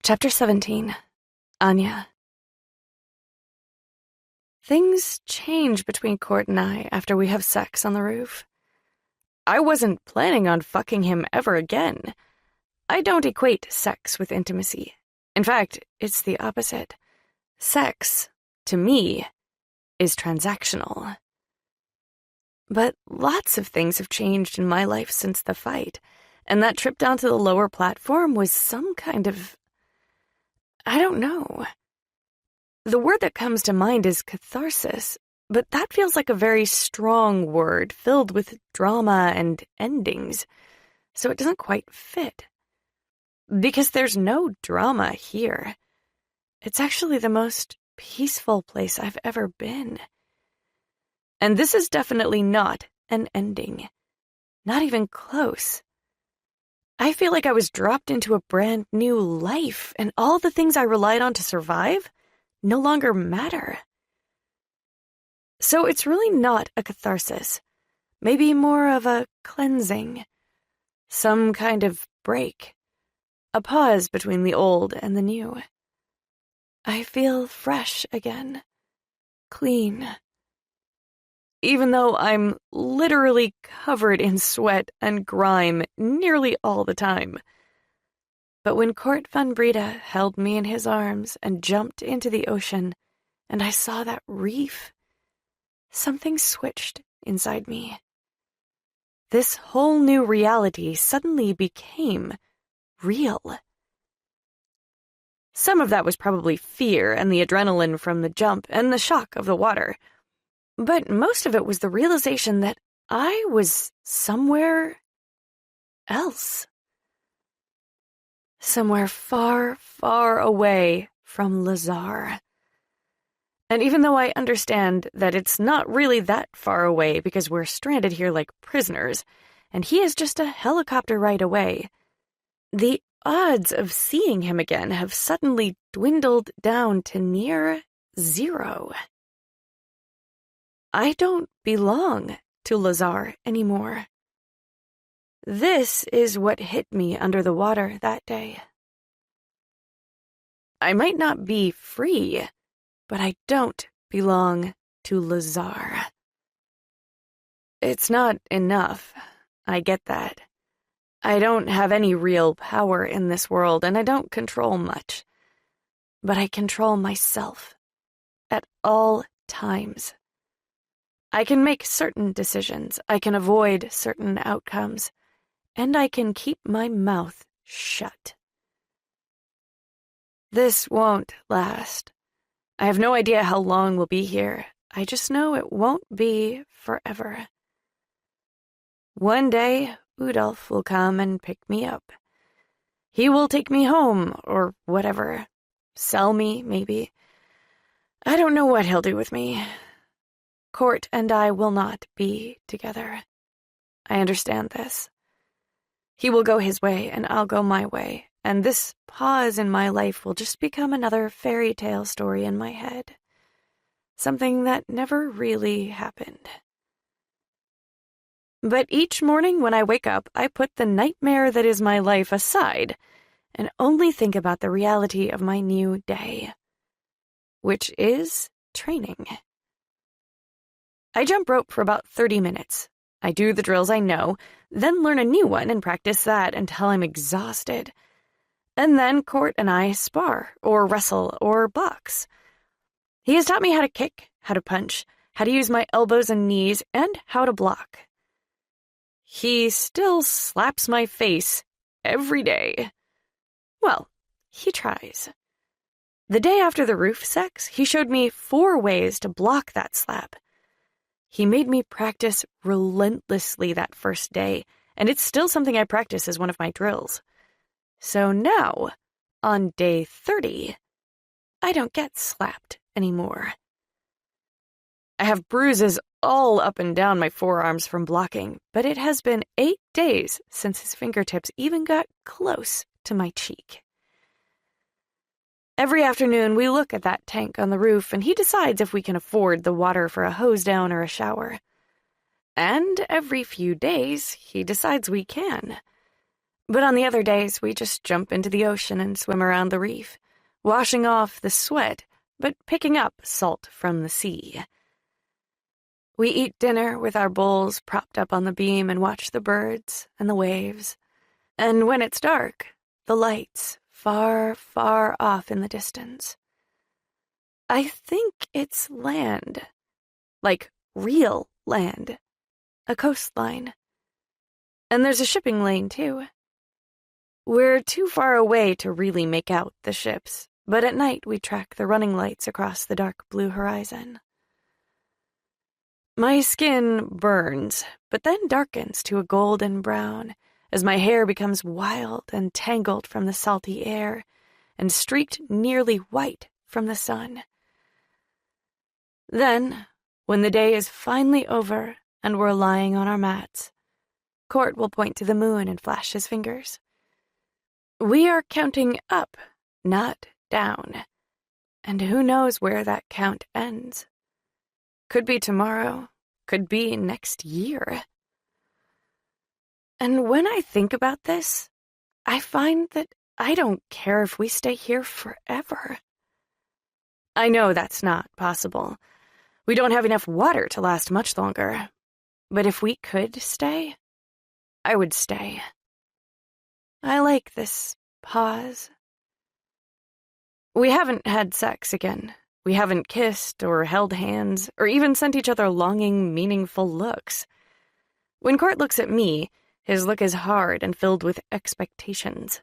Chapter 17. Anya. Things change between Court and I after we have sex on the roof. I wasn't planning on fucking him ever again. I don't equate sex with intimacy. In fact, it's the opposite. Sex, to me, is transactional. But lots of things have changed in my life since the fight, and that trip down to the lower platform was some kind of... I don't know. The word that comes to mind is catharsis, but that feels like a very strong word filled with drama and endings, so it doesn't quite fit. Because there's no drama here. It's actually the most peaceful place I've ever been. And this is definitely not an ending. Not even close. I feel like I was dropped into a brand new life, and all the things I relied on to survive no longer matter. So it's really not a catharsis. Maybe more of a cleansing. Some kind of break. A pause between the old and the new. I feel fresh again. Clean. Even though I'm literally covered in sweat and grime nearly all the time. But when Court van Breda held me in his arms and jumped into the ocean, and I saw that reef, something switched inside me. This whole new reality suddenly became real. Some of that was probably fear and the adrenaline from the jump and the shock of the water. But most of it was the realization that I was somewhere else. Somewhere far, far away from Lazar. And even though I understand that it's not really that far away because we're stranded here like prisoners, and he is just a helicopter ride away, the odds of seeing him again have suddenly dwindled down to near zero. I don't belong to Lazar anymore. This is what hit me under the water that day. I might not be free, but I don't belong to Lazar. It's not enough. I get that. I don't have any real power in this world, and I don't control much. But I control myself. At all times. I can make certain decisions, I can avoid certain outcomes, and I can keep my mouth shut. This won't last. I have no idea how long we'll be here. I just know it won't be forever. One day, Udolf will come and pick me up. He will take me home, or whatever. Sell me, maybe. I don't know what he'll do with me. Court and I will not be together. I understand this. He will go his way, and I'll go my way, and this pause in my life will just become another fairy tale story in my head. Something that never really happened. But each morning when I wake up, I put the nightmare that is my life aside, and only think about the reality of my new day. Which is training. I jump rope for about 30 minutes. I do the drills I know, then learn a new one and practice that until I'm exhausted. And then Court and I spar, or wrestle, or box. He has taught me how to kick, how to punch, how to use my elbows and knees, and how to block. He still slaps my face every day. Well, he tries. The day after the roof sex, he showed me 4 ways to block that slap. He made me practice relentlessly that first day, and it's still something I practice as one of my drills. So now, on day 30, I don't get slapped anymore. I have bruises all up and down my forearms from blocking, but it has been 8 days since his fingertips even got close to my cheek. Every afternoon, we look at that tank on the roof, and he decides if we can afford the water for a hose down or a shower. And every few days, he decides we can. But on the other days, we just jump into the ocean and swim around the reef, washing off the sweat, but picking up salt from the sea. We eat dinner with our bowls propped up on the beam and watch the birds and the waves. And when it's dark, the lights far, far off in the distance. I think it's land. Like real land. A coastline. And there's a shipping lane, too. We're too far away to really make out the ships, but at night we track the running lights across the dark blue horizon. My skin burns, but then darkens to a golden brown as my hair becomes wild and tangled from the salty air and streaked nearly white from the sun. Then, when the day is finally over and we're lying on our mats, Court will point to the moon and flash his fingers. We are counting up, not down, and who knows where that count ends. Could be tomorrow, could be next year. And when I think about this, I find that I don't care if we stay here forever. I know that's not possible. We don't have enough water to last much longer. But if we could stay, I would stay. I like this pause. We haven't had sex again. We haven't kissed or held hands or even sent each other longing, meaningful looks. When Court looks at me, his look is hard and filled with expectations.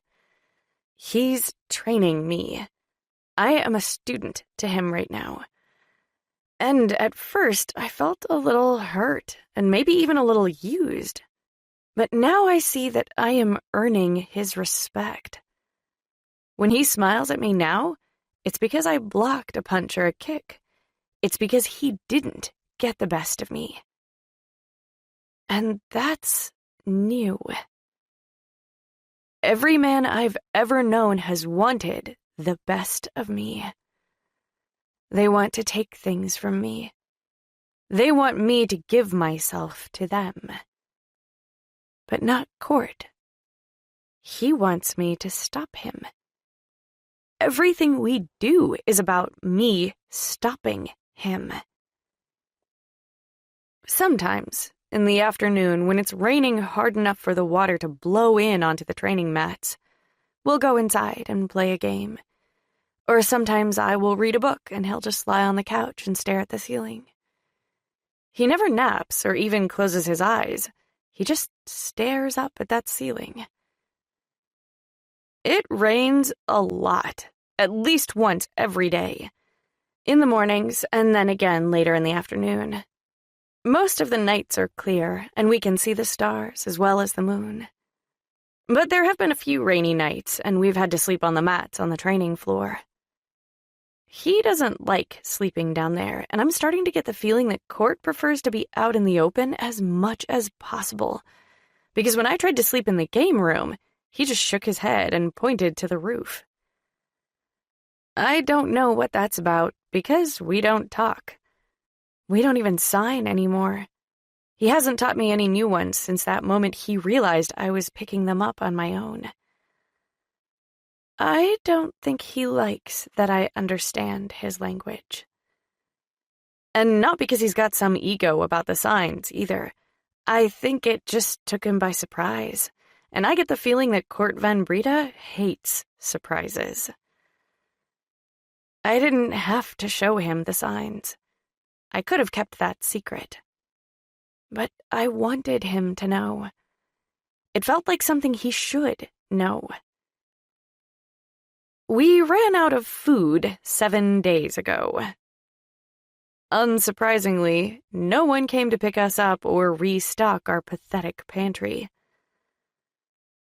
He's training me. I am a student to him right now. And at first, I felt a little hurt and maybe even a little used. But now I see that I am earning his respect. When he smiles at me now, it's because I blocked a punch or a kick. It's because he didn't get the best of me. And that's new. Every man I've ever known has wanted the best of me. They want to take things from me. They want me to give myself to them. But not Court. He wants me to stop him. Everything we do is about me stopping him. Sometimes, in the afternoon, when it's raining hard enough for the water to blow in onto the training mats, we'll go inside and play a game. Or sometimes I will read a book and he'll just lie on the couch and stare at the ceiling. He never naps or even closes his eyes. He just stares up at that ceiling. It rains a lot, at least once every day. In the mornings and then again later in the afternoon. Most of the nights are clear, and we can see the stars as well as the moon. But there have been a few rainy nights, and we've had to sleep on the mats on the training floor. He doesn't like sleeping down there, and I'm starting to get the feeling that Court prefers to be out in the open as much as possible. Because when I tried to sleep in the game room, he just shook his head and pointed to the roof. I don't know what that's about, because we don't talk. We don't even sign anymore. He hasn't taught me any new ones since that moment he realized I was picking them up on my own. I don't think he likes that I understand his language. And not because he's got some ego about the signs, either. I think it just took him by surprise, and I get the feeling that Court Van Breda hates surprises. I didn't have to show him the signs. I could have kept that secret. But I wanted him to know. It felt like something he should know. We ran out of food 7 days ago. Unsurprisingly, no one came to pick us up or restock our pathetic pantry.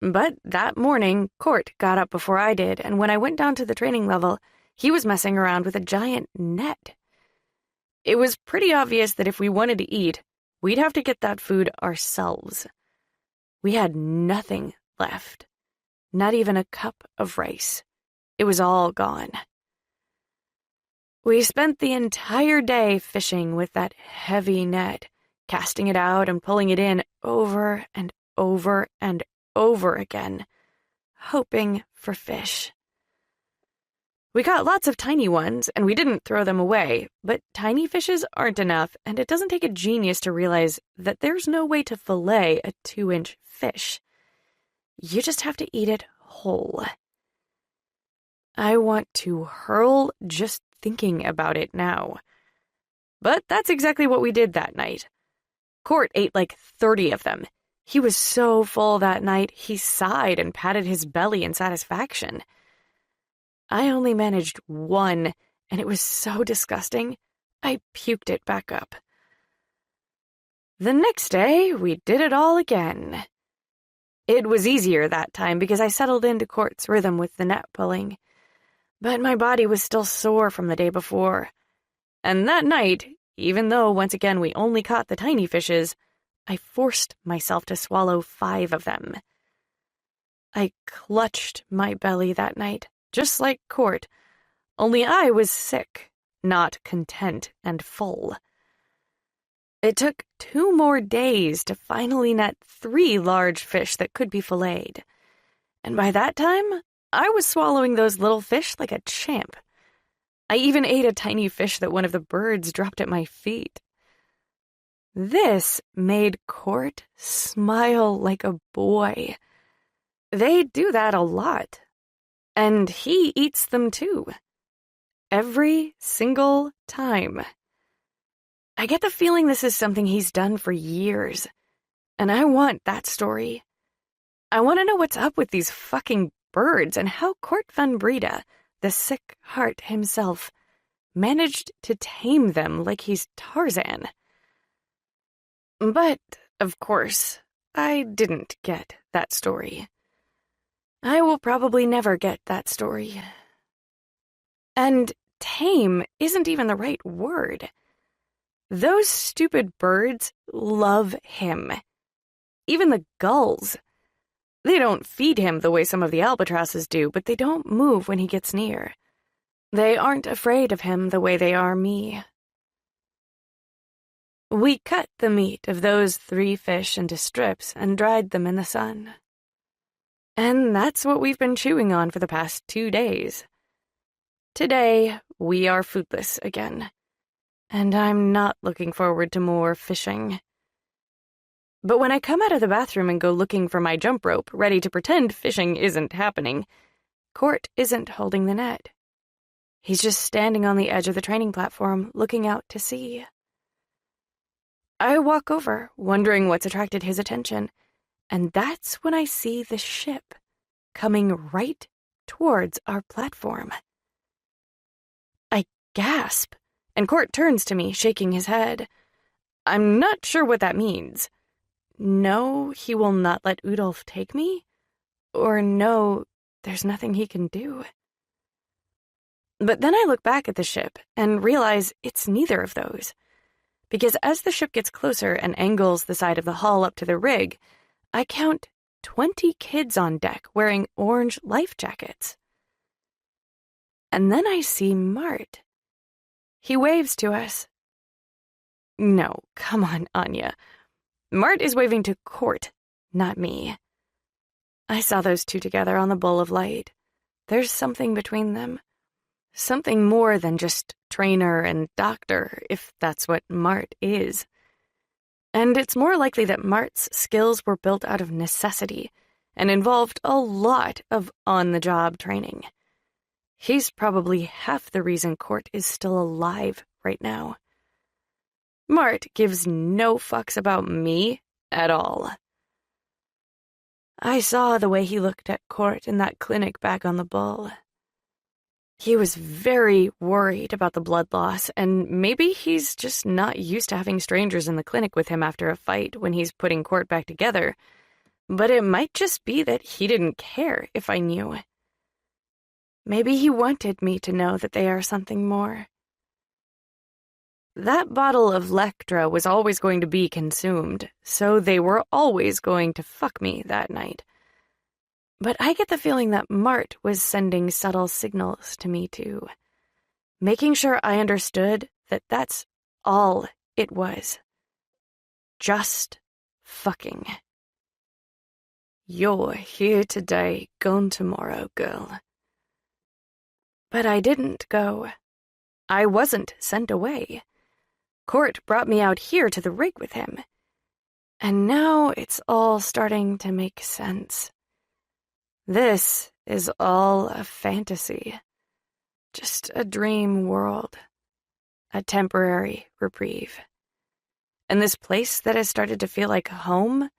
But that morning, Court got up before I did, and when I went down to the training level, he was messing around with a giant net. It was pretty obvious that if we wanted to eat, we'd have to get that food ourselves. We had nothing left, not even a cup of rice. It was all gone. We spent the entire day fishing with that heavy net, casting it out and pulling it in over and over and over again, hoping for fish. We caught lots of tiny ones, and we didn't throw them away, but tiny fishes aren't enough, and it doesn't take a genius to realize that there's no way to fillet a 2-inch fish. You just have to eat it whole. I want to hurl just thinking about it now. But that's exactly what we did that night. Court ate like 30 of them. He was so full that night, he sighed and patted his belly in satisfaction. I only managed one, and it was so disgusting, I puked it back up. The next day, we did it all again. It was easier that time because I settled into Court's rhythm with the net pulling. But my body was still sore from the day before. And that night, even though once again we only caught the tiny fishes, I forced myself to swallow 5 of them. I clutched my belly that night, just like Court, only I was sick, not content and full. It took 2 more days to finally net 3 large fish that could be filleted. And by that time, I was swallowing those little fish like a champ. I even ate a tiny fish that one of the birds dropped at my feet. This made Court smile like a boy. They do that a lot. And he eats them too. Every single time. I get the feeling this is something he's done for years. And I want that story. I want to know what's up with these fucking birds and how Court van Breda, the sick heart himself, managed to tame them like he's Tarzan. But, of course, I didn't get that story. I will probably never get that story. And tame isn't even the right word. Those stupid birds love him. Even the gulls. They don't feed him the way some of the albatrosses do, but they don't move when he gets near. They aren't afraid of him the way they are me. We cut the meat of those 3 fish into strips and dried them in the sun. And that's what we've been chewing on for the past 2 days. Today, we are foodless again. And I'm not looking forward to more fishing. But when I come out of the bathroom and go looking for my jump rope, ready to pretend fishing isn't happening, Court isn't holding the net. He's just standing on the edge of the training platform, looking out to sea. I walk over, wondering what's attracted his attention, and that's when I see the ship coming right towards our platform. I gasp, and Court turns to me, shaking his head. I'm not sure what that means. No, he will not let Udolf take me? Or no, there's nothing he can do? But then I look back at the ship and realize it's neither of those. Because as the ship gets closer and angles the side of the hull up to the rig, I count 20 kids on deck wearing orange life jackets. And then I see Mart. He waves to us. No, come on, Anya. Mart is waving to Court, not me. I saw those two together on the Bull of Light. There's something between them. Something more than just trainer and doctor, if that's what Mart is. And it's more likely that Mart's skills were built out of necessity and involved a lot of on-the-job training. He's probably half the reason Court is still alive right now. Mart gives no fucks about me at all. I saw the way he looked at Court in that clinic back on the Bull. He was very worried about the blood loss, and maybe he's just not used to having strangers in the clinic with him after a fight when he's putting Court back together. But it might just be that he didn't care if I knew. Maybe he wanted me to know that they are something more. That bottle of Lectra was always going to be consumed, so they were always going to fuck me that night. But I get the feeling that Mart was sending subtle signals to me too, making sure I understood that that's all it was. Just fucking. You're here today, gone tomorrow, girl. But I didn't go. I wasn't sent away. Court brought me out here to the rig with him. And now it's all starting to make sense. This is all a fantasy. Just a dream world. A temporary reprieve. And this place that has started to feel like home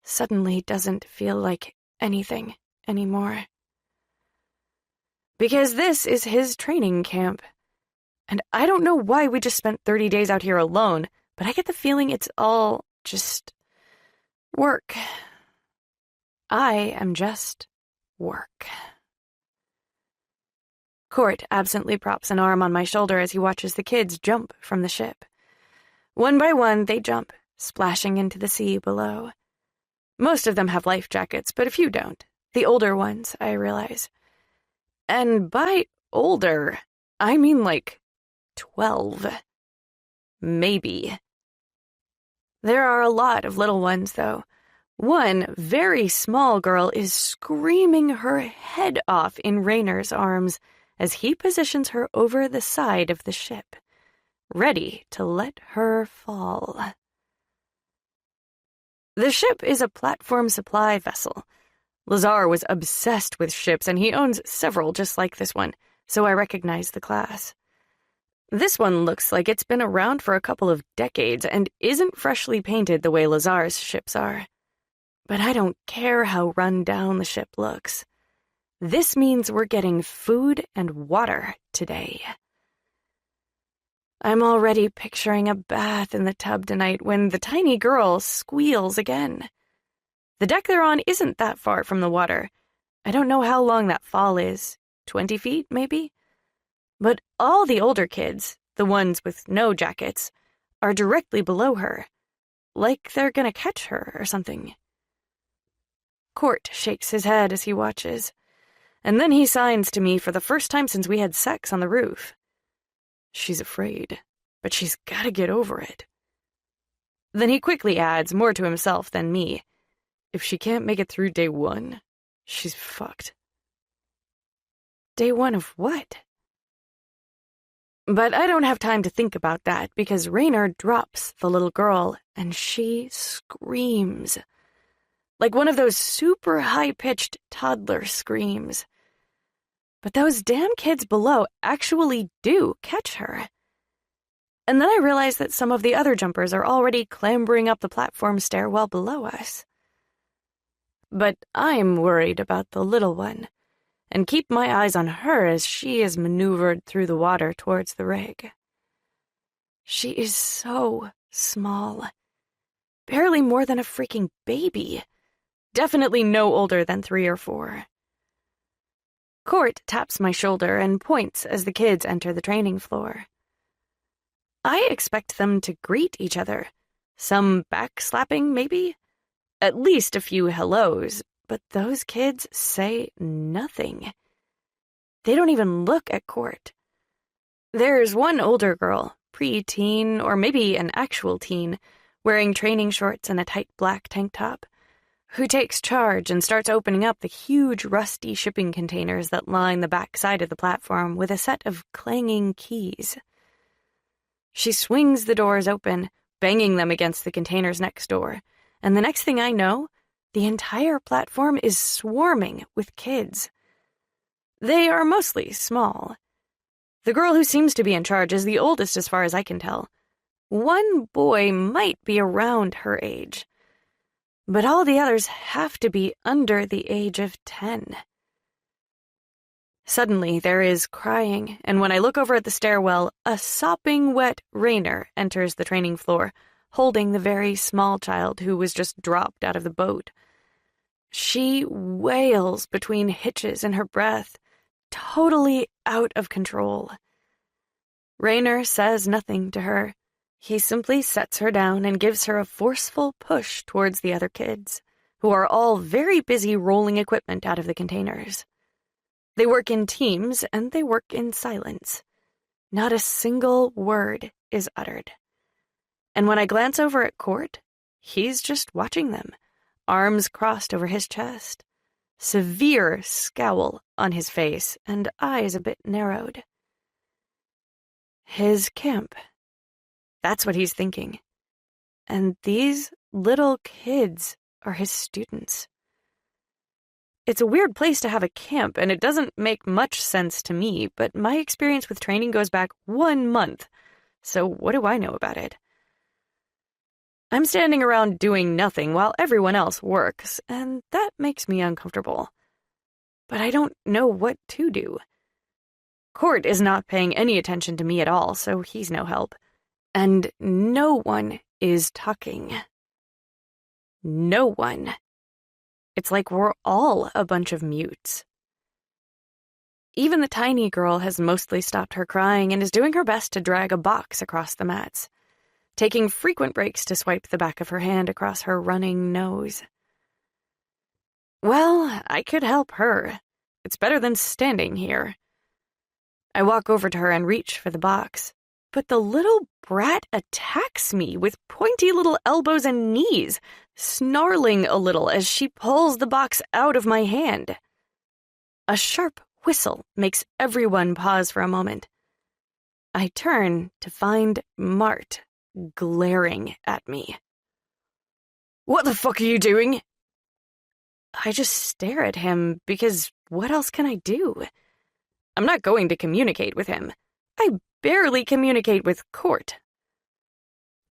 suddenly doesn't feel like anything anymore. Because this is his training camp. And I don't know why we just spent 30 days out here alone, but I get the feeling it's all just work. I am just work. Court absently props an arm on my shoulder as he watches the kids jump from the ship. One by one, they jump, splashing into the sea below. Most of them have life jackets, but a few don't. The older ones, I realize. And by older, I mean like 12. Maybe. There are a lot of little ones, though. One very small girl is screaming her head off in Raynor's arms as he positions her over the side of the ship, ready to let her fall. The ship is a platform supply vessel. Lazar was obsessed with ships, and he owns several just like this one, so I recognize the class. This one looks like it's been around for a couple of decades and isn't freshly painted the way Lazar's ships are. But I don't care how run down the ship looks. This means we're getting food and water today. I'm already picturing a bath in the tub tonight when the tiny girl squeals again. The deck they're on isn't that far from the water. I don't know how long that fall is. 20 feet, maybe? But all the older kids, the ones with no jackets, are directly below her. Like they're gonna catch her or something. Court shakes his head as he watches, and then he signs to me for the first time since we had sex on the roof. She's afraid, but she's gotta get over it. Then he quickly adds, more to himself than me, if she can't make it through day 1, she's fucked. Day 1 of what? But I don't have time to think about that because Raynor drops the little girl and she screams. Like one of those super high-pitched toddler screams. But those damn kids below actually do catch her. And then I realize that some of the other jumpers are already clambering up the platform stairwell below us. But I'm worried about the little one, and keep my eyes on her as she is maneuvered through the water towards the rig. She is so small. Barely more than a freaking baby. Definitely no older than 3 or 4. Court taps my shoulder and points as the kids enter the training floor. I expect them to greet each other. Some backslapping, maybe? At least a few hellos, but those kids say nothing. They don't even look at Court. There's one older girl, pre-teen or maybe an actual teen, wearing training shorts and a tight black tank top, who takes charge and starts opening up the huge rusty shipping containers that line the back side of the platform with a set of clanging keys. She swings the doors open, banging them against the containers next door, and the next thing I know, the entire platform is swarming with kids. They are mostly small. The girl who seems to be in charge is the oldest as far as I can tell. One boy might be around her age, but all the others have to be under the age of 10. Suddenly, there is crying, and when I look over at the stairwell, a sopping wet Raynor enters the training floor, holding the very small child who was just dropped out of the boat. She wails between hitches in her breath, totally out of control. Raynor says nothing to her. He simply sets her down and gives her a forceful push towards the other kids, who are all very busy rolling equipment out of the containers. They work in teams, and they work in silence. Not a single word is uttered. And when I glance over at Court, he's just watching them, arms crossed over his chest, severe scowl on his face, and eyes a bit narrowed. His camp. That's what he's thinking. And these little kids are his students. It's a weird place to have a camp, and it doesn't make much sense to me, but my experience with training goes back 1 month, so what do I know about it? I'm standing around doing nothing while everyone else works, and that makes me uncomfortable. But I don't know what to do. Court is not paying any attention to me at all, so he's no help. And no one is talking. No one. It's like we're all a bunch of mutes. Even the tiny girl has mostly stopped her crying and is doing her best to drag a box across the mats, taking frequent breaks to swipe the back of her hand across her running nose. Well, I could help her. It's better than standing here. I walk over to her and reach for the box, but the little brat attacks me with pointy little elbows and knees, snarling a little as she pulls the box out of my hand. A sharp whistle makes everyone pause for a moment. I turn to find Mart glaring at me. "What the fuck are you doing?" I just stare at him because what else can I do? I'm not going to communicate with him. I barely communicate with Court.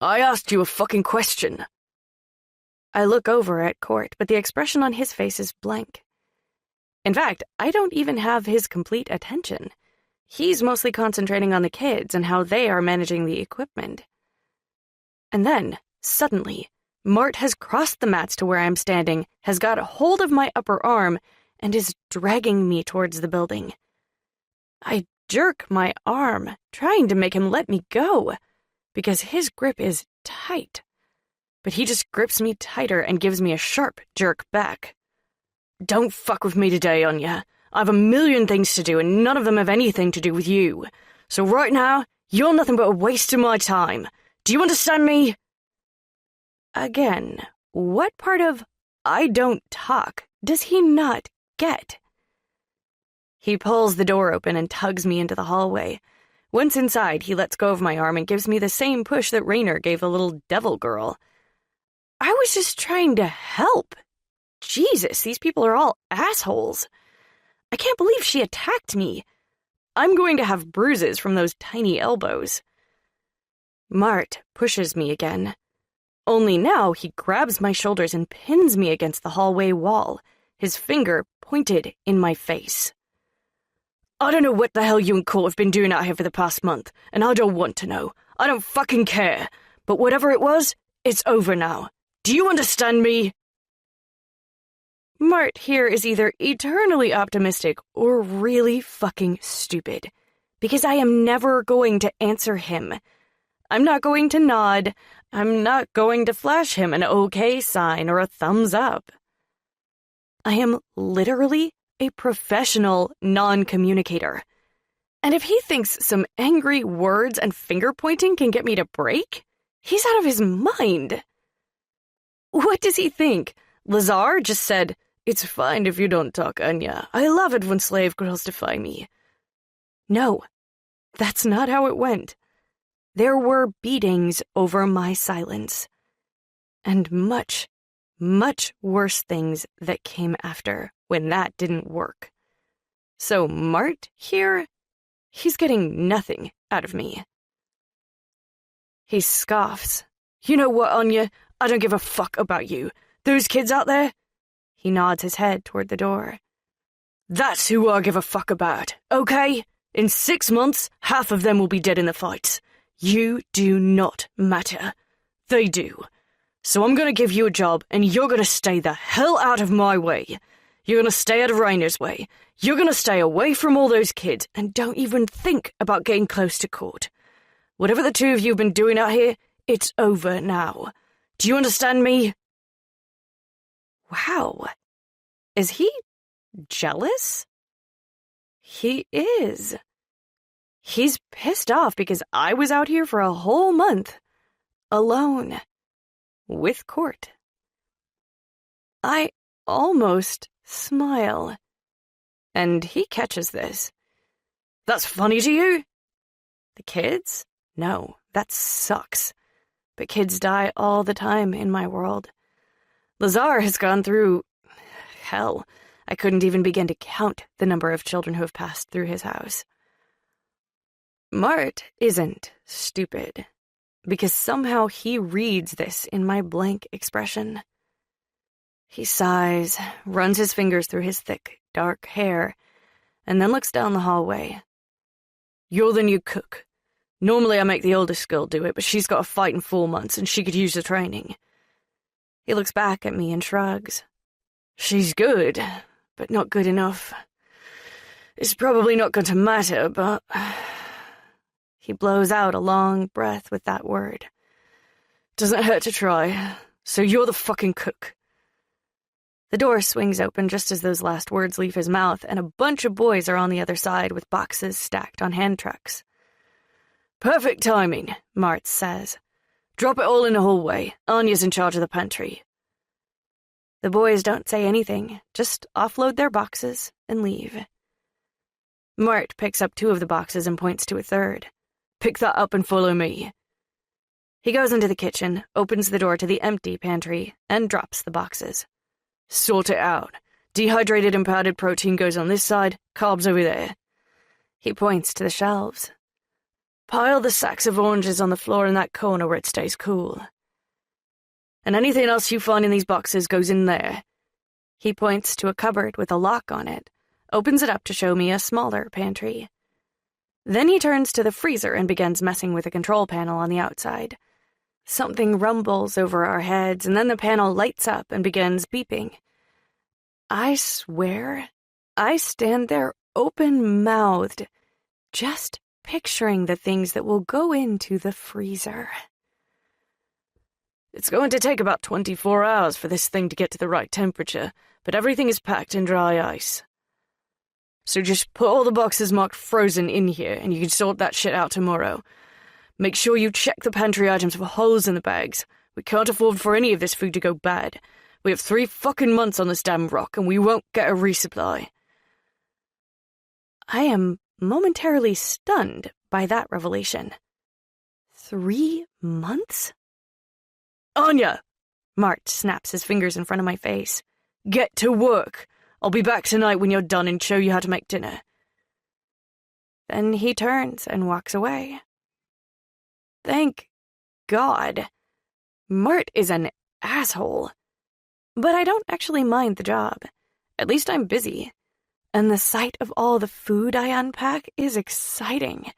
"I asked you a fucking question." I look over at Court, but the expression on his face is blank. In fact, I don't even have his complete attention. He's mostly concentrating on the kids and how they are managing the equipment. And then, suddenly, Mart has crossed the mats to where I'm standing, has got a hold of my upper arm, and is dragging me towards the building. I jerk my arm, trying to make him let me go, because his grip is tight. But he just grips me tighter and gives me a sharp jerk back. "Don't fuck with me today, Anya. I have a million things to do, and none of them have anything to do with you. So right now, you're nothing but a waste of my time. Do you understand me?" Again, what part of "I don't talk" does he not get? He pulls the door open and tugs me into the hallway. Once inside, he lets go of my arm and gives me the same push that Rainer gave the little devil girl. I was just trying to help. Jesus, these people are all assholes. I can't believe she attacked me. I'm going to have bruises from those tiny elbows. Mart pushes me again. Only now he grabs my shoulders and pins me against the hallway wall, his finger pointed in my face. "I don't know what the hell you and Court have been doing out here for the past month, and I don't want to know. I don't fucking care. But whatever it was, it's over now. Do you understand me?" Mart here is either eternally optimistic or really fucking stupid, because I am never going to answer him. I'm not going to nod. I'm not going to flash him an okay sign or a thumbs up. I am literally a professional non-communicator. And if he thinks some angry words and finger-pointing can get me to break, he's out of his mind. What does he think? Lazar just said, "It's fine if you don't talk, Anya. I love it when slave girls defy me." No, that's not how it went. There were beatings over my silence. And much, much worse things that came after when that didn't work. So Mart here, he's getting nothing out of me. He scoffs. "You know what, Anya? I don't give a fuck about you. Those kids out there?" He nods his head toward the door. "That's who I give a fuck about, okay? In 6 months, half of them will be dead in the fights. You do not matter. They do. So I'm gonna give you a job, and you're gonna stay the hell out of my way. You're gonna stay out of Rainer's way. You're gonna stay away from all those kids, and don't even think about getting close to Court. Whatever the two of you have been doing out here, it's over now. Do you understand me?" Wow. Is he jealous? He is. He's pissed off because I was out here for a whole month, alone, with Court. I almost smile. And he catches this. That's funny to you? The kids? No, that sucks. But kids die all the time in my world. Lazar has gone through hell. I couldn't even begin to count the number of children who have passed through his house. Mart isn't stupid, because somehow he reads this in my blank expression. He sighs, runs his fingers through his thick, dark hair, and then looks down the hallway. You're the new cook. Normally I make the oldest girl do it, but she's got a fight in 4 months, and she could use the training. He looks back at me and shrugs. She's good, but not good enough. It's probably not going to matter, but... He blows out a long breath with that word. Doesn't hurt to try, so you're the fucking cook. The door swings open just as those last words leave his mouth, and a bunch of boys are on the other side with boxes stacked on hand trucks. Perfect timing, Mart says. Drop it all in the hallway. Anya's in charge of the pantry. The boys don't say anything, just offload their boxes and leave. Mart picks up 2 of the boxes and points to a third. Pick that up and follow me. He goes into the kitchen, opens the door to the empty pantry, and drops the boxes. Sort it out. Dehydrated and powdered protein goes on this side, carbs over there. He points to the shelves. Pile the sacks of oranges on the floor in that corner where it stays cool. And anything else you find in these boxes goes in there. He points to a cupboard with a lock on it, opens it up to show me a smaller pantry. Then he turns to the freezer and begins messing with a control panel on the outside. Something rumbles over our heads, and then the panel lights up and begins beeping. I swear, I stand there open-mouthed, just picturing the things that will go into the freezer. It's going to take about 24 hours for this thing to get to the right temperature, but everything is packed in dry ice. So just put all the boxes marked frozen in here, and you can sort that shit out tomorrow. Make sure you check the pantry items for holes in the bags. We can't afford for any of this food to go bad. We have 3 fucking months on this damn rock, and we won't get a resupply. I am momentarily stunned by that revelation. 3 months? Anya! Mart snaps his fingers in front of my face. Get to work. I'll be back tonight when you're done and show you how to make dinner. Then he turns and walks away. Thank God. Mart is an asshole. But I don't actually mind the job. At least I'm busy. And the sight of all the food I unpack is exciting.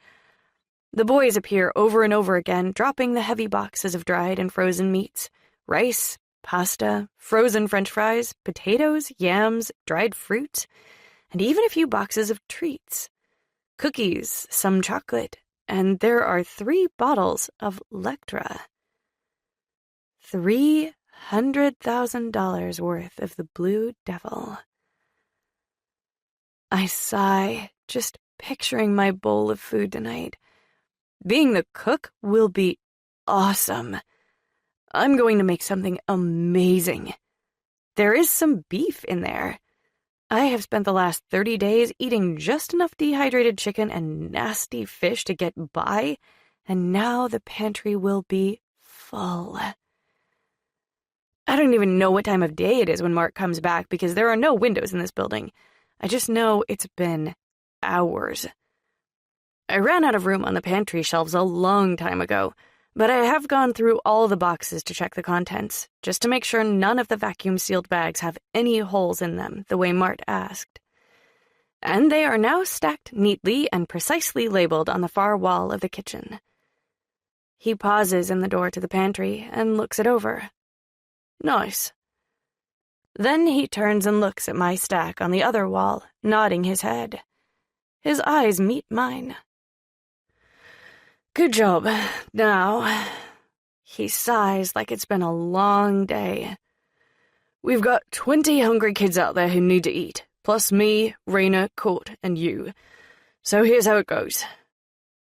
The boys appear over and over again, dropping the heavy boxes of dried and frozen meats, rice, pasta, frozen French fries, potatoes, yams, dried fruit, and even a few boxes of treats. Cookies, some chocolate, and there are 3 bottles of Lectra. $300,000 worth of the Blue Devil. I sigh, just picturing my bowl of food tonight. Being the cook will be awesome. I'm going to make something amazing. There is some beef in there. I have spent the last 30 days eating just enough dehydrated chicken and nasty fish to get by, and now the pantry will be full. I don't even know what time of day it is when Mark comes back because there are no windows in this building. I just know it's been hours. I ran out of room on the pantry shelves a long time ago, but I have gone through all the boxes to check the contents, just to make sure none of the vacuum-sealed bags have any holes in them, the way Mart asked. And they are now stacked neatly and precisely labeled on the far wall of the kitchen. He pauses in the door to the pantry and looks it over. Nice. Then he turns and looks at my stack on the other wall, nodding his head. His eyes meet mine. Good job. Now, he sighs like it's been a long day. We've got 20 hungry kids out there who need to eat, plus me, Raina, Court, and you. So here's how it goes.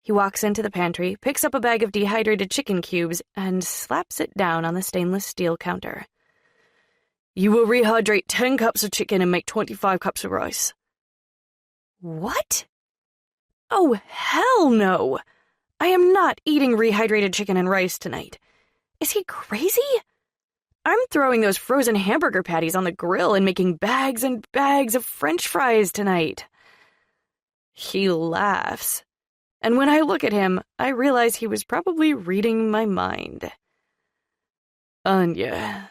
He walks into the pantry, picks up a bag of dehydrated chicken cubes, and slaps it down on the stainless steel counter. You will rehydrate 10 cups of chicken and make 25 cups of rice. What? Oh, hell no! I am not eating rehydrated chicken and rice tonight. Is he crazy? I'm throwing those frozen hamburger patties on the grill and making bags and bags of French fries tonight. He laughs, and when I look at him, I realize he was probably reading my mind. Anya.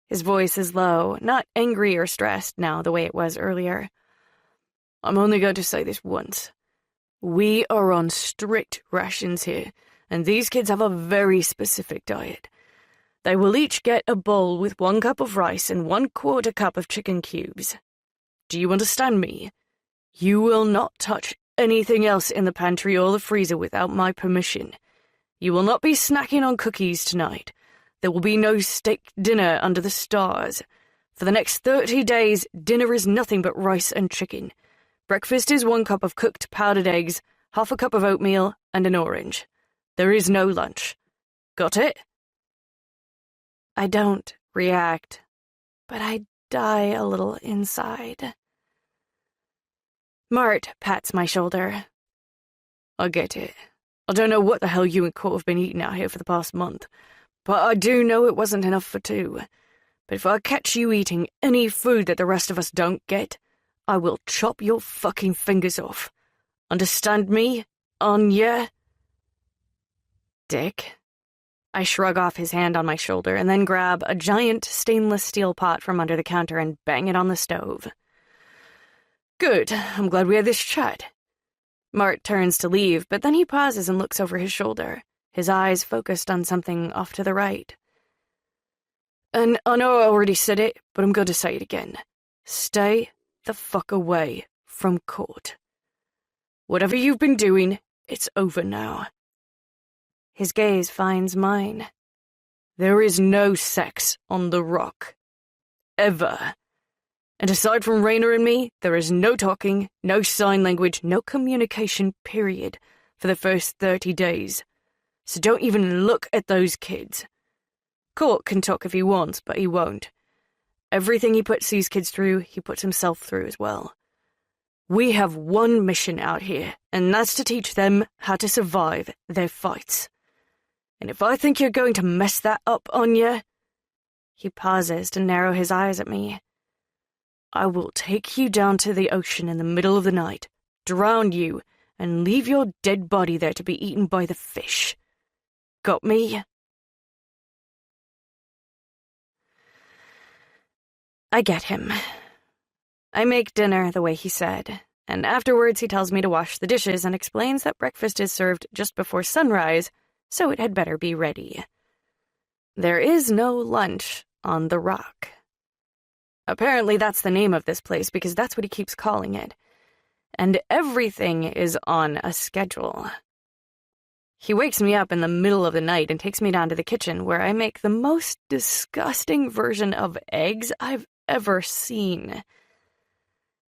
His voice is low, not angry or stressed now the way it was earlier. I'm only going to say this once. We are on strict rations here, and these kids have a very specific diet. They will each get a bowl with 1 cup of rice and 1/4 cup of chicken cubes. Do you understand me? You will not touch anything else in the pantry or the freezer without my permission. You will not be snacking on cookies tonight. There will be no steak dinner under the stars. For the next 30 days, dinner is nothing but rice and chicken. Breakfast is 1 cup of cooked powdered eggs, 1/2 cup of oatmeal, and an orange. There is no lunch. Got it? I don't react, but I die a little inside. Mart pats my shoulder. I get it. I don't know what the hell you and Court have been eating out here for the past month, but I do know it wasn't enough for 2. But if I catch you eating any food that the rest of us don't get, I will chop your fucking fingers off. Understand me, Anya? Dick. I shrug off his hand on my shoulder and then grab a giant stainless steel pot from under the counter and bang it on the stove. Good, I'm glad we had this chat. Mart turns to leave, but then he pauses and looks over his shoulder, his eyes focused on something off to the right. And I know I already said it, but I'm going to say it again. Stay the fuck away from Court. Whatever you've been doing, it's over now. His gaze finds mine. There is no sex on the rock. Ever. And aside from Raynor and me, there is no talking, no sign language, no communication, period, for the first 30 days. So don't even look at those kids. Court can talk if he wants, but he won't. Everything he puts these kids through, he puts himself through as well. We have one mission out here, and that's to teach them how to survive their fights. And if I think you're going to mess that up, Anya... He pauses to narrow his eyes at me. I will take you down to the ocean in the middle of the night, drown you, and leave your dead body there to be eaten by the fish. Got me? I get him. I make dinner the way he said, and afterwards he tells me to wash the dishes and explains that breakfast is served just before sunrise, so it had better be ready. There is no lunch on the rock. Apparently that's the name of this place because that's what he keeps calling it. And everything is on a schedule. He wakes me up in the middle of the night and takes me down to the kitchen where I make the most disgusting version of eggs I've ever seen.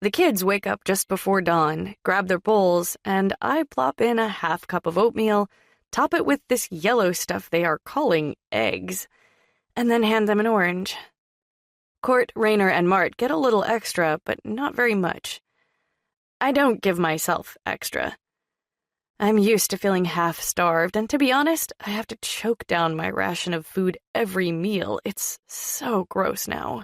The kids wake up just before dawn, grab their bowls, and I plop in a 1/2 cup of oatmeal, top it with this yellow stuff they are calling eggs, and then hand them an orange. Court, Raynor, and Mart get a little extra, but not very much. I don't give myself extra. I'm used to feeling half-starved, and to be honest, I have to choke down my ration of food every meal. It's so gross now.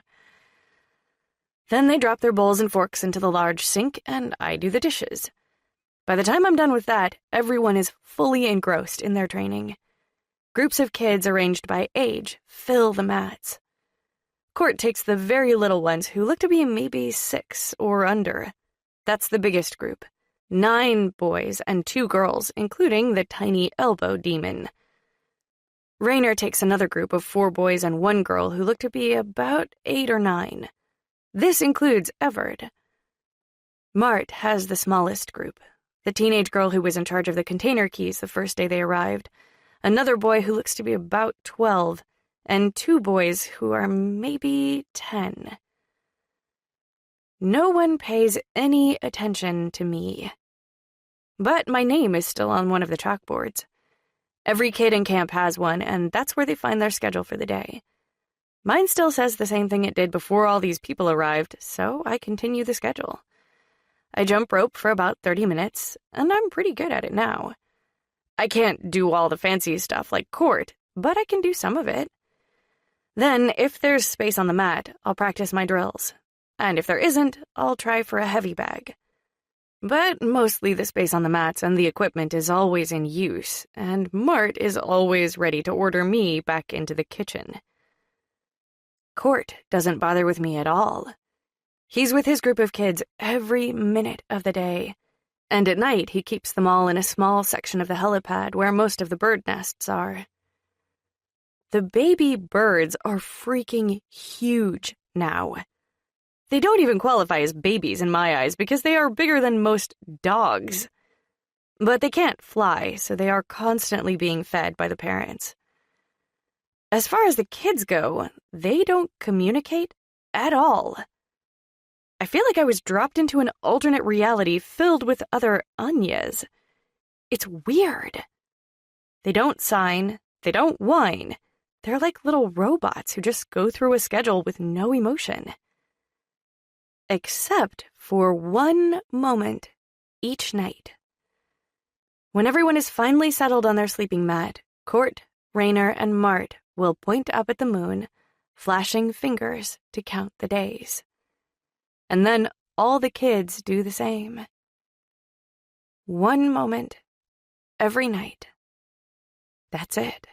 Then they drop their bowls and forks into the large sink, and I do the dishes. By the time I'm done with that, everyone is fully engrossed in their training. Groups of kids arranged by age fill the mats. Court takes the very little ones who look to be maybe 6 or under. That's the biggest group. 9 boys and 2 girls, including the tiny elbow demon. Raynor takes another group of 4 boys and 1 girl who look to be about 8 or 9. This includes Everett. Mart has the smallest group, the teenage girl who was in charge of the container keys the first day they arrived, another boy who looks to be about 12, and 2 boys who are maybe 10. No one pays any attention to me. But my name is still on one of the chalkboards. Every kid in camp has one, and that's where they find their schedule for the day. Mine still says the same thing it did before all these people arrived, so I continue the schedule. I jump rope for about 30 minutes, and I'm pretty good at it now. I can't do all the fancy stuff like court, but I can do some of it. Then, if there's space on the mat, I'll practice my drills. And if there isn't, I'll try for a heavy bag. But mostly the space on the mats and the equipment is always in use, and Mart is always ready to order me back into the kitchen. Court doesn't bother with me at all. He's with his group of kids every minute of the day, and at night he keeps them all in a small section of the helipad where most of the bird nests are. The baby birds are freaking huge now. They don't even qualify as babies in my eyes because they are bigger than most dogs. But they can't fly, so they are constantly being fed by the parents. As far as the kids go, they don't communicate at all. I feel like I was dropped into an alternate reality filled with other Anyas. It's weird. They don't sign, they don't whine. They're like little robots who just go through a schedule with no emotion. Except for one moment each night. When everyone is finally settled on their sleeping mat, Court, Raynor, and Mart will point up at the moon, flashing fingers to count the days. And then all the kids do the same. One moment every night. That's it.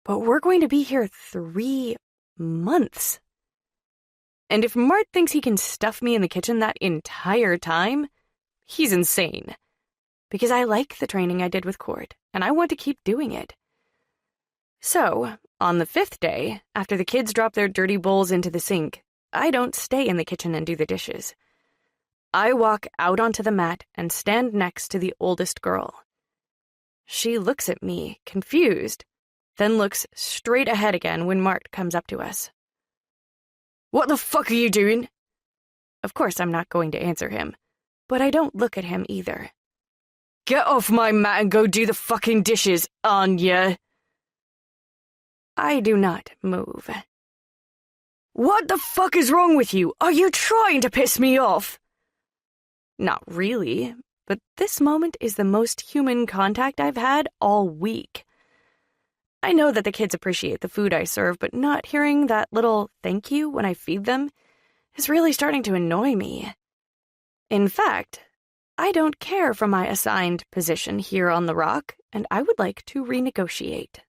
But we're going to be here 3 months. And if Mart thinks he can stuff me in the kitchen that entire time, he's insane. Because I like the training I did with Court, and I want to keep doing it. So, on the 5th day, after the kids drop their dirty bowls into the sink, I don't stay in the kitchen and do the dishes. I walk out onto the mat and stand next to the oldest girl. She looks at me, confused, then looks straight ahead again when Mart comes up to us. "What the fuck are you doing?" Of course I'm not going to answer him, but I don't look at him either. "Get off my mat and go do the fucking dishes, Anya." I do not move. "What the fuck is wrong with you? Are you trying to piss me off?" Not really, but this moment is the most human contact I've had all week. I know that the kids appreciate the food I serve, but not hearing that little thank you when I feed them is really starting to annoy me. In fact, I don't care for my assigned position here on the rock, and I would like to renegotiate.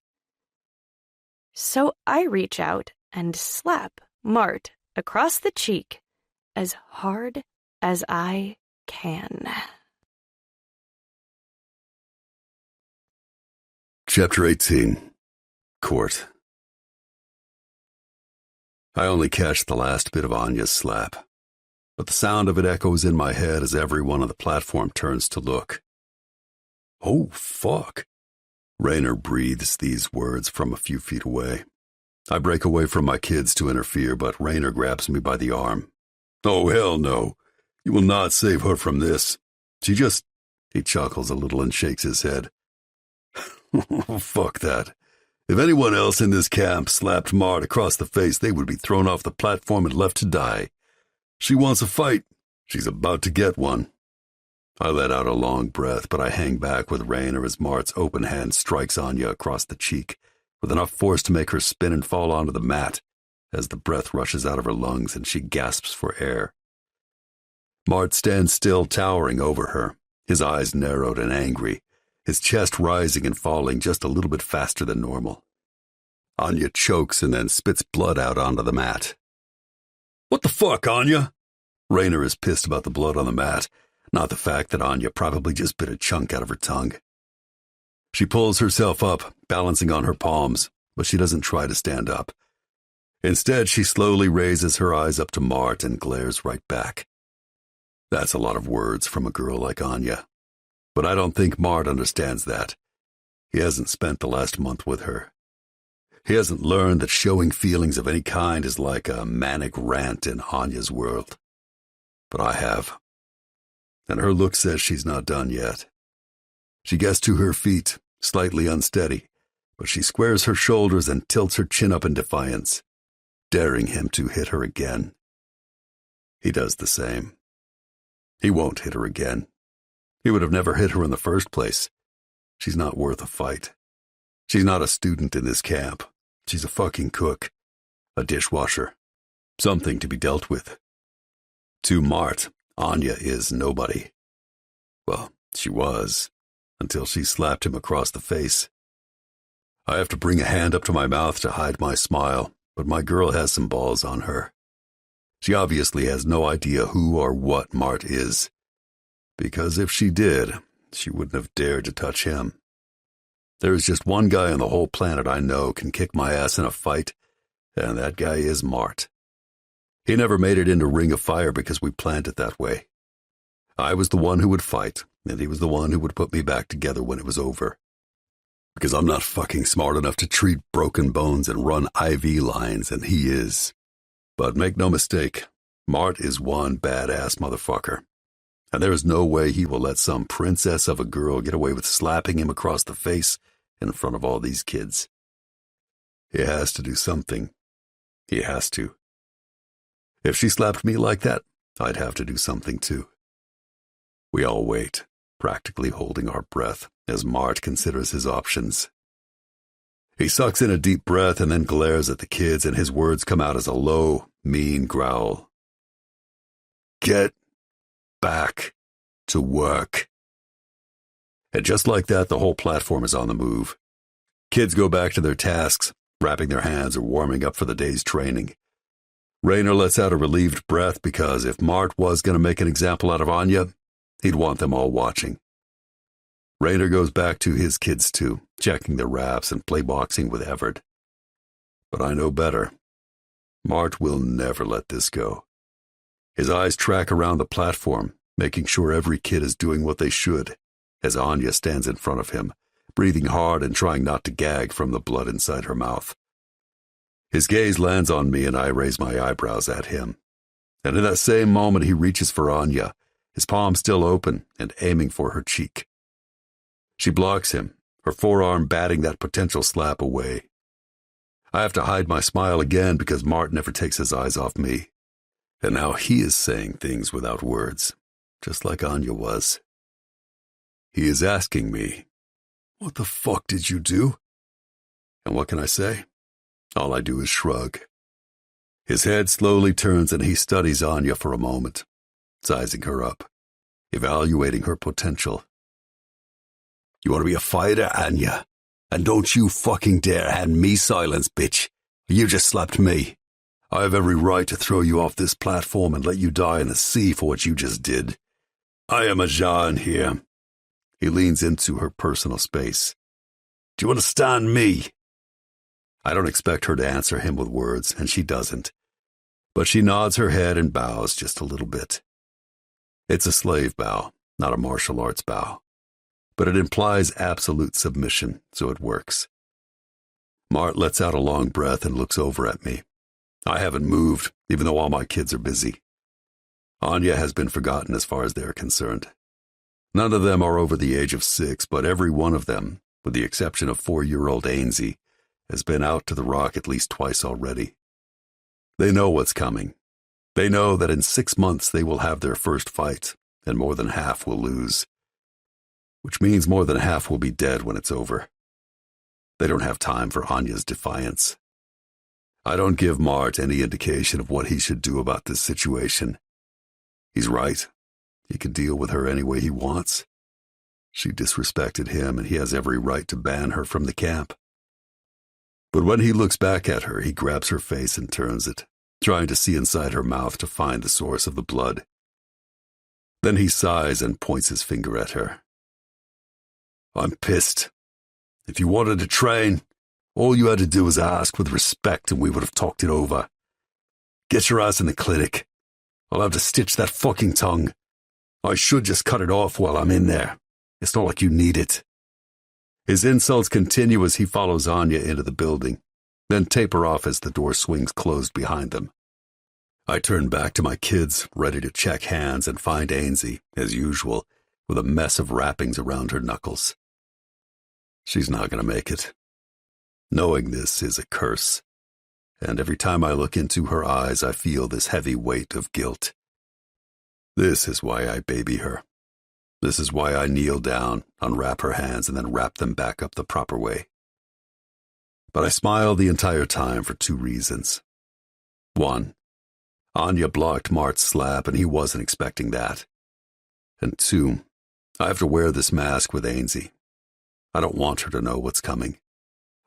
So I reach out and slap Mart across the cheek as hard as I can. Chapter 18. Court. I only catch the last bit of Anya's slap, but the sound of it echoes in my head as everyone on the platform turns to look. "Oh, fuck." Raynor breathes these words from a few feet away. I break away from my kids to interfere, but Raynor grabs me by the arm. "Oh, hell no. You will not save her from this. She just..." He chuckles a little and shakes his head. "Fuck that. If anyone else in this camp slapped Mart across the face, they would be thrown off the platform and left to die. She wants a fight. She's about to get one." I let out a long breath, but I hang back with Raynor as Mart's open hand strikes Anya across the cheek, with enough force to make her spin and fall onto the mat, as the breath rushes out of her lungs and she gasps for air. Mart stands still, towering over her, his eyes narrowed and angry, his chest rising and falling just a little bit faster than normal. Anya chokes and then spits blood out onto the mat. "What the fuck, Anya?" Raynor is pissed about the blood on the mat, not the fact that Anya probably just bit a chunk out of her tongue. She pulls herself up, balancing on her palms, but she doesn't try to stand up. Instead, she slowly raises her eyes up to Mart and glares right back. That's a lot of words from a girl like Anya. But I don't think Mart understands that. He hasn't spent the last month with her. He hasn't learned that showing feelings of any kind is like a manic rant in Anya's world. But I have. And her look says she's not done yet. She gets to her feet, slightly unsteady, but she squares her shoulders and tilts her chin up in defiance, daring him to hit her again. He does the same. He won't hit her again. He would have never hit her in the first place. She's not worth a fight. She's not a student in this camp. She's a fucking cook, a dishwasher, something to be dealt with. To Mart, Anya is nobody. Well, she was, until she slapped him across the face. I have to bring a hand up to my mouth to hide my smile, but my girl has some balls on her. She obviously has no idea who or what Mart is, because if she did, she wouldn't have dared to touch him. There is just one guy on the whole planet I know can kick my ass in a fight, and that guy is Mart. He never made it into Ring of Fire because we planned it that way. I was the one who would fight, and he was the one who would put me back together when it was over. Because I'm not fucking smart enough to treat broken bones and run IV lines, and he is. But make no mistake, Mart is one badass motherfucker. And there is no way he will let some princess of a girl get away with slapping him across the face in front of all these kids. He has to do something. He has to. If she slapped me like that, I'd have to do something too. We all wait, practically holding our breath, as Mart considers his options. He sucks in a deep breath and then glares at the kids, and his words come out as a low, mean growl. Get back to work. And just like that, the whole platform is on the move. Kids go back to their tasks, wrapping their hands or warming up for the day's training. Raynor lets out a relieved breath because if Mart was going to make an example out of Anya, he'd want them all watching. Raynor goes back to his kids too, checking their wraps and play boxing with Everett. But I know better. Mart will never let this go. His eyes track around the platform, making sure every kid is doing what they should, as Anya stands in front of him, breathing hard and trying not to gag from the blood inside her mouth. His gaze lands on me and I raise my eyebrows at him. And in that same moment he reaches for Anya, his palm still open and aiming for her cheek. She blocks him, her forearm batting that potential slap away. I have to hide my smile again because Mart never takes his eyes off me. And now he is saying things without words, just like Anya was. He is asking me, "What the fuck did you do?" And what can I say? All I do is shrug. His head slowly turns and he studies Anya for a moment, sizing her up, evaluating her potential. "You want to be a fighter, Anya? And don't you fucking dare hand me silence, bitch. You just slapped me. I have every right to throw you off this platform and let you die in the sea for what you just did. I am a Jean here." He leans into her personal space. "Do you understand me?" I don't expect her to answer him with words, and she doesn't. But she nods her head and bows just a little bit. It's a slave bow, not a martial arts bow. But it implies absolute submission, so it works. Mart lets out a long breath and looks over at me. I haven't moved, even though all my kids are busy. Anya has been forgotten as far as they are concerned. None of them are over the age of 6, but every one of them, with the exception of 4-year-old Ainsley, has been out to the Rock at least twice already. They know what's coming. They know that in 6 months they will have their first fight, and more than half will lose. Which means more than half will be dead when it's over. They don't have time for Anya's defiance. I don't give Mart any indication of what he should do about this situation. He's right. He can deal with her any way he wants. She disrespected him, and he has every right to ban her from the camp. But when he looks back at her, he grabs her face and turns it, trying to see inside her mouth to find the source of the blood. Then he sighs and points his finger at her. "I'm pissed. If you wanted to train, all you had to do was ask with respect and we would have talked it over. Get your ass in the clinic. I'll have to stitch that fucking tongue. I should just cut it off while I'm in there. It's not like you need it." His insults continue as he follows Anya into the building, then taper off as the door swings closed behind them. I turn back to my kids, ready to check hands and find Ainsley, as usual, with a mess of wrappings around her knuckles. She's not going to make it. Knowing this is a curse, and every time I look into her eyes, I feel this heavy weight of guilt. This is why I baby her. This is why I kneel down, unwrap her hands, and then wrap them back up the proper way. But I smile the entire time for 2 reasons. 1, Anya blocked Mart's slap, and he wasn't expecting that. And 2, I have to wear this mask with Ainsley. I don't want her to know what's coming.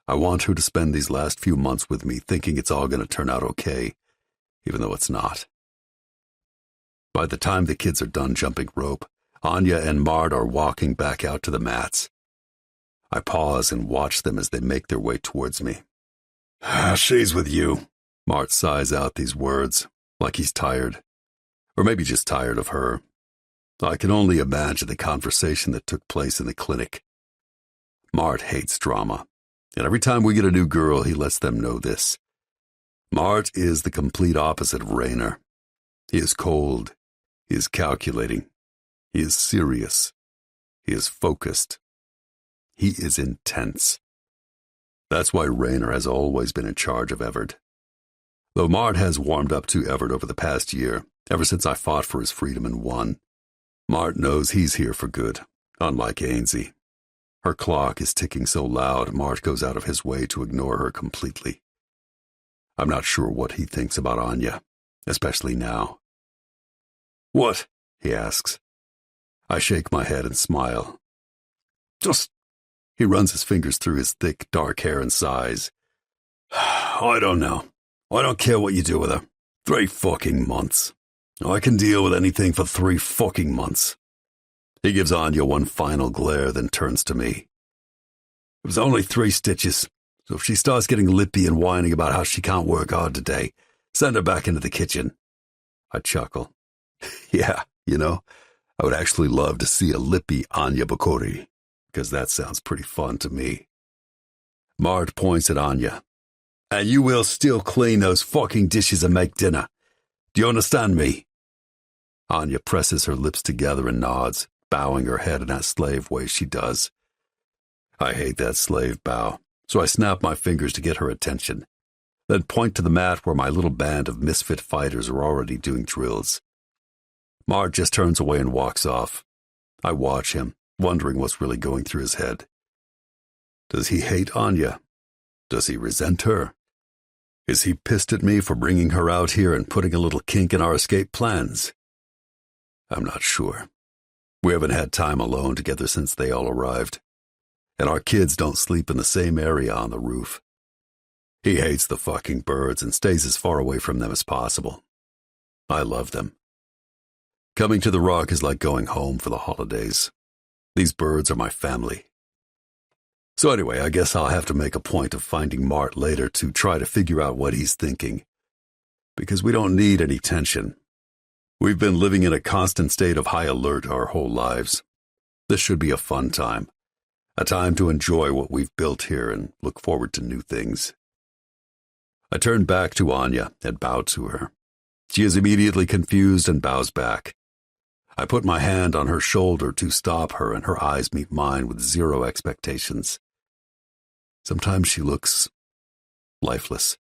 I want her to spend these last few months with me thinking it's all going to turn out okay, even though it's not. By the time the kids are done jumping rope, Anya and Mart are walking back out to the mats. I pause and watch them as they make their way towards me. She's with you. Mart sighs out these words, like he's tired. Or maybe just tired of her. I can only imagine the conversation that took place in the clinic. Mart hates drama, and every time we get a new girl, he lets them know this. Mart is the complete opposite of Raynor. He is cold. He is calculating. He is serious. He is focused. He is intense. That's why Raynor has always been in charge of Everett. Though Mart has warmed up to Everett over the past year, ever since I fought for his freedom and won, Mart knows he's here for good, unlike Ainsley. Her clock is ticking so loud, Mart goes out of his way to ignore her completely. I'm not sure what he thinks about Anya, especially now. What? He asks. I shake my head and smile. He runs his fingers through his thick, dark hair and sighs. I don't know. I don't care what you do with her. 3 fucking months. I can deal with anything for 3 fucking months. He gives Anya one final glare, then turns to me. It was only 3 stitches, so if she starts getting lippy and whining about how she can't work hard today, send her back into the kitchen. I chuckle. Yeah, I would actually love to see a lippy Anya Bokori, because that sounds pretty fun to me. Mart points at Anya. And you will still clean those fucking dishes and make dinner. Do you understand me? Anya presses her lips together and nods, bowing her head in that slave way she does. I hate that slave bow, so I snap my fingers to get her attention, then point to the mat where my little band of misfit fighters are already doing drills. Mart just turns away and walks off. I watch him, wondering what's really going through his head. Does he hate Anya? Does he resent her? Is he pissed at me for bringing her out here and putting a little kink in our escape plans? I'm not sure. We haven't had time alone together since they all arrived, and our kids don't sleep in the same area on the roof. He hates the fucking birds and stays as far away from them as possible. I love them. Coming to the Rock is like going home for the holidays. These birds are my family. So anyway, I guess I'll have to make a point of finding Mart later to try to figure out what he's thinking. Because we don't need any tension. We've been living in a constant state of high alert our whole lives. This should be a fun time. A time to enjoy what we've built here and look forward to new things. I turn back to Anya and bow to her. She is immediately confused and bows back. I put my hand on her shoulder to stop her, and her eyes meet mine with 0 expectations. Sometimes she looks lifeless,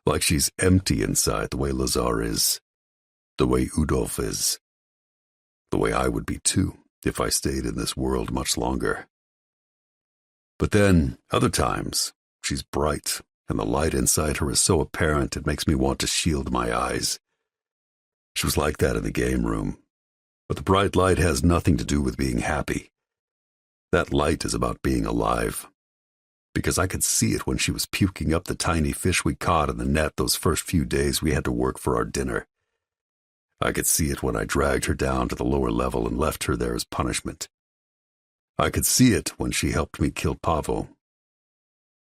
like she's empty inside the way Lazar is, the way Udolf is, the way I would be too if I stayed in this world much longer. But then, other times, she's bright, and the light inside her is so apparent it makes me want to shield my eyes. She was like that in the game room. But the bright light has nothing to do with being happy. That light is about being alive. Because I could see it when she was puking up the tiny fish we caught in the net those first few days we had to work for our dinner. I could see it when I dragged her down to the lower level and left her there as punishment. I could see it when she helped me kill Pavo.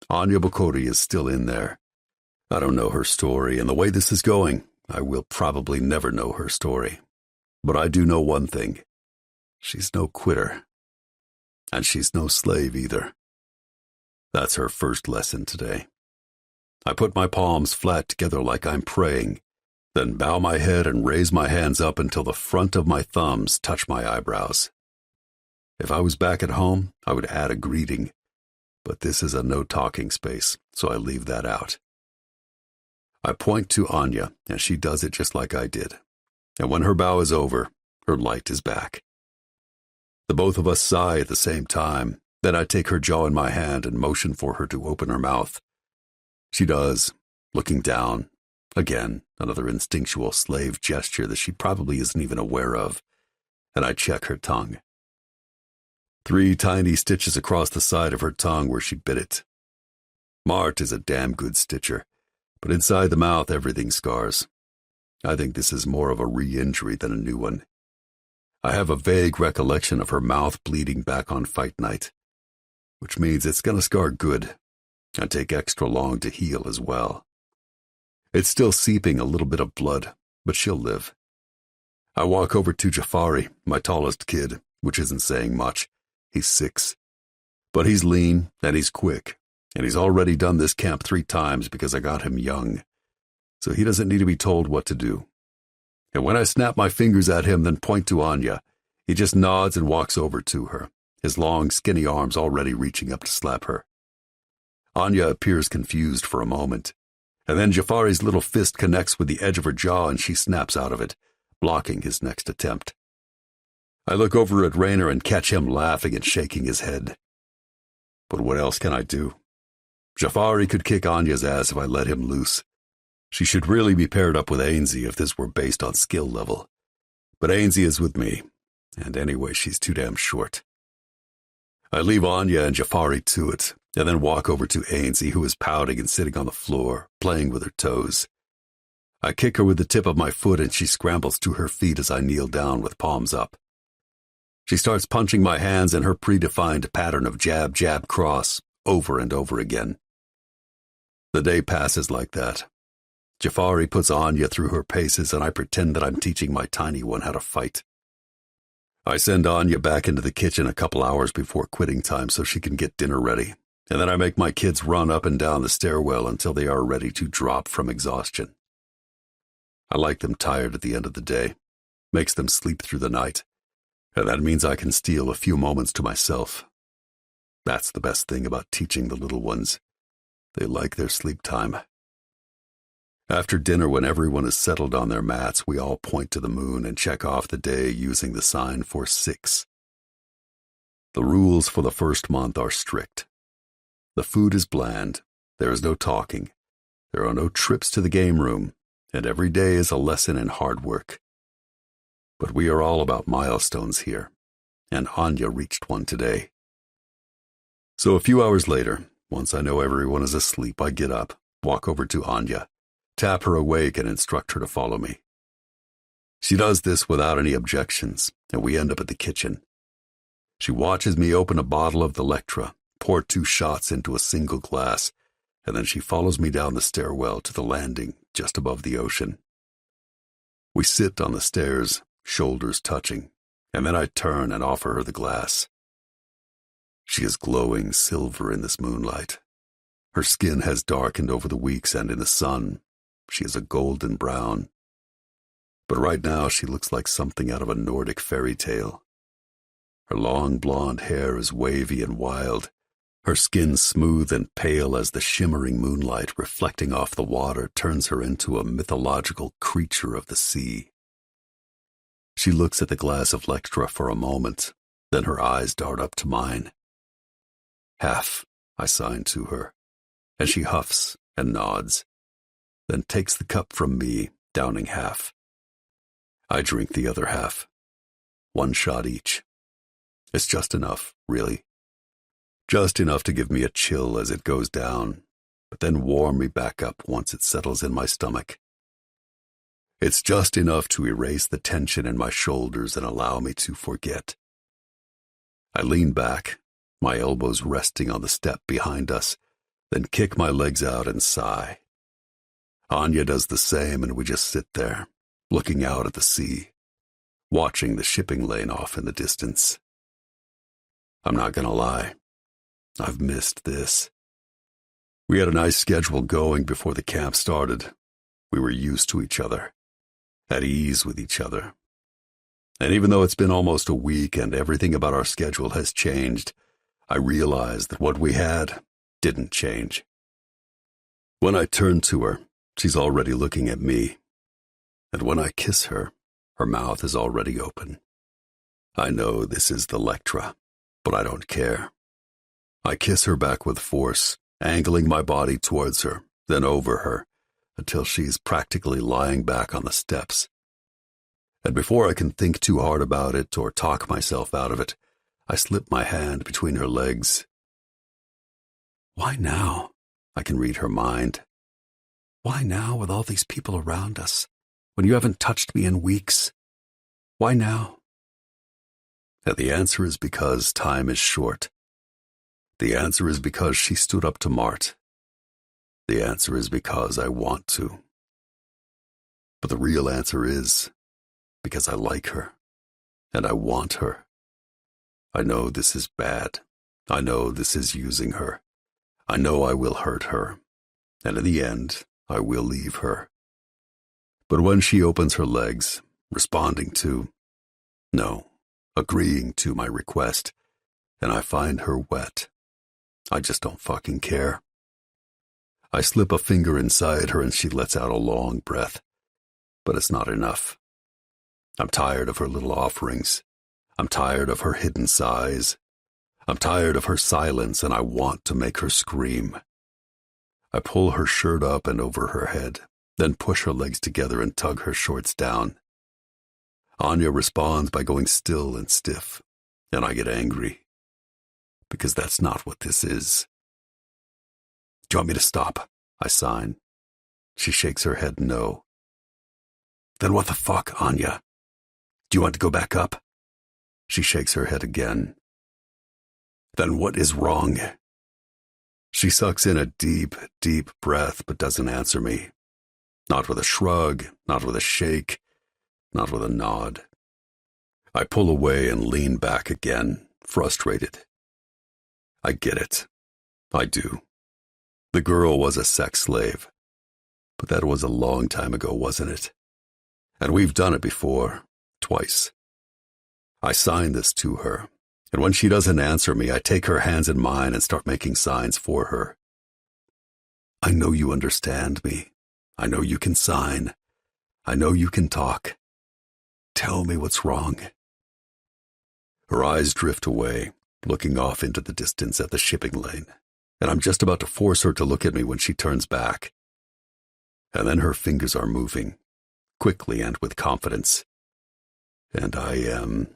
Anya Bokori is still in there. I don't know her story, and the way this is going, I will probably never know her story. But I do know one thing. She's no quitter. And she's no slave either. That's her first lesson today. I put my palms flat together like I'm praying, then bow my head and raise my hands up until the front of my thumbs touch my eyebrows. If I was back at home, I would add a greeting. but this is a no-talking space, so I leave that out. I point to Anya, and she does it just like I did. And when her bow is over, her light is back. The both of us sigh at the same time. Then I take her jaw in my hand and motion for her to open her mouth. She does, looking down. Again, another instinctual slave gesture that she probably isn't even aware of. And I check her tongue. 3 tiny stitches across the side of her tongue where she bit it. Mart is a damn good stitcher, but inside the mouth everything scars. I think this is more of a re-injury than a new one. I have a vague recollection of her mouth bleeding back on fight night, which means it's gonna scar good and take extra long to heal as well. It's still seeping a little bit of blood, but she'll live. I walk over to Jafari, my tallest kid, which isn't saying much. He's 6. But he's lean, and he's quick, and he's already done this camp 3 times because I got him young, so he doesn't need to be told what to do. And when I snap my fingers at him, then point to Anya, he just nods and walks over to her, his long, skinny arms already reaching up to slap her. Anya appears confused for a moment, and then Jafari's little fist connects with the edge of her jaw and she snaps out of it, blocking his next attempt. I look over at Raynor and catch him laughing and shaking his head. But what else can I do? Jafari could kick Anya's ass if I let him loose. She should really be paired up with Ainsley if this were based on skill level. But Ainsley is with me, and anyway, she's too damn short. I leave Anya and Jafari to it, and then walk over to Ainsley, who is pouting and sitting on the floor, playing with her toes. I kick her with the tip of my foot, and she scrambles to her feet as I kneel down with palms up. She starts punching my hands in her predefined pattern of jab, jab, cross, over and over again. The day passes like that. Jafari puts Anya through her paces, and I pretend that I'm teaching my tiny one how to fight. I send Anya back into the kitchen a couple hours before quitting time so she can get dinner ready, and then I make my kids run up and down the stairwell until they are ready to drop from exhaustion. I like them tired at the end of the day, makes them sleep through the night, and that means I can steal a few moments to myself. That's the best thing about teaching the little ones. They like their sleep time. After dinner, when everyone is settled on their mats, we all point to the moon and check off the day using the sign for 6. The rules for the first month are strict. The food is bland, there is no talking, there are no trips to the game room, and every day is a lesson in hard work. But we are all about milestones here, and Anya reached one today. So a few hours later, once I know everyone is asleep, I get up, walk over to Anya, tap her awake and instruct her to follow me. She does this without any objections, and we end up at the kitchen. She watches me open a bottle of the Electra, pour 2 shots into a single glass, and then she follows me down the stairwell to the landing just above the ocean. We sit on the stairs, shoulders touching, and then I turn and offer her the glass. She is glowing silver in this moonlight. Her skin has darkened over the weeks, and in the sun, she is a golden brown. But right now she looks like something out of a Nordic fairy tale. Her long blonde hair is wavy and wild, her skin smooth and pale as the shimmering moonlight reflecting off the water turns her into a mythological creature of the sea. She looks at the glass of Lectra for a moment, then her eyes dart up to mine. "Half," I sign to her, and she huffs and nods, then takes the cup from me, downing half. I drink the other half. 1 shot each. It's just enough, really. Just enough to give me a chill as it goes down, but then warm me back up once it settles in my stomach. It's just enough to erase the tension in my shoulders and allow me to forget. I lean back, my elbows resting on the step behind us, then kick my legs out and sigh. Anya does the same, and we just sit there, looking out at the sea, watching the shipping lane off in the distance. I'm not gonna lie, I've missed this. We had a nice schedule going before the camp started. We were used to each other, at ease with each other. And even though it's been almost a week and everything about our schedule has changed, I realized that what we had didn't change. When I turn to her, she's already looking at me. And when I kiss her, her mouth is already open. I know this is the Lectra, but I don't care. I kiss her back with force, angling my body towards her, then over her, until she's practically lying back on the steps. And before I can think too hard about it or talk myself out of it, I slip my hand between her legs. Why now? I can read her mind. Why now with all these people around us, when you haven't touched me in weeks? Why now? And the answer is because time is short. The answer is because she stood up to Mart. The answer is because I want to. But the real answer is because I like her, and I want her. I know this is bad. I know this is using her. I know I will hurt her, and in the end, I will leave her. But when she opens her legs, responding to, no, agreeing to my request, and I find her wet, I just don't fucking care. I slip a finger inside her and she lets out a long breath, but it's not enough. I'm tired of her little offerings. I'm tired of her hidden sighs. I'm tired of her silence, and I want to make her scream. I pull her shirt up and over her head, then push her legs together and tug her shorts down. Anya responds by going still and stiff, and I get angry, because that's not what this is. Do you want me to stop? I sign. She shakes her head no. Then what the fuck, Anya? Do you want to go back up? She shakes her head again. Then what is wrong? She sucks in a deep, deep breath but doesn't answer me. Not with a shrug, not with a shake, not with a nod. I pull away and lean back again, frustrated. I get it. I do. The girl was a sex slave. But that was a long time ago, wasn't it? And we've done it before, twice. I sign this to her, and when she doesn't answer me, I take her hands in mine and start making signs for her. I know you understand me. I know you can sign. I know you can talk. Tell me what's wrong. Her eyes drift away, looking off into the distance at the shipping lane, and I'm just about to force her to look at me when she turns back. And then her fingers are moving, quickly and with confidence. And I am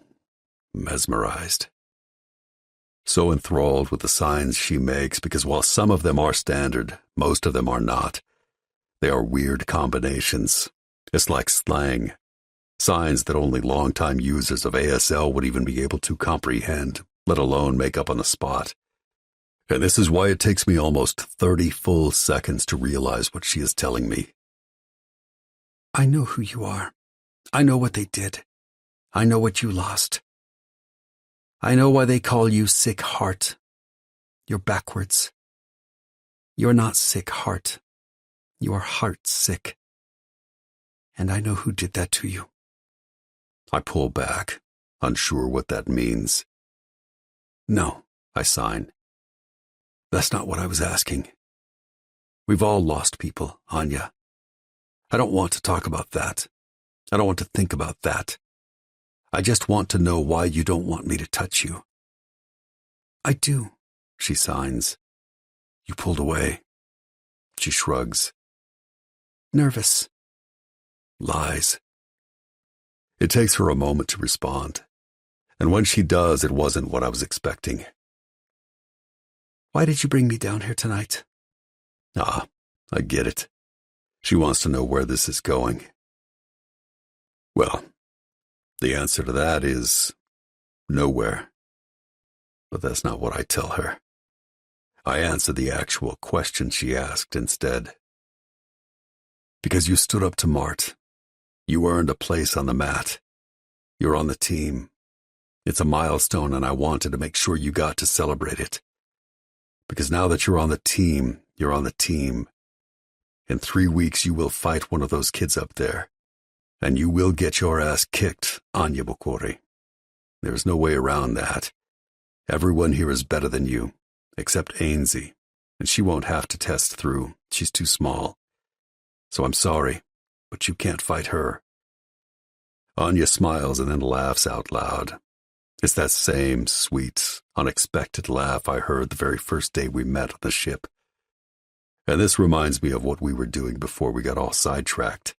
mesmerized. So enthralled with the signs she makes, because while some of them are standard, most of them are not. They are weird combinations. It's like slang. Signs that only longtime users of ASL would even be able to comprehend, let alone make up on the spot. And this is why it takes me almost 30 full seconds to realize what she is telling me. I know who you are. I know what they did. I know what you lost. I know why they call you sick heart. You're backwards. You're not sick heart. You are heart sick. And I know who did that to you. I pull back, unsure what that means. No, I sign. That's not what I was asking. We've all lost people, Anya. I don't want to talk about that. I don't want to think about that. I just want to know why you don't want me to touch you. I do, she signs. You pulled away. She shrugs. Nervous. Lies. It takes her a moment to respond, and when she does, it wasn't what I was expecting. Why did you bring me down here tonight? Ah, I get it. She wants to know where this is going. Well, the answer to that is nowhere. But that's not what I tell her. I answer the actual question she asked instead. Because you stood up to Mart. You earned a place on the mat. You're on the team. It's a milestone, and I wanted to make sure you got to celebrate it. Because now that you're on the team, you're on the team. In 3 weeks, you will fight one of those kids up there. And you will get your ass kicked, Audiobook. There's no way around that. Everyone here is better than you, except Ainsey, and she won't have to test through. She's too small. So I'm sorry, but you can't fight her." Anya smiles and then laughs out loud. It's that same sweet, unexpected laugh I heard the very first day we met on the ship. And this reminds me of what we were doing before we got all sidetracked.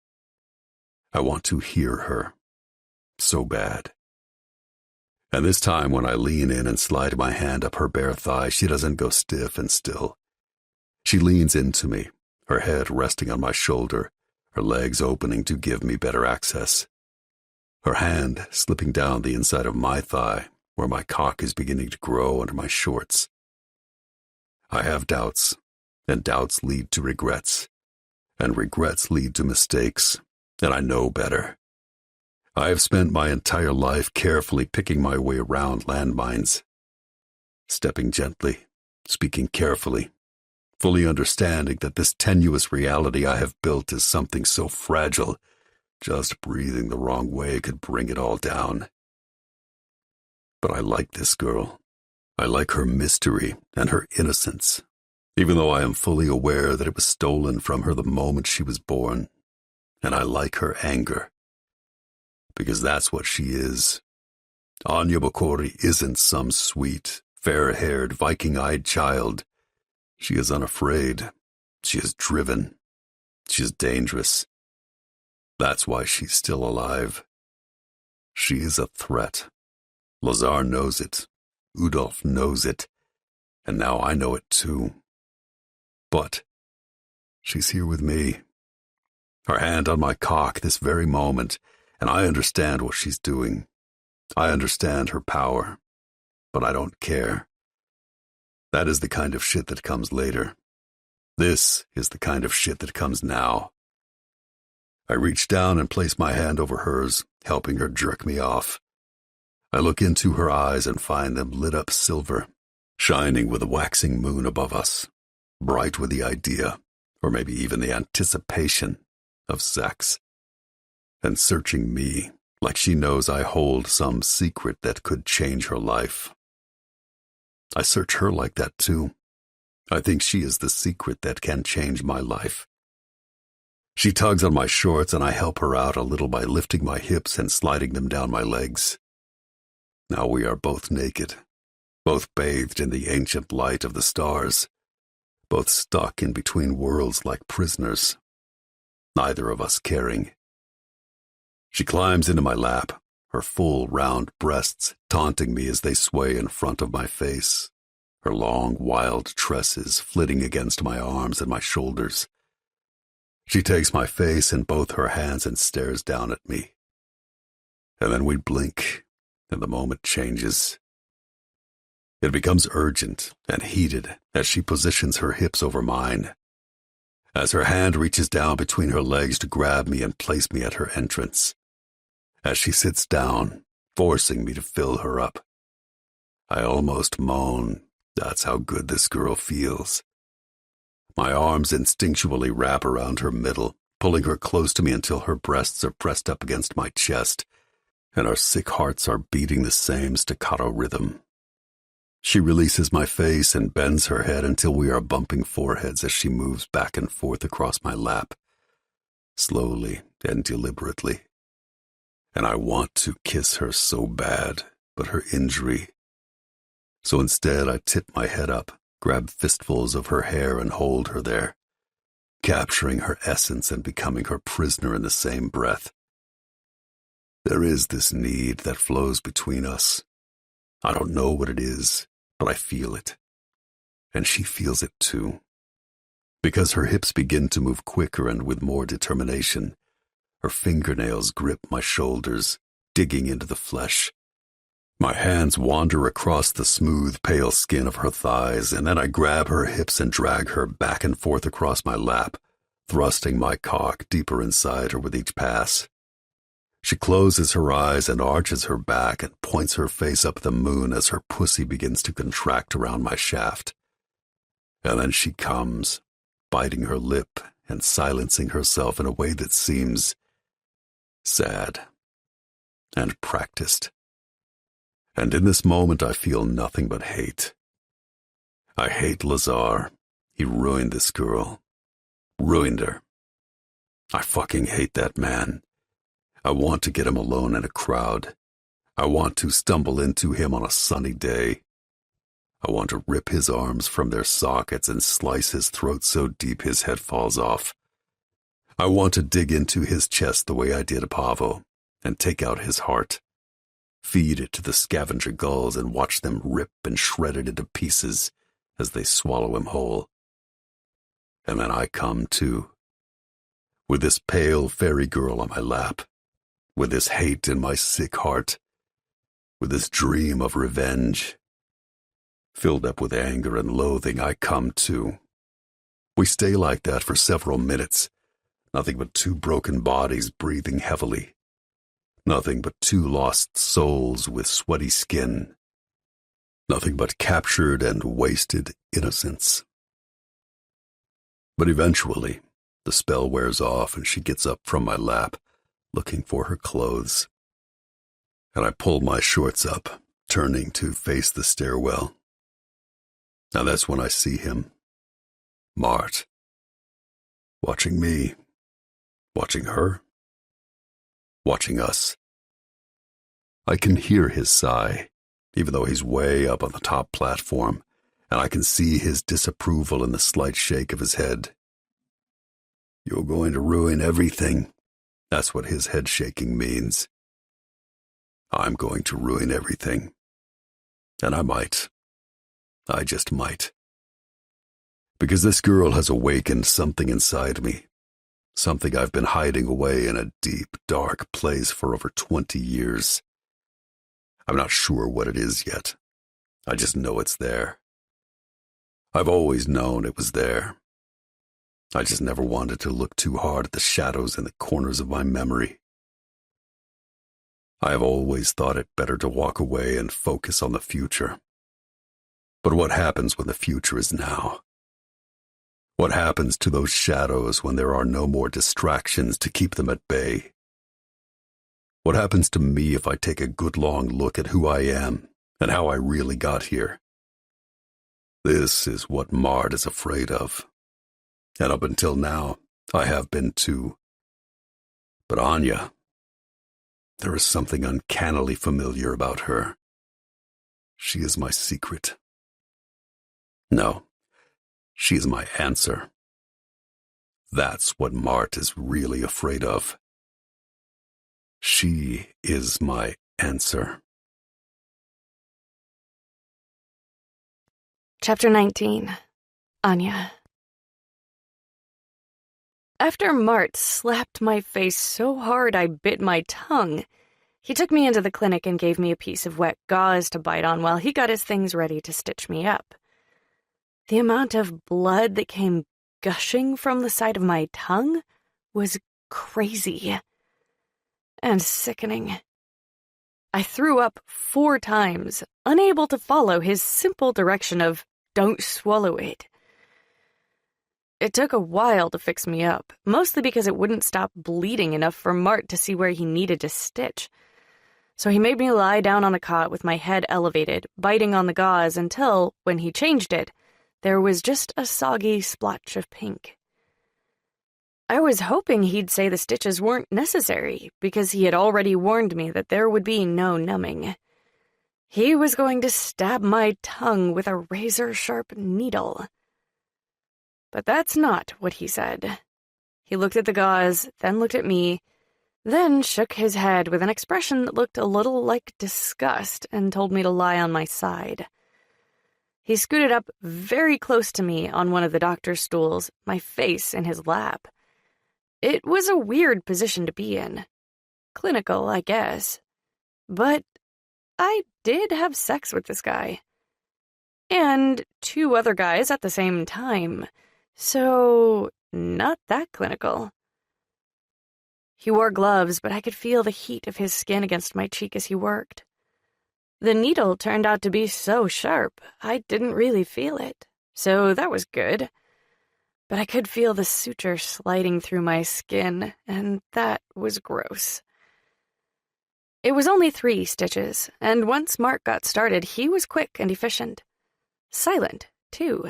I want to hear her. So bad. And this time when I lean in and slide my hand up her bare thigh, she doesn't go stiff and still. She leans into me, her head resting on my shoulder, her legs opening to give me better access. Her hand slipping down the inside of my thigh, where my cock is beginning to grow under my shorts. I have doubts, and doubts lead to regrets, and regrets lead to mistakes, and I know better. I have spent my entire life carefully picking my way around landmines, stepping gently, speaking carefully, fully understanding that this tenuous reality I have built is something so fragile, just breathing the wrong way could bring it all down. But I like this girl. I like her mystery and her innocence, even though I am fully aware that it was stolen from her the moment she was born. And I like her anger. Because that's what she is. Audiobook isn't some sweet, fair-haired, Viking-eyed child. She is unafraid. She is driven. She is dangerous. That's why she's still alive. She is a threat. Lazar knows it. Udolf knows it. And now I know it too. But she's here with me. Her hand on my cock this very moment, and I understand what she's doing. I understand her power, but I don't care. That is the kind of shit that comes later. This is the kind of shit that comes now. I reach down and place my hand over hers, helping her jerk me off. I look into her eyes and find them lit up silver, shining with a waxing moon above us, bright with the idea, or maybe even the anticipation, of sex, and searching me like she knows I hold some secret that could change her life. I search her like that too. I think she is the secret that can change my life. She tugs on my shorts and I help her out a little by lifting my hips and sliding them down my legs. Now we are both naked, both bathed in the ancient light of the stars, both stuck in between worlds like prisoners, neither of us caring. She climbs into my lap, her full, round breasts taunting me as they sway in front of my face, her long, wild tresses flitting against my arms and my shoulders. She takes my face in both her hands and stares down at me. And then we blink, and the moment changes. It becomes urgent and heated as she positions her hips over mine, as her hand reaches down between her legs to grab me and place me at her entrance, as she sits down, forcing me to fill her up. I almost moan. That's how good this girl feels. My arms instinctually wrap around her middle, pulling her close to me until her breasts are pressed up against my chest, and our sick hearts are beating the same staccato rhythm. She releases my face and bends her head until we are bumping foreheads as she moves back and forth across my lap, slowly and deliberately. And I want to kiss her so bad, but her injury. So instead I tip my head up, grab fistfuls of her hair and hold her there, capturing her essence and becoming her prisoner in the same breath. There is this need that flows between us. I don't know what it is, but I feel it. And she feels it too. Because her hips begin to move quicker and with more determination, her fingernails grip my shoulders, digging into the flesh. My hands wander across the smooth, pale skin of her thighs, and then I grab her hips and drag her back and forth across my lap, thrusting my cock deeper inside her with each pass. She closes her eyes and arches her back and points her face up at the moon as her pussy begins to contract around my shaft. And then she comes, biting her lip and silencing herself in a way that seems sad and practiced. And in this moment I feel nothing but hate. I hate Lazar. He ruined this girl. Ruined her. I fucking hate that man. I want to get him alone in a crowd. I want to stumble into him on a sunny day. I want to rip his arms from their sockets and slice his throat so deep his head falls off. I want to dig into his chest the way I did Pavo and take out his heart. Feed it to the scavenger gulls and watch them rip and shred it into pieces as they swallow him whole. And then I come too, with this pale fairy girl on my lap, with this hate in my sick heart, with this dream of revenge. Filled up with anger and loathing, I come too. We stay like that for several minutes, nothing but two broken bodies breathing heavily. Nothing but two lost souls with sweaty skin. Nothing but captured and wasted innocence. But eventually, the spell wears off and she gets up from my lap, looking for her clothes. And I pull my shorts up, turning to face the stairwell. Now that's when I see him, Mart, watching me, watching her, watching us. I can hear his sigh, even though he's way up on the top platform, and I can see his disapproval in the slight shake of his head. You're going to ruin everything. That's what his head shaking means. I'm going to ruin everything. And I might. I just might. Because this girl has awakened something inside me. Something I've been hiding away in a deep, dark place for over 20 years. I'm not sure what it is yet. I just know it's there. I've always known it was there. I just never wanted to look too hard at the shadows in the corners of my memory. I have always thought it better to walk away and focus on the future. But what happens when the future is now? What happens to those shadows when there are no more distractions to keep them at bay? What happens to me if I take a good long look at who I am and how I really got here? This is what Mart is afraid of. And up until now, I have been too. But Anya, there is something uncannily familiar about her. She is my secret. No, she is my answer. That's what Mart is really afraid of. She is my answer. Chapter 19. Anya. After Mart slapped my face so hard I bit my tongue, he took me into the clinic and gave me a piece of wet gauze to bite on while he got his things ready to stitch me up. The amount of blood that came gushing from the side of my tongue was crazy and sickening. I threw up 4 times, unable to follow his simple direction of, "Don't swallow it." It took a while to fix me up, mostly because it wouldn't stop bleeding enough for Mart to see where he needed to stitch. So he made me lie down on the cot with my head elevated, biting on the gauze until, when he changed it, there was just a soggy splotch of pink. I was hoping he'd say the stitches weren't necessary, because he had already warned me that there would be no numbing. He was going to stab my tongue with a razor-sharp needle. But that's not what he said. He looked at the gauze, then looked at me, then shook his head with an expression that looked a little like disgust and told me to lie on my side. He scooted up very close to me on one of the doctor's stools, my face in his lap. It was a weird position to be in. Clinical, I guess. But I did have sex with this guy. And 2 other guys at the same time. So, not that clinical. He wore gloves, but I could feel the heat of his skin against my cheek as he worked. The needle turned out to be so sharp, I didn't really feel it, so that was good. But I could feel the suture sliding through my skin, and that was gross. It was only 3 stitches, and once Mark got started, he was quick and efficient. Silent, too.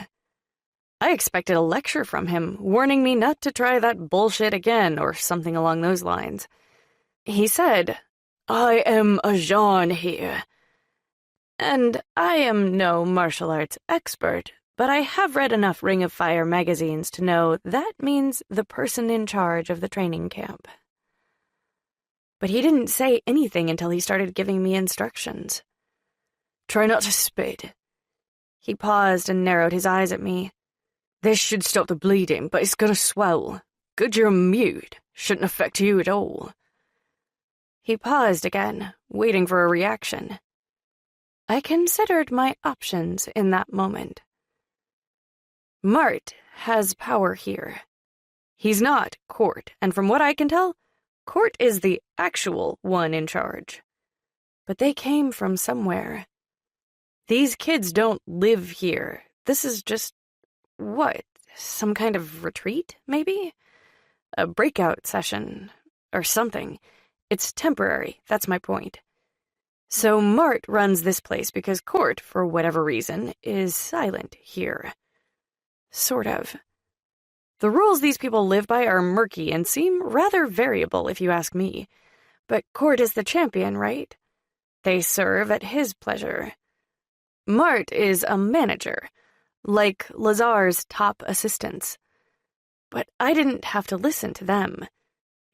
I expected a lecture from him, warning me not to try that bullshit again, or something along those lines. He said, "I am a Jean here. And I am no martial arts expert, but I have read enough Ring of Fire magazines to know that means the person in charge of the training camp." But he didn't say anything until he started giving me instructions. "Try not to spit." He paused and narrowed his eyes at me. "This should stop the bleeding, but it's gonna swell. Good you're mute. Shouldn't affect you at all." He paused again, waiting for a reaction. I considered my options in that moment. Mart has power here. He's not Court, and from what I can tell, Court is the actual one in charge. But they came from somewhere. These kids don't live here. This is just, what, some kind of retreat, maybe? A breakout session, or something. It's temporary, that's my point. So Mart runs this place because Court, for whatever reason, is silent here. Sort of. The rules these people live by are murky and seem rather variable, if you ask me. But Court is the champion, right? They serve at his pleasure. Mart is a manager, like Lazar's top assistants. But I didn't have to listen to them.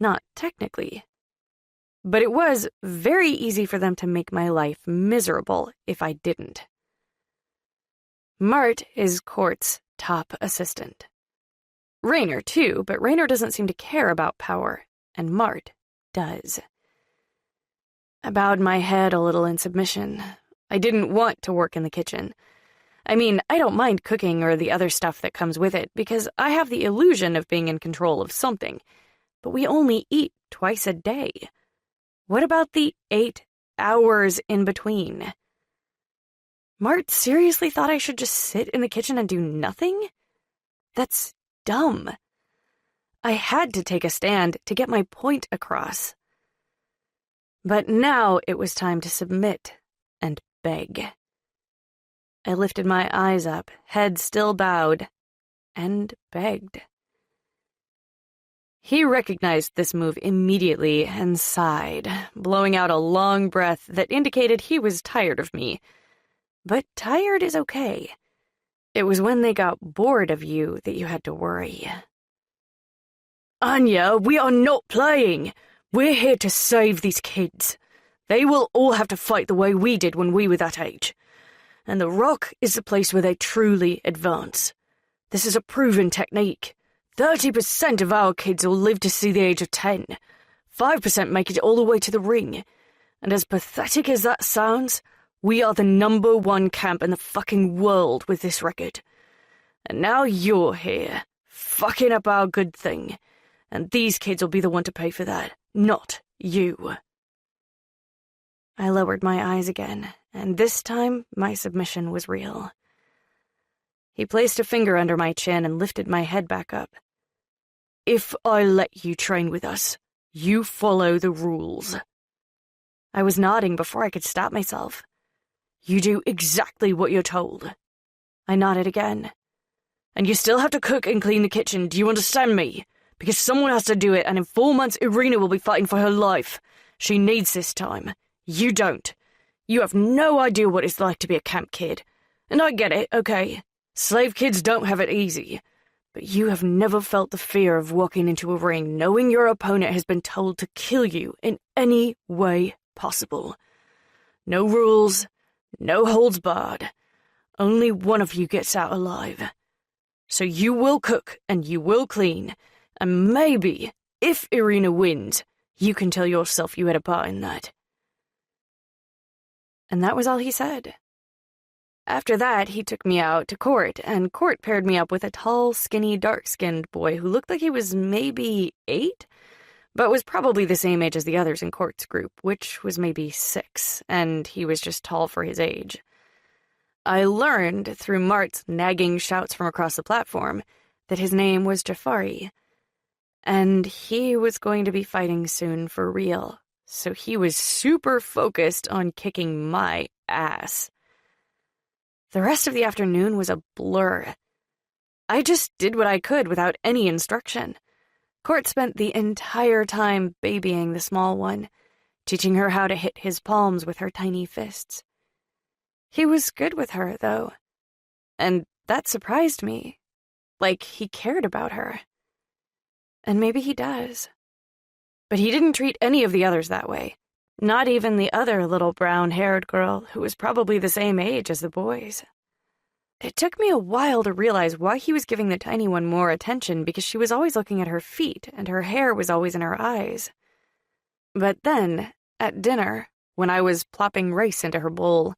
Not technically. But it was very easy for them to make my life miserable if I didn't. Mart is Court's top assistant. Raynor, too, but Raynor doesn't seem to care about power, and Mart does. I bowed my head a little in submission. I didn't want to work in the kitchen. I mean, I don't mind cooking or the other stuff that comes with it, because I have the illusion of being in control of something. But we only eat twice a day. What about the 8 hours in between? Mart seriously thought I should just sit in the kitchen and do nothing? That's dumb. I had to take a stand to get my point across. But now it was time to submit and beg. I lifted my eyes up, head still bowed, and begged. He recognized this move immediately and sighed, blowing out a long breath that indicated he was tired of me. But tired is okay. It was when they got bored of you that you had to worry. "Anya, we are not playing. We're here to save these kids. They will all have to fight the way we did when we were that age. And the Rock is the place where they truly advance. This is a proven technique. 30% of our kids will live to see the age of 10. 5% make it all the way to the ring. And as pathetic as that sounds, we are the #1 camp in the fucking world with this record. And now you're here, fucking up our good thing. And these kids will be the one to pay for that, not you." I lowered my eyes again, and this time my submission was real. He placed a finger under my chin and lifted my head back up. "If I let you train with us, you follow the rules." I was nodding before I could stop myself. "You do exactly what you're told." I nodded again. "And you still have to cook and clean the kitchen, do you understand me? Because someone has to do it, and in 4 months Irina will be fighting for her life. She needs this time. You don't. You have no idea what it's like to be a camp kid. And I get it, okay? Slave kids don't have it easy. But you have never felt the fear of walking into a ring knowing your opponent has been told to kill you in any way possible. No rules, no holds barred. Only one of you gets out alive. So you will cook and you will clean, and maybe, if Irina wins, you can tell yourself you had a part in that." And that was all he said. After that, he took me out to Court, and Court paired me up with a tall, skinny, dark-skinned boy who looked like he was maybe 8, but was probably the same age as the others in Court's group, which was maybe 6, and he was just tall for his age. I learned, through Mart's nagging shouts from across the platform, that his name was Jafari, and he was going to be fighting soon for real, so he was super focused on kicking my ass. The rest of the afternoon was a blur. I just did what I could without any instruction. Court spent the entire time babying the small one, teaching her how to hit his palms with her tiny fists. He was good with her, though, and that surprised me. Like he cared about her. And maybe he does. But he didn't treat any of the others that way. Not even the other little brown-haired girl who was probably the same age as the boys. It took me a while to realize why he was giving the tiny one more attention, because she was always looking at her feet and her hair was always in her eyes. But then, at dinner, when I was plopping rice into her bowl,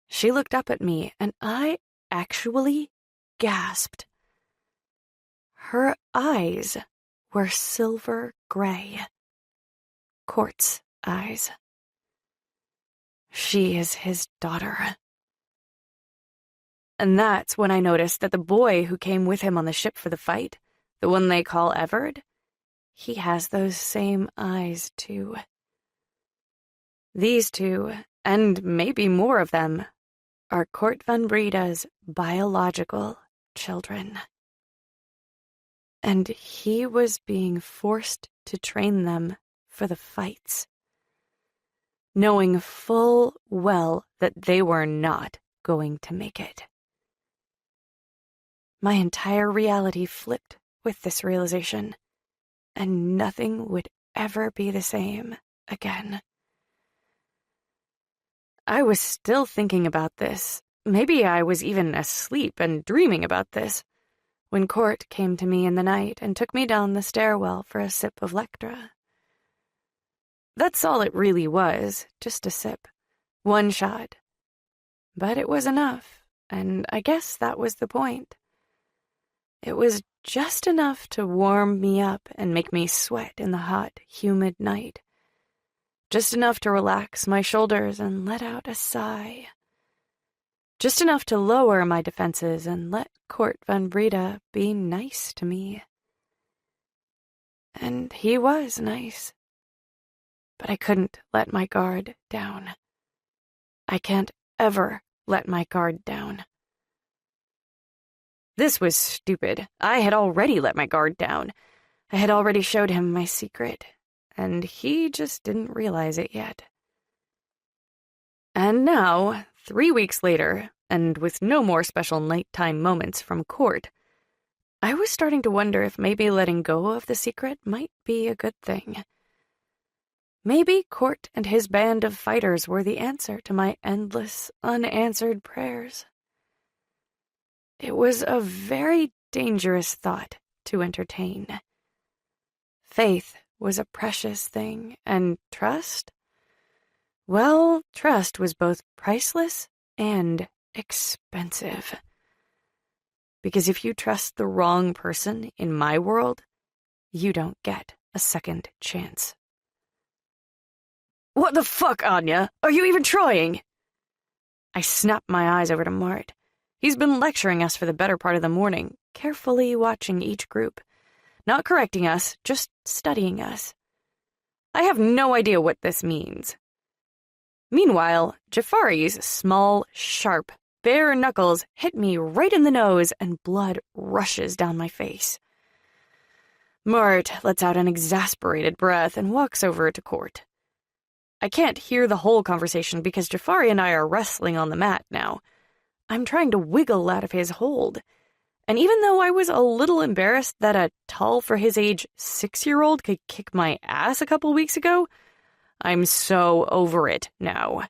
she looked up at me and I actually gasped. Her eyes were silver gray. Court's eyes. She is his daughter. And that's when I noticed that the boy who came with him on the ship for the fight, the one they call Everard, he has those same eyes, too. These two, and maybe more of them, are Court van Breda's biological children. And he was being forced to train them for the fights, knowing full well that they were not going to make it. My entire reality flipped with this realization, and nothing would ever be the same again. I was still thinking about this. Maybe I was even asleep and dreaming about this, when Court came to me in the night and took me down the stairwell for a sip of Lectra. That's all it really was, just a sip. One shot. But it was enough, and I guess that was the point. It was just enough to warm me up and make me sweat in the hot, humid night. Just enough to relax my shoulders and let out a sigh. Just enough to lower my defenses and let Court van Breda be nice to me. And he was nice. But I couldn't let my guard down. I can't ever let my guard down. This was stupid. I had already let my guard down. I had already showed him my secret, and he just didn't realize it yet. And now, 3 weeks later, and with no more special nighttime moments from Court, I was starting to wonder if maybe letting go of the secret might be a good thing. Maybe Court and his band of fighters were the answer to my endless, unanswered prayers. It was a very dangerous thought to entertain. Faith was a precious thing, and trust? Well, trust was both priceless and expensive. Because if you trust the wrong person in my world, you don't get a second chance. What the fuck, Anya? Are you even trying? I snapped my eyes over to Mart. He's been lecturing us for the better part of the morning, carefully watching each group. Not correcting us, just studying us. I have no idea what this means. Meanwhile, Jafari's small, sharp, bare knuckles hit me right in the nose and blood rushes down my face. Mart lets out an exasperated breath and walks over to Court. I can't hear the whole conversation because Jafari and I are wrestling on the mat now. I'm trying to wiggle out of his hold. And even though I was a little embarrassed that a tall-for-his-age 6-year-old could kick my ass a couple weeks ago, I'm so over it now.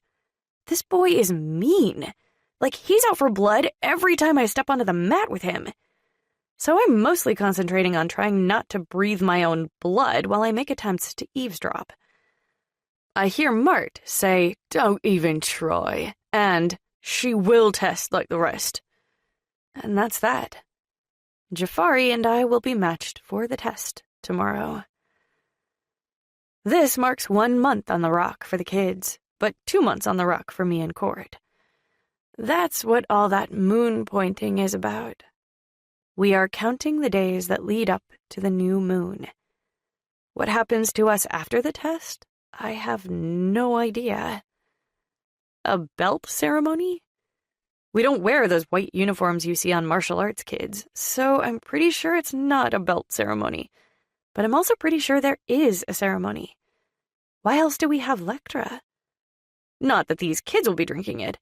This boy is mean. Like, he's out for blood every time I step onto the mat with him. So I'm mostly concentrating on trying not to breathe my own blood while I make attempts to eavesdrop. I hear Mart say, "Don't even try," and "She will test like the rest." And that's that. Jafari and I will be matched for the test tomorrow. This marks 1 month on the rock for the kids, but 2 months on the rock for me and Court. That's what all that moon pointing is about. We are counting the days that lead up to the new moon. What happens to us after the test, I have no idea. A belt ceremony? We don't wear those white uniforms you see on martial arts kids, so I'm pretty sure it's not a belt ceremony. But I'm also pretty sure there is a ceremony. Why else do we have Lectra? Not that these kids will be drinking it.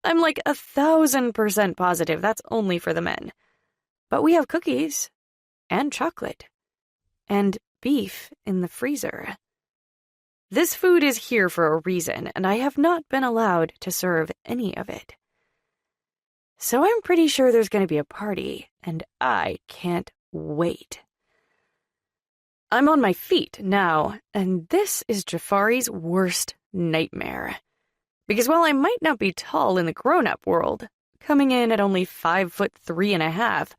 I'm like 1,000% positive that's only for the men. But we have cookies, and chocolate, and beef in the freezer. This food is here for a reason, and I have not been allowed to serve any of it. So I'm pretty sure there's going to be a party, and I can't wait. I'm on my feet now, and this is Jafari's worst nightmare. Because while I might not be tall in the grown-up world, coming in at only 5'3.5",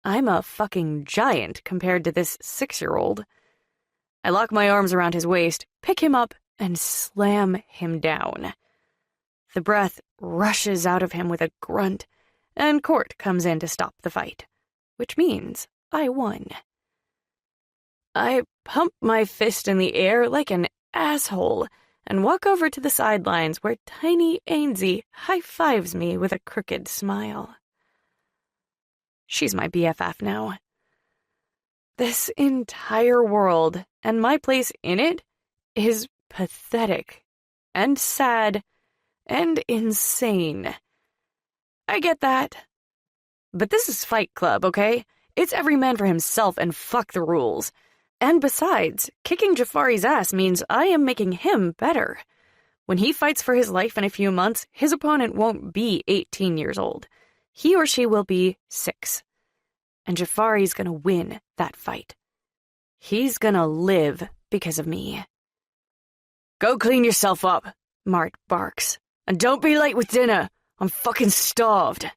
I'm a fucking giant compared to this 6-year-old. I lock my arms around his waist, pick him up, and slam him down. The breath rushes out of him with a grunt, and Court comes in to stop the fight, which means I won. I pump my fist in the air like an asshole and walk over to the sidelines where tiny Ainsley high-fives me with a crooked smile. She's my BFF now. This entire world, and my place in it, is pathetic, and sad, and insane. I get that. But this is Fight Club, okay? It's every man for himself and fuck the rules. And besides, kicking Jafari's ass means I am making him better. When he fights for his life in a few months, his opponent won't be 18 years old. He or she will be 6. And Jafari's gonna win that fight. He's gonna live because of me. Go clean yourself up, Mart barks. And don't be late with dinner. I'm fucking starved.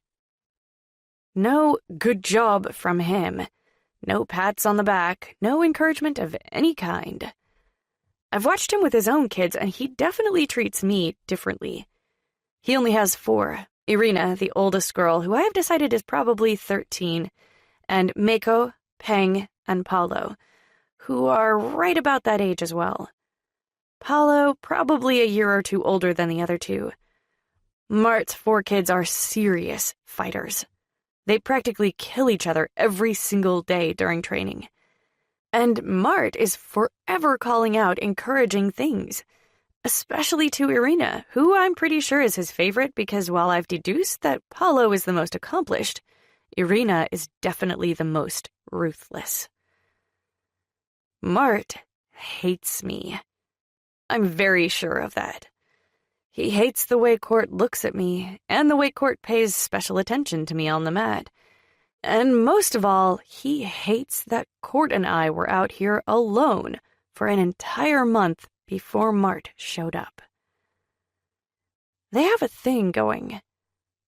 No good job from him. No pats on the back, no encouragement of any kind. I've watched him with his own kids, and he definitely treats me differently. He only has 4. Irina, the oldest girl, who I have decided is probably 13, and Mako, Peng, and Paulo, who are right about that age as well. Paulo, probably a year or 2 older than the other 2. Mart's 4 kids are serious fighters. They practically kill each other every single day during training. And Mart is forever calling out encouraging things, especially to Irina, who I'm pretty sure is his favorite because while I've deduced that Paulo is the most accomplished, Irina is definitely the most ruthless. Mart hates me. I'm very sure of that. He hates the way Court looks at me, and the way Court pays special attention to me on the mat. And most of all, he hates that Court and I were out here alone for an entire month before Mart showed up. They have a thing going.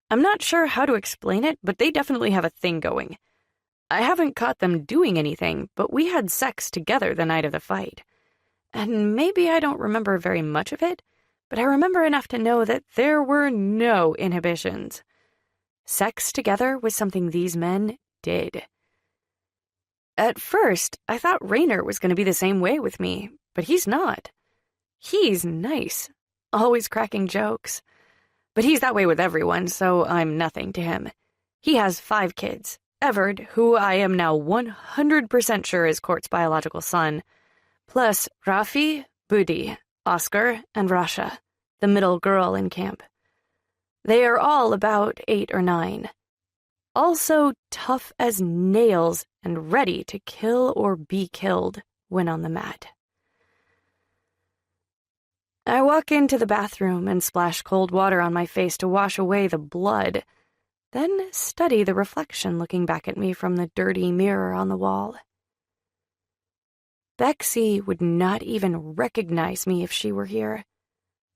I'm not sure how to explain it, but they definitely have a thing going. I haven't caught them doing anything, but we had sex together the night of the fight. And maybe I don't remember very much of it, but I remember enough to know that there were no inhibitions. Sex together was something these men did. At first, I thought Raynor was going to be the same way with me, but he's not. He's nice, always cracking jokes. But he's that way with everyone, so I'm nothing to him. He has 5 kids. Everard, who I am now 100% sure is Court's biological son, plus Rafi, Budi, Oscar, and Rasha, the middle girl in camp. They are all about 8 or 9. Also tough as nails and ready to kill or be killed when on the mat. I walk into the bathroom and splash cold water on my face to wash away the blood, then study the reflection looking back at me from the dirty mirror on the wall. Bexy would not even recognize me if she were here.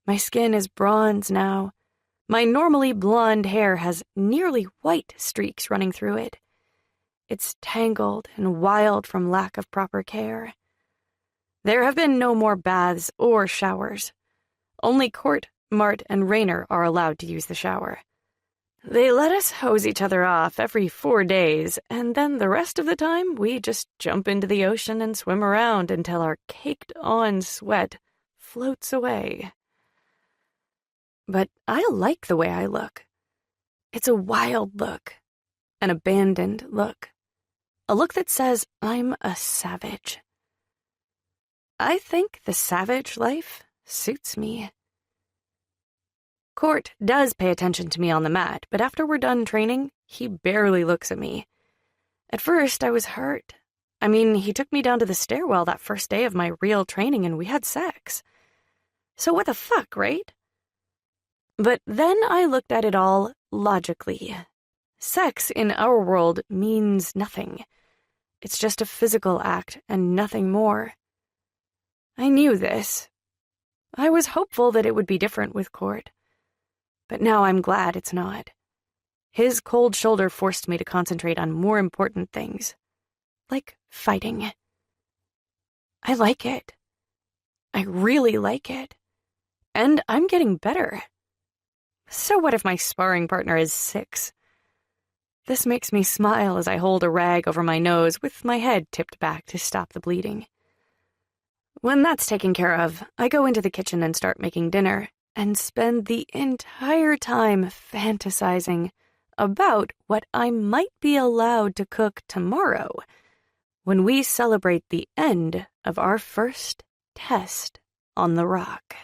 My skin is bronze now. My normally blonde hair has nearly white streaks running through it. It's tangled and wild from lack of proper care. There have been no more baths or showers. Only Court, Mart, and Raynor are allowed to use the shower. They let us hose each other off every 4 days, and then the rest of the time we just jump into the ocean and swim around until our caked-on sweat floats away. But I like the way I look. It's a wild look, an abandoned look, a look that says I'm a savage. I think the savage life suits me. Court does pay attention to me on the mat, but after we're done training, he barely looks at me. At first, I was hurt. I mean, he took me down to the stairwell that first day of my real training and we had sex. So what the fuck, right? But then I looked at it all logically. Sex in our world means nothing. It's just a physical act and nothing more. I knew this. I was hopeful that it would be different with Court. But now I'm glad it's not. His cold shoulder forced me to concentrate on more important things. Like fighting. I like it. I really like it. And I'm getting better. So what if my sparring partner is 6? This makes me smile as I hold a rag over my nose with my head tipped back to stop the bleeding. When that's taken care of, I go into the kitchen and start making dinner, and spend the entire time fantasizing about what I might be allowed to cook tomorrow when we celebrate the end of our first test on the rock.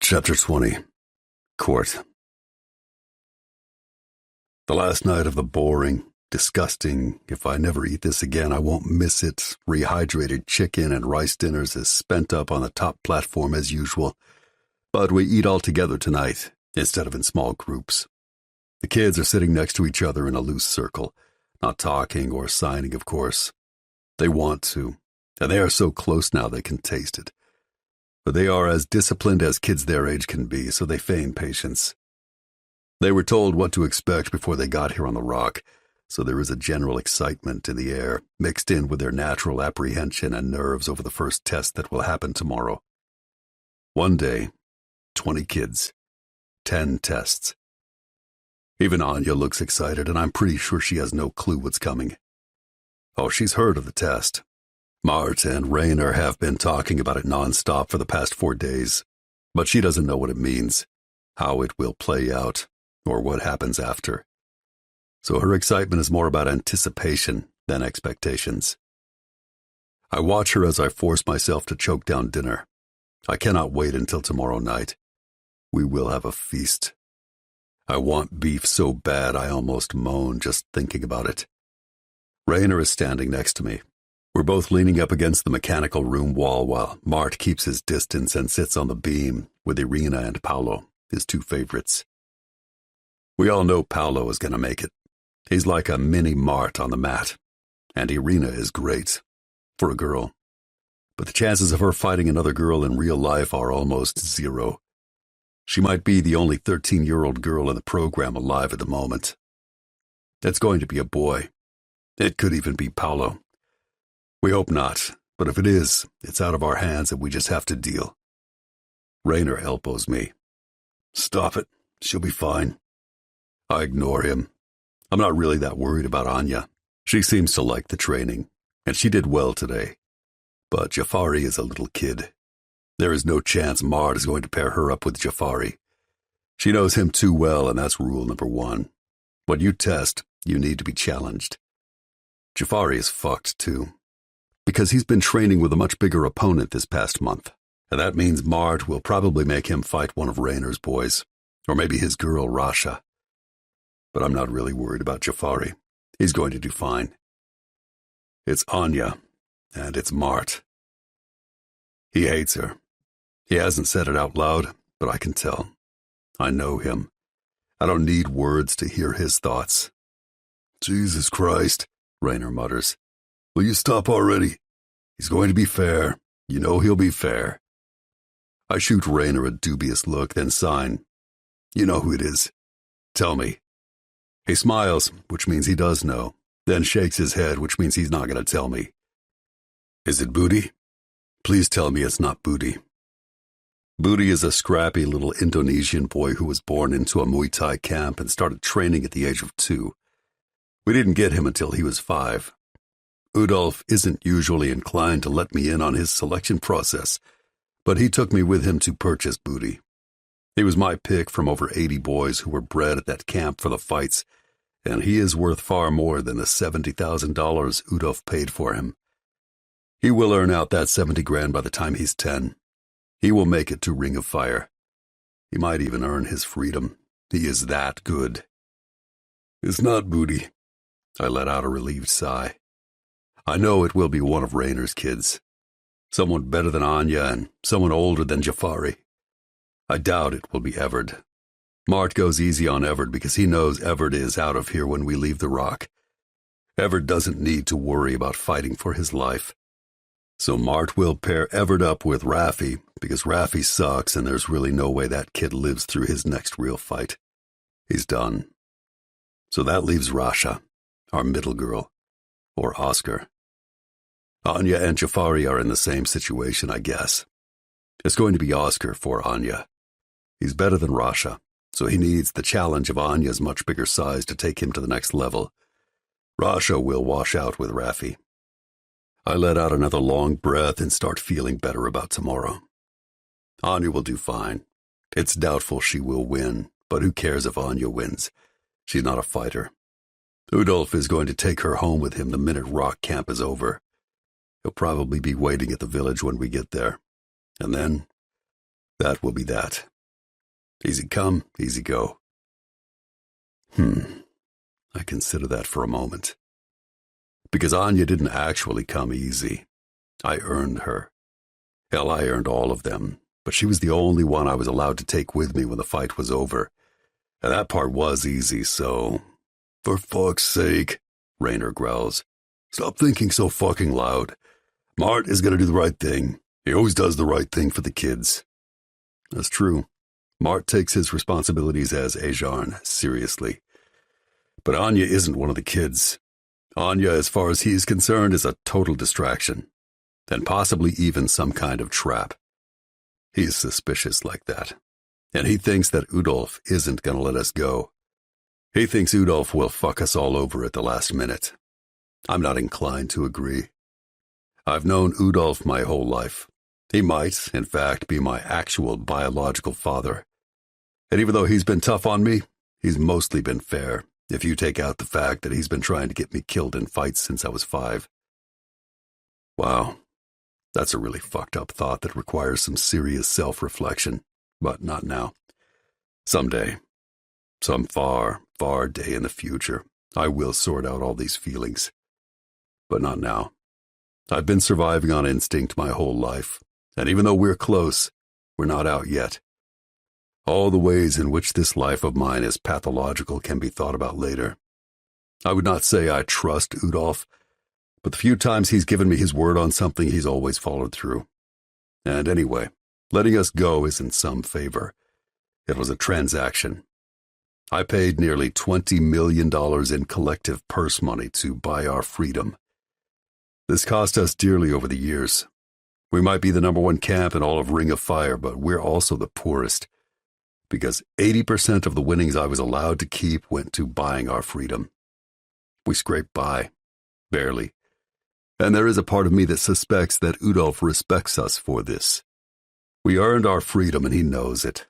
Chapter 20. Court. The last night of the boring, disgusting, if I never eat this again, I won't miss it, rehydrated chicken and rice dinners is spent up on the top platform as usual. But we eat all together tonight, instead of in small groups. The kids are sitting next to each other in a loose circle, not talking or signing, of course. They want to, and they are so close now they can taste it. But they are as disciplined as kids their age can be, so they feign patience. They were told what to expect before they got here on the rock, so there is a general excitement in the air, mixed in with their natural apprehension and nerves over the first test that will happen tomorrow. One day, 20 kids, 10 tests. Even Anya looks excited, and I'm pretty sure she has no clue what's coming. Oh, she's heard of the test. Mart and Raynor have been talking about it nonstop for the past 4 days, but she doesn't know what it means, how it will play out, or what happens after. So her excitement is more about anticipation than expectations. I watch her as I force myself to choke down dinner. I cannot wait until tomorrow night. We will have a feast. I want beef so bad I almost moan just thinking about it. Raynor is standing next to me. We're both leaning up against the mechanical room wall while Mart keeps his distance and sits on the beam with Irina and Paolo, his 2 favorites. We all know Paolo is going to make it. He's like a mini Mart on the mat. And Irina is great. For a girl. But the chances of her fighting another girl in real life are almost 0. She might be the only 13-year-old girl in the program alive at the moment. It's going to be a boy. It could even be Paolo. We hope not, but if it is, it's out of our hands and we just have to deal. Raynor elbows me. Stop it. She'll be fine. I ignore him. I'm not really that worried about Anya. She seems to like the training, and she did well today. But Jafari is a little kid. There is no chance Mart is going to pair her up with Jafari. She knows him too well, and that's rule number 1. When you test, you need to be challenged. Jafari is fucked, too, because he's been training with a much bigger opponent this past month, and that means Mart will probably make him fight one of Raynor's boys, or maybe his girl, Rasha. But I'm not really worried about Jafari. He's going to do fine. It's Anya, and it's Mart. He hates her. He hasn't said it out loud, but I can tell. I know him. I don't need words to hear his thoughts. Jesus Christ, Raynor mutters. Will you stop already? He's going to be fair. You know he'll be fair. I shoot Raynor a dubious look, then sign. You know who it is. Tell me. He smiles, which means he does know, then shakes his head, which means he's not going to tell me. Is it Budi? Please tell me it's not Budi. Budi is a scrappy little Indonesian boy who was born into a Muay Thai camp and started training at the age of 2. We didn't get him until he was 5. Udolf isn't usually inclined to let me in on his selection process, but he took me with him to purchase booty. He was my pick from over 80 boys who were bred at that camp for the fights, and he is worth far more than the $70,000 Udolf paid for him. He will earn out that 70 grand by the time he's 10. He will make it to Ring of Fire. He might even earn his freedom. He is that good. It's not booty. I let out a relieved sigh. I know it will be one of Raynor's kids. Someone better than Anya and someone older than Jafari. I doubt it will be Everett. Mart goes easy on Everett because he knows Everett is out of here when we leave the rock. Everett doesn't need to worry about fighting for his life. So Mart will pair Everett up with Raffi because Raffi sucks and there's really no way that kid lives through his next real fight. He's done. So that leaves Rasha, our middle girl, or Oscar. Anya and Jafari are in the same situation, I guess. It's going to be Oscar for Anya. He's better than Rasha, so he needs the challenge of Anya's much bigger size to take him to the next level. Rasha will wash out with Raffi. I let out another long breath and start feeling better about tomorrow. Anya will do fine. It's doubtful she will win, but who cares if Anya wins? She's not a fighter. Udolf is going to take her home with him the minute rock camp is over. He'll probably be waiting at the village when we get there. And then, that will be that. Easy come, easy go. I consider that for a moment. Because Anya didn't actually come easy. I earned her. Hell, I earned all of them, but she was the only one I was allowed to take with me when the fight was over. And that part was easy, so... For fuck's sake, Raynor growls. Stop thinking so fucking loud. Mart is going to do the right thing. He always does the right thing for the kids. That's true. Mart takes his responsibilities as Ajarn seriously. But Anya isn't one of the kids. Anya, as far as he's concerned, is a total distraction. And possibly even some kind of trap. He's suspicious like that. And he thinks that Udolf isn't going to let us go. He thinks Udolf will fuck us all over at the last minute. I'm not inclined to agree. I've known Udolf my whole life. He might, in fact, be my actual biological father. And even though he's been tough on me, he's mostly been fair, if you take out the fact that he's been trying to get me killed in fights since I was 5. Wow, that's a really fucked up thought that requires some serious self-reflection, but not now. Someday, some far, far day in the future, I will sort out all these feelings. But not now. I've been surviving on instinct my whole life, and even though we're close, we're not out yet. All the ways in which this life of mine is pathological can be thought about later. I would not say I trust Udolf, but the few times he's given me his word on something, he's always followed through. And anyway, letting us go isn't some favor. It was a transaction. I paid nearly $20 million in collective purse money to buy our freedom. This cost us dearly over the years. We might be the #1 camp in all of Ring of Fire, but we're also the poorest, because 80% of the winnings I was allowed to keep went to buying our freedom. We scraped by, barely. And there is a part of me that suspects that Udolf respects us for this. We earned our freedom, and he knows it.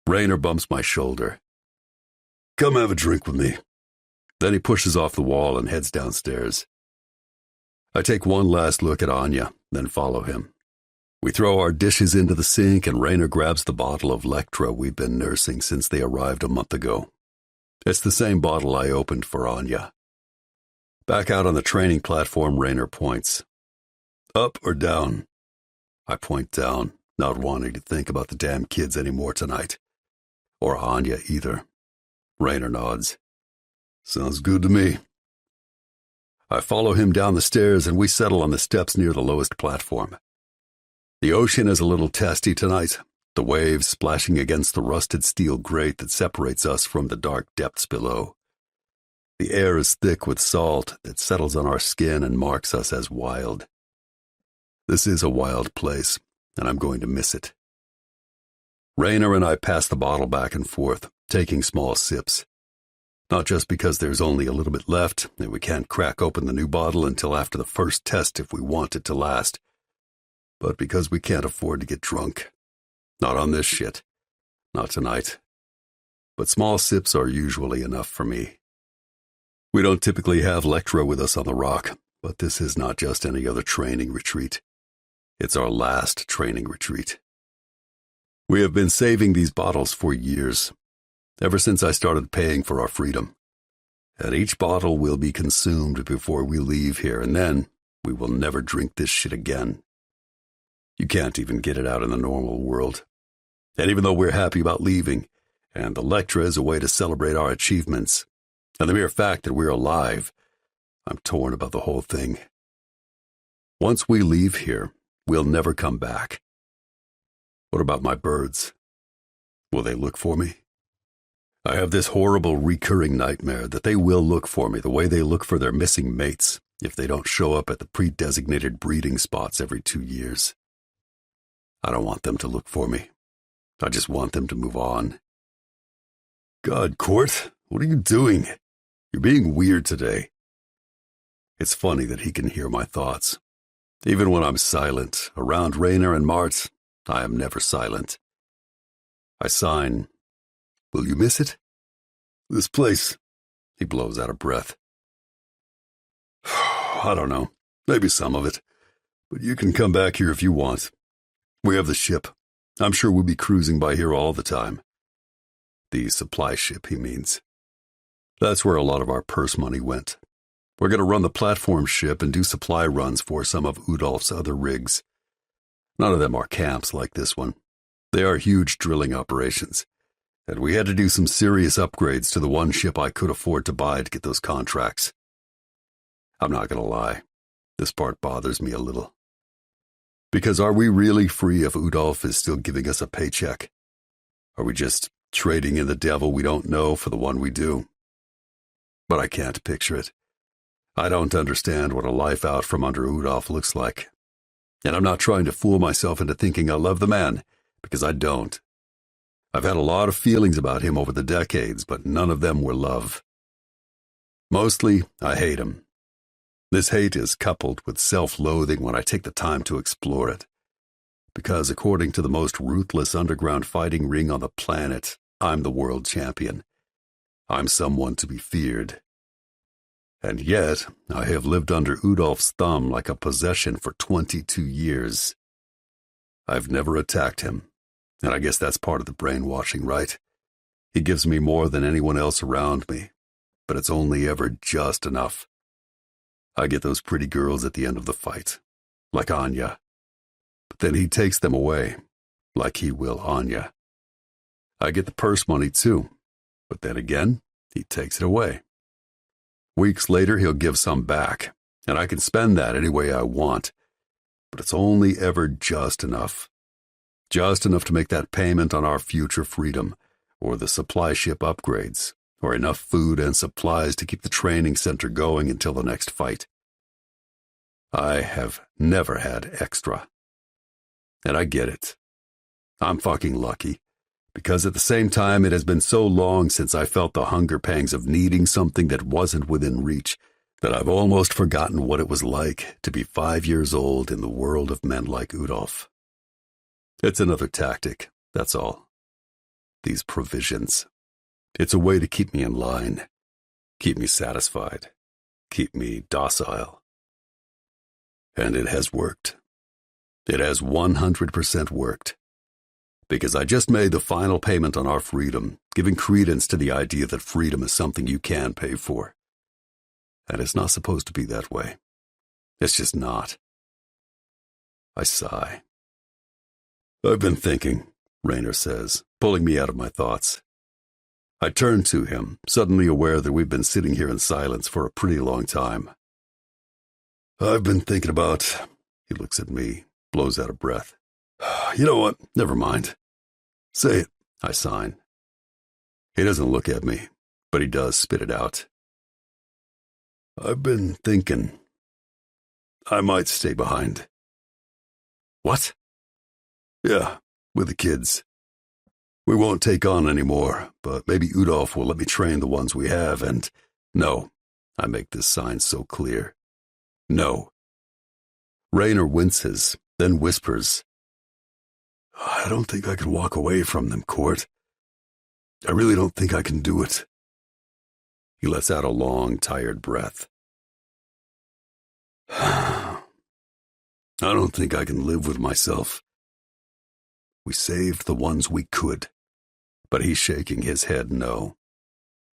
Raynor bumps my shoulder. Come have a drink with me. Then he pushes off the wall and heads downstairs. I take one last look at Anya, then follow him. We throw our dishes into the sink, and Raynor grabs the bottle of Lectra we've been nursing since they arrived a month ago. It's the same bottle I opened for Anya. Back out on the training platform, Raynor points. Up or down? I point down, not wanting to think about the damn kids anymore tonight. Or Anya either. Raynor nods. Sounds good to me. I follow him down the stairs, and we settle on the steps near the lowest platform. The ocean is a little testy tonight, the waves splashing against the rusted steel grate that separates us from the dark depths below. The air is thick with salt that settles on our skin and marks us as wild. This is a wild place, and I'm going to miss it. Raynor and I pass the bottle back and forth, taking small sips. Not just because there's only a little bit left and we can't crack open the new bottle until after the first test if we want it to last, but because we can't afford to get drunk. Not on this shit. Not tonight. But small sips are usually enough for me. We don't typically have Lectra with us on the rock, but this is not just any other training retreat. It's our last training retreat. We have been saving these bottles for years, ever since I started paying for our freedom. And each bottle will be consumed before we leave here, and then we will never drink this shit again. You can't even get it out in the normal world. And even though we're happy about leaving, and the Lectra is a way to celebrate our achievements, and the mere fact that we're alive, I'm torn about the whole thing. Once we leave here, we'll never come back. What about my birds? Will they look for me? I have this horrible recurring nightmare that they will look for me the way they look for their missing mates if they don't show up at the pre-designated breeding spots every 2 years. I don't want them to look for me. I just want them to move on. God, Court, what are you doing? You're being weird today. It's funny that he can hear my thoughts. Even when I'm silent, around Raynor and Mart, I am never silent. I sign. Will you miss it? This place. He blows out a breath. I don't know. Maybe some of it. But you can come back here if you want. We have the ship. I'm sure we'll be cruising by here all the time. The supply ship, he means. That's where a lot of our purse money went. We're going to run the platform ship and do supply runs for some of Udolph's other rigs. None of them are camps like this one. They are huge drilling operations. And we had to do some serious upgrades to the one ship I could afford to buy to get those contracts. I'm not going to lie. This part bothers me a little. Because are we really free if Udolph is still giving us a paycheck? Are we just trading in the devil we don't know for the one we do? But I can't picture it. I don't understand what a life out from under Udolph looks like. And I'm not trying to fool myself into thinking I love the man, because I don't. I've had a lot of feelings about him over the decades, but none of them were love. Mostly, I hate him. This hate is coupled with self-loathing when I take the time to explore it. Because according to the most ruthless underground fighting ring on the planet, I'm the world champion. I'm someone to be feared. And yet, I have lived under Udolph's thumb like a possession for 22 years. I've never attacked him, and I guess that's part of the brainwashing, right? He gives me more than anyone else around me, but it's only ever just enough. I get those pretty girls at the end of the fight, like Anya. But then he takes them away, like he will Anya. I get the purse money too, but then again, he takes it away. Weeks later, he'll give some back, and I can spend that any way I want, but it's only ever just enough. Just enough to make that payment on our future freedom, or the supply ship upgrades, or enough food and supplies to keep the training center going until the next fight. I have never had extra. And I get it. I'm fucking lucky. Because at the same time, it has been so long since I felt the hunger pangs of needing something that wasn't within reach that I've almost forgotten what it was like to be 5 years old in the world of men like Udolph. It's another tactic, that's all. These provisions. It's a way to keep me in line, keep me satisfied, keep me docile. And it has worked. It has 100% worked. Because I just made the final payment on our freedom, giving credence to the idea that freedom is something you can pay for. And it's not supposed to be that way. It's just not. I sigh. I've been thinking, Raynor says, pulling me out of my thoughts. I turn to him, suddenly aware that we've been sitting here in silence for a pretty long time. I've been thinking about... He looks at me, blows out a breath. You know what? Never mind. Say it, I sign. He doesn't look at me, but he does spit it out. I've been thinking I might stay behind. What? Yeah, with the kids. We won't take on any more, but maybe Udolf will let me train the ones we have, and no, I make this sign so clear. No. Raynor winces, then whispers, I don't think I can walk away from them, Court. I really don't think I can do it. He lets out a long, tired breath. I don't think I can live with myself. We saved the ones we could, but he's shaking his head no.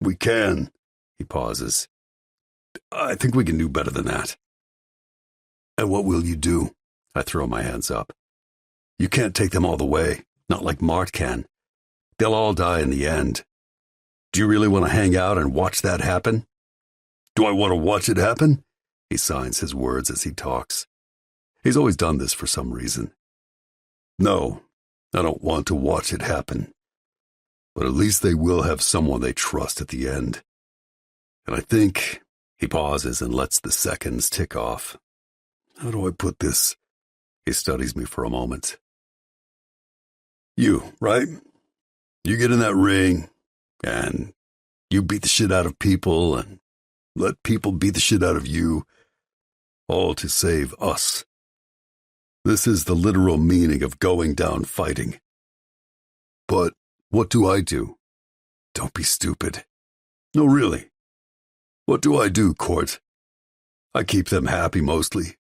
We can, he pauses. I think we can do better than that. And what will you do? I throw my hands up. You can't take them all the way, not like Mart can. They'll all die in the end. Do you really want to hang out and watch that happen? Do I want to watch it happen? He signs his words as he talks. He's always done this for some reason. No, I don't want to watch it happen. But at least they will have someone they trust at the end. And I think... He pauses and lets the seconds tick off. How do I put this? He studies me for a moment. You, right? You get in that ring, and you beat the shit out of people, and let people beat the shit out of you, all to save us. This is the literal meaning of going down fighting. But what do I do? Don't be stupid. No, really. What do I do, Court? I keep them happy mostly,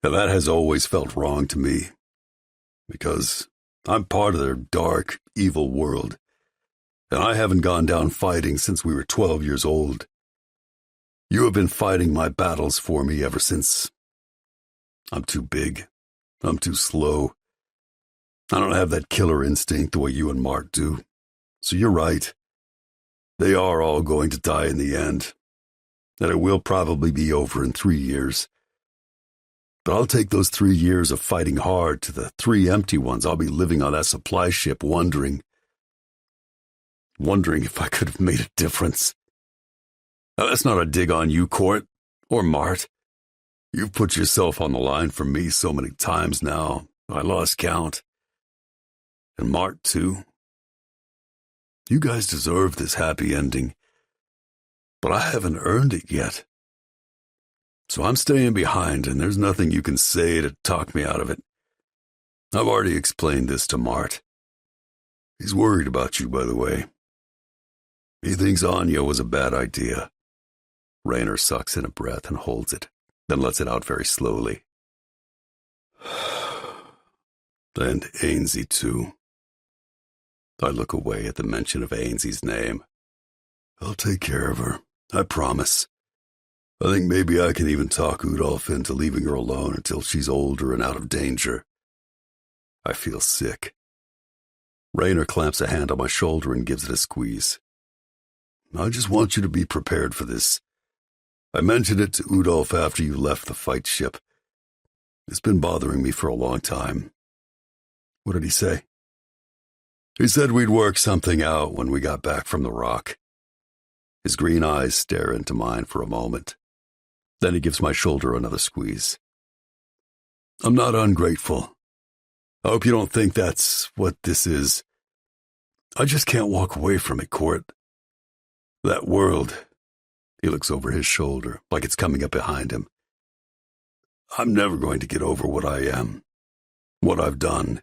and that has always felt wrong to me, because I'm part of their dark, evil world, and I haven't gone down fighting since we were 12 years old. You have been fighting my battles for me ever since. I'm too big. I'm too slow. I don't have that killer instinct the way you and Mart do. So you're right. They are all going to die in the end. And it will probably be over in 3 years. But I'll take those 3 years of fighting hard to the 3 empty ones I'll be living on that supply ship wondering if I could have made a difference. Now, that's not a dig on you, Court, or Mart. You've put yourself on the line for me so many times now, I lost count. And Mart, too. You guys deserve this happy ending. But I haven't earned it yet. So I'm staying behind, and there's nothing you can say to talk me out of it. I've already explained this to Mart. He's worried about you, by the way. He thinks Anya was a bad idea. Raynor sucks in a breath and holds it, then lets it out very slowly. And Ainsley, too. I look away at the mention of Ainsley's name. I'll take care of her. I promise. I think maybe I can even talk Udolf into leaving her alone until she's older and out of danger. I feel sick. Raynor clamps a hand on my shoulder and gives it a squeeze. I just want you to be prepared for this. I mentioned it to Udolf after you left the fight ship. It's been bothering me for a long time. What did he say? He said we'd work something out when we got back from the rock. His green eyes stare into mine for a moment. Then he gives my shoulder another squeeze. I'm not ungrateful. I hope you don't think that's what this is. I just can't walk away from it, Court. That world. He looks over his shoulder, like it's coming up behind him. I'm never going to get over what I am, what I've done.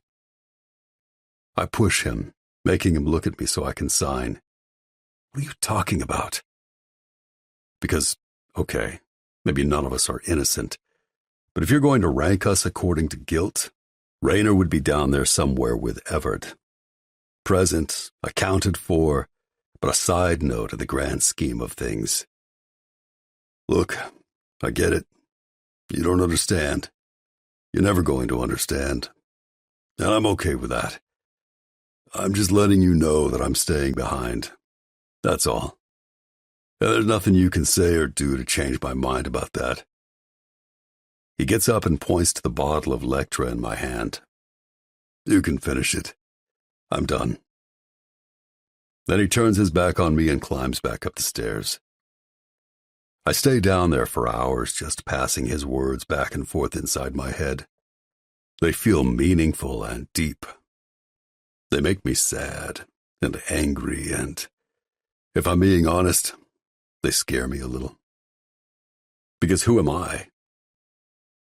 I push him, making him look at me so I can sign. What are you talking about? Because, okay, maybe none of us are innocent, but if you're going to rank us according to guilt, Raynor would be down there somewhere with Everett. Present, accounted for, but a side note of the grand scheme of things. Look, I get it. You don't understand. You're never going to understand. And I'm okay with that. I'm just letting you know that I'm staying behind. That's all. And there's nothing you can say or do to change my mind about that. He gets up and points to the bottle of Lectra in my hand. You can finish it. I'm done. Then he turns his back on me and climbs back up the stairs. I stay down there for hours, just passing his words back and forth inside my head. They feel meaningful and deep. They make me sad and angry, and, if I'm being honest, they scare me a little. Because who am I?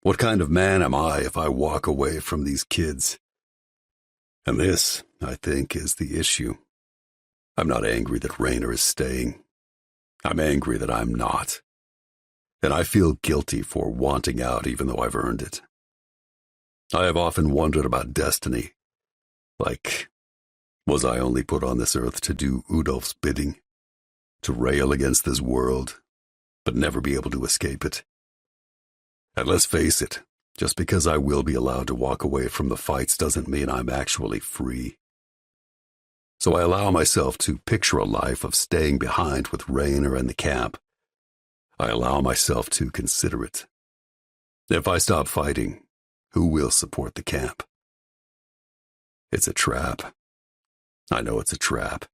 What kind of man am I if I walk away from these kids? And this, I think, is the issue. I'm not angry that Raynor is staying. I'm angry that I'm not. And I feel guilty for wanting out even though I've earned it. I have often wondered about destiny. Like, was I only put on this earth to do Udolf's bidding? To rail against this world, but never be able to escape it? And let's face it, just because I will be allowed to walk away from the fights doesn't mean I'm actually free. So I allow myself to picture a life of staying behind with Raynor and the camp. I allow myself to consider it. If I stop fighting, who will support the camp? It's a trap. I know it's a trap.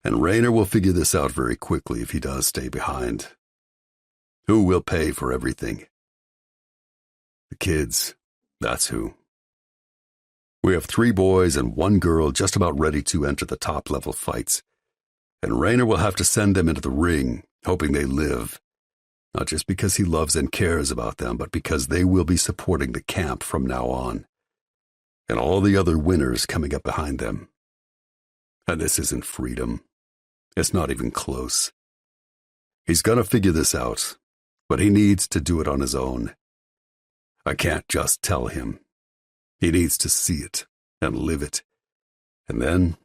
And Raynor will figure this out very quickly if he does stay behind. Who will pay for everything? The kids, that's who. We have 3 boys and 1 girl just about ready to enter the top-level fights, and Raynor will have to send them into the ring, hoping they live, not just because he loves and cares about them, but because they will be supporting the camp from now on, and all the other winners coming up behind them. And this isn't freedom. It's not even close. He's gonna figure this out, but he needs to do it on his own. I can't just tell him. He needs to see it and live it, and then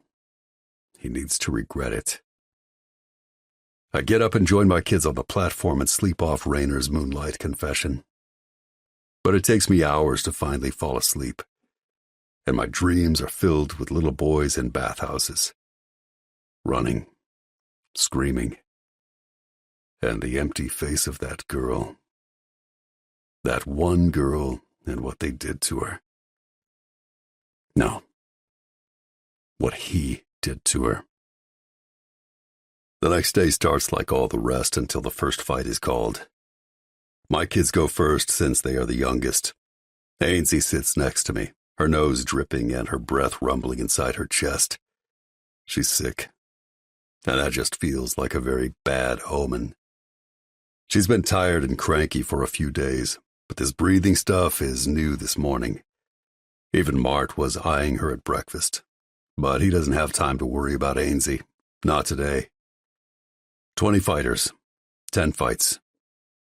he needs to regret it. I get up and join my kids on the platform and sleep off Raynor's moonlight confession. But it takes me hours to finally fall asleep, and my dreams are filled with little boys in bathhouses, running, screaming, and the empty face of that girl. That one girl and what they did to her. No. What he did to her. The next day starts like all the rest until the first fight is called. My kids go first since they are the youngest. Ainsley sits next to me, her nose dripping and her breath rumbling inside her chest. She's sick, and that just feels like a very bad omen. She's been tired and cranky for a few days, but this breathing stuff is new this morning. Even Mart was eyeing her at breakfast, but he doesn't have time to worry about Ainsley. Not today. 20 fighters, 10 fights,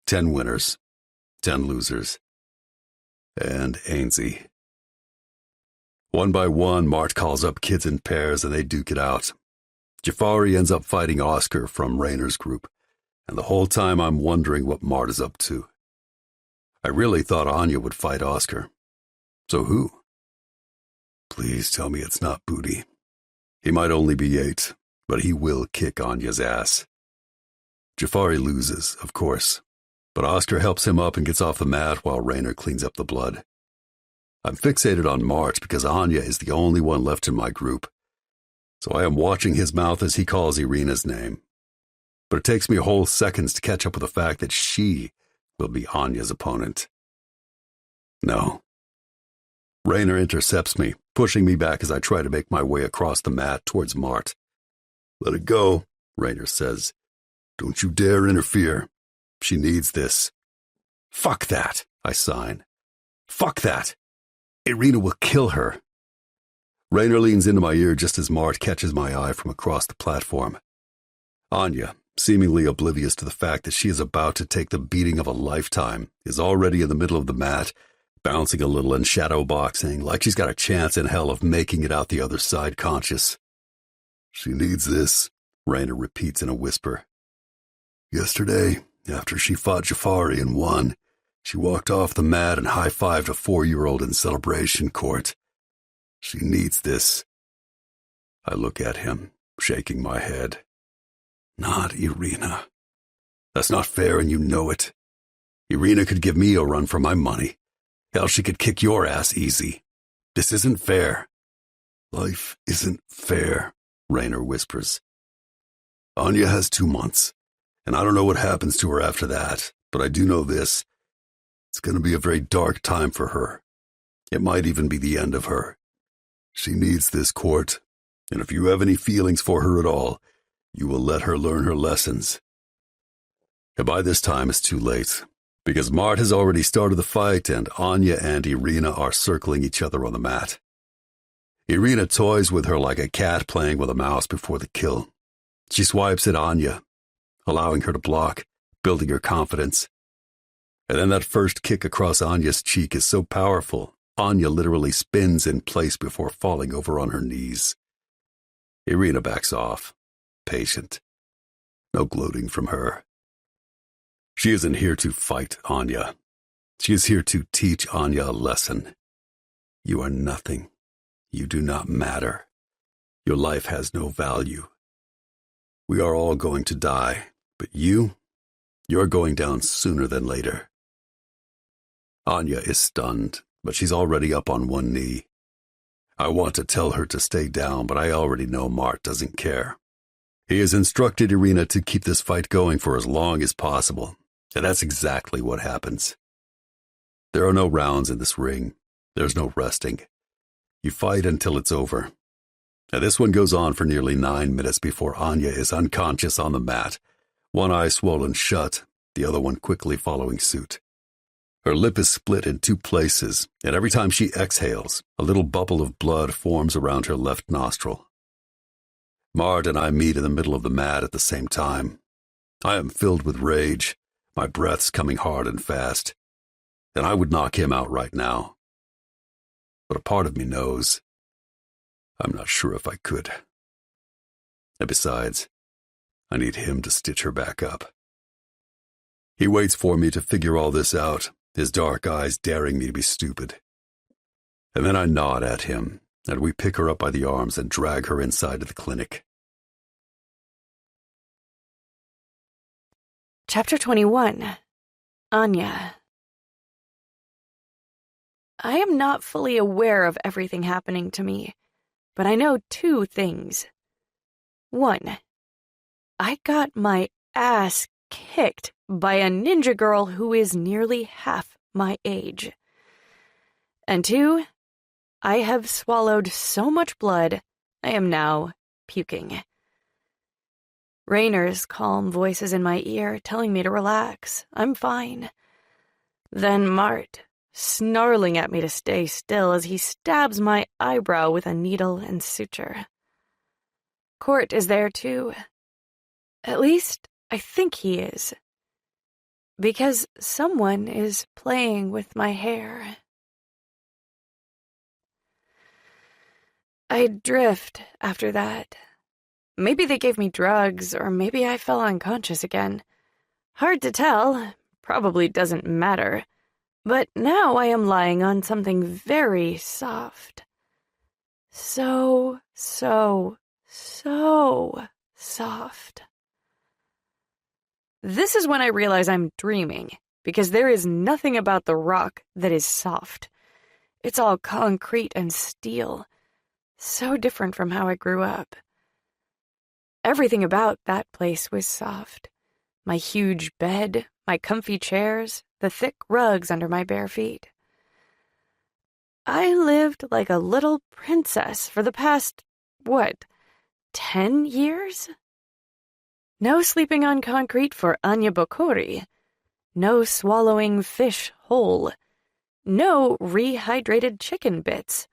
10 winners, 10 losers, and Ainsley. One by one, Mart calls up kids in pairs and they duke it out. Jafari ends up fighting Oscar from Raynor's group, and the whole time I'm wondering what Mart is up to. I really thought Anya would fight Oscar. So who? Please tell me it's not Booty. He might only be 8, but he will kick Anya's ass. Jafari loses, of course, but Oscar helps him up and gets off the mat while Raynor cleans up the blood. I'm fixated on Mart because Anya is the only one left in my group, so I am watching his mouth as he calls Irina's name. But it takes me whole seconds to catch up with the fact that she will be Anya's opponent. No. Raynor intercepts me, pushing me back as I try to make my way across the mat towards Mart. Let it go, Raynor says. Don't you dare interfere. She needs this. Fuck that, I sign. Fuck that. Irina will kill her. Raynor leans into my ear just as Mart catches my eye from across the platform. Anya, seemingly oblivious to the fact that she is about to take the beating of a lifetime, is already in the middle of the mat, bouncing a little and shadow boxing like she's got a chance in hell of making it out the other side conscious. She needs this, Raynor repeats in a whisper. Yesterday, after she fought Jafari and won, she walked off the mat and high-fived a 4-year-old in celebration court. She needs this. I look at him, shaking my head. Not Irina. That's not fair and you know it. Irina could give me a run for my money. Hell, she could kick your ass easy. This isn't fair. Life isn't fair, Raynor whispers. Anya has 2 months, and I don't know what happens to her after that, but I do know this. It's going to be a very dark time for her. It might even be the end of her. She needs this court, and if you have any feelings for her at all, you will let her learn her lessons. And by this time it's too late, because Mart has already started the fight and Anya and Irina are circling each other on the mat. Irina toys with her like a cat playing with a mouse before the kill. She swipes at Anya, allowing her to block, building her confidence. And then that first kick across Anya's cheek is so powerful, Anya literally spins in place before falling over on her knees. Irina backs off, patient. No gloating from her. She isn't here to fight Anya. She is here to teach Anya a lesson. You are nothing. You do not matter. Your life has no value. We are all going to die, but you're going down sooner than later. Anya is stunned, but she's already up on one knee. I want to tell her to stay down, but I already know Mart doesn't care. He has instructed Irina to keep this fight going for as long as possible, and that's exactly what happens. There are no rounds in this ring. There's no resting. You fight until it's over. And this one goes on for nearly 9 minutes before Anya is unconscious on the mat, one eye swollen shut, the other one quickly following suit. Her lip is split in 2 places, and every time she exhales, a little bubble of blood forms around her left nostril. Mart and I meet in the middle of the mat at the same time. I am filled with rage, my breath's coming hard and fast, and I would knock him out right now. But a part of me knows I'm not sure if I could. And besides, I need him to stitch her back up. He waits for me to figure all this out, his dark eyes daring me to be stupid. And then I nod at him, and we pick her up by the arms and drag her inside of the clinic. Chapter 21. Anya. I am not fully aware of everything happening to me, but I know 2 things. 1. I got my ass kicked by a ninja girl who is nearly half my age. And 2, I have swallowed so much blood, I am now puking. Raynor's calm voice is in my ear, telling me to relax. I'm fine. Then Mart, snarling at me to stay still as he stabs my eyebrow with a needle and suture. Court is there too. At least, I think he is. Because someone is playing with my hair. I drift after that. Maybe they gave me drugs, or maybe I fell unconscious again. Hard to tell, probably doesn't matter. But now I am lying on something very soft. So soft. This is when I realize I'm dreaming, because there is nothing about the rock that is soft. It's all concrete and steel. So different from how I grew up. Everything about that place was soft. My huge bed, my comfy chairs, the thick rugs under my bare feet. I lived like a little princess for the past, 10 years? No sleeping on concrete for Anya Bokori. No swallowing fish whole. No rehydrated chicken bits.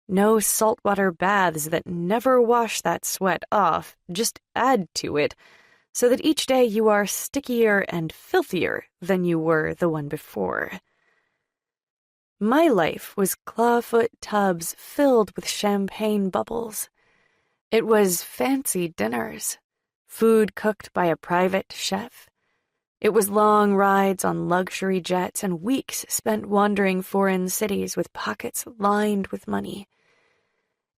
No saltwater baths that never wash that sweat off, just add to it, so that each day you are stickier and filthier than you were the one before. My life was clawfoot tubs filled with champagne bubbles. It was fancy dinners, food cooked by a private chef. It was long rides on luxury jets and weeks spent wandering foreign cities with pockets lined with money.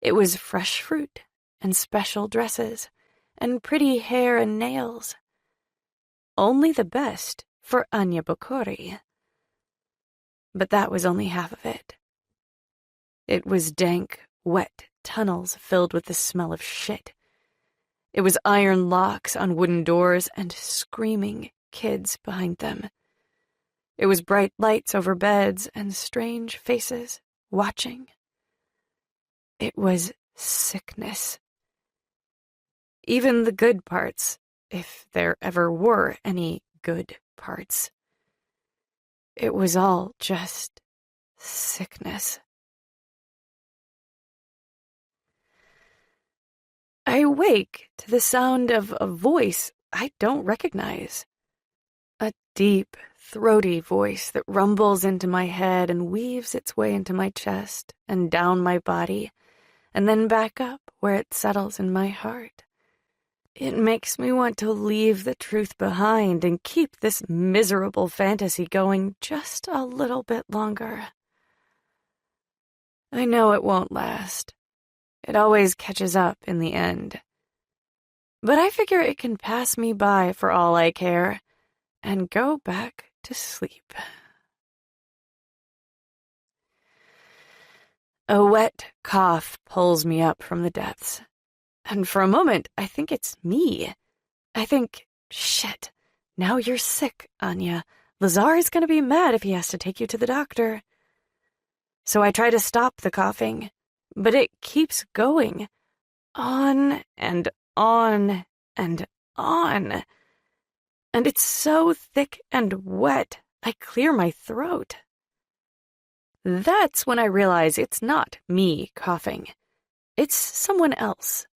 It was fresh fruit and special dresses and pretty hair and nails. Only the best for Anya Bokori. But that was only half of it. It was dank, wet tunnels filled with the smell of shit. It was iron locks on wooden doors and screaming kids behind them. It was bright lights over beds and strange faces watching. It was sickness. Even the good parts, if there ever were any good parts. It was all just sickness. I wake to the sound of a voice I don't recognize. A deep, throaty voice that rumbles into my head and weaves its way into my chest and down my body, and then back up where it settles in my heart. It makes me want to leave the truth behind and keep this miserable fantasy going just a little bit longer. I know it won't last. It always catches up in the end. But I figure it can pass me by for all I care and go back to sleep. A wet cough pulls me up from the depths. And for a moment, I think it's me. I think, shit, now you're sick, Anya. Lazar is going to be mad if he has to take you to the doctor. So I try to stop the coughing, but it keeps going. On and on and on. And it's so thick and wet, I clear my throat. That's when I realize it's not me coughing. It's someone else.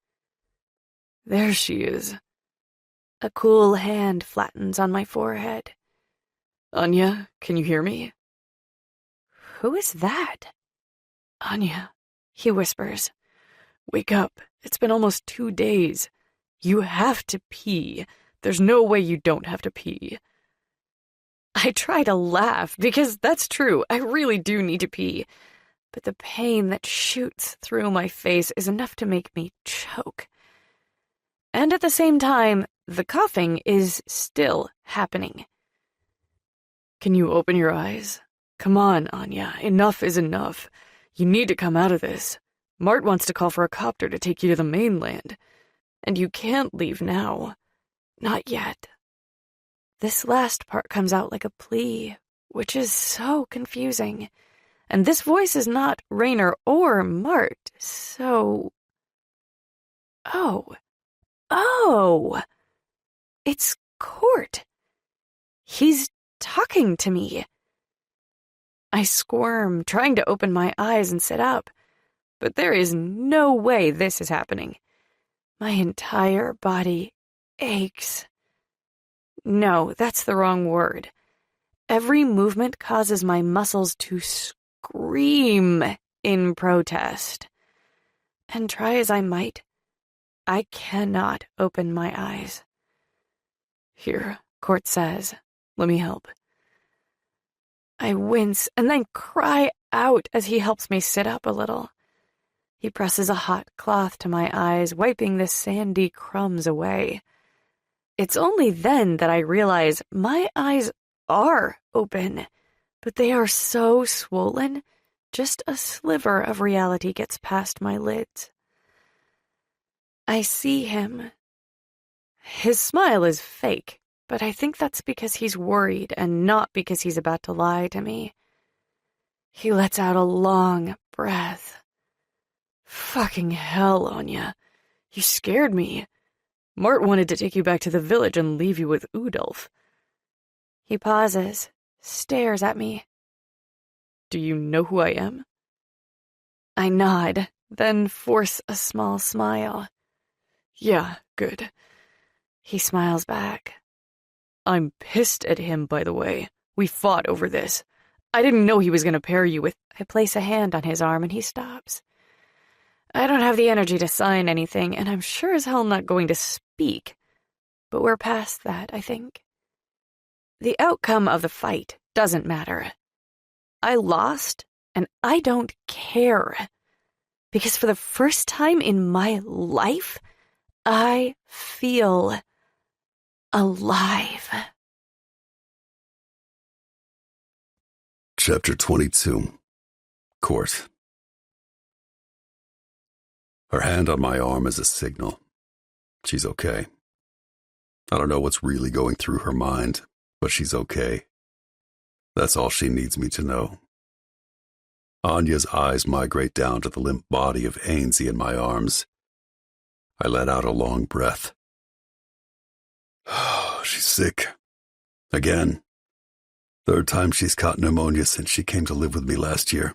There she is. A cool hand flattens on my forehead. Anya, can you hear me? Who is that? Anya, he whispers. Wake up. It's been almost 2 days. You have to pee. There's no way you don't have to pee. I try to laugh because that's true. I really do need to pee. But the pain that shoots through my face is enough to make me choke. And at the same time, the coughing is still happening. Can you open your eyes? Come on, Anya. Enough is enough. You need to come out of this. Mart wants to call for a copter to take you to the mainland. And you can't leave now. Not yet. This last part comes out like a plea, which is so confusing. And this voice is not Raynor or Mart, so... Oh, it's Court. He's talking to me. I squirm, trying to open my eyes and sit up, but there is no way this is happening. My entire body aches. No, that's the wrong word. Every movement causes my muscles to scream in protest. And try as I might, I cannot open my eyes. Here, Court says, let me help. I wince and then cry out as he helps me sit up a little. He presses a hot cloth to my eyes, wiping the sandy crumbs away. It's only then that I realize my eyes are open, but they are so swollen, just a sliver of reality gets past my lids. I see him. His smile is fake, but I think that's because he's worried and not because he's about to lie to me. He lets out a long breath. Fucking hell, Anya. You scared me. Mart wanted to take you back to the village and leave you with Udolf. He pauses, stares at me. Do you know who I am? I nod, then force a small smile. Yeah, good. He smiles back. I'm pissed at him, by the way. We fought over this. I didn't know he was going to pair you with... I place a hand on his arm and he stops. I don't have the energy to sign anything, and I'm sure as hell not going to speak. But we're past that, I think. The outcome of the fight doesn't matter. I lost, and I don't care. Because for the first time in my life, I feel alive. Chapter 22. Court. Her hand on my arm is a signal. She's okay. I don't know what's really going through her mind, but she's okay. That's all she needs me to know. Anya's eyes migrate down to the limp body of Ainsley in my arms. I let out a long breath. She's sick. Again. Third time she's caught pneumonia since she came to live with me last year.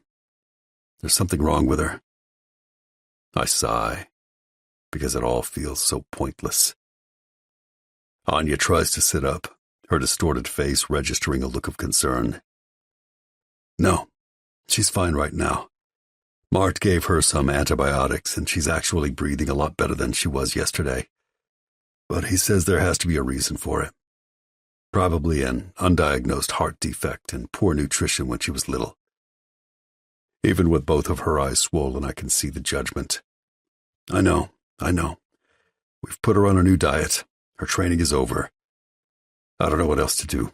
There's something wrong with her. I sigh, because it all feels so pointless. Anya tries to sit up, her distorted face registering a look of concern. No, she's fine right now. Mart gave her some antibiotics, and she's actually breathing a lot better than she was yesterday. But he says there has to be a reason for it. Probably an undiagnosed heart defect and poor nutrition when she was little. Even with both of her eyes swollen, I can see the judgment. I know. We've put her on a new diet. Her training is over. I don't know what else to do.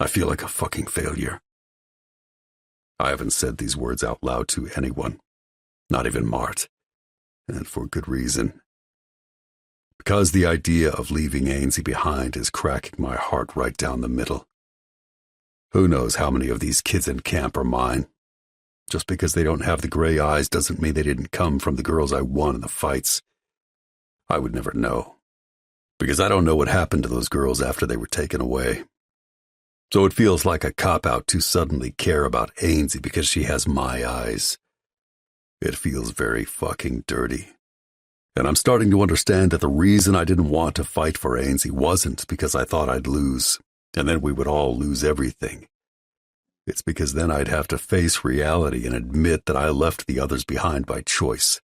I feel like a fucking failure. I haven't said these words out loud to anyone, not even Mart, and for good reason. Because the idea of leaving Ainsley behind is cracking my heart right down the middle. Who knows how many of these kids in camp are mine? Just because they don't have the gray eyes doesn't mean they didn't come from the girls I won in the fights. I would never know, because I don't know what happened to those girls after they were taken away. So it feels like a cop-out to suddenly care about Ainsley because she has my eyes. It feels very fucking dirty. And I'm starting to understand that the reason I didn't want to fight for Ainsley wasn't because I thought I'd lose, and then we would all lose everything. It's because then I'd have to face reality and admit that I left the others behind by choice.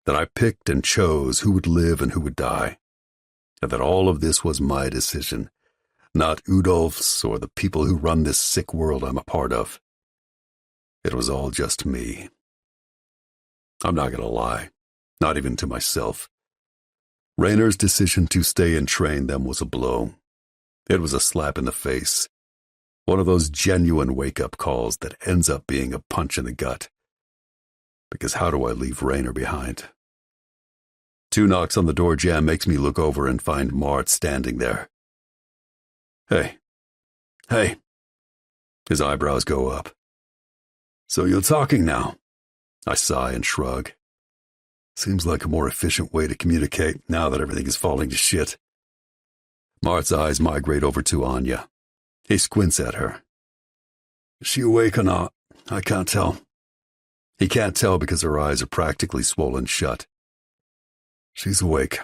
That I picked and chose who would live and who would die. And that all of this was my decision, not Udolph's or the people who run this sick world I'm a part of. It was all just me. I'm not going to lie, not even to myself. Raynor's decision to stay and train them was a blow. It was a slap in the face. One of those genuine wake-up calls that ends up being a punch in the gut. Because how do I leave Raynor behind? 2 knocks on the door jamb makes me look over and find Mart standing there. Hey. His eyebrows go up. So you're talking now? I sigh and shrug. Seems like a more efficient way to communicate now that everything is falling to shit. Mart's eyes migrate over to Anya. He squints at her. Is she awake or not? I can't tell. He can't tell because her eyes are practically swollen shut. She's awake.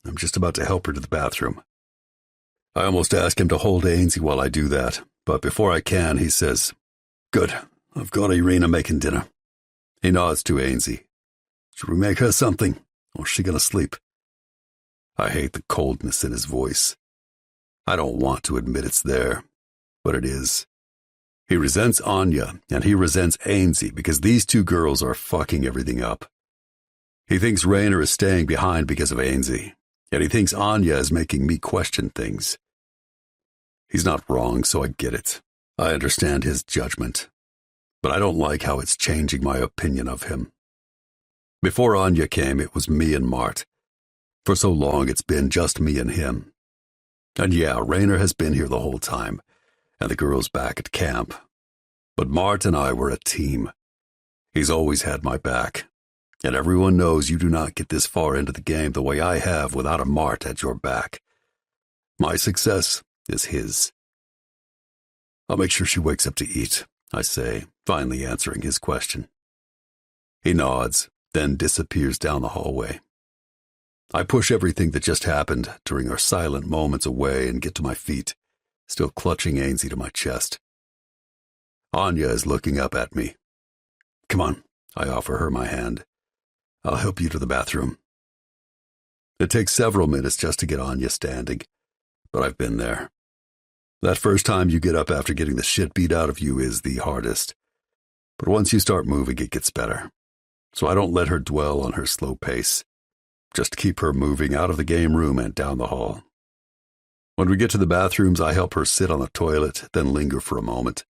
I'm just about to help her to the bathroom. I almost ask him to hold Ainsley while I do that, but before I can, he says, Good, I've got Irina making dinner. He nods to Ainsley. Should we make her something, or is she gonna sleep? I hate the coldness in his voice. I don't want to admit it's there, but it is. He resents Anya, and he resents Ainsley because these 2 girls are fucking everything up. He thinks Raynor is staying behind because of Ainsley, and he thinks Anya is making me question things. He's not wrong, so I get it. I understand his judgment, but I don't like how it's changing my opinion of him. Before Anya came, it was me and Mart. For so long, it's been just me and him. And yeah, Raynor has been here the whole time, and the girls back at camp. But Mart and I were a team. He's always had my back, and everyone knows you do not get this far into the game the way I have without a Mart at your back. My success is his. I'll make sure she wakes up to eat, I say, finally answering his question. He nods, then disappears down the hallway. I push everything that just happened during our silent moments away and get to my feet, still clutching Ainsley to my chest. Anya is looking up at me. Come on, I offer her my hand. I'll help you to the bathroom. It takes several minutes just to get Anya standing, but I've been there. That first time you get up after getting the shit beat out of you is the hardest. But once you start moving, it gets better. So I don't let her dwell on her slow pace. Just keep her moving out of the game room and down the hall. When we get to the bathrooms, I help her sit on the toilet, then linger for a moment.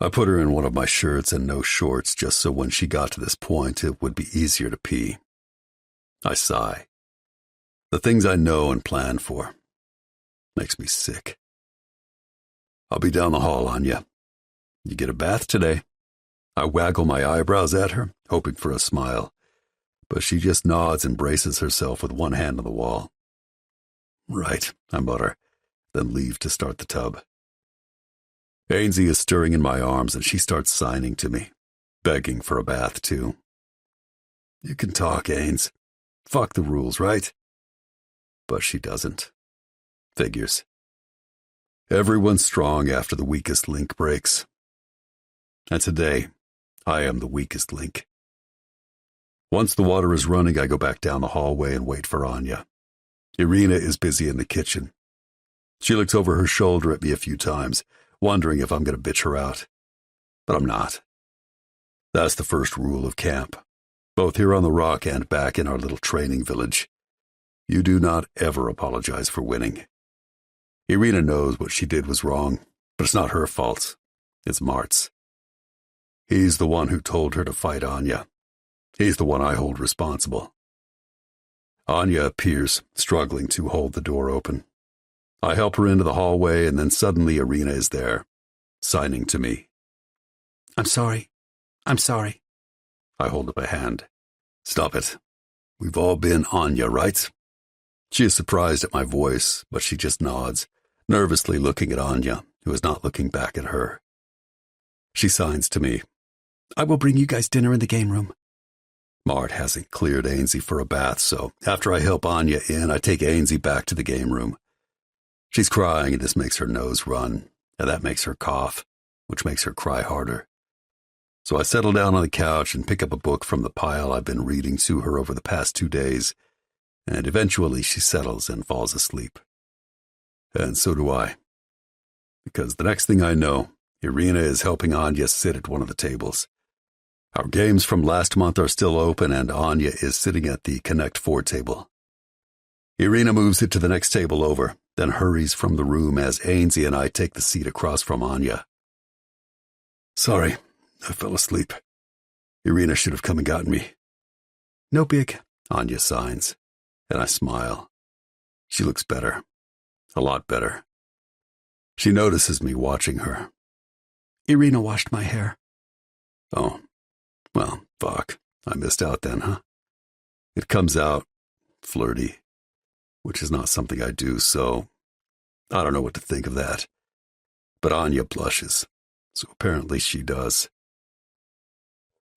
I put her in one of my shirts and no shorts just so when she got to this point, it would be easier to pee. I sigh. The things I know and plan for makes me sick. I'll be down the hall, Anya. You get a bath today. I waggle my eyebrows at her, hoping for a smile, but she just nods and braces herself with one hand on the wall. Right, I mutter, then leave to start the tub. Ainsley is stirring in my arms and she starts signing to me, begging for a bath too. You can talk, Ains. Fuck the rules, right? But she doesn't. Figures. Everyone's strong after the weakest link breaks. And today, I am the weakest link. Once the water is running, I go back down the hallway and wait for Anya. Irina is busy in the kitchen. She looks over her shoulder at me a few times, wondering if I'm going to bitch her out. But I'm not. That's the first rule of camp, both here on the rock and back in our little training village. You do not ever apologize for winning. Irina knows what she did was wrong, but it's not her fault. It's Mart's. He's the one who told her to fight Anya. He's the one I hold responsible. Anya appears, struggling to hold the door open. I help her into the hallway, and then suddenly Irina is there, signing to me. I'm sorry. I'm sorry. I hold up a hand. Stop it. We've all been Anya, right? She is surprised at my voice, but she just nods, nervously looking at Anya, who is not looking back at her. She signs to me. I will bring you guys dinner in the game room. Mart hasn't cleared Ainsley for a bath, so after I help Anya in, I take Ainsley back to the game room. She's crying, and this makes her nose run, and that makes her cough, which makes her cry harder. So I settle down on the couch and pick up a book from the pile I've been reading to her over the past 2 days, and eventually she settles and falls asleep. And so do I. Because the next thing I know, Irina is helping Anya sit at one of the tables. Our games from last month are still open, and Anya is sitting at the Connect 4 table. Irina moves it to the next table over, then hurries from the room as Ainsley and I take the seat across from Anya. Sorry, I fell asleep. Irina should have come and gotten me. No big, Anya signs, and I smile. She looks better. A lot better. She notices me watching her. Irina washed my hair. Oh, well, fuck. I missed out then, huh? It comes out flirty, which is not something I do, so I don't know what to think of that. But Anya blushes, so apparently she does.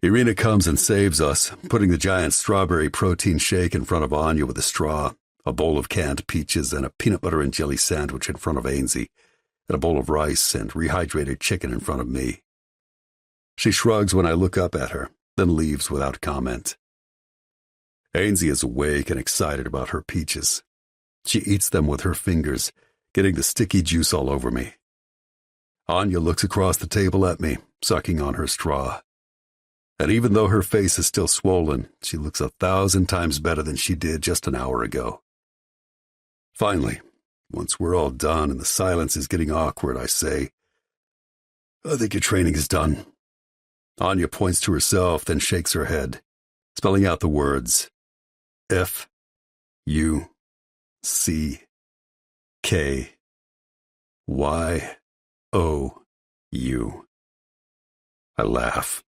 Irina comes and saves us, putting the giant strawberry protein shake in front of Anya with a straw, a bowl of canned peaches, and a peanut butter and jelly sandwich in front of Ainsley, and a bowl of rice and rehydrated chicken in front of me. She shrugs when I look up at her, then leaves without comment. Ainsley is awake and excited about her peaches. She eats them with her fingers, getting the sticky juice all over me. Anya looks across the table at me, sucking on her straw. And even though her face is still swollen, she looks 1,000 times better than she did just an hour ago. Finally, once we're all done and the silence is getting awkward, I say, I think your training is done. Anya points to herself, then shakes her head, spelling out the words F-U-C-K-Y-O-U. I laugh.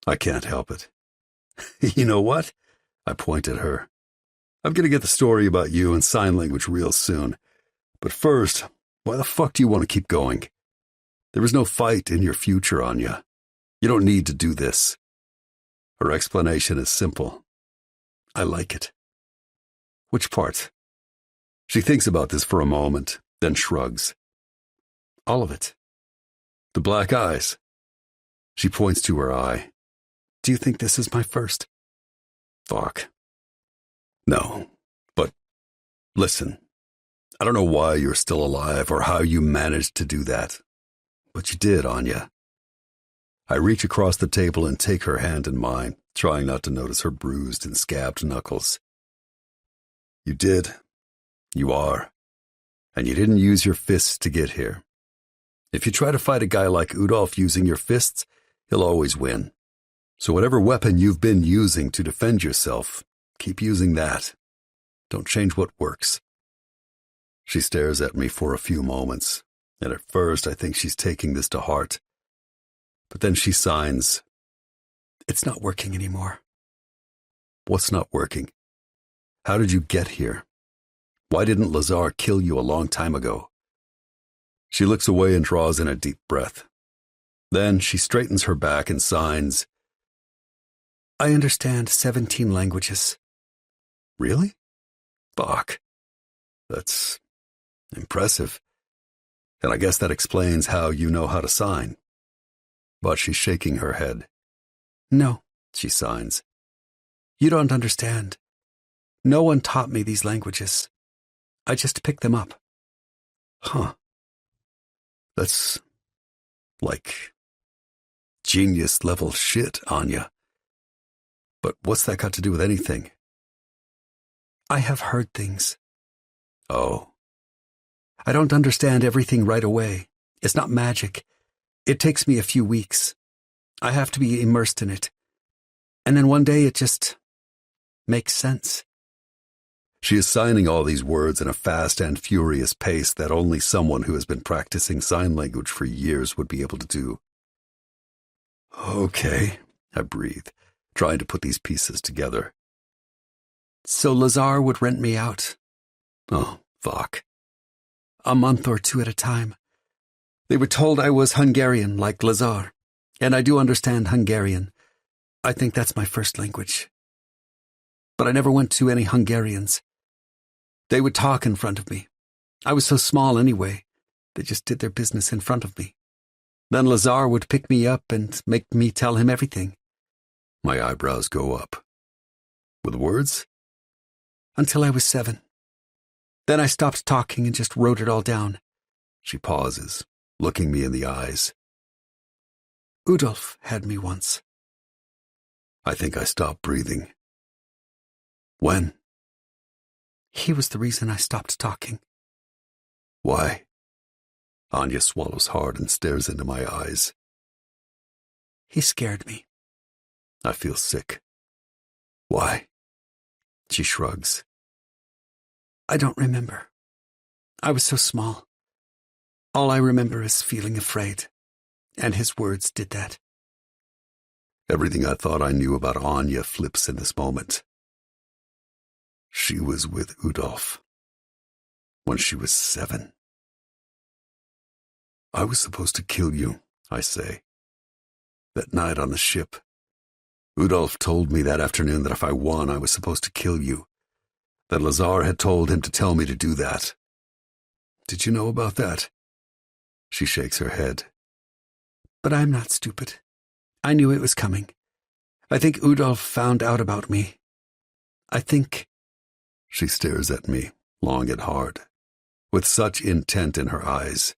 I can't help it. You know what? I point at her. I'm going to get the story about you in sign language real soon. But first, why the fuck do you want to keep going? There is no fight in your future, Anya. You don't need to do this. Her explanation is simple. I like it. Which part? She thinks about this for a moment, then shrugs. All of it. The black eyes. She points to her eye. Do you think this is my first? Fuck. No, but listen. I don't know why you're still alive or how you managed to do that. But you did, Anya. I reach across the table and take her hand in mine, trying not to notice her bruised and scabbed knuckles. You did. You are. And you didn't use your fists to get here. If you try to fight a guy like Udolf using your fists, he'll always win. So whatever weapon you've been using to defend yourself, keep using that. Don't change what works. She stares at me for a few moments, and at first I think she's taking this to heart. But then she signs, It's not working anymore. What's not working? How did you get here? Why didn't Lazar kill you a long time ago? She looks away and draws in a deep breath. Then she straightens her back and signs. I understand 17 languages. Really? Fuck. That's impressive. And I guess that explains how you know how to sign. But she's shaking her head. No, She signs. you don't understand. No one taught me these languages. I just picked them up. Huh. That's like genius-level shit, Anya. But what's that got to do with anything? I have heard things. Oh, I don't understand everything right away. It's not magic. It takes me a few weeks. I have to be immersed in it. And then one day it just makes sense. she is signing all these words in a fast and furious pace that only someone who has been practicing sign language for years would be able to do. Okay, I breathe, trying to put these pieces together. So Lazar would rent me out. Oh, fuck. A month or two at a time. They were told I was Hungarian, like Lazar. And I do understand Hungarian. I think that's my first language. But I never went to any Hungarians. They would talk in front of me. I was so small anyway. They just did their business in front of me. Then Lazar would pick me up and make me tell him everything. My eyebrows go up. With words? Until I was 7. Then I stopped talking and just wrote it all down. She pauses, looking me in the eyes. Udolf had me once. I think I stopped breathing. When? He was the reason I stopped talking. Why? Anya swallows hard and stares into my eyes. He scared me. I feel sick. Why? She shrugs. I don't remember. I was so small. All I remember is feeling afraid. And his words did that. Everything I thought I knew about Anya flips in this moment. She was with Udolf when she was 7. I was supposed to kill you, I say. That night on the ship. Udolf told me that afternoon that if I won, I was supposed to kill you. That Lazar had told him to tell me to do that. Did you know about that? She shakes her head. But I'm not stupid. I knew it was coming. I think Udolf found out about me. I think... She stares at me, long and hard, with such intent in her eyes.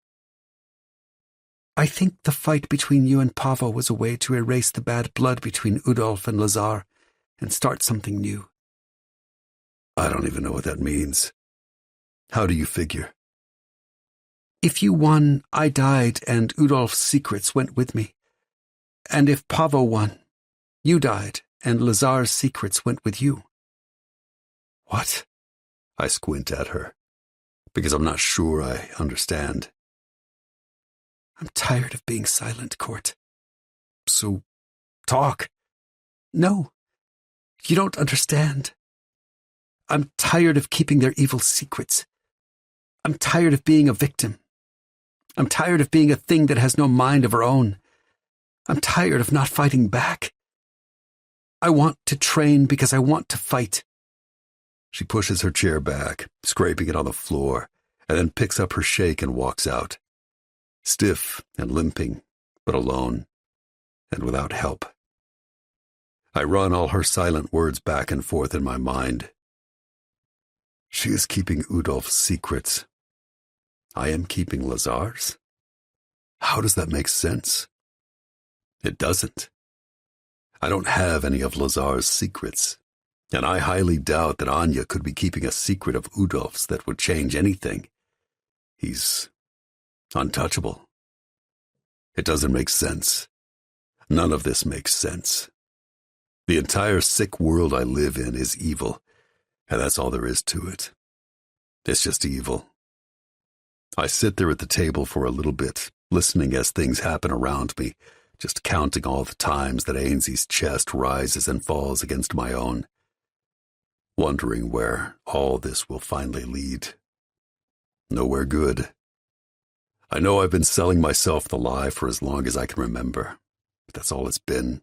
I think the fight between you and Pavo was a way to erase the bad blood between Udolf and Lazar and start something new. I don't even know what that means. How do you figure? If you won, I died and Udolf's secrets went with me. And if Pavo won, you died and Lazar's secrets went with you. What? I squint at her, because I'm not sure I understand. I'm tired of being silent, Court. So, talk. No, you don't understand. I'm tired of keeping their evil secrets. I'm tired of being a victim. I'm tired of being a thing that has no mind of her own. I'm tired of not fighting back. I want to train because I want to fight. She pushes her chair back, scraping it on the floor, and then picks up her shake and walks out. Stiff and limping, but alone, and without help. I run all her silent words back and forth in my mind. She is keeping Udolf's secrets. I am keeping Lazar's? How does that make sense? It doesn't. I don't have any of Lazar's secrets, and I highly doubt that Anya could be keeping a secret of Udolf's that would change anything. He's untouchable. It doesn't make sense. None of this makes sense. The entire sick world I live in is evil, and that's all there is to it. It's just evil. I sit there at the table for a little bit, listening as things happen around me, just counting all the times that Ainsley's chest rises and falls against my own, wondering where all this will finally lead. Nowhere good. I know I've been selling myself the lie for as long as I can remember, but that's all it's been.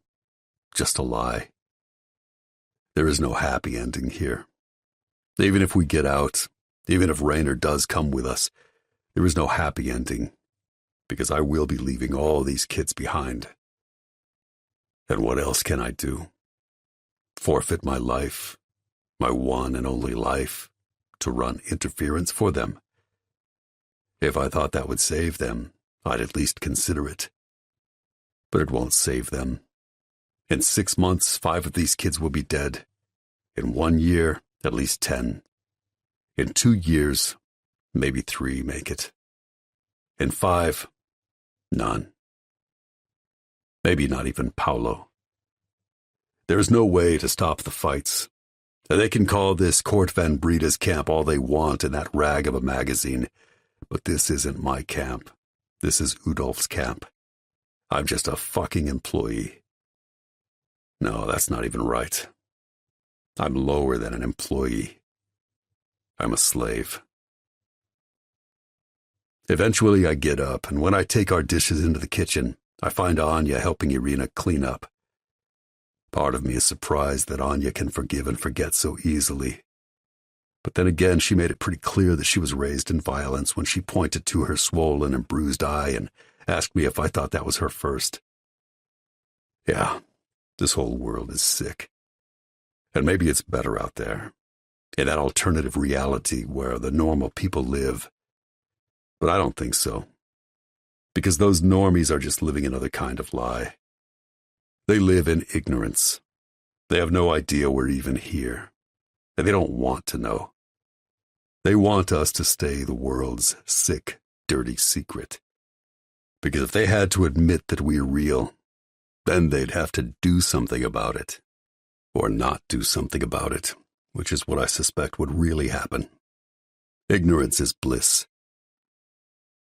Just a lie. There is no happy ending here. Even if we get out, even if Raynor does come with us, there is no happy ending, because I will be leaving all these kids behind. And what else can I do? Forfeit my life, my one and only life, to run interference for them? If I thought that would save them, I'd at least consider it. But it won't save them. In 6 months, 5 of these kids will be dead. In 1 year, at least 10. In 2 years, maybe 3 make it. In 5, none. Maybe not even Paolo. There is no way to stop the fights. They can call this Court Van Breda's camp all they want in that rag of a magazine, but this isn't my camp. This is Udolph's camp. I'm just a fucking employee. No, that's not even right. I'm lower than an employee. I'm a slave. Eventually I get up, and when I take our dishes into the kitchen, I find Anya helping Irina clean up. Part of me is surprised that Anya can forgive and forget so easily. But then again, she made it pretty clear that she was raised in violence when she pointed to her swollen and bruised eye and asked me if I thought that was her first. Yeah, this whole world is sick. And maybe it's better out there, in that alternative reality where the normal people live. But I don't think so. Because those normies are just living another kind of lie. They live in ignorance. They have no idea we're even here. And they don't want to know. They want us to stay the world's sick, dirty secret. Because if they had to admit that we're real, then they'd have to do something about it. Or not do something about it, which is what I suspect would really happen. Ignorance is bliss.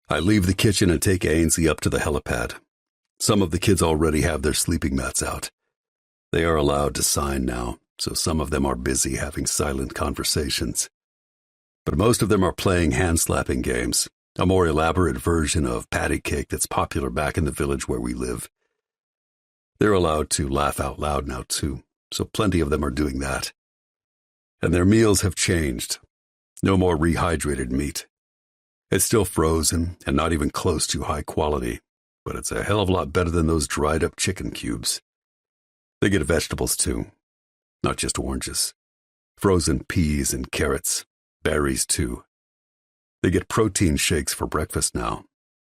I leave the kitchen and take Ainsley up to the helipad. Some of the kids already have their sleeping mats out. They are allowed to sign now, so some of them are busy having silent conversations. But most of them are playing hand-slapping games, a more elaborate version of patty cake that's popular back in the village where we live. They're allowed to laugh out loud now, too, so plenty of them are doing that. And their meals have changed. No more rehydrated meat. It's still frozen and not even close to high quality, but it's a hell of a lot better than those dried-up chicken cubes. They get vegetables, too. Not just oranges. Frozen peas and carrots. Berries, too. They get protein shakes for breakfast now.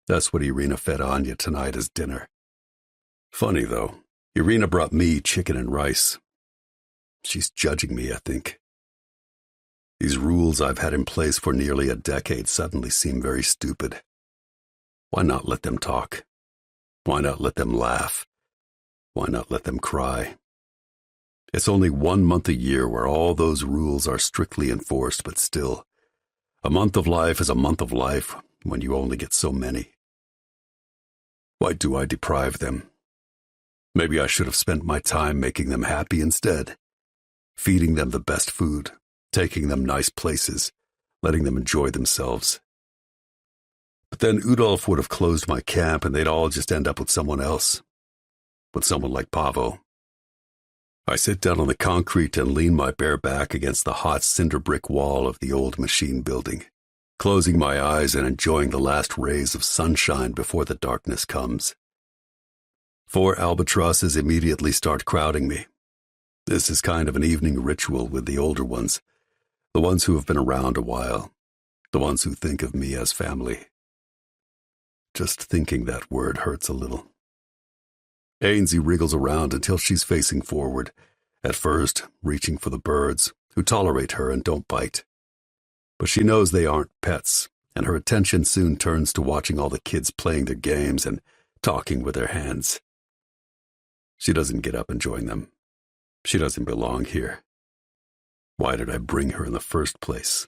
That's what Irina fed Anya tonight as dinner. Funny, though. Irina brought me chicken and rice. She's judging me, I think. These rules I've had in place for nearly a decade suddenly seem very stupid. Why not let them talk? Why not let them laugh? Why not let them cry? It's only 1 month a year where all those rules are strictly enforced, but still, a month of life is a month of life when you only get so many. Why do I deprive them? Maybe I should have spent my time making them happy instead, feeding them the best food, taking them nice places, letting them enjoy themselves. But then Udolph would have closed my camp and they'd all just end up with someone else. With someone like Pavo. I sit down on the concrete and lean my bare back against the hot cinder brick wall of the old machine building, closing my eyes and enjoying the last rays of sunshine before the darkness comes. 4 albatrosses immediately start crowding me. This is kind of an evening ritual with the older ones, the ones who have been around a while, the ones who think of me as family. Just thinking that word hurts a little. Ainsley wriggles around until she's facing forward, at first reaching for the birds, who tolerate her and don't bite. But she knows they aren't pets, and her attention soon turns to watching all the kids playing their games and talking with their hands. She doesn't get up and join them. She doesn't belong here. Why did I bring her in the first place?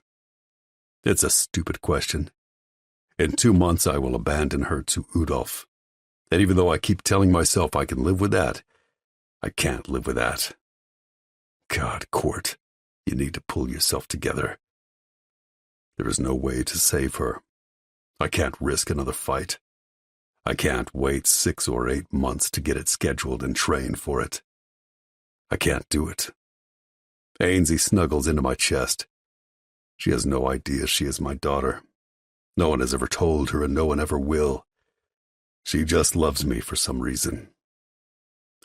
It's a stupid question. In 2 months I will abandon her to Udolph. And even though I keep telling myself I can live with that, I can't live with that. God, Court, you need to pull yourself together. There is no way to save her. I can't risk another fight. I can't wait 6 or 8 months to get it scheduled and train for it. I can't do it. Ainsley snuggles into my chest. She has no idea she is my daughter. No one has ever told her, and no one ever will. She just loves me for some reason.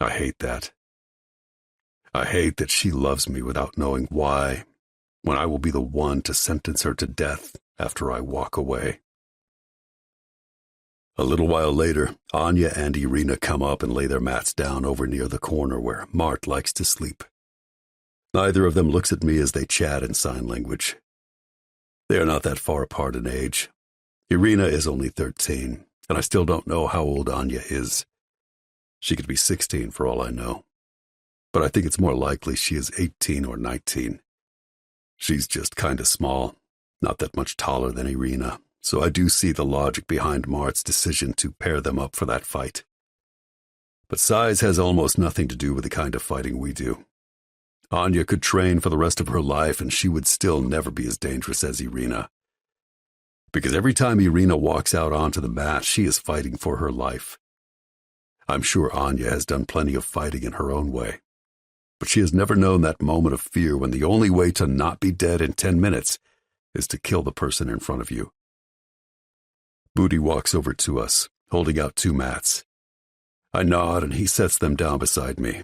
I hate that. I hate that she loves me without knowing why, when I will be the one to sentence her to death after I walk away. A little while later, Anya and Irina come up and lay their mats down over near the corner where Mart likes to sleep. Neither of them looks at me as they chat in sign language. They are not that far apart in age. Irina is only 13, and I still don't know how old Anya is. She could be 16 for all I know. But I think it's more likely she is 18 or 19. She's just kinda small, not that much taller than Irina, so I do see the logic behind Mart's decision to pair them up for that fight. But size has almost nothing to do with the kind of fighting we do. Anya could train for the rest of her life and she would still never be as dangerous as Irina. Because every time Irina walks out onto the mat, she is fighting for her life. I'm sure Anya has done plenty of fighting in her own way. But she has never known that moment of fear when the only way to not be dead in 10 minutes is to kill the person in front of you. Booty walks over to us, holding out 2 mats. I nod and he sets them down beside me.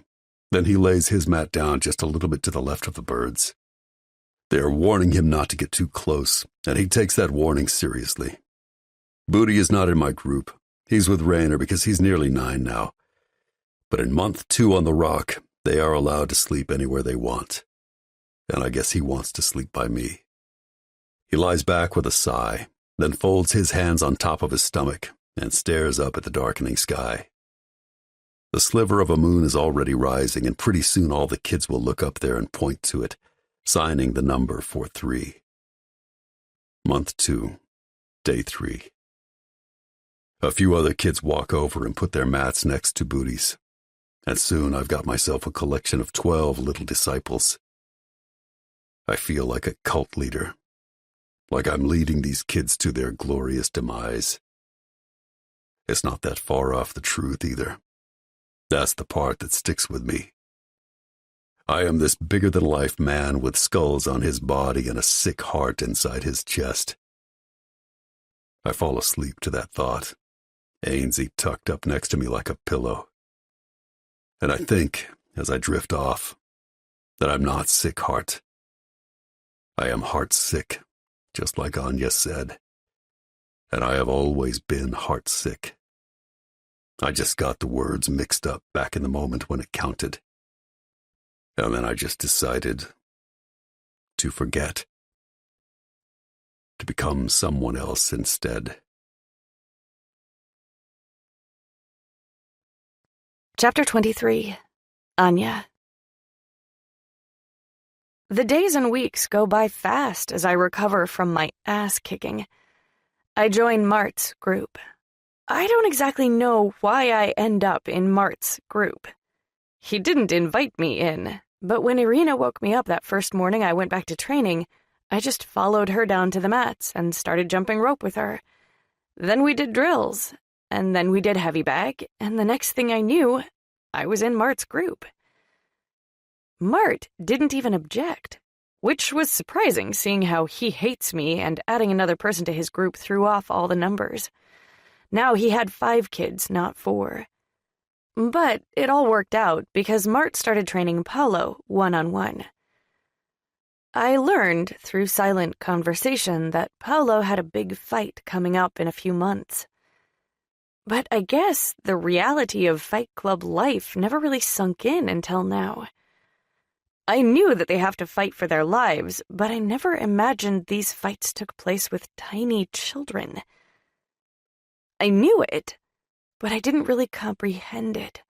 Then he lays his mat down just a little bit to the left of the birds. They are warning him not to get too close, and he takes that warning seriously. Booty is not in my group. He's with Raynor because he's nearly 9 now. But in month 2 on the rock, they are allowed to sleep anywhere they want. And I guess he wants to sleep by me. He lies back with a sigh, then folds his hands on top of his stomach and stares up at the darkening sky. The sliver of a moon is already rising, and pretty soon all the kids will look up there and point to it, signing the number for 3. Month 2, day 3. A few other kids walk over and put their mats next to Booty's, and soon I've got myself a collection of 12 little disciples. I feel like a cult leader, like I'm leading these kids to their glorious demise. It's not that far off the truth either. That's the part that sticks with me. I am this bigger-than-life man with skulls on his body and a sick heart inside his chest. I fall asleep to that thought, Ainsley tucked up next to me like a pillow. And I think, as I drift off, that I'm not sick heart. I am heart sick, just like Anya said. And I have always been heart sick. I just got the words mixed up back in the moment when it counted. And then I just decided to forget. To become someone else instead. Chapter 23. Anya. The days and weeks go by fast as I recover from my ass-kicking. I join Mart's group. I don't exactly know why I end up in Mart's group. He didn't invite me in, but when Irina woke me up that first morning I went back to training, I just followed her down to the mats and started jumping rope with her. Then we did drills, and then we did heavy bag, and the next thing I knew, I was in Mart's group. Mart didn't even object, which was surprising seeing how he hates me and adding another person to his group threw off all the numbers. Now he had 5 kids, not 4. But it all worked out because Mart started training Paolo one-on-one. I learned through silent conversation that Paolo had a big fight coming up in a few months. But I guess the reality of Fight Club life never really sunk in until now. I knew that they have to fight for their lives, but I never imagined these fights took place with tiny children. I knew it, but I didn't really comprehend it.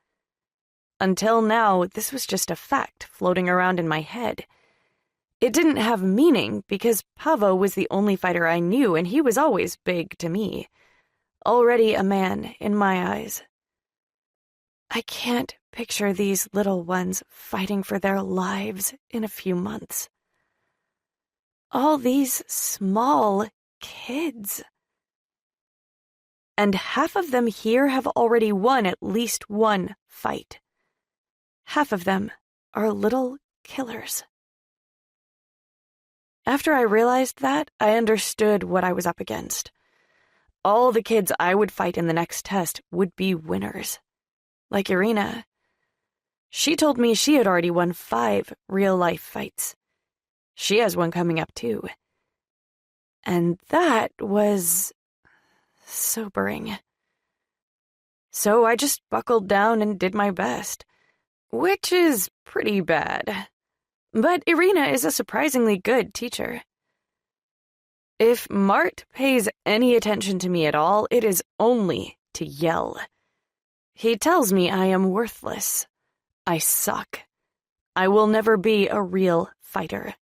Until now, this was just a fact floating around in my head. It didn't have meaning because Pavo was the only fighter I knew, and he was always big to me. Already a man in my eyes. I can't picture these little ones fighting for their lives in a few months. All these small kids. And half of them here have already won at least one fight. Half of them are little killers. After I realized that, I understood what I was up against. All the kids I would fight in the next test would be winners. Like Irina. She told me she had already won 5 real-life fights. She has one coming up, too. And that was sobering. So I just buckled down and did my best, which is pretty bad. But Irina is a surprisingly good teacher. If Mart pays any attention to me at all, it is only to yell. He tells me I am worthless. I suck. I will never be a real fighter.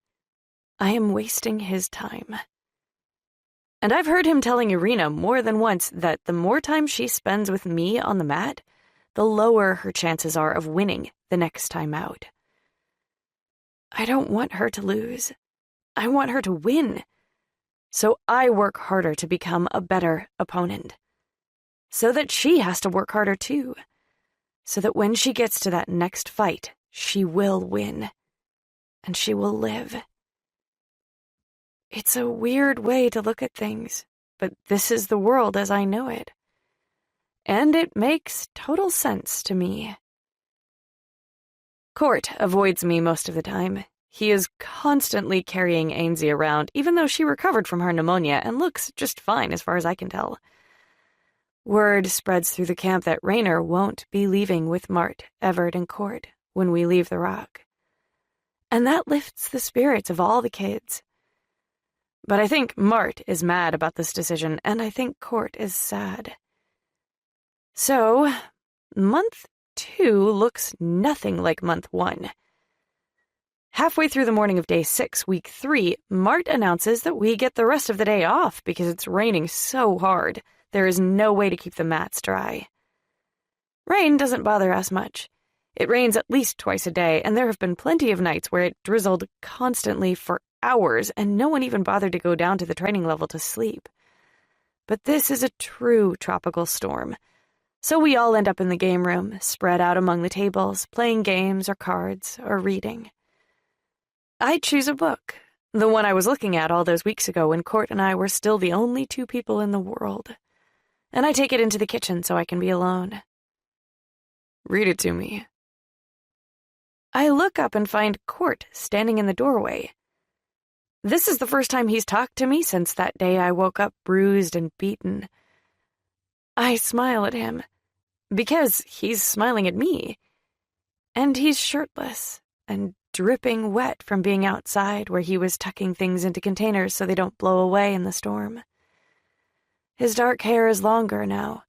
I am wasting his time. And I've heard him telling Irina more than once that the more time she spends with me on the mat, the lower her chances are of winning the next time out. I don't want her to lose. I want her to win. So I work harder to become a better opponent. So that she has to work harder too. So that when she gets to that next fight, she will win. And she will live. It's a weird way to look at things, but this is the world as I know it. And it makes total sense to me. Court avoids me most of the time. He is constantly carrying Ainsley around, even though she recovered from her pneumonia and looks just fine as far as I can tell. Word spreads through the camp that Raynor won't be leaving with Mart, Everett, and Court when we leave the rock. And that lifts the spirits of all the kids. But I think Mart is mad about this decision, and I think Court is sad. So, month 2 looks nothing like month 1. Halfway through the morning of day 6, week 3, Mart announces that we get the rest of the day off because it's raining so hard. There is no way to keep the mats dry. Rain doesn't bother us much. It rains at least twice a day, and there have been plenty of nights where it drizzled constantly for hours, and no one even bothered to go down to the training level to sleep. But this is a true tropical storm. So we all end up in the game room, spread out among the tables, playing games or cards or reading. I choose a book, the one I was looking at all those weeks ago when Court and I were still the only 2 people in the world. And I take it into the kitchen so I can be alone. Read it to me. I look up and find Court standing in the doorway. This is the first time he's talked to me since that day I woke up bruised and beaten. I smile at him, because he's smiling at me. And he's shirtless and dripping wet from being outside where he was tucking things into containers so they don't blow away in the storm. His dark hair is longer now.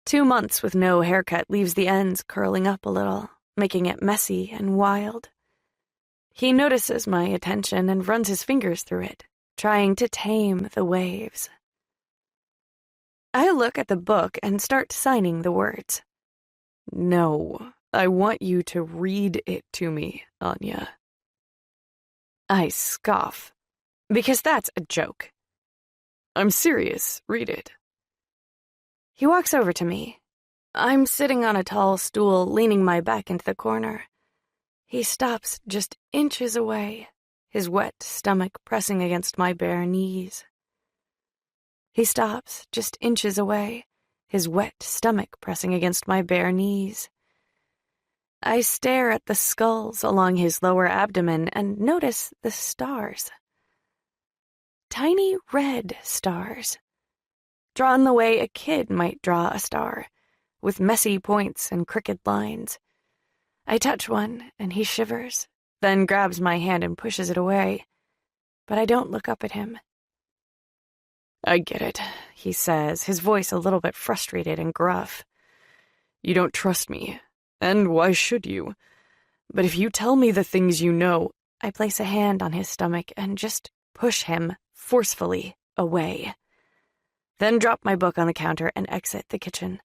2 months with no haircut leaves the ends curling up a little, making it messy and wild. He notices my attention and runs his fingers through it, trying to tame the waves. I look at the book and start signing the words. No, I want you to read it to me, Anya. I scoff, because that's a joke. I'm serious, read it. He walks over to me. I'm sitting on a tall stool, leaning my back into the corner. He stops just inches away, his wet stomach pressing against my bare knees. He stops just inches away, his wet stomach pressing against my bare knees. I stare at the skulls along his lower abdomen and notice the stars. Tiny red stars, drawn the way a kid might draw a star, with messy points and crooked lines. I touch one, and he shivers, then grabs my hand and pushes it away. But I don't look up at him. I get it, he says, his voice a little bit frustrated and gruff. You don't trust me, and why should you? But if you tell me the things you know, I place a hand on his stomach and just push him forcefully away. Then drop my book on the counter and exit the kitchen.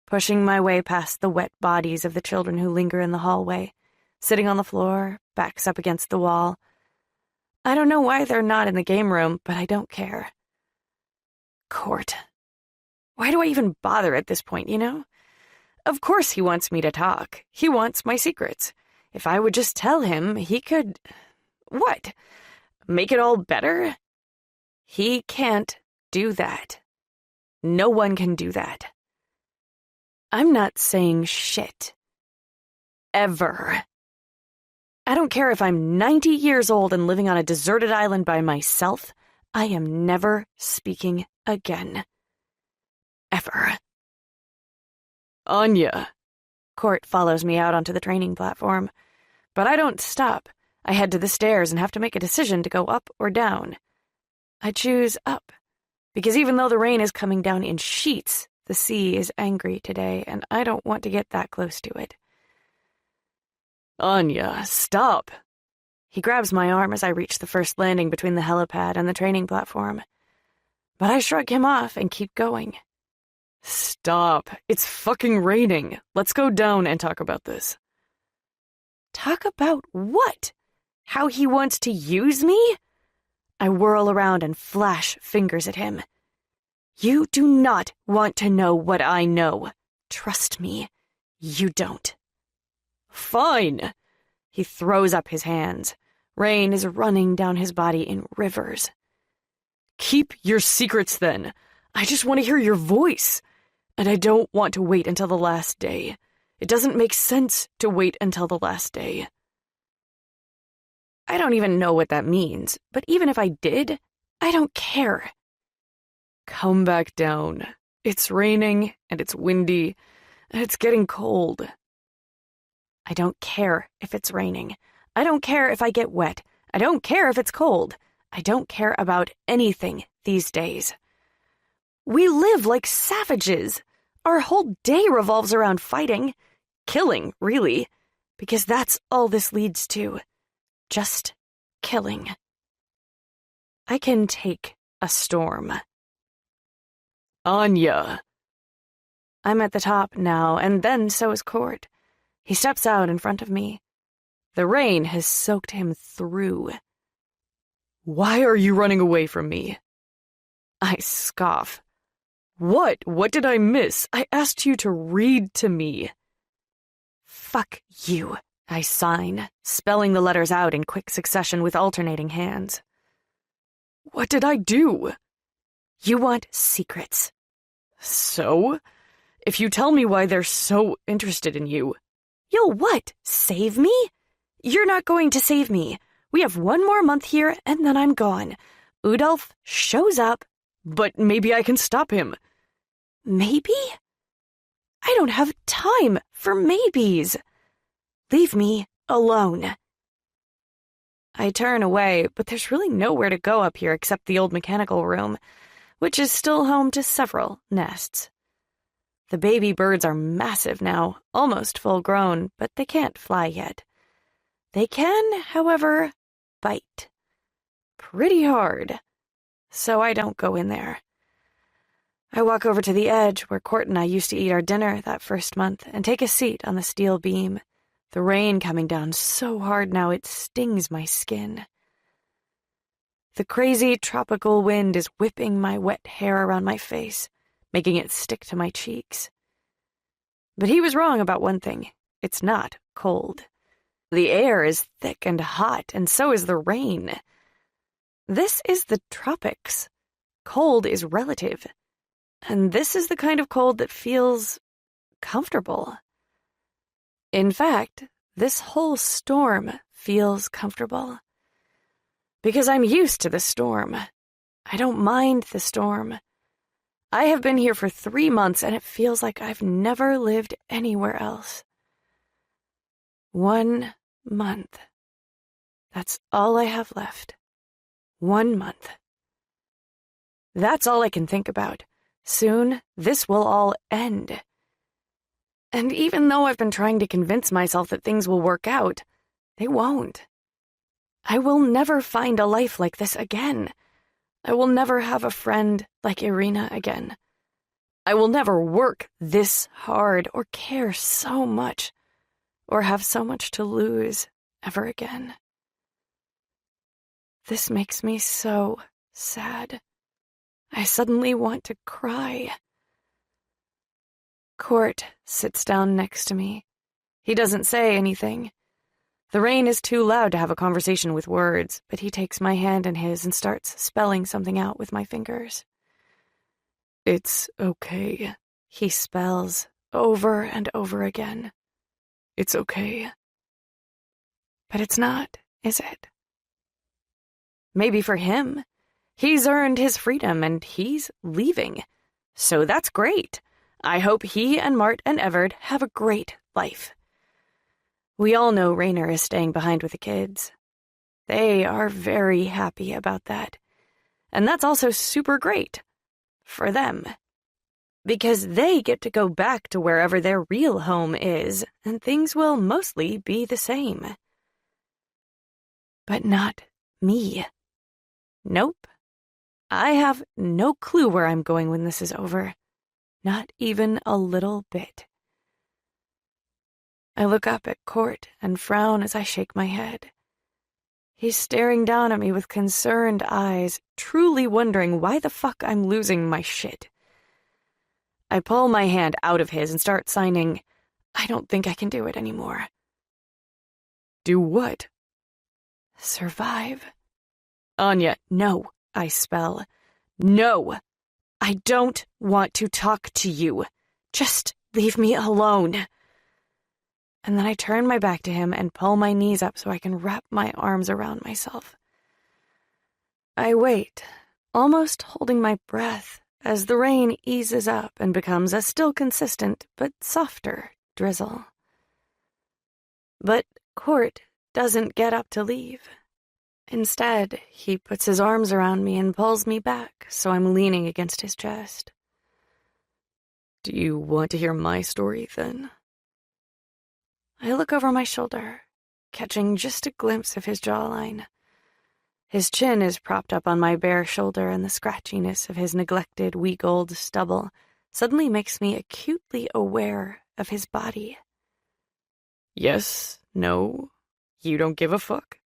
pushing my way past the wet bodies of the children who linger in the hallway, sitting on the floor, backs up against the wall. I don't know why they're not in the game room, but I don't care. Court. Why do I even bother at this point, you know? Of course he wants me to talk. He wants my secrets. If I would just tell him, he could... What? Make it all better? He can't do that. No one can do that. I'm not saying shit. Ever. I don't care if I'm 90 years old and living on a deserted island by myself. I am never speaking again. Ever. Anya. Court follows me out onto the training platform. But I don't stop. I head to the stairs and have to make a decision to go up or down. I choose up. Because even though the rain is coming down in sheets, the sea is angry today, and I don't want to get that close to it. Anya, stop. He grabs my arm as I reach the first landing between the helipad and the training platform. But I shrug him off and keep going. Stop. It's fucking raining. Let's go down and talk about this. Talk about what? How he wants to use me? I whirl around and flash fingers at him. You do not want to know what I know. Trust me, you don't. Fine. He throws up his hands. Rain is running down his body in rivers. Keep your secrets then. I just want to hear your voice. And I don't want to wait until the last day. It doesn't make sense to wait until the last day. I don't even know what that means, but even if I did, I don't care. Come back down. It's raining, and it's windy, and it's getting cold. I don't care if it's raining. I don't care if I get wet. I don't care if it's cold. I don't care about anything these days. We live like savages. Our whole day revolves around fighting. Killing, really. Because that's all this leads to. Just killing. I can take a storm. Anya. I'm at the top now, and then so is Court. He steps out in front of me. The rain has soaked him through. Why are you running away from me? I scoff. What? What did I miss? I asked you to read to me. Fuck you, I sign, spelling the letters out in quick succession with alternating hands. What did I do? You want secrets. So? If you tell me why they're so interested in you. You'll what? Save me? You're not going to save me. We have one more month here, and then I'm gone. Udolf shows up. But maybe I can stop him. Maybe? I don't have time for maybes. Leave me alone. I turn away, but there's really nowhere to go up here except the old mechanical room, which is still home to several nests. The baby birds are massive now, almost full-grown, but they can't fly yet. They can, however, bite. Pretty hard. So I don't go in there. I walk over to the edge where Court and I used to eat our dinner that first month and take a seat on the steel beam, the rain coming down so hard now it stings my skin. The crazy tropical wind is whipping my wet hair around my face, making it stick to my cheeks. But he was wrong about one thing. It's not cold. The air is thick and hot, and so is the rain. This is the tropics. Cold is relative. And this is the kind of cold that feels comfortable. In fact, this whole storm feels comfortable. Because I'm used to the storm. I don't mind the storm. I have been here for 3 months, and it feels like I've never lived anywhere else. 1 month. That's all I have left. 1 month. That's all I can think about. Soon, this will all end. And even though I've been trying to convince myself that things will work out, they won't. I will never find a life like this again. I will never have a friend like Irina again. I will never work this hard or care so much or have so much to lose ever again. This makes me so sad. I suddenly want to cry. Court sits down next to me. He doesn't say anything. The rain is too loud to have a conversation with words, but he takes my hand in his and starts spelling something out with my fingers. It's okay, he spells over and over again. It's okay. But it's not, is it? Maybe for him. He's earned his freedom and he's leaving. So that's great. I hope he and Mart and Everett have a great life. We all know Raynor is staying behind with the kids. They are very happy about that. And that's also super great. For them. Because they get to go back to wherever their real home is, and things will mostly be the same. But not me. Nope. I have no clue where I'm going when this is over. Not even a little bit. I look up at Court and frown as I shake my head. He's staring down at me with concerned eyes, truly wondering why the fuck I'm losing my shit. I pull my hand out of his and start signing, I don't think I can do it anymore. Do what? Survive. Anya, no, I spell. No. I don't want to talk to you. Just leave me alone. And then I turn my back to him and pull my knees up so I can wrap my arms around myself. I wait, almost holding my breath, as the rain eases up and becomes a still consistent but softer drizzle. But Court doesn't get up to leave. Instead, he puts his arms around me and pulls me back so I'm leaning against his chest. Do you want to hear my story, then? I look over my shoulder, catching just a glimpse of his jawline. His chin is propped up on my bare shoulder, and the scratchiness of his neglected week old stubble suddenly makes me acutely aware of his body. Yes, no, you don't give a fuck.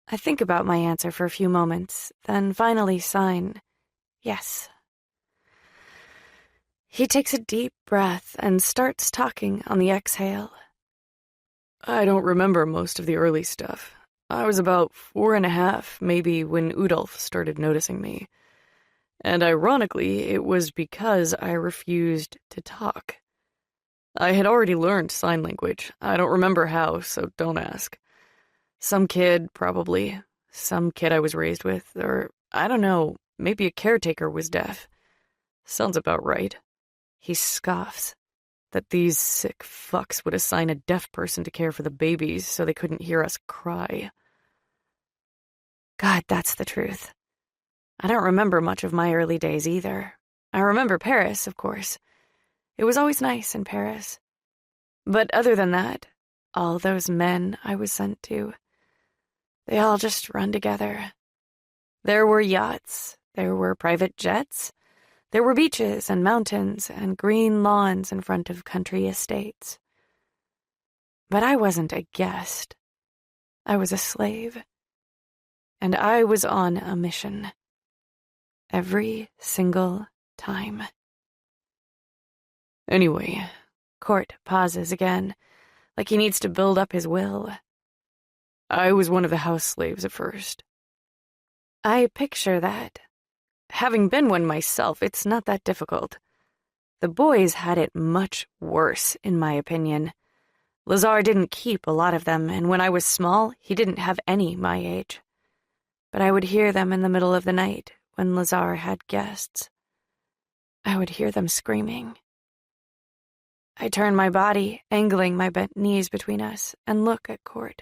I think about my answer for a few moments, then finally sign, yes. He takes a deep breath and starts talking on the exhale. I don't remember most of the early stuff. I was about 4.5, maybe, when Udolf started noticing me. And ironically, it was because I refused to talk. I had already learned sign language. I don't remember how, so don't ask. Some kid, probably. Some kid I was raised with, or, I don't know, maybe a caretaker was deaf. Sounds about right. He scoffs that these sick fucks would assign a deaf person to care for the babies so they couldn't hear us cry. God, that's the truth. I don't remember much of my early days either. I remember Paris, of course. It was always nice in Paris. But other than that, all those men I was sent to, they all just run together. There were yachts, there were private jets, there were beaches and mountains and green lawns in front of country estates. But I wasn't a guest. I was a slave. And I was on a mission. Every single time. Anyway, Court pauses again, like he needs to build up his will. I was one of the house slaves at first. I picture that. Having been one myself, it's not that difficult. The boys had it much worse, in my opinion. Lazar didn't keep a lot of them, and when I was small, he didn't have any my age. But I would hear them in the middle of the night when Lazar had guests. I would hear them screaming. I turn my body, angling my bent knees between us, and look at Court.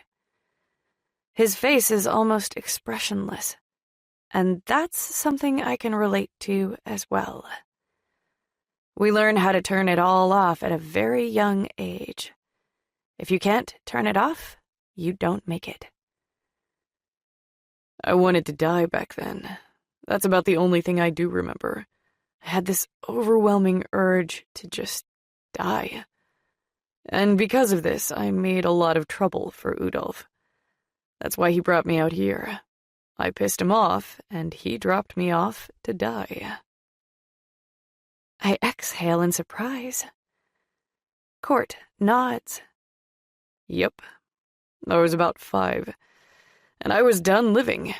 His face is almost expressionless, and that's something I can relate to as well. We learn how to turn it all off at a very young age. If you can't turn it off, you don't make it. I wanted to die back then. That's about the only thing I do remember. I had this overwhelming urge to just die. And because of this, I made a lot of trouble for Udolf. That's why he brought me out here. I pissed him off, and he dropped me off to die. I exhale in surprise. Court nods. Yep. I was about 5, and I was done living.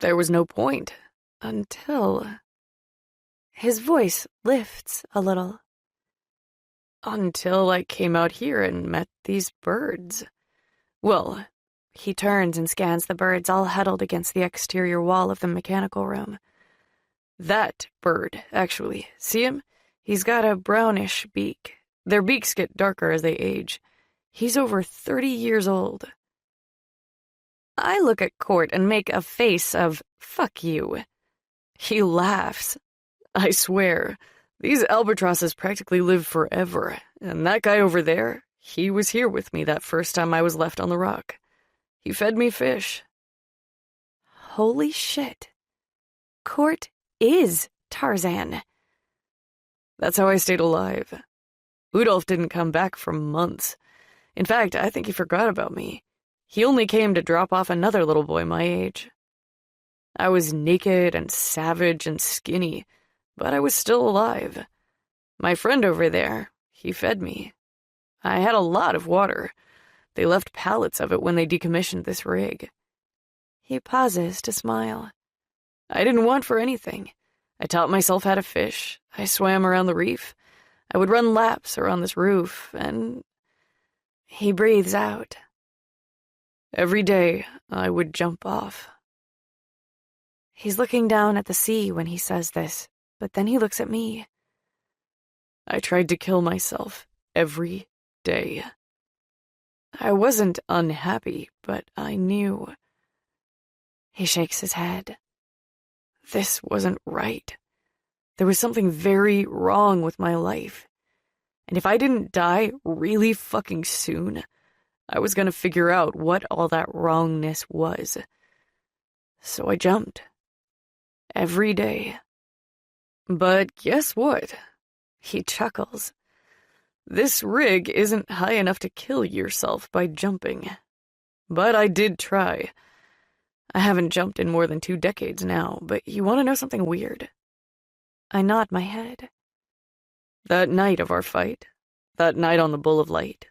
There was no point, until... His voice lifts a little. Until I came out here and met these birds. Well, he turns and scans the birds all huddled against the exterior wall of the mechanical room. That bird, actually. See him? He's got a brownish beak. Their beaks get darker as they age. He's over 30 years old. I look at Court and make a face of, fuck you. He laughs. I swear, these albatrosses practically live forever, and that guy over there, he was here with me that first time I was left on the rock. He fed me fish. Holy shit. Court is Tarzan. That's how I stayed alive. Udolf didn't come back for months. In fact, I think he forgot about me. He only came to drop off another little boy my age. I was naked and savage and skinny, but I was still alive. My friend over there, he fed me. I had a lot of water. They left pallets of it when they decommissioned this rig. He pauses to smile. I didn't want for anything. I taught myself how to fish. I swam around the reef. I would run laps around this roof, and... He breathes out. Every day, I would jump off. He's looking down at the sea when he says this, but then he looks at me. I tried to kill myself every day. I wasn't unhappy, but I knew. He shakes his head. This wasn't right. There was something very wrong with my life. And if I didn't die really fucking soon, I was gonna figure out what all that wrongness was. So I jumped. Every day. But guess what? He chuckles. This rig isn't high enough to kill yourself by jumping. But I did try. I haven't jumped in more than 2 decades now, but you want to know something weird? I nod my head. That night of our fight, that night on the Bull of Light,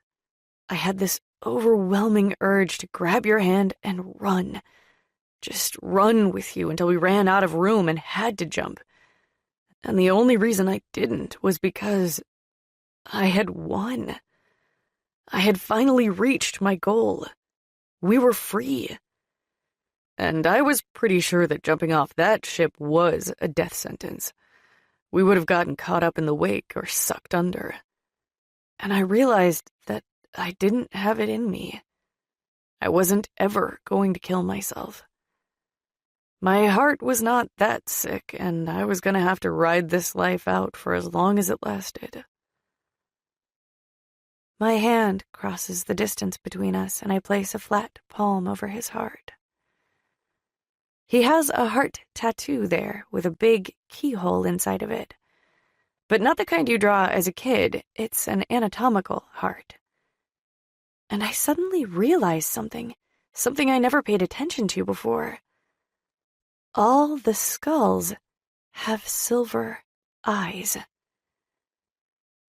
I had this overwhelming urge to grab your hand and run. Just run with you until we ran out of room and had to jump. And the only reason I didn't was because I had won. I had finally reached my goal. We were free. And I was pretty sure that jumping off that ship was a death sentence. We would have gotten caught up in the wake or sucked under. And I realized that I didn't have it in me. I wasn't ever going to kill myself. My heart was not that sick, and I was going to have to ride this life out for as long as it lasted. My hand crosses the distance between us, and I place a flat palm over his heart. He has a heart tattoo there with a big keyhole inside of it. But not the kind you draw as a kid. It's an anatomical heart. And I suddenly realized something I never paid attention to before. All the skulls have silver eyes.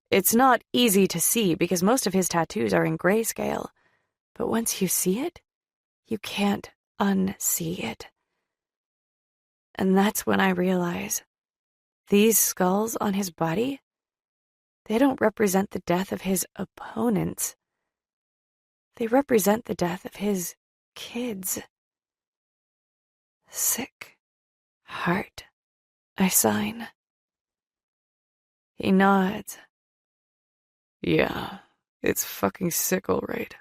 It's not easy to see because most of his tattoos are in grayscale, but once you see it, you can't unsee it. And that's when I realize these skulls on his body, they don't represent the death of his opponents. They represent the death of his kids. Sick heart, I sign. He nods. Yeah, it's fucking sick, all right.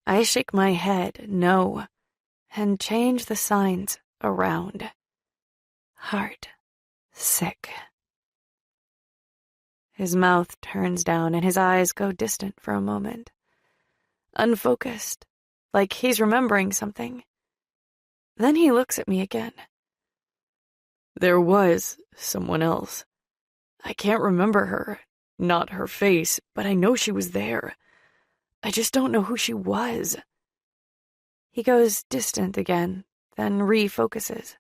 I shake my head, no, and change the signs around. Heart, sick. His mouth turns down and his eyes go distant for a moment. Unfocused, like he's remembering something. Then he looks at me again. There was someone else. I can't remember her, not her face, but I know she was there. I just don't know who she was. He goes distant again, then refocuses.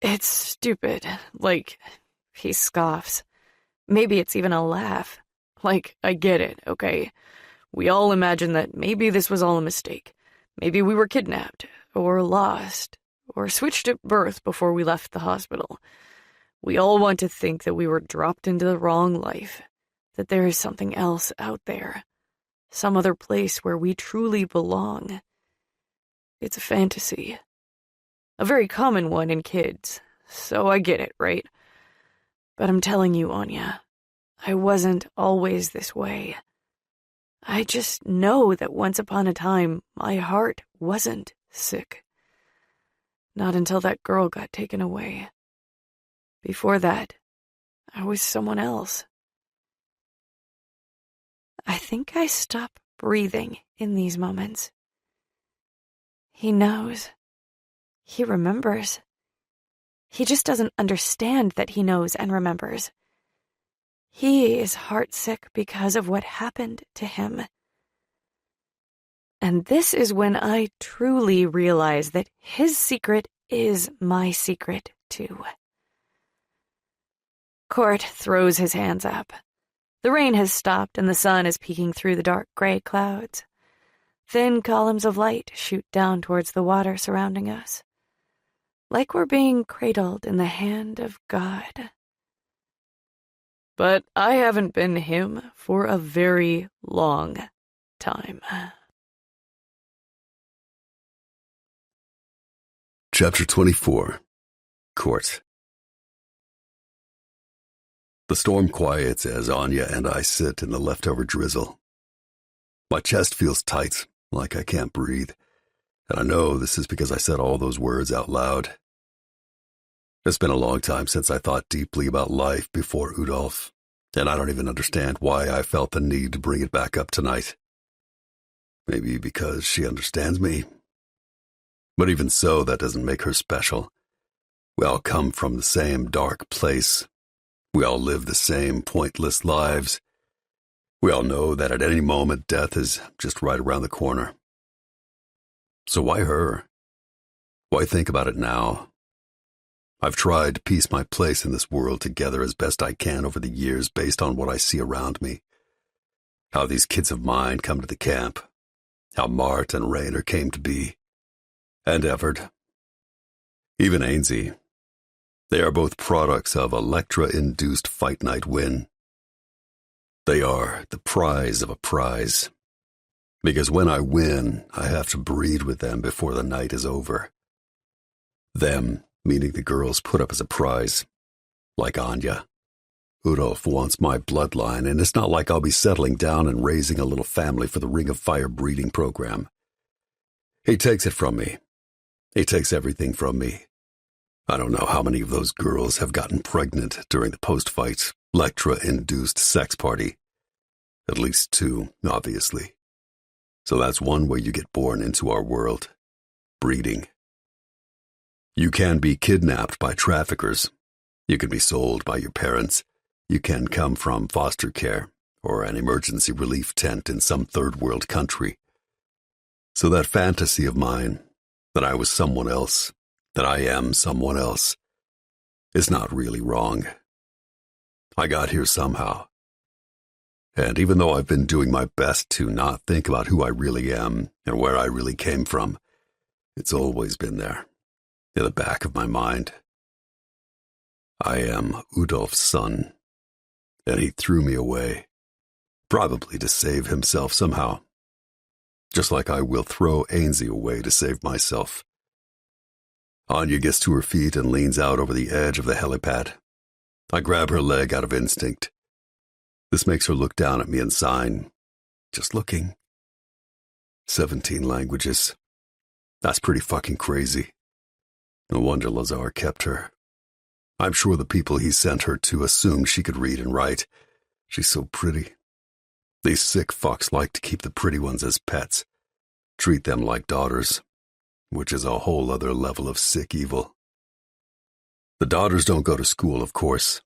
It's stupid. Like, he scoffs. Maybe it's even a laugh. Like, I get it, okay? We all imagine that maybe this was all a mistake. Maybe we were kidnapped, or lost, or switched at birth before we left the hospital. We all want to think that we were dropped into the wrong life, that there is something else out there, some other place where we truly belong. It's a fantasy. A very common one in kids, so I get it, right? But I'm telling you, Anya, I wasn't always this way. I just know that once upon a time, my heart wasn't sick. Not until that girl got taken away. Before that, I was someone else. I think I stop breathing in these moments. He knows. He remembers. He just doesn't understand that he knows and remembers. He is heartsick because of what happened to him. And this is when I truly realize that his secret is my secret, too. Court throws his hands up. The rain has stopped and the sun is peeking through the dark gray clouds. Thin columns of light shoot down towards the water surrounding us, like we're being cradled in the hand of God. But I haven't been him for a very long time. Chapter 24. Court. The storm quiets as Anya and I sit in the leftover drizzle. My chest feels tight, like I can't breathe, and I know this is because I said all those words out loud. It's been a long time since I thought deeply about life before Udolf, and I don't even understand why I felt the need to bring it back up tonight. Maybe because she understands me. But even so, that doesn't make her special. We all come from the same dark place. We all live the same pointless lives. We all know that at any moment death is just right around the corner. So why her? Why think about it now? I've tried to piece my place in this world together as best I can over the years based on what I see around me. How these kids of mine come to the camp. How Mart and Raynor came to be. And Everett. Even Ainsley. They are both products of Electra-induced fight night win. They are the prize of a prize. Because when I win, I have to breed with them before the night is over. Them, meaning the girls put up as a prize. Like Anya. Udolf wants my bloodline, and it's not like I'll be settling down and raising a little family for the Ring of Fire breeding program. He takes it from me. He takes everything from me. I don't know how many of those girls have gotten pregnant during the post-fight, Electra-induced sex party. At least 2, obviously. So that's one way you get born into our world. Breeding. You can be kidnapped by traffickers. You can be sold by your parents. You can come from foster care or an emergency relief tent in some third-world country. So that fantasy of mine, that I was someone else, that I am someone else, is not really wrong. I got here somehow. And even though I've been doing my best to not think about who I really am and where I really came from, it's always been there, in the back of my mind. I am Udolf's son, and he threw me away, probably to save himself somehow, just like I will throw Ainsley away to save myself. Anya gets to her feet and leans out over the edge of the helipad. I grab her leg out of instinct. This makes her look down at me and sign. Just looking. 17 languages. That's pretty fucking crazy. No wonder Lazar kept her. I'm sure the people he sent her to assumed she could read and write. She's so pretty. These sick fucks like to keep the pretty ones as pets. Treat them like daughters, which is a whole other level of sick evil. The daughters don't go to school, of course.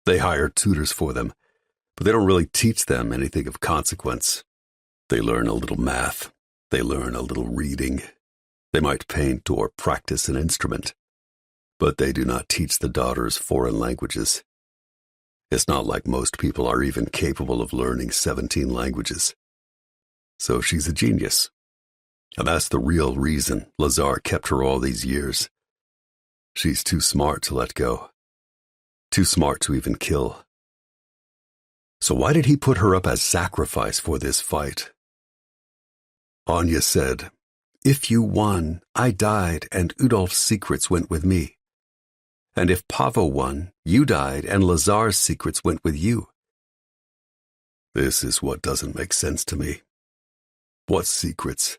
They hire tutors for them, but they don't really teach them anything of consequence. They learn a little math. They learn a little reading. They might paint or practice an instrument, but they do not teach the daughters foreign languages. It's not like most people are even capable of learning 17 languages. So she's a genius. And that's the real reason Lazar kept her all these years. She's too smart to let go. Too smart to even kill. So why did he put her up as sacrifice for this fight? Anya said, "If you won, I died and Udolf's secrets went with me. And if Pavo won, you died and Lazar's secrets went with you." This is what doesn't make sense to me. What secrets?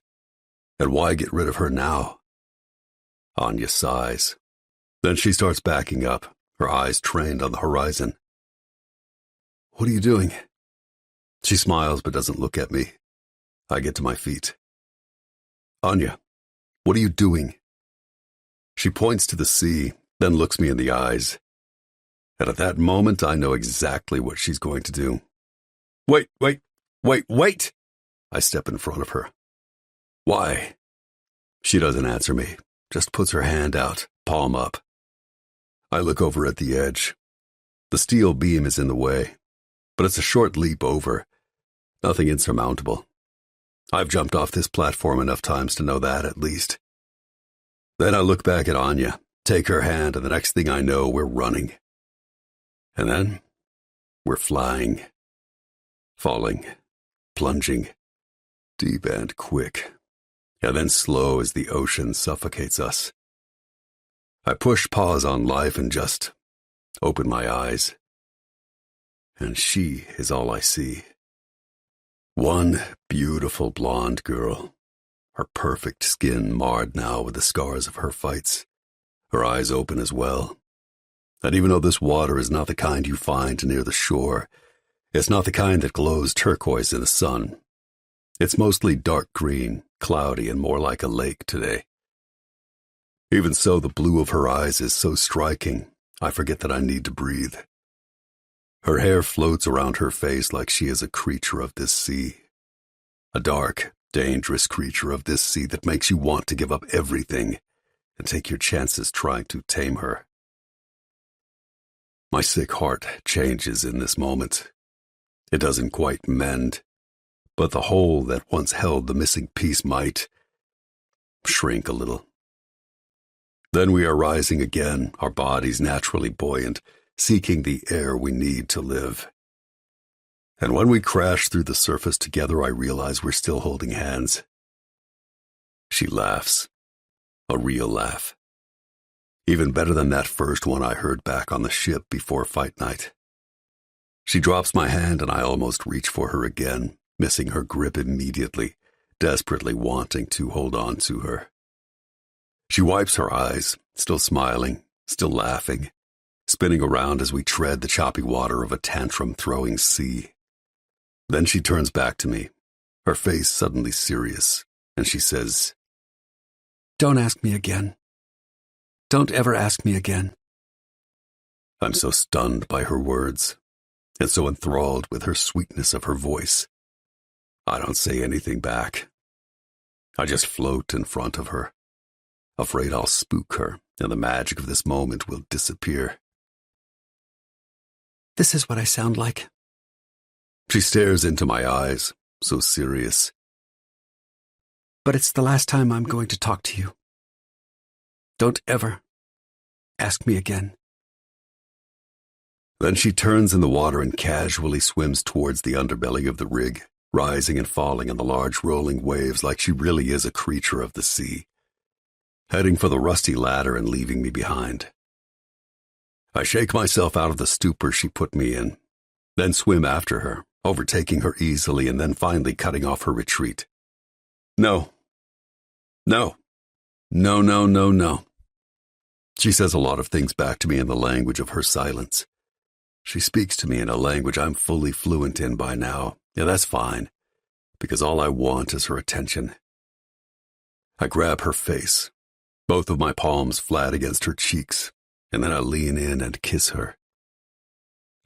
And why get rid of her now? Anya sighs. Then she starts backing up, her eyes trained on the horizon. "What are you doing?" She smiles but doesn't look at me. I get to my feet. "Anya, what are you doing?" She points to the sea, then looks me in the eyes. And at that moment, I know exactly what she's going to do. Wait! I step in front of her. "Why?" She doesn't answer me, just puts her hand out, palm up. I look over at the edge. The steel beam is in the way, but it's a short leap over, nothing insurmountable. I've jumped off this platform enough times to know that, at least. Then I look back at Anya, take her hand, and the next thing I know, we're running. And then, we're flying, falling, plunging, deep and quick, and then slow as the ocean suffocates us. I push pause on life and just open my eyes. And she is all I see. One beautiful blonde girl, her perfect skin marred now with the scars of her fights, her eyes open as well. And even though this water is not the kind you find near the shore, it's not the kind that glows turquoise in the sun. It's mostly dark green, cloudy, and more like a lake today. Even so, the blue of her eyes is so striking, I forget that I need to breathe. Her hair floats around her face like she is a creature of this sea. A dark, dangerous creature of this sea that makes you want to give up everything and take your chances trying to tame her. My sick heart changes in this moment. It doesn't quite mend, but the hole that once held the missing piece might shrink a little. Then we are rising again, our bodies naturally buoyant, seeking the air we need to live. And when we crash through the surface together, I realize we're still holding hands. She laughs. A real laugh. Even better than that first one I heard back on the ship before fight night. She drops my hand and I almost reach for her again, missing her grip immediately, desperately wanting to hold on to her. She wipes her eyes, still smiling, still laughing, spinning around as we tread the choppy water of a tantrum-throwing sea. Then she turns back to me, her face suddenly serious, and she says, "Don't ask me again. Don't ever ask me again." I'm so stunned by her words, and so enthralled with her sweetness of her voice. I don't say anything back. I just float in front of her, afraid I'll spook her, and the magic of this moment will disappear. "This is what I sound like." She stares into my eyes, so serious. "But it's the last time I'm going to talk to you. Don't ever ask me again." Then she turns in the water and casually swims towards the underbelly of the rig, rising and falling on the large rolling waves like she really is a creature of the sea, heading for the rusty ladder and leaving me behind. I shake myself out of the stupor she put me in, then swim after her, overtaking her easily and then finally cutting off her retreat. No. She says a lot of things back to me in the language of her silence. She speaks to me in a language I'm fully fluent in by now. Yeah, that's fine, because all I want is her attention. I grab her face, both of my palms flat against her cheeks, and then I lean in and kiss her.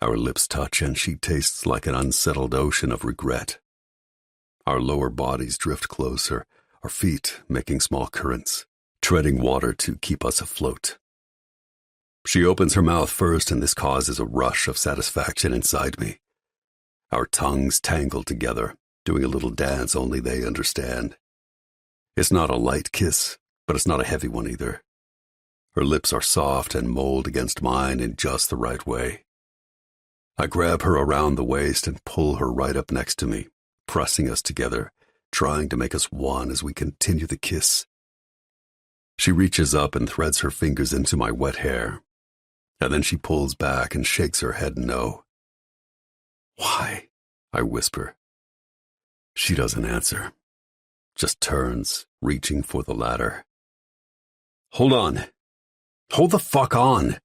Our lips touch, and she tastes like an unsettled ocean of regret. Our lower bodies drift closer, our feet making small currents, treading water to keep us afloat. She opens her mouth first, and this causes a rush of satisfaction inside me. Our tongues tangle together, doing a little dance only they understand. It's not a light kiss, but it's not a heavy one either. Her lips are soft and mold against mine in just the right way. I grab her around the waist and pull her right up next to me, pressing us together, trying to make us one as we continue the kiss. She reaches up and threads her fingers into my wet hair, and then she pulls back and shakes her head no. "Why?" I whisper. She doesn't answer, just turns, reaching for the ladder. "Hold on. Hold the fuck on.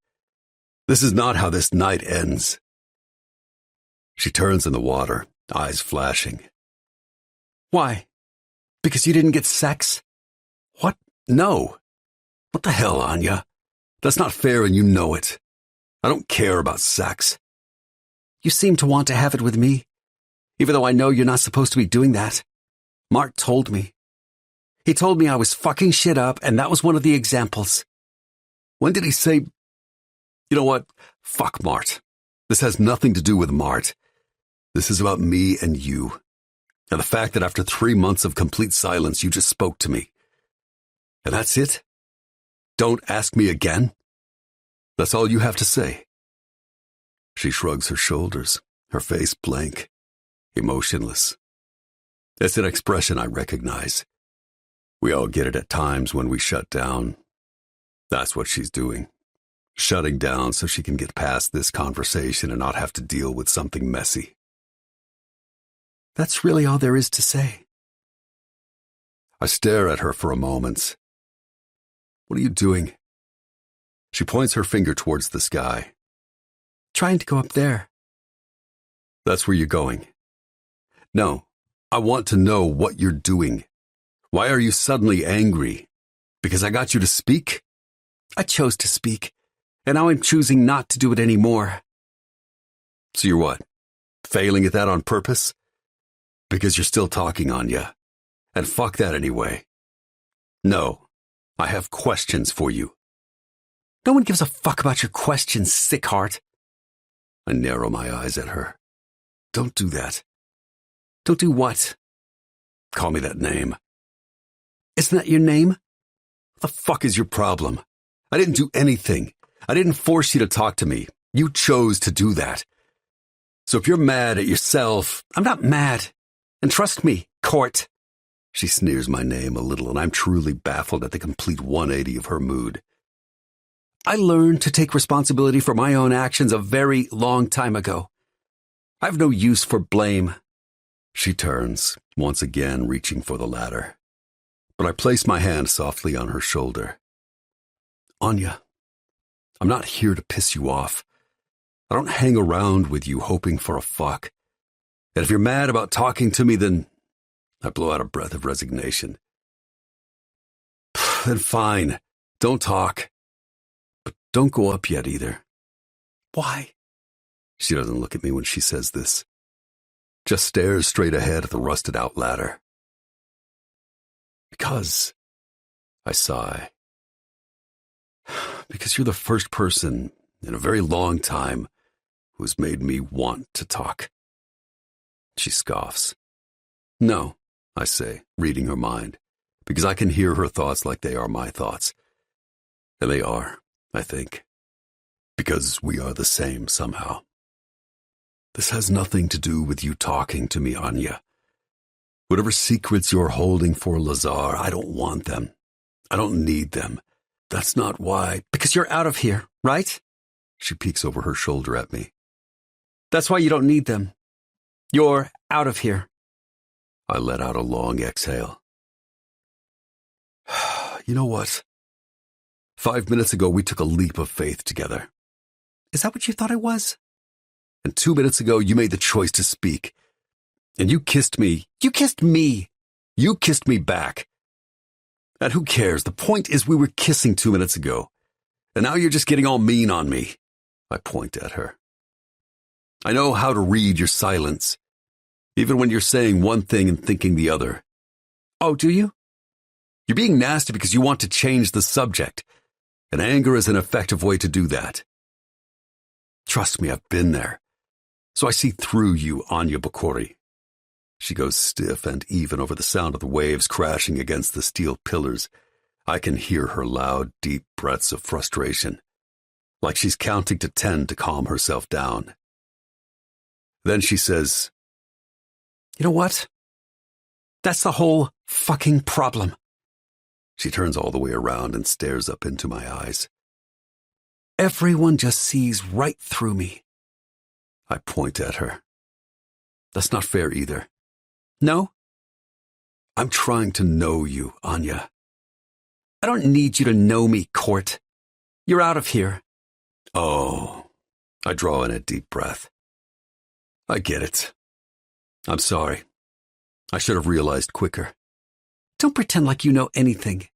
This is not how this night ends." She turns in the water, eyes flashing. "Why? Because you didn't get sex?" "What? No. What the hell, Anya? That's not fair and you know it. I don't care about sex." "You seem to want to have it with me, even though I know you're not supposed to be doing that. Mark told me. He told me I was fucking shit up, and that was one of the examples." "When did he say—" "You know what? Fuck Mart. This has nothing to do with Mart. This is about me and you. And the fact that after 3 months of complete silence, you just spoke to me. And that's it? Don't ask me again? That's all you have to say?" She shrugs her shoulders, her face blank, emotionless. It's an expression I recognize. We all get it at times when we shut down. That's what she's doing. Shutting down so she can get past this conversation and not have to deal with something messy. "That's really all there is to say." I stare at her for a moment. "What are you doing?" She points her finger towards the sky. "Trying to go up there." "That's where you're going?" "No, I want to know what you're doing. Why are you suddenly angry? Because I got you to speak?" "I chose to speak, and now I'm choosing not to do it anymore." "So you're what? Failing at that on purpose? Because you're still talking, Anya. And fuck that anyway. No, I have questions for you." "No one gives a fuck about your questions, sickheart." I narrow my eyes at her. "Don't do that." "Don't do what?" "Call me that name." "Isn't that your name?" "What the fuck is your problem? I didn't do anything. I didn't force you to talk to me. You chose to do that. So if you're mad at yourself—" "I'm not mad. And trust me, Court." She sneers my name a little, and I'm truly baffled at the complete 180 of her mood. "I learned to take responsibility for my own actions a very long time ago. I've no use for blame." She turns, once again reaching for the ladder. But I place my hand softly on her shoulder. "Anya, I'm not here to piss you off. I don't hang around with you hoping for a fuck. And if you're mad about talking to me, then—" I blow out a breath of resignation. "Then fine, don't talk. But don't go up yet either." "Why?" She doesn't look at me when she says this. Just stares straight ahead at the rusted-out ladder. "Because," I sigh. "Because you're the first person in a very long time who's made me want to talk." She scoffs. "No," I say, reading her mind, because I can hear her thoughts like they are my thoughts. And they are, I think, because we are the same somehow. This has nothing to do with you talking to me, Anya. Whatever secrets you're holding for Lazar, I don't want them. I don't need them. That's not why—" "Because you're out of here, right?" She peeks over her shoulder at me. "That's why you don't need them. You're out of here." I let out a long exhale. "You know what? 5 minutes ago we took a leap of faith together." "Is that what you thought I was?" "And 2 minutes ago you made the choice to speak. And you kissed me." "You kissed me." "You kissed me back. And who cares? The point is we were kissing 2 minutes ago. And now you're just getting all mean on me. I point at her. I know how to read your silence, even when you're saying one thing and thinking the other. Oh, do you? You're being nasty because you want to change the subject, and anger is an effective way to do that. Trust me, I've been there. So I see through you, Audiobook. She goes stiff and even over the sound of the waves crashing against the steel pillars. I can hear her loud, deep breaths of frustration, like she's counting to 10 to calm herself down. Then she says, You know what? That's the whole fucking problem. She turns all the way around and stares up into my eyes. Everyone just sees right through me. I point at her. That's not fair either. No? I'm trying to know you, Anya. I don't need you to know me, Court. You're out of here. Oh, I draw in a deep breath. I get it. I'm sorry. I should have realized quicker. Don't pretend like you know anything,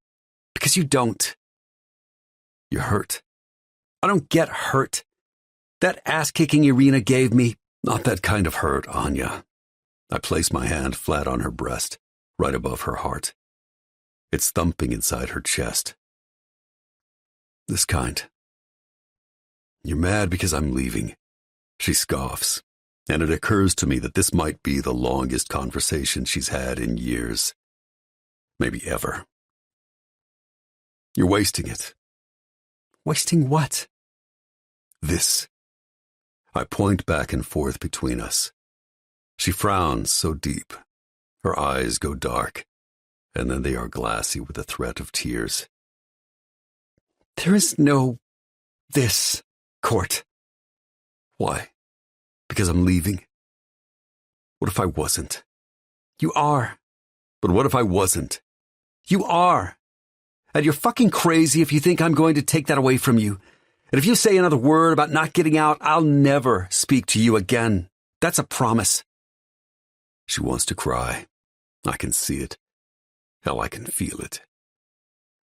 because you don't. You're hurt. I don't get hurt. That ass-kicking Irina gave me... Not that kind of hurt, Anya. I place my hand flat on her breast, right above her heart. It's thumping inside her chest. This kind. You're mad because I'm leaving. She scoffs, and it occurs to me that this might be the longest conversation she's had in years. Maybe ever. You're wasting it. Wasting what? This. I point back and forth between us. She frowns so deep. Her eyes go dark, and then they are glassy with the threat of tears. There is no this, Court. Why? Because I'm leaving? What if I wasn't? You are. But what if I wasn't? You are. And you're fucking crazy if you think I'm going to take that away from you. And if you say another word about not getting out, I'll never speak to you again. That's a promise. She wants to cry. I can see it. Hell, I can feel it.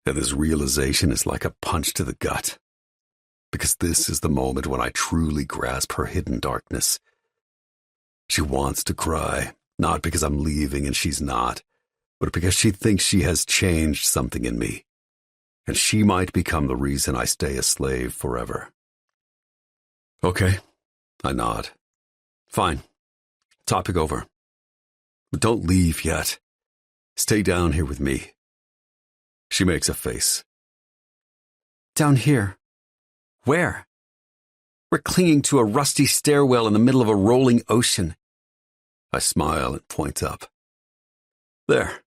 And this realization is like a punch to the gut. Because this is the moment when I truly grasp her hidden darkness. She wants to cry, not because I'm leaving and she's not, but because she thinks she has changed something in me. And she might become the reason I stay a slave forever. Okay, I nod. Fine. Topic over. But don't leave yet. Stay down here with me. She makes a face. Down here? Where? We're clinging to a rusty stairwell in the middle of a rolling ocean. I smile and point up. There.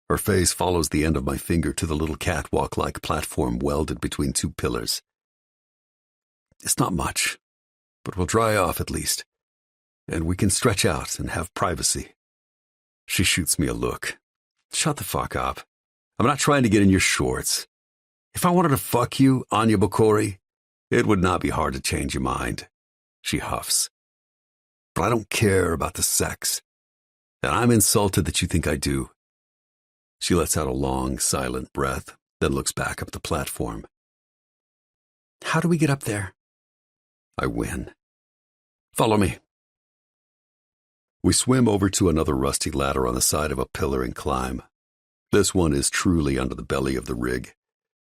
Her face follows the end of my finger to the little catwalk-like platform welded between two pillars. It's not much, but we'll dry off at least, and we can stretch out and have privacy. She shoots me a look. Shut the fuck up. I'm not trying to get in your shorts. If I wanted to fuck you, Audiobook, it would not be hard to change your mind. She huffs. But I don't care about the sex, and I'm insulted that you think I do. She lets out a long, silent breath, then looks back up the platform. How do we get up there? I win. Follow me. We swim over to another rusty ladder on the side of a pillar and climb. This one is truly under the belly of the rig,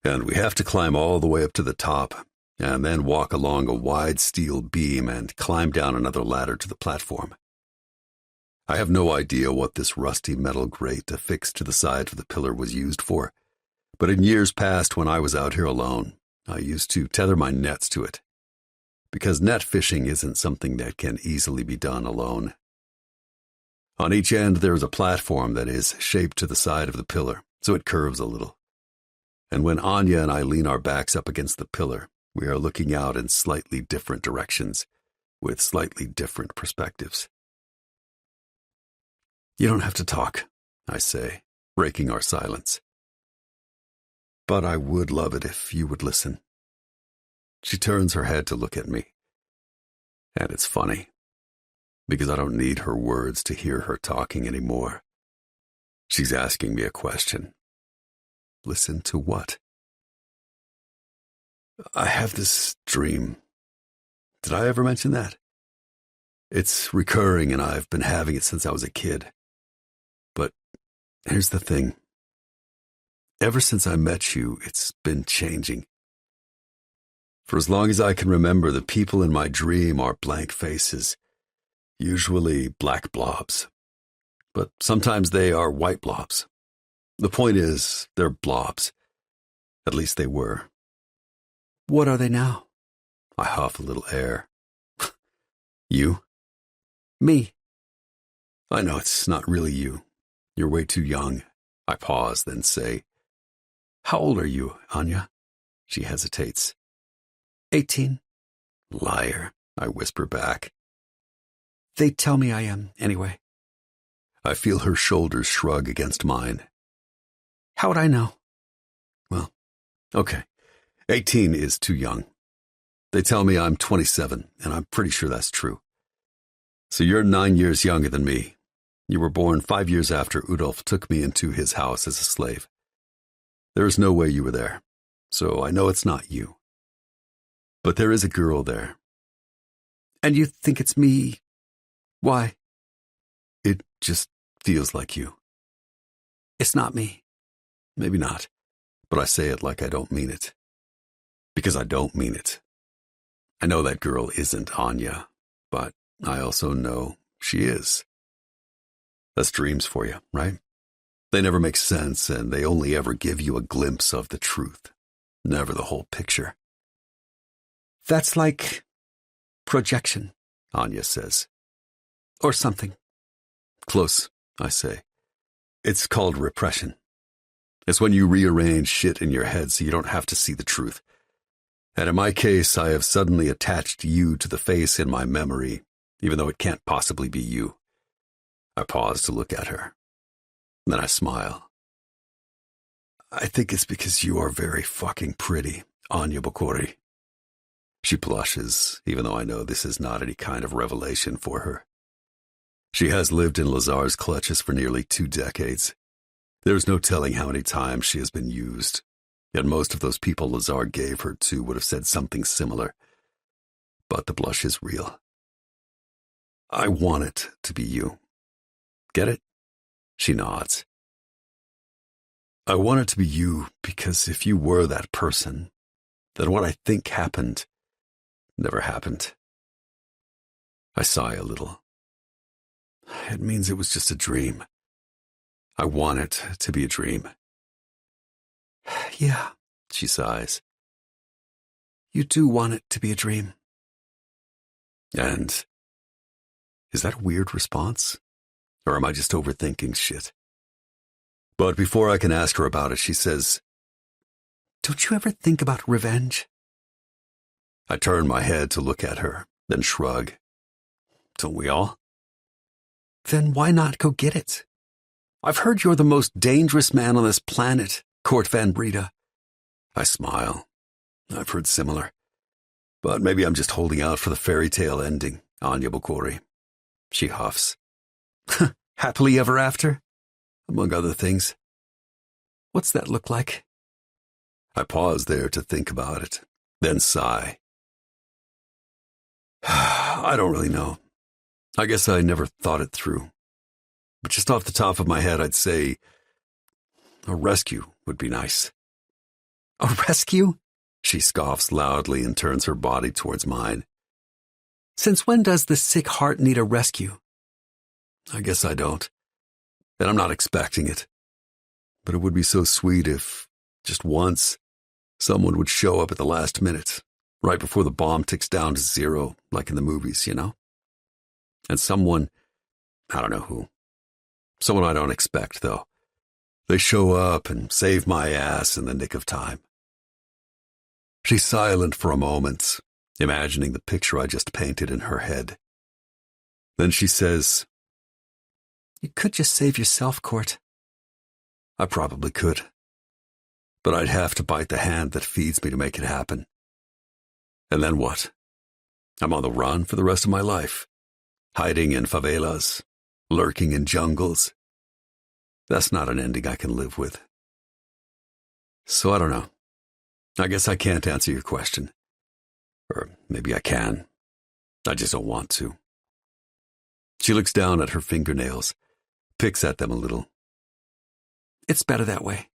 and we have to climb all the way up to the top, and then walk along a wide steel beam and climb down another ladder to the platform. I have no idea what this rusty metal grate affixed to the side of the pillar was used for, but in years past when I was out here alone, I used to tether my nets to it, because net fishing isn't something that can easily be done alone. On each end there is a platform that is shaped to the side of the pillar, so it curves a little. And when Anya and I lean our backs up against the pillar, we are looking out in slightly different directions, with slightly different perspectives. You don't have to talk, I say, breaking our silence. But I would love it if you would listen. She turns her head to look at me. And it's funny, because I don't need her words to hear her talking anymore. She's asking me a question. Listen to what? I have this dream. Did I ever mention that? It's recurring, and I've been having it since I was a kid. But here's the thing. Ever since I met you, it's been changing. For as long as I can remember, the people in my dream are blank faces, usually black blobs. But sometimes they are white blobs. The point is, they're blobs. At least they were. What are they now? I huff a little air. You? Me. I know it's not really you. You're way too young. I pause, then say, How old are you, Anya? She hesitates. 18. Liar, I whisper back. They tell me I am, anyway. I feel her shoulders shrug against mine. How would I know? Well, okay. 18 is too young. They tell me I'm 27, and I'm pretty sure that's true. So you're 9 years younger than me. You were born 5 years after Udolf took me into his house as a slave. There is no way you were there, so I know it's not you. But there is a girl there. And you think it's me? Why? It just feels like you. It's not me. Maybe not, but I say it like I don't mean it. Because I don't mean it. I know that girl isn't Anya, but I also know she is. That's dreams for you, right? They never make sense, and they only ever give you a glimpse of the truth, never the whole picture. That's like projection, Anya says. or something. Close, I say. It's called repression. It's when you rearrange shit in your head so you don't have to see the truth. And in my case, I have suddenly attached you to the face in my memory, even though it can't possibly be you. I pause to look at her. Then I smile. I think it's because you are very fucking pretty, Anya Bokori. She blushes, even though I know this is not any kind of revelation for her. She has lived in Lazar's clutches for nearly 2 decades. There's no telling how many times she has been used, yet most of those people Lazar gave her to would have said something similar. But the blush is real. I want it to be you. Get it? She nods. I want it to be you because if you were that person, then what I think happened never happened. I sigh a little. It means it was just a dream. I want it to be a dream. Yeah, she sighs. You do want it to be a dream. And is that a weird response? Or am I just overthinking shit? But before I can ask her about it, she says, Don't you ever think about revenge? I turn my head to look at her, then shrug. Don't we all? Then why not go get it? I've heard you're the most dangerous man on this planet, Court Van Breda. I smile. I've heard similar. But maybe I'm just holding out for the fairy tale ending, Anya Bokori. She huffs. Happily ever after? Among other things. What's that look like? I pause there to think about it, then sigh. I don't really know. I guess I never thought it through. But just off the top of my head, I'd say a rescue would be nice. A rescue? She scoffs loudly and turns her body towards mine. Since when does the sick heart need a rescue? I guess I don't. And I'm not expecting it. But it would be so sweet if, just once, someone would show up at the last minute, right before the bomb ticks down to 0, like in the movies, you know? And someone, I don't know who. Someone I don't expect, though. They show up and save my ass in the nick of time. She's silent for a moment, imagining the picture I just painted in her head. Then she says, You could just save yourself, Court. I probably could. But I'd have to bite the hand that feeds me to make it happen. And then what? I'm on the run for the rest of my life. Hiding in favelas, lurking in jungles. That's not an ending I can live with. So I don't know. I guess I can't answer your question. Or maybe I can. I just don't want to. She looks down at her fingernails, picks at them a little. It's better that way.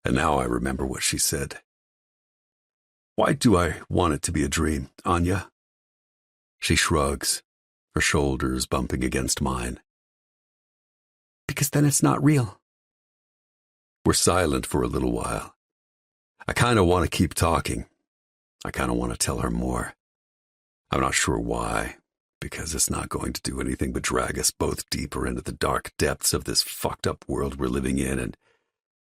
And now I remember what she said. Why do I want it to be a dream, Anya? She shrugs, her shoulders bumping against mine. Because then it's not real. We're silent for a little while. I kind of want to keep talking. I kind of want to tell her more. I'm not sure why, because it's not going to do anything but drag us both deeper into the dark depths of this fucked up world we're living in and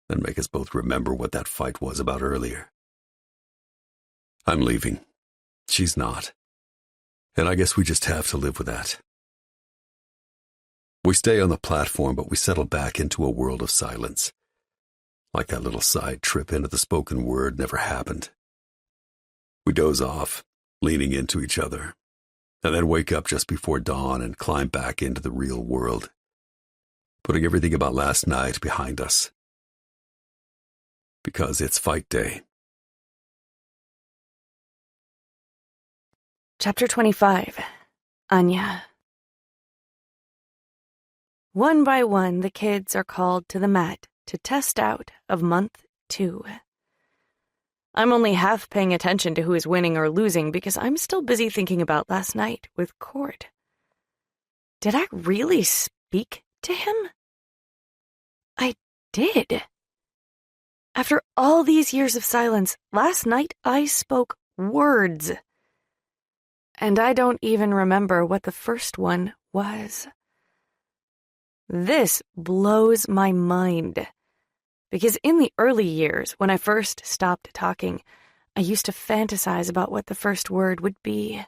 then make us both remember what that fight was about earlier. I'm leaving. She's not. And I guess we just have to live with that. We stay on the platform, but we settle back into a world of silence. Like that little side trip into the spoken word never happened. We doze off, leaning into each other, and then wake up just before dawn and climb back into the real world, putting everything about last night behind us. Because it's fight day. Chapter 25. Anya. One by one, the kids are called to the mat to test out of month 2. I'm only half paying attention to who is winning or losing because I'm still busy thinking about last night with Court. Did I really speak to him? I did. After all these years of silence, last night I spoke words. And I don't even remember what the first one was. This blows my mind. Because in the early years, when I first stopped talking, I used to fantasize about what the first word would be.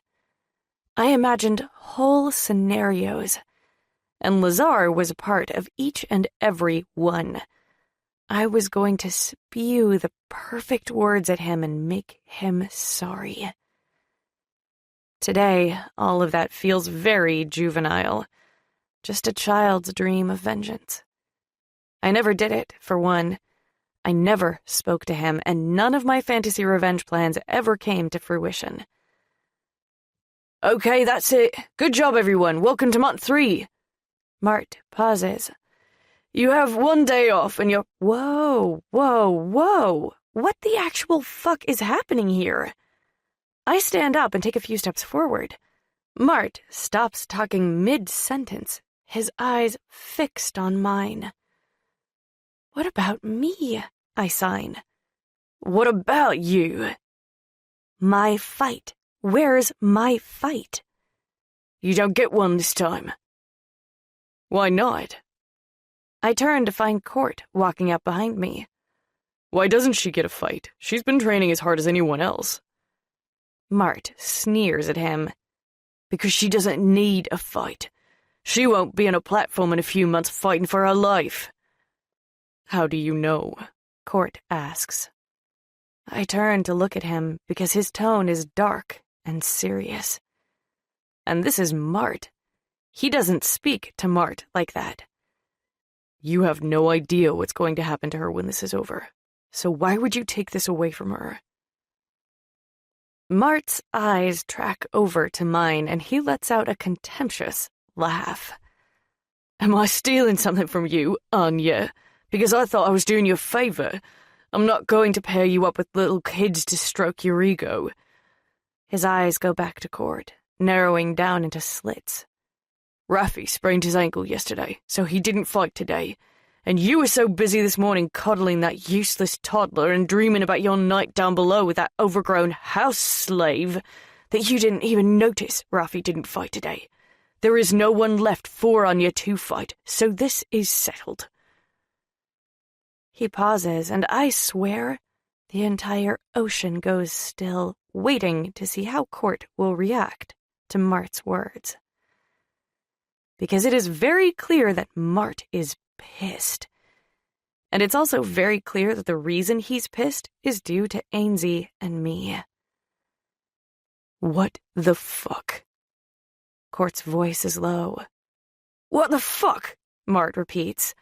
I imagined whole scenarios, and Lazar was a part of each and every one. I was going to spew the perfect words at him and make him sorry. Today, all of that feels very juvenile. Just a child's dream of vengeance. I never did it, for one. I never spoke to him, and none of my fantasy revenge plans ever came to fruition. Okay, that's it. Good job, everyone. Welcome to month 3. Mart pauses. You have 1 day off, and you're... Whoa. What the actual fuck is happening here? I stand up and take a few steps forward. Mart stops talking mid-sentence, his eyes fixed on mine. What about me? I sign. What about you? My fight. Where's my fight? You don't get one this time. Why not? I turn to find Court walking up behind me. Why doesn't she get a fight? She's been training as hard as anyone else. Mart sneers at him. Because she doesn't need a fight. She won't be on a platform in a few months fighting for her life. How do you know? Court asks. I turn to look at him because his tone is dark and serious. And this is Mart. He doesn't speak to Mart like that. You have no idea what's going to happen to her when this is over. So why would you take this away from her? Mart's eyes track over to mine, and he lets out a contemptuous laugh. Am I stealing something from you, Anya? Because I thought I was doing you a favor. I'm not going to pair you up with little kids to stroke your ego. His eyes go back to Court, narrowing down into slits. Rafi sprained his ankle yesterday, so he didn't fight today. And you were so busy this morning cuddling that useless toddler and dreaming about your night down below with that overgrown house slave that you didn't even notice Rafi didn't fight today. There is no one left for Anya to fight, so this is settled. He pauses, and I swear the entire ocean goes still, waiting to see how Court will react to Mart's words. Because it is very clear that Mart is pissed. And it's also very clear that the reason he's pissed is due to Ainsley and me. What the fuck? Court's voice is low. What the fuck? Mart repeats.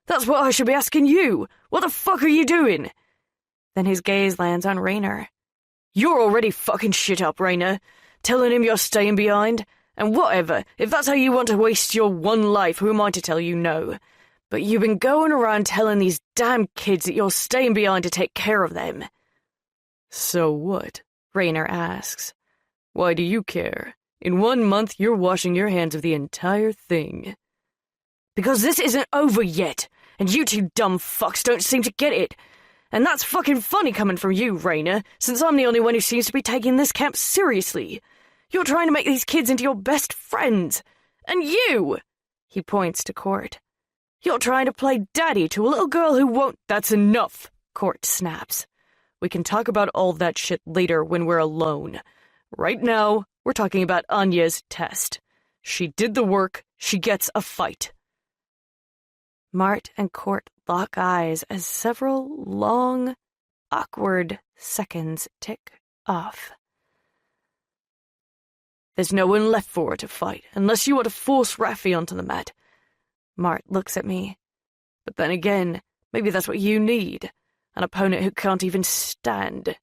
That's what I should be asking you. What the fuck are you doing? Then his gaze lands on Raynor. You're already fucking shit up, Raynor. Telling him you're staying behind? And whatever, if that's how you want to waste your one life, who am I to tell you no? But you've been going around telling these damn kids that you're staying behind to take care of them. So what? Raynor asks. Why do you care? In 1 month, you're washing your hands of the entire thing. Because this isn't over yet, and you two dumb fucks don't seem to get it. And that's fucking funny coming from you, Raynor, since I'm the only one who seems to be taking this camp seriously. You're trying to make these kids into your best friends. And you, he points to Court. You're trying to play daddy to a little girl who won't— That's enough, Court snaps. We can talk about all that shit later when we're alone. Right now, we're talking about Anya's test. She did the work, she gets a fight. Mart and Court lock eyes as several long, awkward seconds tick off. There's no one left for her to fight, unless you want to force Raffi onto the mat. Mart looks at me. But then again, maybe that's what you need. An opponent who can't even stand.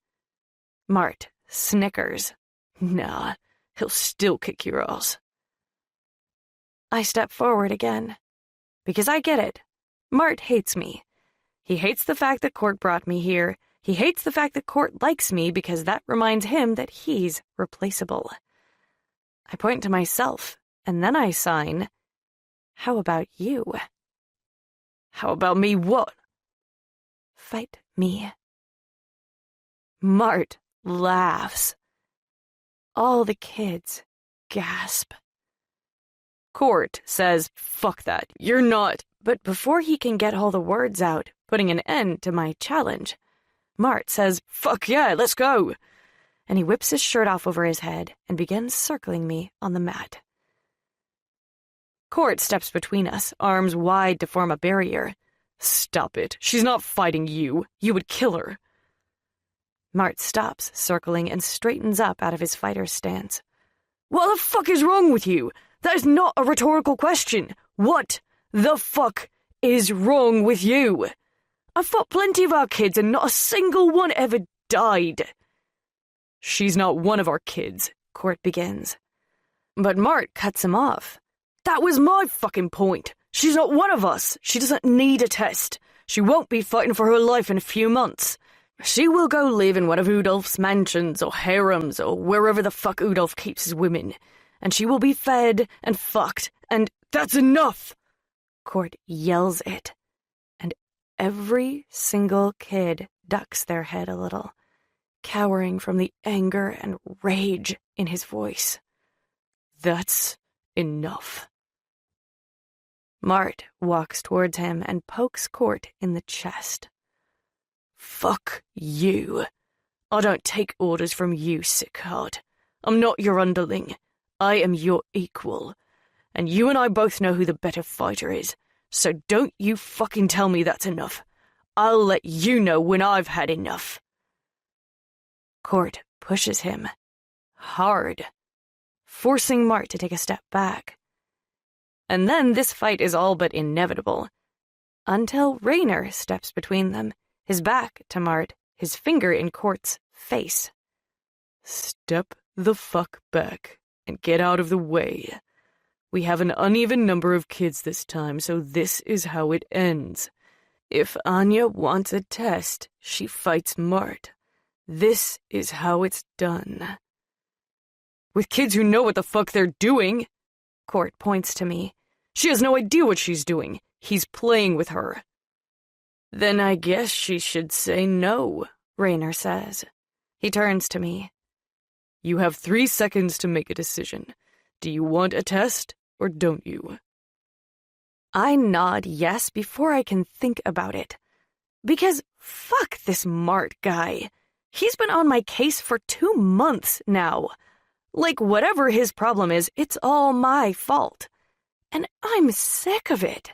Mart snickers. Nah, he'll still kick your ass. I step forward again. Because I get it. Mart hates me. He hates the fact that Court brought me here. He hates the fact that Court likes me because that reminds him that he's replaceable. I point to myself, and then I sign, how about you? How about me what? Fight me. Mart laughs. All the kids gasp. Court says, fuck that, you're not. But before he can get all the words out, putting an end to my challenge, Mart says, fuck yeah, let's go. And he whips his shirt off over his head and begins circling me on the mat. Court steps between us, arms wide to form a barrier. Stop it. She's not fighting you. You would kill her. Mart stops, circling, and straightens up out of his fighter's stance. What the fuck is wrong with you? That is not a rhetorical question. What the fuck is wrong with you? I've fought plenty of our kids and not a single one ever died. She's not one of our kids, Court begins. But Mart cuts him off. That was my fucking point. She's not one of us. She doesn't need a test. She won't be fighting for her life in a few months. She will go live in one of Udolph's mansions or harems or wherever the fuck Udolph keeps his women. And she will be fed and fucked, and that's enough! Court yells it, and every single kid ducks their head a little, cowering from the anger and rage in his voice. That's enough. Mart walks towards him and pokes Court in the chest. Fuck you. I don't take orders from you, sickheart. I'm not your underling. I am your equal. And you and I both know who the better fighter is. So don't you fucking tell me that's enough. I'll let you know when I've had enough. Court pushes him. Hard. Forcing Mart to take a step back. And then this fight is all but inevitable. Until Raynor steps between them, his back to Mart, his finger in Court's face. Step the fuck back and get out of the way. We have an uneven number of kids this time, so this is how it ends. If Anya wants a test, she fights Mart. This is how it's done. With kids who know what the fuck they're doing, Court points to me. She has no idea what she's doing. He's playing with her. Then I guess she should say no, Raynor says. He turns to me. You have 3 seconds to make a decision. Do you want a test, or don't you? I nod yes before I can think about it. Because fuck this Mart guy. He's been on my case for 2 months now. Like whatever his problem is, it's all my fault. And I'm sick of it.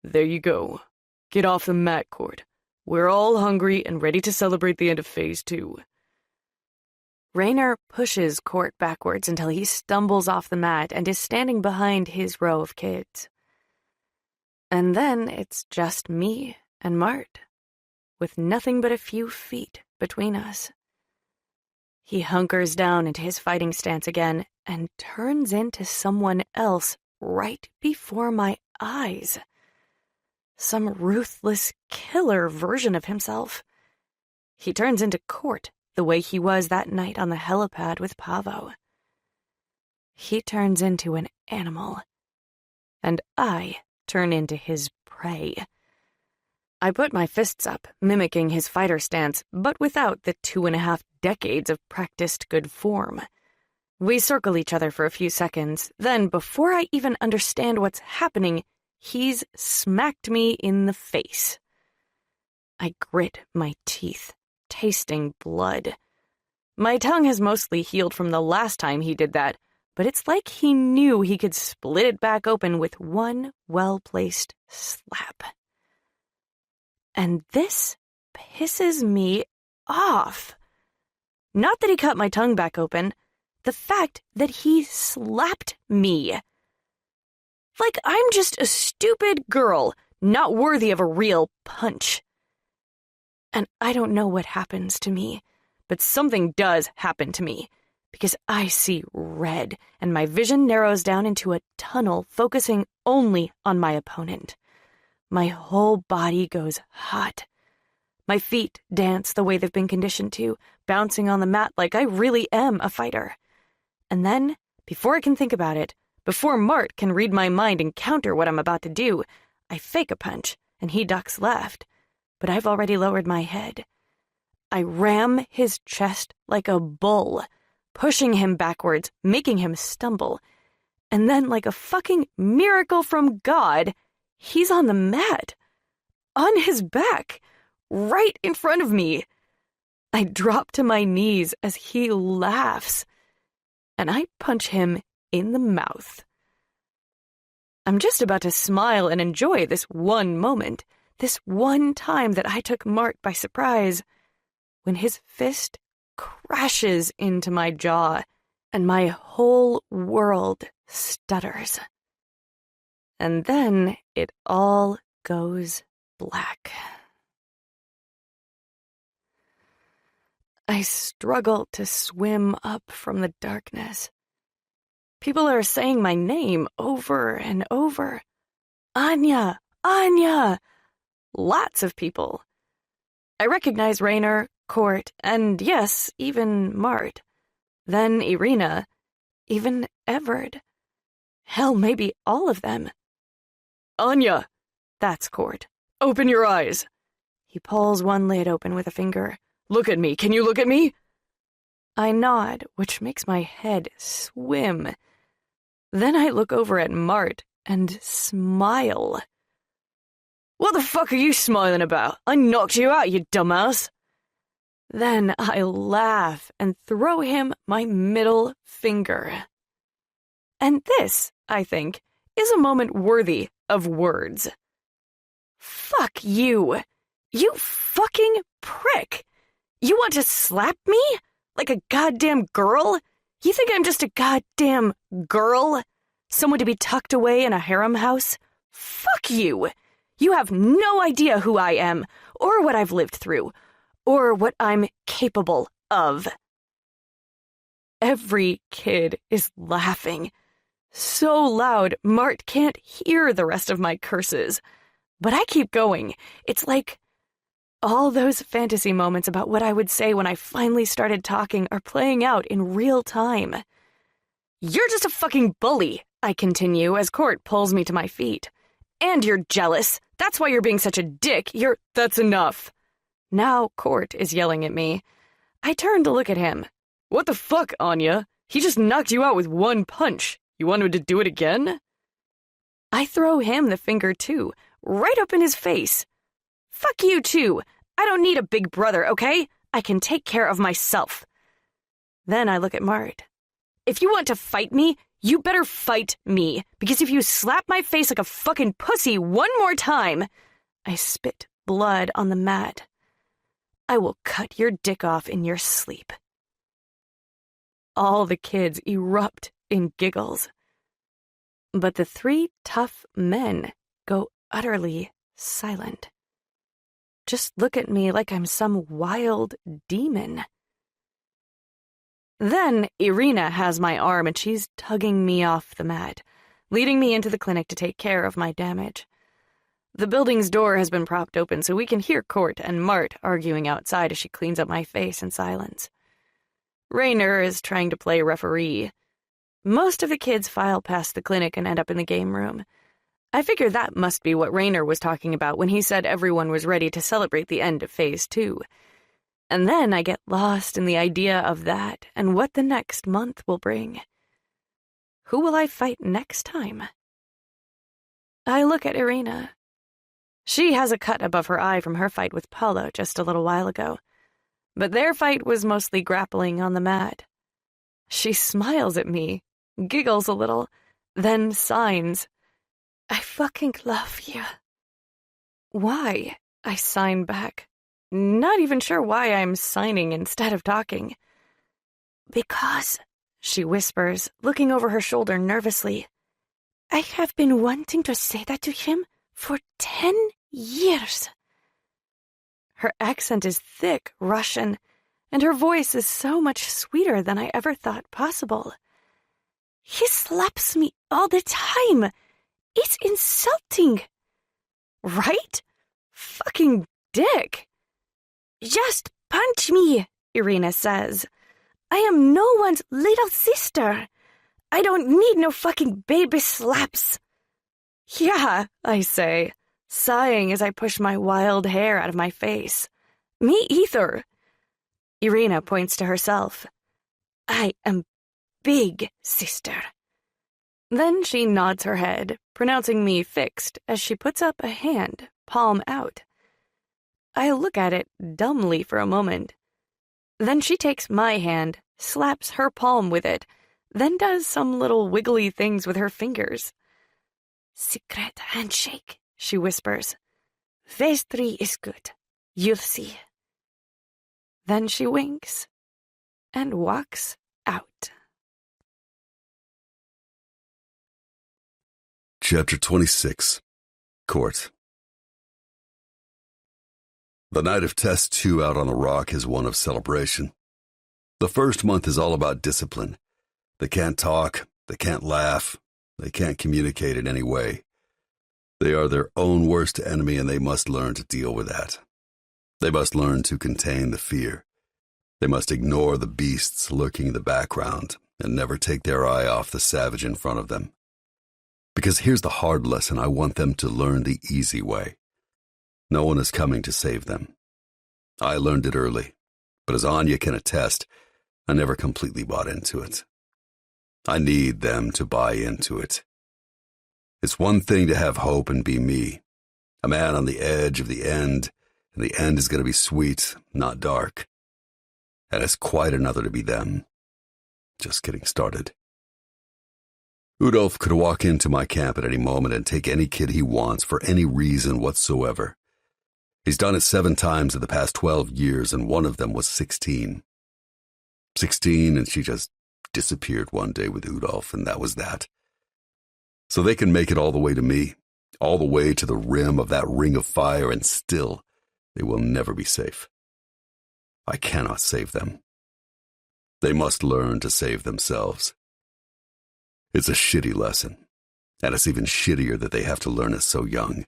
There you go. Get off the mat, Court. We're all hungry and ready to celebrate the end of Phase 2. Raynor pushes Court backwards until he stumbles off the mat and is standing behind his row of kids. And then it's just me and Mart. with nothing but a few feet between us. He hunkers down into his fighting stance again and turns into someone else right before my eyes. Some ruthless killer version of himself. He turns into Court the way he was that night on the helipad with Pavo. He turns into an animal, and I turn into his prey. I put my fists up, mimicking his fighter stance, but without the 2.5 decades of practiced good form. We circle each other for a few seconds, then before I even understand what's happening, he's smacked me in the face. I grit my teeth, tasting blood. My tongue has mostly healed from the last time he did that, but it's like he knew he could split it back open with one well-placed slap. And this pisses me off. Not that he cut my tongue back open, the fact that he slapped me. Like I'm just a stupid girl, not worthy of a real punch. And I don't know what happens to me, but something does happen to me, because I see red, and my vision narrows down into a tunnel focusing only on my opponent. My whole body goes hot. My feet dance the way they've been conditioned to, bouncing on the mat like I really am a fighter. And then, before I can think about it, before Mart can read my mind and counter what I'm about to do, I fake a punch, and he ducks left. But I've already lowered my head. I ram his chest like a bull, pushing him backwards, making him stumble. And then, like a fucking miracle from God, he's on the mat, on his back, right in front of me. I drop to my knees as he laughs, and I punch him in the mouth. I'm just about to smile and enjoy this one moment, this one time that I took Mart by surprise, when his fist crashes into my jaw and my whole world stutters. And then it all goes black. I struggle to swim up from the darkness. People are saying my name over and over. Anya! Anya! Lots of people. I recognize Raynor, Court, and yes, even Mart. Then Irina, even Everard. Hell, maybe all of them. Anya! That's Court. Open your eyes. He pulls one lid open with a finger. Look at me. Can you look at me? I nod, which makes my head swim. Then I look over at Mart and smile. What the fuck are you smiling about? I knocked you out, you dumbass. Then I laugh and throw him my middle finger. And this, I think, is a moment worthy of words. Fuck you. You fucking prick. You want to slap me? Like a goddamn girl? You think I'm just a goddamn girl? Someone to be tucked away in a harem house? Fuck you! You have no idea who I am, or what I've lived through, or what I'm capable of. Every kid is laughing. So loud, Mart can't hear the rest of my curses. But I keep going. It's like all those fantasy moments about what I would say when I finally started talking are playing out in real time. You're just a fucking bully, I continue as Court pulls me to my feet. And you're jealous. That's why you're being such a dick. That's enough. Now Court is yelling at me. I turn to look at him. What the fuck, Anya? He just knocked you out with one punch. You want him to do it again? I throw him the finger too, right up in his face. Fuck you too. I don't need a big brother, okay? I can take care of myself. Then I look at Mart. If you want to fight me, you better fight me, because if you slap my face like a fucking pussy one more time, I spit blood on the mat. I will cut your dick off in your sleep. All the kids erupt in giggles. But the three tough men go utterly silent. just look at me like I'm some wild demon. Then Irina has my arm and she's tugging me off the mat, leading me into the clinic to take care of my damage. The building's door has been propped open so we can hear Court and Mart arguing outside as she cleans up my face in silence. Raynor is trying to play referee. Most of the kids file past the clinic and end up in the game room. I figure that must be what Raynor was talking about when he said everyone was ready to celebrate the end of Phase 2. And then I get lost in the idea of that and what the next month will bring. Who will I fight next time? I look at Irina. She has a cut above her eye from her fight with Paulo just a little while ago, but their fight was mostly grappling on the mat. She smiles at me, giggles a little, then signs. I fucking love you. Why? I sign back. Not even sure why I'm signing instead of talking. Because, she whispers, looking over her shoulder nervously, I have been wanting to say that to him for 10 years. Her accent is thick Russian, and her voice is so much sweeter than I ever thought possible. He slaps me all the time. It's insulting. Right? Fucking dick. Just punch me, Irina says. I am no one's little sister. I don't need no fucking baby slaps. Yeah, I say, sighing as I push my wild hair out of my face. Me either. Irina points to herself. I am big, sister. Then she nods her head, pronouncing me fixed as she puts up a hand, palm out. I look at it dumbly for a moment. Then she takes my hand, slaps her palm with it, then does some little wiggly things with her fingers. Secret handshake, she whispers. Phase 3 is good. You'll see. Then she winks and walks out. Chapter 26. Court. The night of Test 2 out on the rock is one of celebration. The first month is all about discipline. They can't talk, they can't laugh, they can't communicate in any way. They are their own worst enemy and they must learn to deal with that. They must learn to contain the fear. They must ignore the beasts lurking in the background and never take their eye off the savage in front of them. Because here's the hard lesson I want them to learn the easy way. No one is coming to save them. I learned it early, but as Anya can attest, I never completely bought into it. I need them to buy into it. It's one thing to have hope and be me, a man on the edge of the end, and the end is going to be sweet, not dark. And it's quite another to be them. Just getting started. Udolf could walk into my camp at any moment and take any kid he wants for any reason whatsoever. He's done it 7 times in the past 12 years, and one of them was 16. 16, and she just disappeared one day with Udolf, and that was that. So they can make it all the way to me, all the way to the rim of that ring of fire, and still they will never be safe. I cannot save them. They must learn to save themselves. It's a shitty lesson, and it's even shittier that they have to learn it so young.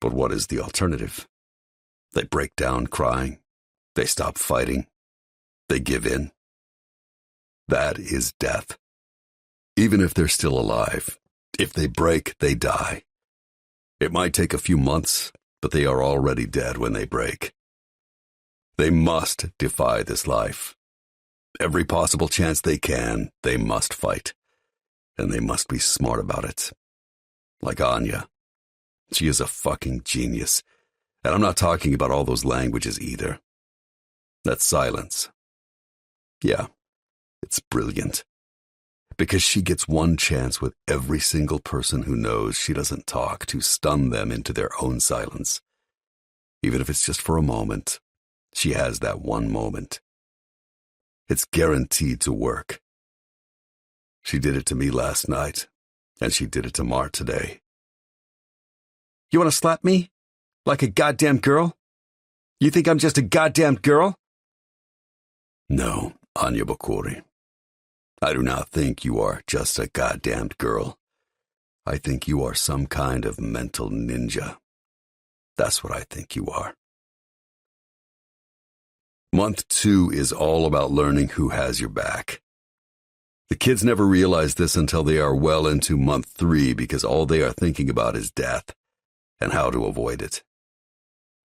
But what is the alternative? They break down crying. They stop fighting. They give in. That is death. Even if they're still alive, if they break, they die. It might take a few months, but they are already dead when they break. They must defy this life. Every possible chance they can, they must fight. And they must be smart about it. Like Anya. She is a fucking genius. And I'm not talking about all those languages either. That silence. Yeah, it's brilliant. Because she gets one chance with every single person who knows she doesn't talk to stun them into their own silence. Even if it's just for a moment, she has that one moment. It's guaranteed to work. She did it to me last night, and she did it to Mart today. You want to slap me? Like a goddamn girl? You think I'm just a goddamn girl? No, Audiobook. I do not think you are just a goddamned girl. I think you are some kind of mental ninja. That's what I think you are. Month 2 is all about learning who has your back. The kids never realize this until they are well into month 3 because all they are thinking about is death and how to avoid it.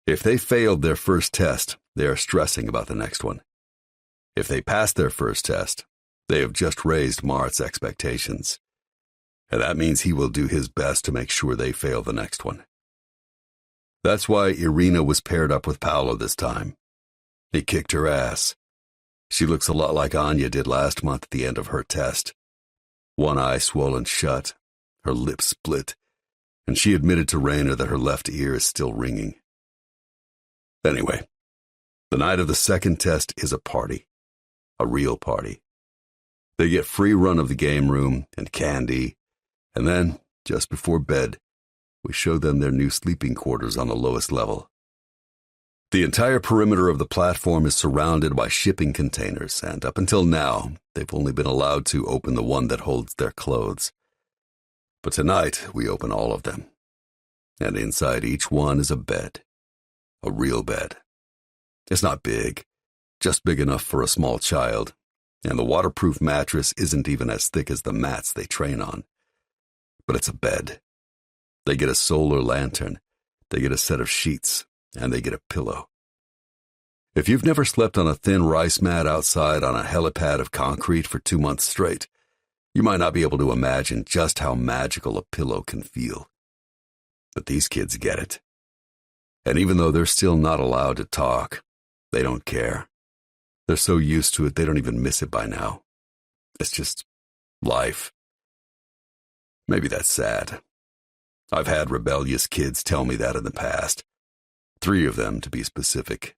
If they failed their first test, they are stressing about the next one. If they passed their first test, they have just raised Mart's expectations. And that means he will do his best to make sure they fail the next one. That's why Irina was paired up with Paolo this time. He kicked her ass. She looks a lot like Anya did last month at the end of her test. One eye swollen shut, her lips split, and she admitted to Rainer that her left ear is still ringing. Anyway, the night of the second test is a party. A real party. They get free run of the game room and candy, and then, just before bed, we show them their new sleeping quarters on the lowest level. The entire perimeter of the platform is surrounded by shipping containers, and up until now, they've only been allowed to open the one that holds their clothes. But tonight, we open all of them, and inside each one is a bed. A real bed. It's not big, just big enough for a small child, and the waterproof mattress isn't even as thick as the mats they train on. But it's a bed. They get a solar lantern, they get a set of sheets, and they get a pillow. If you've never slept on a thin rice mat outside on a helipad of concrete for 2 months straight, you might not be able to imagine just how magical a pillow can feel. But these kids get it. And even though they're still not allowed to talk, they don't care. They're so used to it they don't even miss it by now. It's just life. Maybe that's sad. I've had rebellious kids tell me that in the past. 3 of them, to be specific.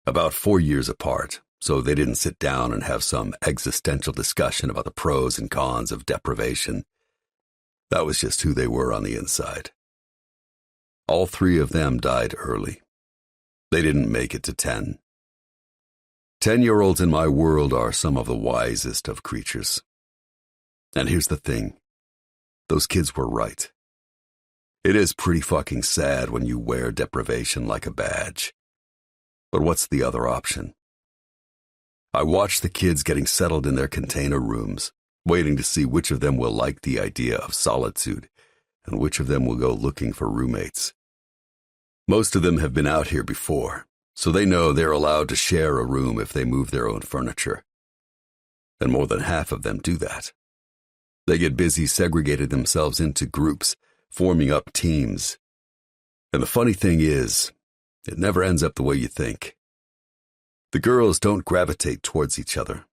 About 4 years apart, so they didn't sit down and have some existential discussion about the pros and cons of deprivation. That was just who they were on the inside. All 3 of them died early. They didn't make it to 10. 10-year-olds in my world are some of the wisest of creatures. And here's the thing. Those kids were right. It is pretty fucking sad when you wear deprivation like a badge. But what's the other option? I watch the kids getting settled in their container rooms, waiting to see which of them will like the idea of solitude and which of them will go looking for roommates. Most of them have been out here before, so they know they're allowed to share a room if they move their own furniture. And more than half of them do that. They get busy segregating themselves into groups, forming up teams. And the funny thing is, it never ends up the way you think. The girls don't gravitate towards each other.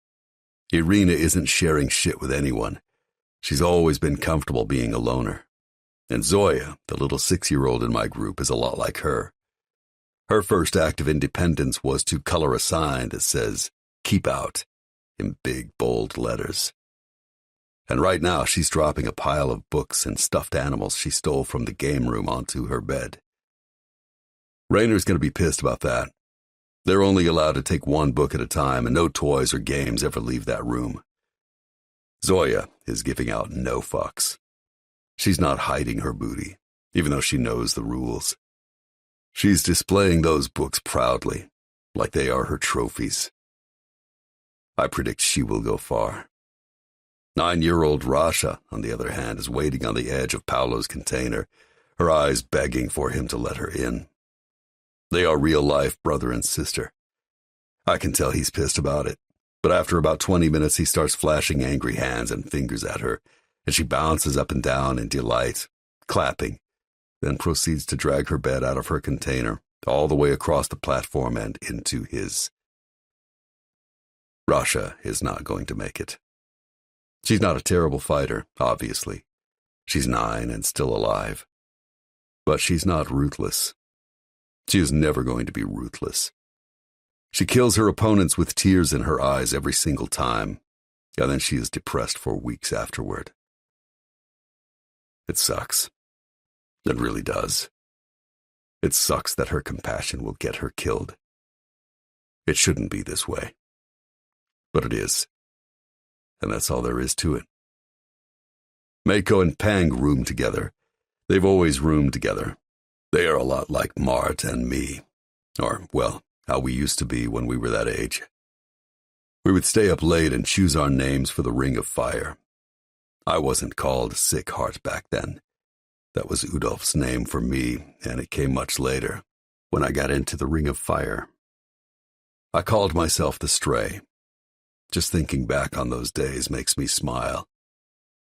Irina isn't sharing shit with anyone. She's always been comfortable being a loner. And Zoya, the little 6-year-old in my group, is a lot like her. Her first act of independence was to color a sign that says, "Keep out," in big, bold letters. And right now she's dropping a pile of books and stuffed animals she stole from the game room onto her bed. Rainer's going to be pissed about that. They're only allowed to take 1 book at a time, and no toys or games ever leave that room. Zoya is giving out no fucks. She's not hiding her booty, even though she knows the rules. She's displaying those books proudly, like they are her trophies. I predict she will go far. 9-year-old Rasha, on the other hand, is waiting on the edge of Paolo's container, her eyes begging for him to let her in. They are real-life brother and sister. I can tell he's pissed about it, but after about 20 minutes he starts flashing angry hands and fingers at her, and she bounces up and down in delight, clapping, then proceeds to drag her bed out of her container, all the way across the platform and into his. Rasha is not going to make it. She's not a terrible fighter, obviously. She's 9 and still alive. But she's not ruthless. She is never going to be ruthless. She kills her opponents with tears in her eyes every single time, and then she is depressed for weeks afterward. It sucks. It really does. It sucks that her compassion will get her killed. It shouldn't be this way. But it is. And that's all there is to it. Mako and Pang room together. They've always roomed together. They are a lot like Mart and me. Or, well, how we used to be when we were that age. We would stay up late and choose our names for the Ring of Fire. I wasn't called Sick Heart back then. That was Udolf's name for me, and it came much later, when I got into the Ring of Fire. I called myself the Stray. Just thinking back on those days makes me smile.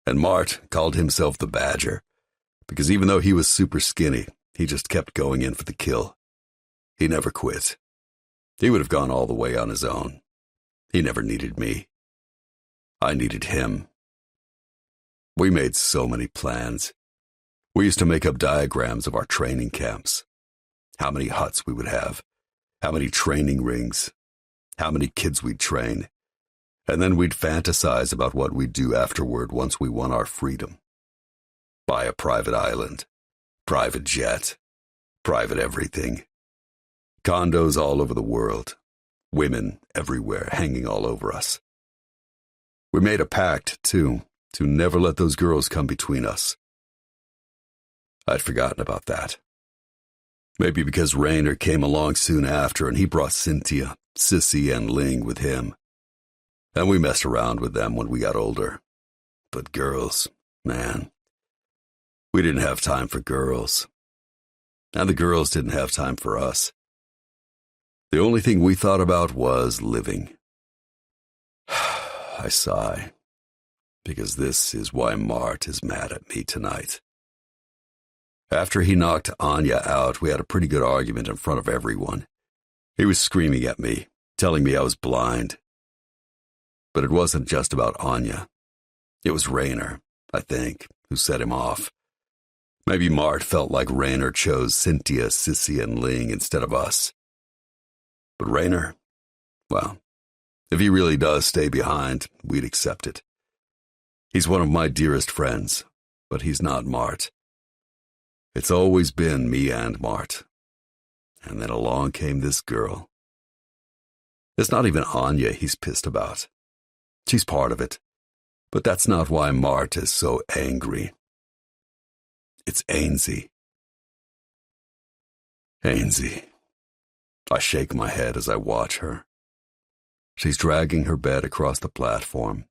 And Mart called himself the Badger, because even though he was super skinny, he just kept going in for the kill. He never quit. He would have gone all the way on his own. He never needed me. I needed him. We made so many plans. We used to make up diagrams of our training camps. How many huts we would have, how many training rings, how many kids we'd train, and then we'd fantasize about what we'd do afterward once we won our freedom. Buy a private island, private jet, private everything. Condos all over the world, women everywhere hanging all over us. We made a pact, too, to never let those girls come between us. I'd forgotten about that. Maybe because Raynor came along soon after and he brought Cynthia, Sissy, and Ling with him. And we messed around with them when we got older. But girls, man, we didn't have time for girls. And the girls didn't have time for us. The only thing we thought about was living. I sigh, because this is why Mart is mad at me tonight. After he knocked Anya out, we had a pretty good argument in front of everyone. He was screaming at me, telling me I was blind. But it wasn't just about Anya. It was Raynor, I think, who set him off. Maybe Mart felt like Raynor chose Cynthia, Sissy, and Ling instead of us. But Raynor, well, if he really does stay behind, we'd accept it. He's one of my dearest friends, but he's not Mart. It's always been me and Mart. And then along came this girl. It's not even Anya he's pissed about. She's part of it, but that's not why Mart is so angry. It's Ainsley. Ainsley. I shake my head as I watch her. She's dragging her bed across the platform.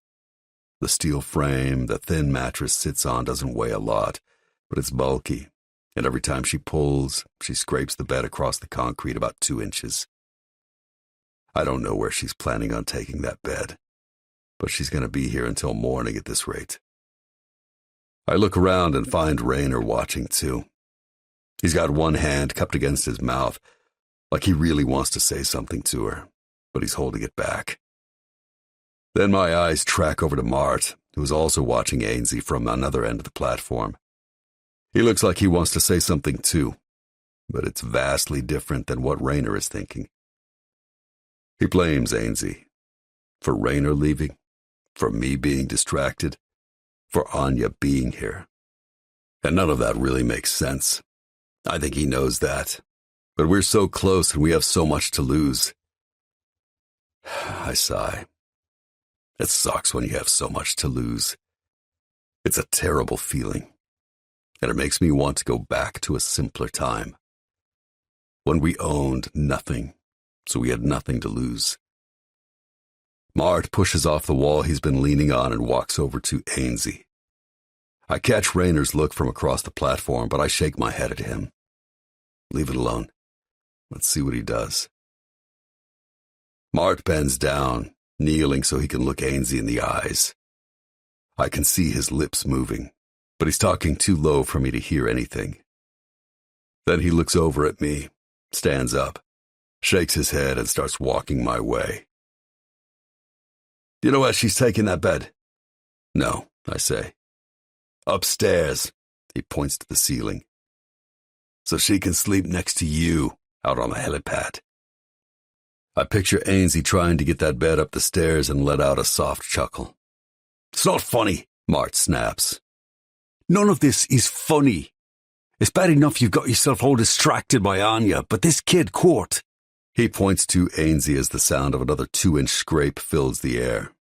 The steel frame the thin mattress sits on doesn't weigh a lot, but it's bulky, and every time she pulls, she scrapes the bed across the concrete about 2 inches. I don't know where she's planning on taking that bed, but she's going to be here until morning at this rate. I look around and find Raynor watching too. He's got one hand cupped against his mouth, like he really wants to say something to her, but he's holding it back. Then my eyes track over to Mart, who is also watching Ainsley from another end of the platform. He looks like he wants to say something too, but it's vastly different than what Raynor is thinking. He blames Ainsley for Raynor leaving, for me being distracted, for Anya being here. And none of that really makes sense. I think he knows that. But we're so close and we have so much to lose. I sigh. It sucks when you have so much to lose. It's a terrible feeling. And it makes me want to go back to a simpler time. When we owned nothing, so we had nothing to lose. Mart pushes off the wall he's been leaning on and walks over to Ainsley. I catch Raynor's look from across the platform, but I shake my head at him. Leave it alone. Let's see what he does. Mart bends down, kneeling so he can look Ainsley in the eyes. I can see his lips moving, but he's talking too low for me to hear anything. Then he looks over at me, stands up, shakes his head, and starts walking my way. Do you know where she's taking that bed? No, I say. Upstairs, he points to the ceiling. So she can sleep next to you out on the helipad. I picture Ainsley trying to get that bed up the stairs and let out a soft chuckle. It's not funny, Mart snaps. None of this is funny. It's bad enough you've got yourself all distracted by Anya, but this kid, Court. He points to Ainsley as the sound of another 2-inch scrape fills the air.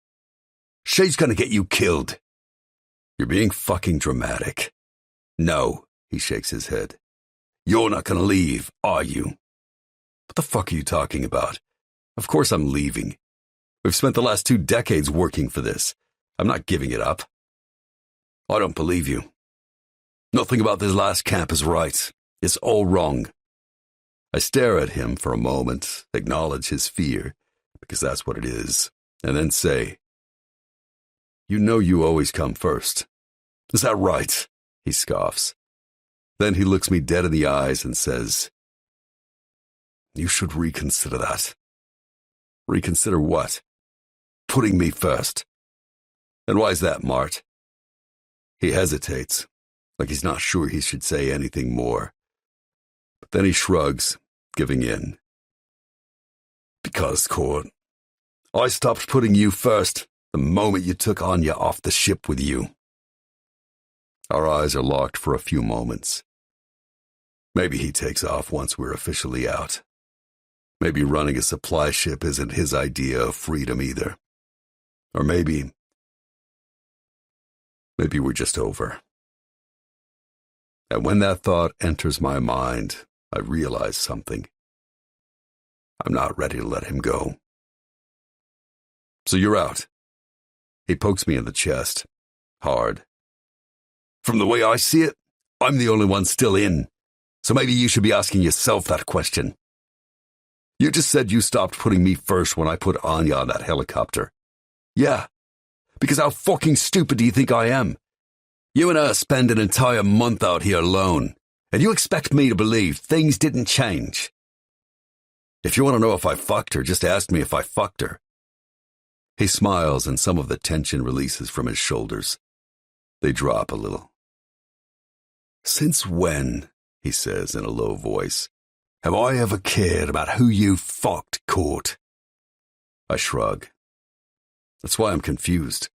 She's gonna get you killed. You're being fucking dramatic. No, he shakes his head. You're not gonna leave, are you? What the fuck are you talking about? Of course I'm leaving. We've spent the last 2 decades working for this. I'm not giving it up. I don't believe you. Nothing about this last camp is right. It's all wrong. I stare at him for a moment, acknowledge his fear, because that's what it is, and then say, "You know you always come first." Is that right? He scoffs. Then he looks me dead in the eyes and says, You should reconsider that. "Reconsider what?" Putting me first. "And why's that, Mart?" He hesitates, like he's not sure he should say anything more. But then he shrugs, giving in. Because, Court, I stopped putting you first the moment you took Anya off the ship with you. Our eyes are locked for a few moments. Maybe he takes off once we're officially out. Maybe running a supply ship isn't his idea of freedom either. Or maybe we're just over. And when that thought enters my mind, I realize something. I'm not ready to let him go. "So you're out." He pokes me in the chest, hard. From the way I see it, I'm the only one still in. So maybe you should be asking yourself that question. You just said you stopped putting me first when I put Anya on that helicopter. Yeah, because how fucking stupid do you think I am? You and her spend an entire month out here alone, and you expect me to believe things didn't change. If you want to know if I fucked her, just ask me if I fucked her. He smiles and some of the tension releases from his shoulders. They drop a little. "Since when," he says in a low voice, "have I ever cared about who you fucked, Court?" I shrug. That's why I'm confused.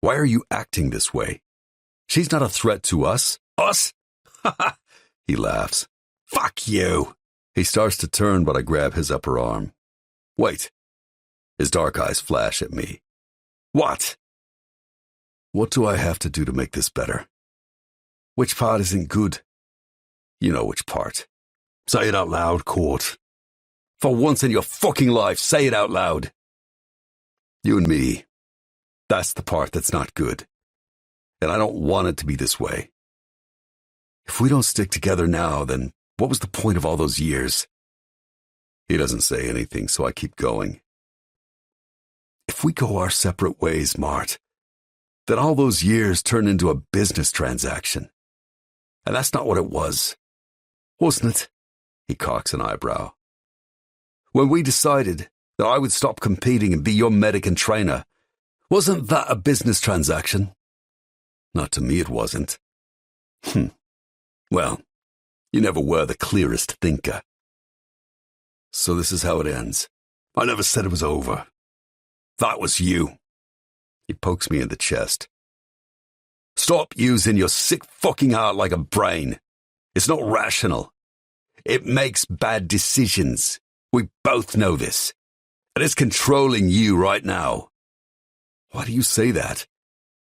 Why are you acting this way? She's not a threat to us. Us? He laughs. Fuck you. He starts to turn, but I grab his upper arm. Wait. His dark eyes flash at me. What? What do I have to do to make this better? Which part isn't good? You know which part. Say it out loud, Court. For once in your fucking life, say it out loud. You and me. That's the part that's not good. And I don't want it to be this way. If we don't stick together now, then what was the point of all those years? He doesn't say anything, so I keep going. If we go our separate ways, Mart, then all those years turn into a business transaction. And that's not what it was. Wasn't it? He cocks an eyebrow. When we decided that I would stop competing and be your medic and trainer, wasn't that a business transaction? Not to me it wasn't. Well, you never were the clearest thinker. So this is how it ends. I never said it was over. That was you. He pokes me in the chest. Stop using your sick fucking heart like a brain. It's not rational. It makes bad decisions. We both know this. And it's controlling you right now. Why do you say that?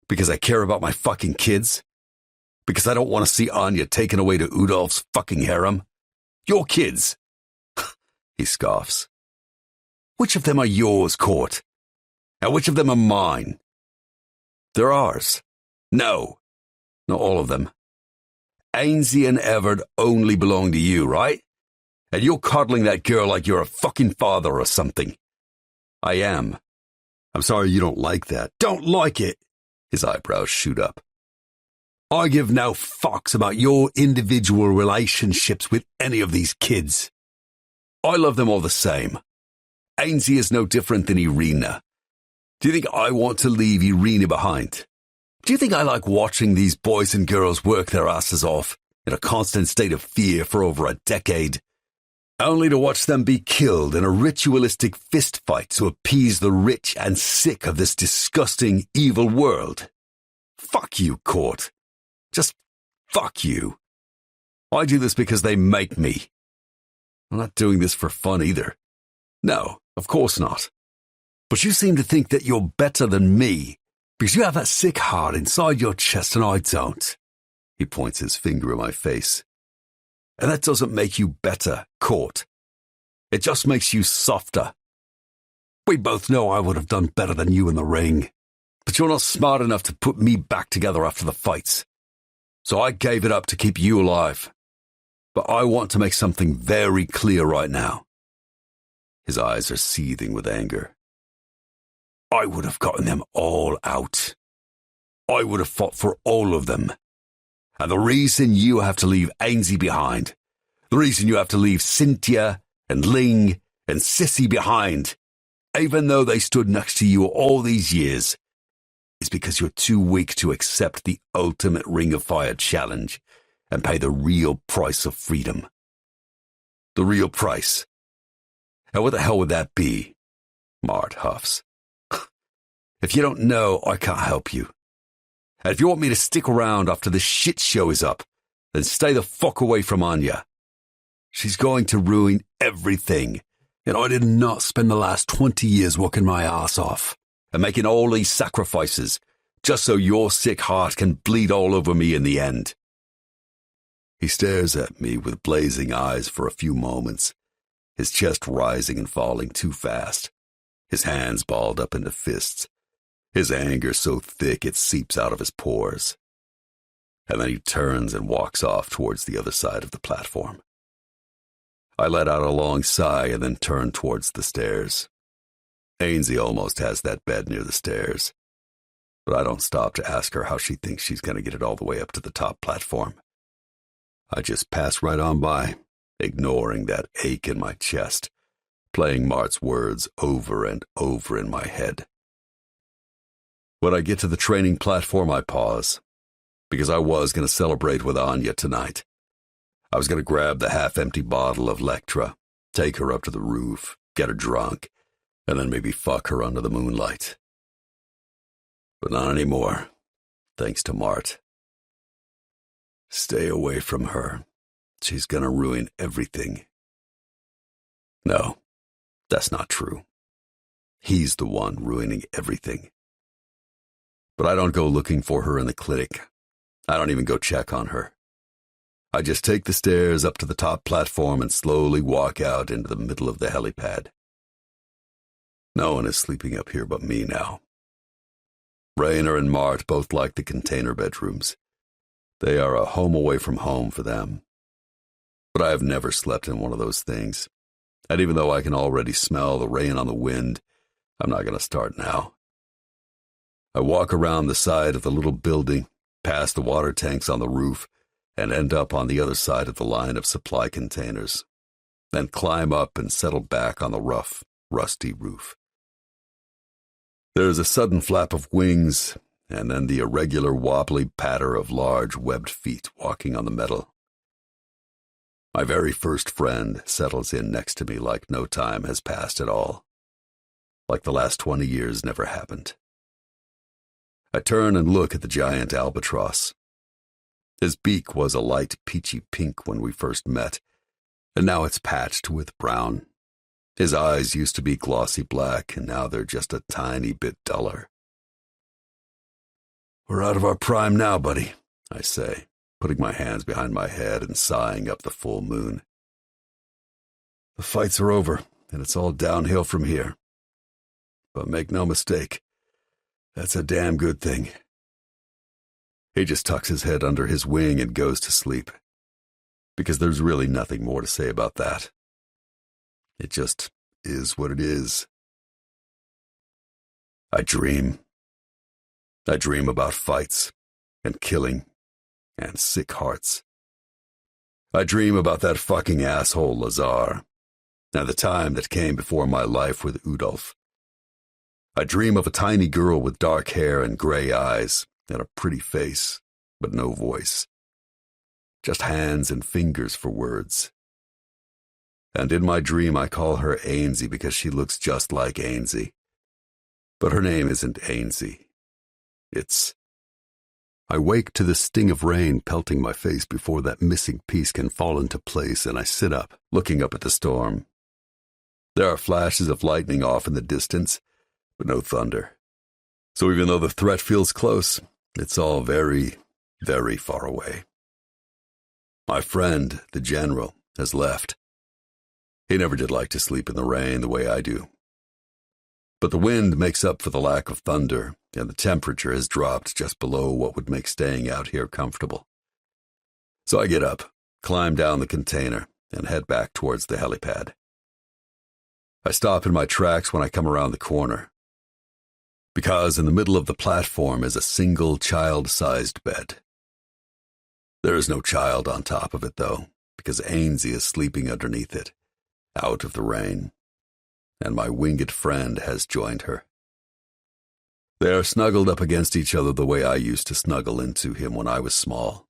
Because I care about my fucking kids? Because I don't want to see Anya taken away to Udolph's fucking harem? Your kids. He scoffs. Which of them are yours, Court? And which of them are mine? They're ours. No, not all of them. Ainsley and Everett only belong to you, right? And you're coddling that girl like you're a fucking father or something. I am. I'm sorry you don't like that. Don't like it. His eyebrows shoot up. I give no fucks about your individual relationships with any of these kids. I love them all the same. Ainsley is no different than Irina. Do you think I want to leave Irina behind? Do you think I like watching these boys and girls work their asses off in a constant state of fear for over a decade? Only to watch them be killed in a ritualistic fistfight to appease the rich and sick of this disgusting, evil world. Fuck you, Court. Just fuck you. I do this because they make me. I'm not doing this for fun either. No, of course not. But you seem to think that you're better than me because you have that sick heart inside your chest and I don't. He points his finger at my face. And that doesn't make you better, Court. It just makes you softer. We both know I would have done better than you in the ring, but you're not smart enough to put me back together after the fights. So I gave it up to keep you alive. But I want to make something very clear right now. His eyes are seething with anger. I would have gotten them all out. I would have fought for all of them. And the reason you have to leave Ainsley behind, the reason you have to leave Cynthia and Ling and Sissy behind, even though they stood next to you all these years, is because you're too weak to accept the ultimate Ring of Fire challenge and pay the real price of freedom. The real price. And what the hell would that be? Mart huffs. If you don't know, I can't help you. And if you want me to stick around after this shit show is up, then stay the fuck away from Anya. She's going to ruin everything. And I did not spend the last 20 years working my ass off and making all these sacrifices just so your sick heart can bleed all over me in the end. He stares at me with blazing eyes for a few moments, his chest rising and falling too fast, his hands balled up into fists, his anger so thick it seeps out of his pores. And then he turns and walks off towards the other side of the platform. I let out a long sigh and then turn towards the stairs. Ainsley almost has that bed near the stairs, but I don't stop to ask her how she thinks she's going to get it all the way up to the top platform. I just pass right on by, ignoring that ache in my chest, playing Mart's words over and over in my head. When I get to the training platform, I pause, because I was going to celebrate with Anya tonight. I was going to grab the half-empty bottle of Lectra, take her up to the roof, get her drunk, and then maybe fuck her under the moonlight. But not anymore, thanks to Mart. Stay away from her. She's going to ruin everything. No, that's not true. He's the one ruining everything. But I don't go looking for her in the clinic. I don't even go check on her. I just take the stairs up to the top platform and slowly walk out into the middle of the helipad. No one is sleeping up here but me now. Raynor and Mart both like the container bedrooms. They are a home away from home for them. But I have never slept in one of those things. And even though I can already smell the rain on the wind, I'm not going to start now. I walk around the side of the little building, past the water tanks on the roof, and end up on the other side of the line of supply containers, then climb up and settle back on the rough, rusty roof. There is a sudden flap of wings, and then the irregular wobbly patter of large webbed feet walking on the metal. My very first friend settles in next to me like no time has passed at all, like the last 20 years never happened. I turn and look at the giant albatross. His beak was a light peachy pink when we first met, and now it's patched with brown. His eyes used to be glossy black, and now they're just a tiny bit duller. We're out of our prime now, buddy, I say, putting my hands behind my head and sighing up the full moon. The fights are over, and it's all downhill from here. But make no mistake, that's a damn good thing. He just tucks his head under his wing and goes to sleep, because there's really nothing more to say about that. It just is what it is. I dream. I dream about fights and killing and sick hearts. I dream about that fucking asshole Lazar and the time that came before my life with Udolf. I dream of a tiny girl with dark hair and gray eyes and a pretty face, but no voice. Just hands and fingers for words. And in my dream I call her Ainsley because she looks just like Ainsley. But her name isn't Ainsley. It's I wake to the sting of rain pelting my face before that missing piece can fall into place, and I sit up, looking up at the storm. There are flashes of lightning off in the distance, but no thunder. So even though the threat feels close, it's all very, very far away. My friend, the general, has left. He never did like to sleep in the rain the way I do. But the wind makes up for the lack of thunder, and the temperature has dropped just below what would make staying out here comfortable. So I get up, climb down the container, and head back towards the helipad. I stop in my tracks when I come around the corner, because in the middle of the platform is a single child-sized bed. There is no child on top of it, though, because Ainsley is sleeping underneath it, out of the rain, and my winged friend has joined her. They are snuggled up against each other the way I used to snuggle into him when I was small.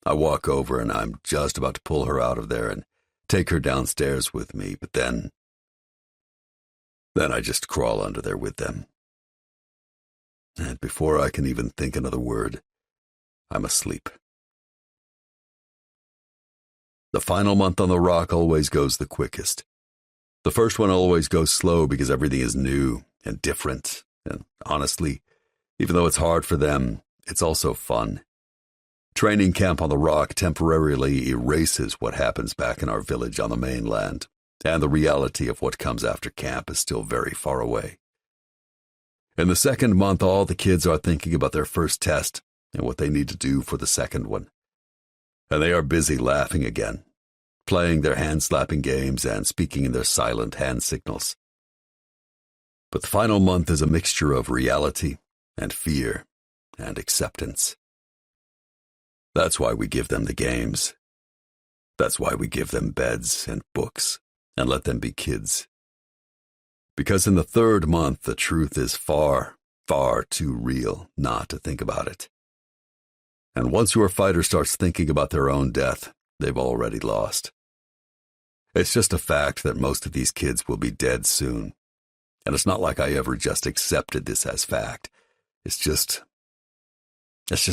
I walk over and I'm just about to pull her out of there and take her downstairs with me, but then I just crawl under there with them. And before I can even think another word, I'm asleep. The final month on the rock always goes the quickest. The first one always goes slow because everything is new and different, and honestly, even though it's hard for them, it's also fun. Training camp on the rock temporarily erases what happens back in our village on the mainland, and the reality of what comes after camp is still very far away. In the second month, all the kids are thinking about their first test and what they need to do for the second one. And they are busy laughing again, playing their hand-slapping games and speaking in their silent hand signals. But the final month is a mixture of reality and fear and acceptance. That's why we give them the games. That's why we give them beds and books and let them be kids. Because in the third month, the truth is far, far too real not to think about it. And once your fighter starts thinking about their own death, they've already lost. It's just a fact that most of these kids will be dead soon. And it's not like I ever just accepted this as fact. It's just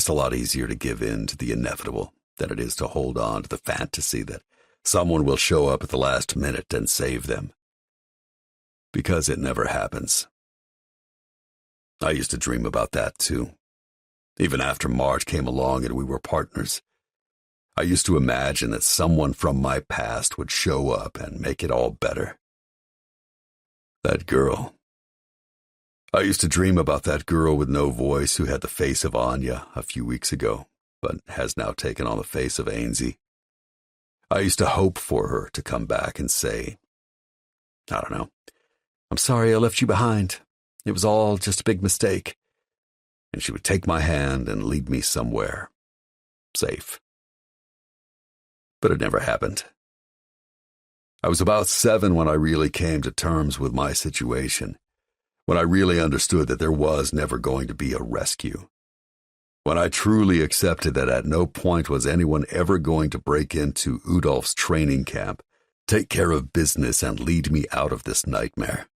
a lot easier to give in to the inevitable than it is to hold on to the fantasy that someone will show up at the last minute and save them. Because it never happens. I used to dream about that too. Even after Marge came along and we were partners, I used to imagine that someone from my past would show up and make it all better. That girl. I used to dream about that girl with no voice who had the face of Anya a few weeks ago, but has now taken on the face of Ainsley. I used to hope for her to come back and say, I don't know, I'm sorry I left you behind. It was all just a big mistake. And she would take my hand and lead me somewhere safe. But it never happened. I was about 7 when I really came to terms with my situation, when I really understood that there was never going to be a rescue, when I truly accepted that at no point was anyone ever going to break into Udolf's training camp, take care of business, and lead me out of this nightmare.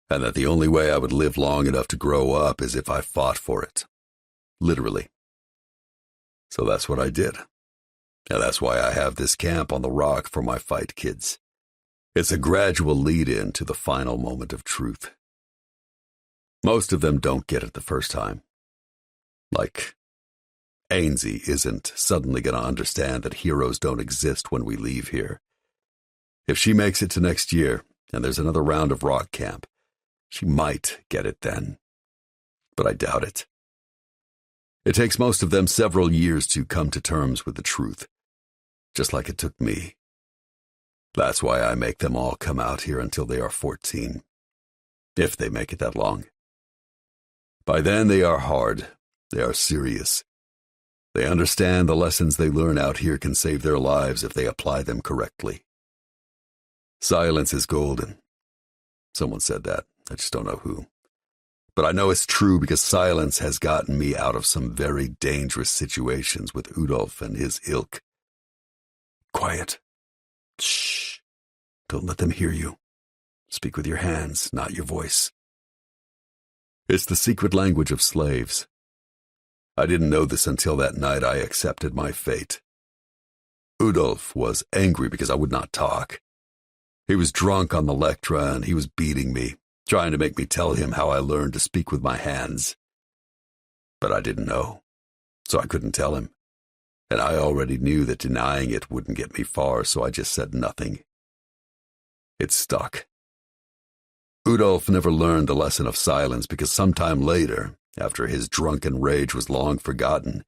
And that the only way I would live long enough to grow up is if I fought for it. Literally. So that's what I did. And that's why I have this camp on the rock for my fight kids. It's a gradual lead-in to the final moment of truth. Most of them don't get it the first time. Like, Ainsley isn't suddenly going to understand that heroes don't exist when we leave here. If she makes it to next year, and there's another round of rock camp, she might get it then, but I doubt it. It takes most of them several years to come to terms with the truth, just like it took me. That's why I make them all come out here until they are 14, if they make it that long. By then they are hard, they are serious. They understand the lessons they learn out here can save their lives if they apply them correctly. Silence is golden. Someone said that. I just don't know who. But I know it's true because silence has gotten me out of some very dangerous situations with Udolf and his ilk. Quiet. Shh. Don't let them hear you. Speak with your hands, not your voice. It's the secret language of slaves. I didn't know this until that night I accepted my fate. Udolf was angry because I would not talk. He was drunk on the lectra and he was beating me, trying to make me tell him how I learned to speak with my hands. But I didn't know, so I couldn't tell him. And I already knew that denying it wouldn't get me far, so I just said nothing. It stuck. Udolf never learned the lesson of silence because sometime later, after his drunken rage was long forgotten,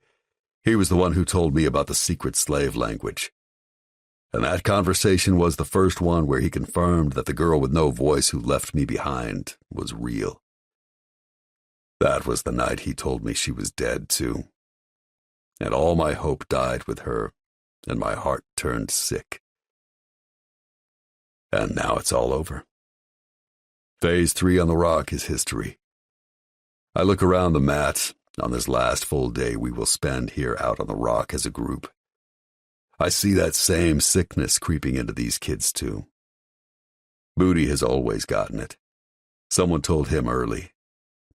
he was the one who told me about the secret slave language. And that conversation was the first one where he confirmed that the girl with no voice who left me behind was real. That was the night he told me she was dead, too. And all my hope died with her, and my heart turned sick. And now it's all over. Phase 3 on the rock is history. I look around the mat on this last full day we will spend here out on the rock as a group. I see that same sickness creeping into these kids, too. Booty has always gotten it. Someone told him early,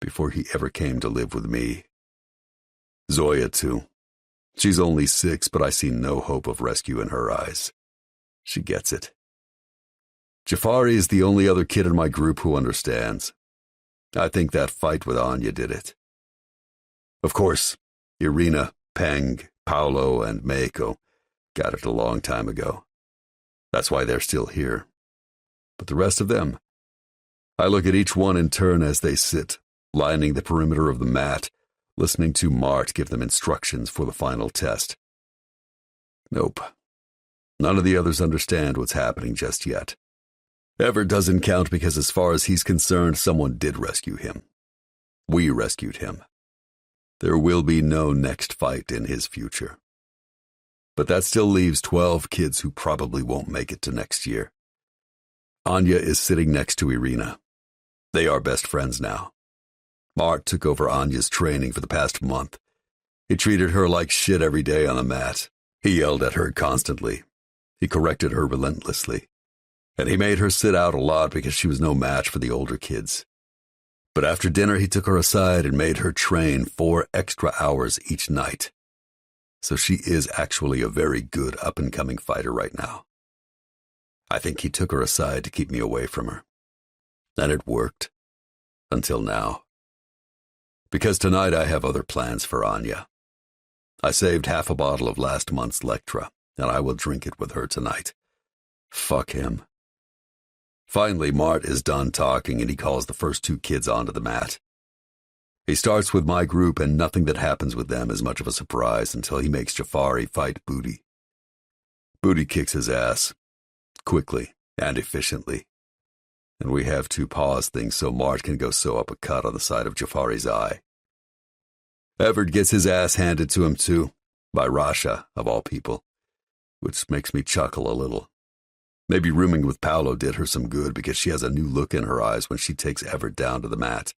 before he ever came to live with me. Zoya, too. She's only 6, but I see no hope of rescue in her eyes. She gets it. Jafari is the only other kid in my group who understands. I think that fight with Anya did it. Of course, Irina, Peng, Paolo, and Meiko got it a long time ago. That's why they're still here. But the rest of them, I look at each one in turn as they sit, lining the perimeter of the mat, listening to Mart give them instructions for the final test. Nope. None of the others understand what's happening just yet. Ever doesn't count because as far as he's concerned, someone did rescue him. We rescued him. There will be no next fight in his future. But that still leaves 12 kids who probably won't make it to next year. Anya is sitting next to Irina. They are best friends now. Mart took over Anya's training for the past month. He treated her like shit every day on the mat. He yelled at her constantly. He corrected her relentlessly. And he made her sit out a lot because she was no match for the older kids. But after dinner, he took her aside and made her train 4 extra hours each night. So she is actually a very good up-and-coming fighter right now. I think he took her aside to keep me away from her. And it worked. Until now. Because tonight I have other plans for Anya. I saved half a bottle of last month's Lectra, and I will drink it with her tonight. Fuck him. Finally, Mart is done talking and he calls the first 2 kids onto the mat. He starts with my group and nothing that happens with them is much of a surprise until he makes Jafari fight Booty. Booty kicks his ass, quickly and efficiently. And we have to pause things so Mart can go sew up a cut on the side of Jafari's eye. Everett gets his ass handed to him too, by Rasha, of all people, which makes me chuckle a little. Maybe rooming with Paolo did her some good because she has a new look in her eyes when she takes Everett down to the mat.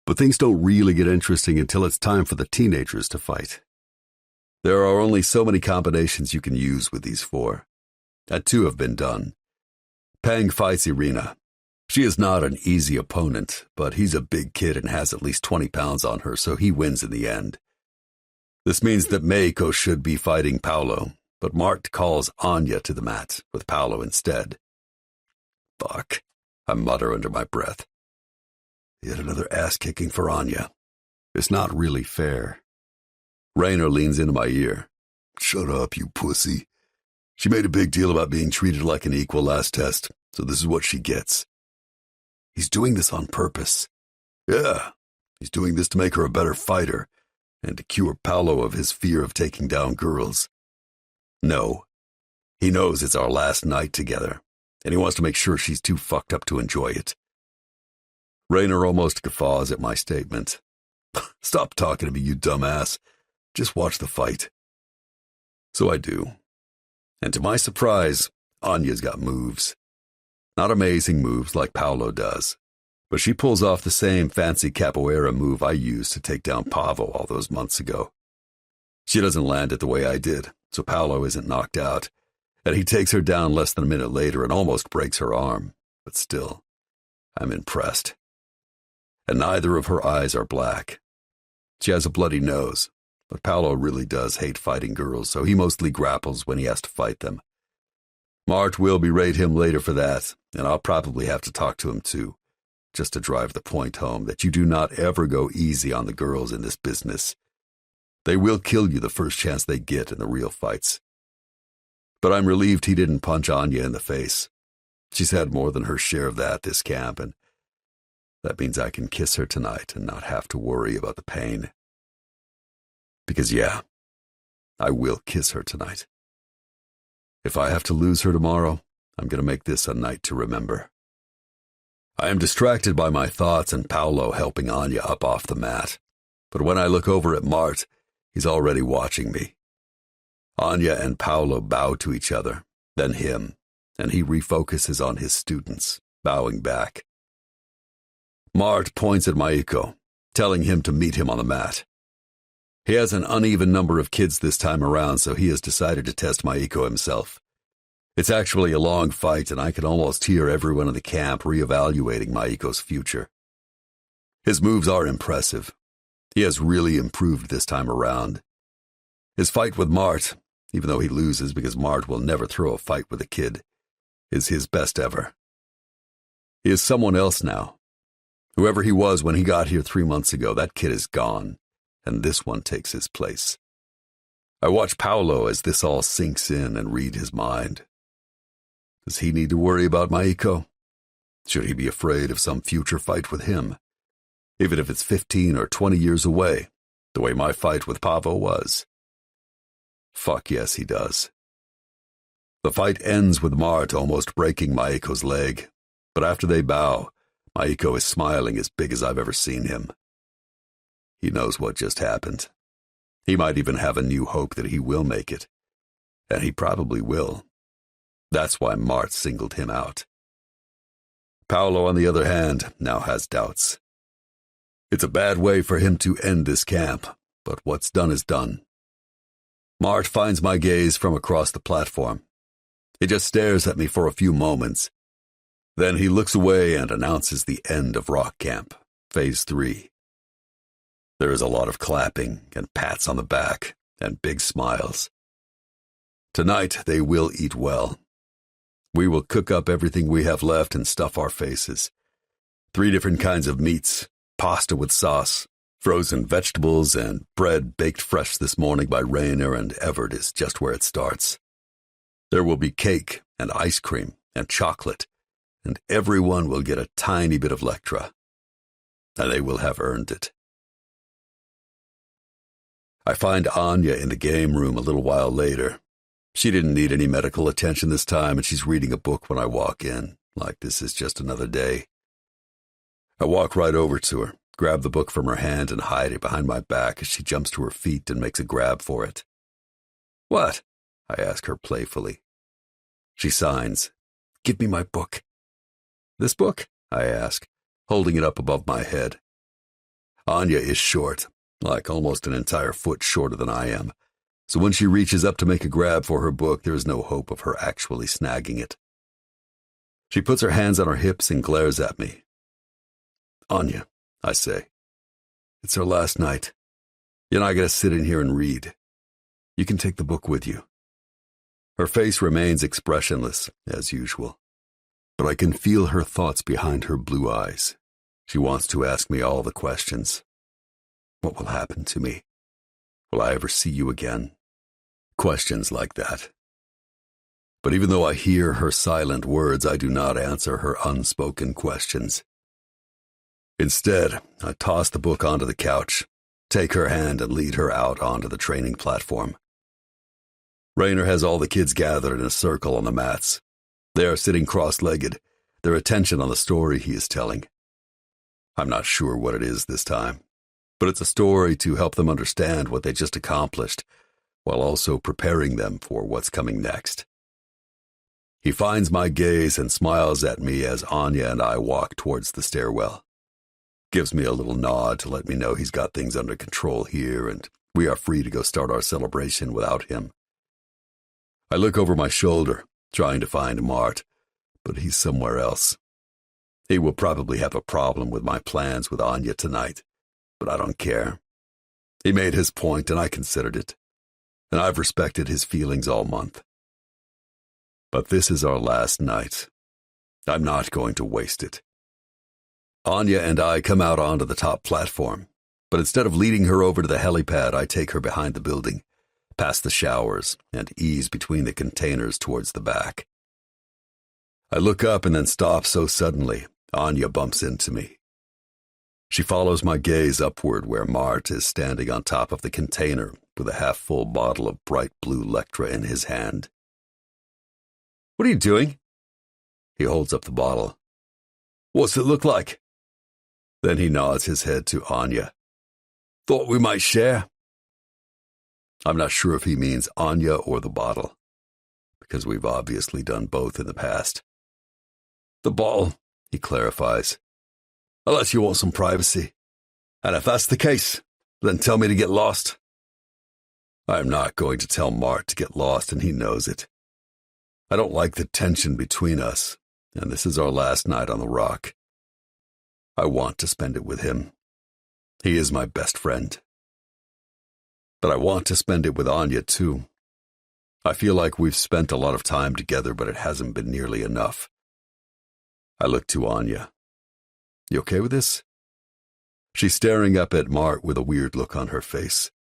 But things don't really get interesting until it's time for the teenagers to fight. There are only so many combinations you can use with these 4, and 2 have been done. Peng fights Irina. She is not an easy opponent, but he's a big kid and has at least 20 pounds on her, so he wins in the end. This means that Meiko should be fighting Paolo, but Mart calls Anya to the mat with Paolo instead. Fuck, I mutter under my breath. Yet another ass-kicking for Anya. It's not really fair. Raynor leans into my ear. Shut up, you pussy. She made a big deal about being treated like an equal last test, so this is what she gets. He's doing this on purpose. Yeah, he's doing this to make her a better fighter and to cure Paolo of his fear of taking down girls. No, he knows it's our last night together, and he wants to make sure she's too fucked up to enjoy it. Raynor almost guffaws at my statement. Stop talking to me, you dumbass. Just watch the fight. So I do. And to my surprise, Anya's got moves. Not amazing moves like Paolo does, but she pulls off the same fancy capoeira move I used to take down Pavo all those months ago. She doesn't land it the way I did, so Paolo isn't knocked out, and he takes her down less than a minute later and almost breaks her arm, but still, I'm impressed. And neither of her eyes are black. She has a bloody nose, but Paolo really does hate fighting girls, so he mostly grapples when he has to fight them. Mart will berate him later for that, and I'll probably have to talk to him too, just to drive the point home that you do not ever go easy on the girls in this business. They will kill you the first chance they get in the real fights. But I'm relieved he didn't punch Anya in the face. She's had more than her share of that this camp, and that means I can kiss her tonight and not have to worry about the pain. Because yeah, I will kiss her tonight. If I have to lose her tomorrow, I'm going to make this a night to remember. I am distracted by my thoughts and Paolo helping Anya up off the mat. But when I look over at Mart, he's already watching me. Anya and Paolo bow to each other, then him, and he refocuses on his students, bowing back. Mart points at Maiko, telling him to meet him on the mat. He has an uneven number of kids this time around, so he has decided to test Maiko himself. It's actually a long fight, and I can almost hear everyone in the camp reevaluating Maiko's future. His moves are impressive. He has really improved this time around. His fight with Mart, even though he loses because Mart will never throw a fight with a kid, is his best ever. He is someone else now. Whoever he was when he got here 3 months ago, that kid is gone, and this one takes his place. I watch Paolo as this all sinks in and read his mind. Does he need to worry about Maiko? Should he be afraid of some future fight with him? Even if it's 15 or 20 years away, the way my fight with Pavo was. Fuck yes, he does. The fight ends with Mart almost breaking Maiko's leg, but after they bow, Maiko is smiling as big as I've ever seen him. He knows what just happened. He might even have a new hope that he will make it, and he probably will. That's why Mart singled him out. Paolo, on the other hand, now has doubts. It's a bad way for him to end this camp, but what's done is done. Mart finds my gaze from across the platform. He just stares at me for a few moments. Then he looks away and announces the end of Rock Camp, Phase 3. There is a lot of clapping and pats on the back and big smiles. Tonight they will eat well. We will cook up everything we have left and stuff our faces. 3 different kinds of meats, pasta with sauce, frozen vegetables, and bread baked fresh this morning by Rainer and Everett is just where it starts. There will be cake and ice cream and chocolate, and everyone will get a tiny bit of Lectra. And they will have earned it. I find Anya in the game room a little while later. She didn't need any medical attention this time, and she's reading a book when I walk in, like this is just another day. I walk right over to her, grab the book from her hand, and hide it behind my back as she jumps to her feet and makes a grab for it. "What?" I ask her playfully. She signs. "Give me my book." "This book?" I ask, holding it up above my head. Anya is short, like almost an entire foot shorter than I am, so when she reaches up to make a grab for her book, there is no hope of her actually snagging it. She puts her hands on her hips and glares at me. "Anya," I say, "it's our last night. You and I gotta sit in here and read. You can take the book with you." Her face remains expressionless, as usual, but I can feel her thoughts behind her blue eyes. She wants to ask me all the questions. What will happen to me? Will I ever see you again? Questions like that. But even though I hear her silent words, I do not answer her unspoken questions. Instead, I toss the book onto the couch, take her hand, and lead her out onto the training platform. Rainer has all the kids gathered in a circle on the mats. They are sitting cross-legged, their attention on the story he is telling. I'm not sure what it is this time, but it's a story to help them understand what they just accomplished, while also preparing them for what's coming next. He finds my gaze and smiles at me as Anya and I walk towards the stairwell. Gives me a little nod to let me know he's got things under control here and we are free to go start our celebration without him. I look over my shoulder, trying to find Mart, but he's somewhere else. He will probably have a problem with my plans with Anya tonight, but I don't care. He made his point, and I considered it, and I've respected his feelings all month. But this is our last night. I'm not going to waste it. Anya and I come out onto the top platform, but instead of leading her over to the helipad, I take her behind the building, past the showers, and ease between the containers towards the back. I look up and then stop so suddenly, Anya bumps into me. She follows my gaze upward where Mart is standing on top of the container with a half-full bottle of bright blue Lectra in his hand. "What are you doing?" He holds up the bottle. "What's it look like?" Then he nods his head to Anya. "Thought we might share." I'm not sure if he means Anya or the bottle, because we've obviously done both in the past. "The bottle," he clarifies, "unless you want some privacy. And if that's the case, then tell me to get lost." I'm not going to tell Mart to get lost, and he knows it. I don't like the tension between us, and this is our last night on the rock. I want to spend it with him. He is my best friend. But I want to spend it with Anya, too. I feel like we've spent a lot of time together, but it hasn't been nearly enough. I look to Anya. "You okay with this?" She's staring up at Mart with a weird look on her face.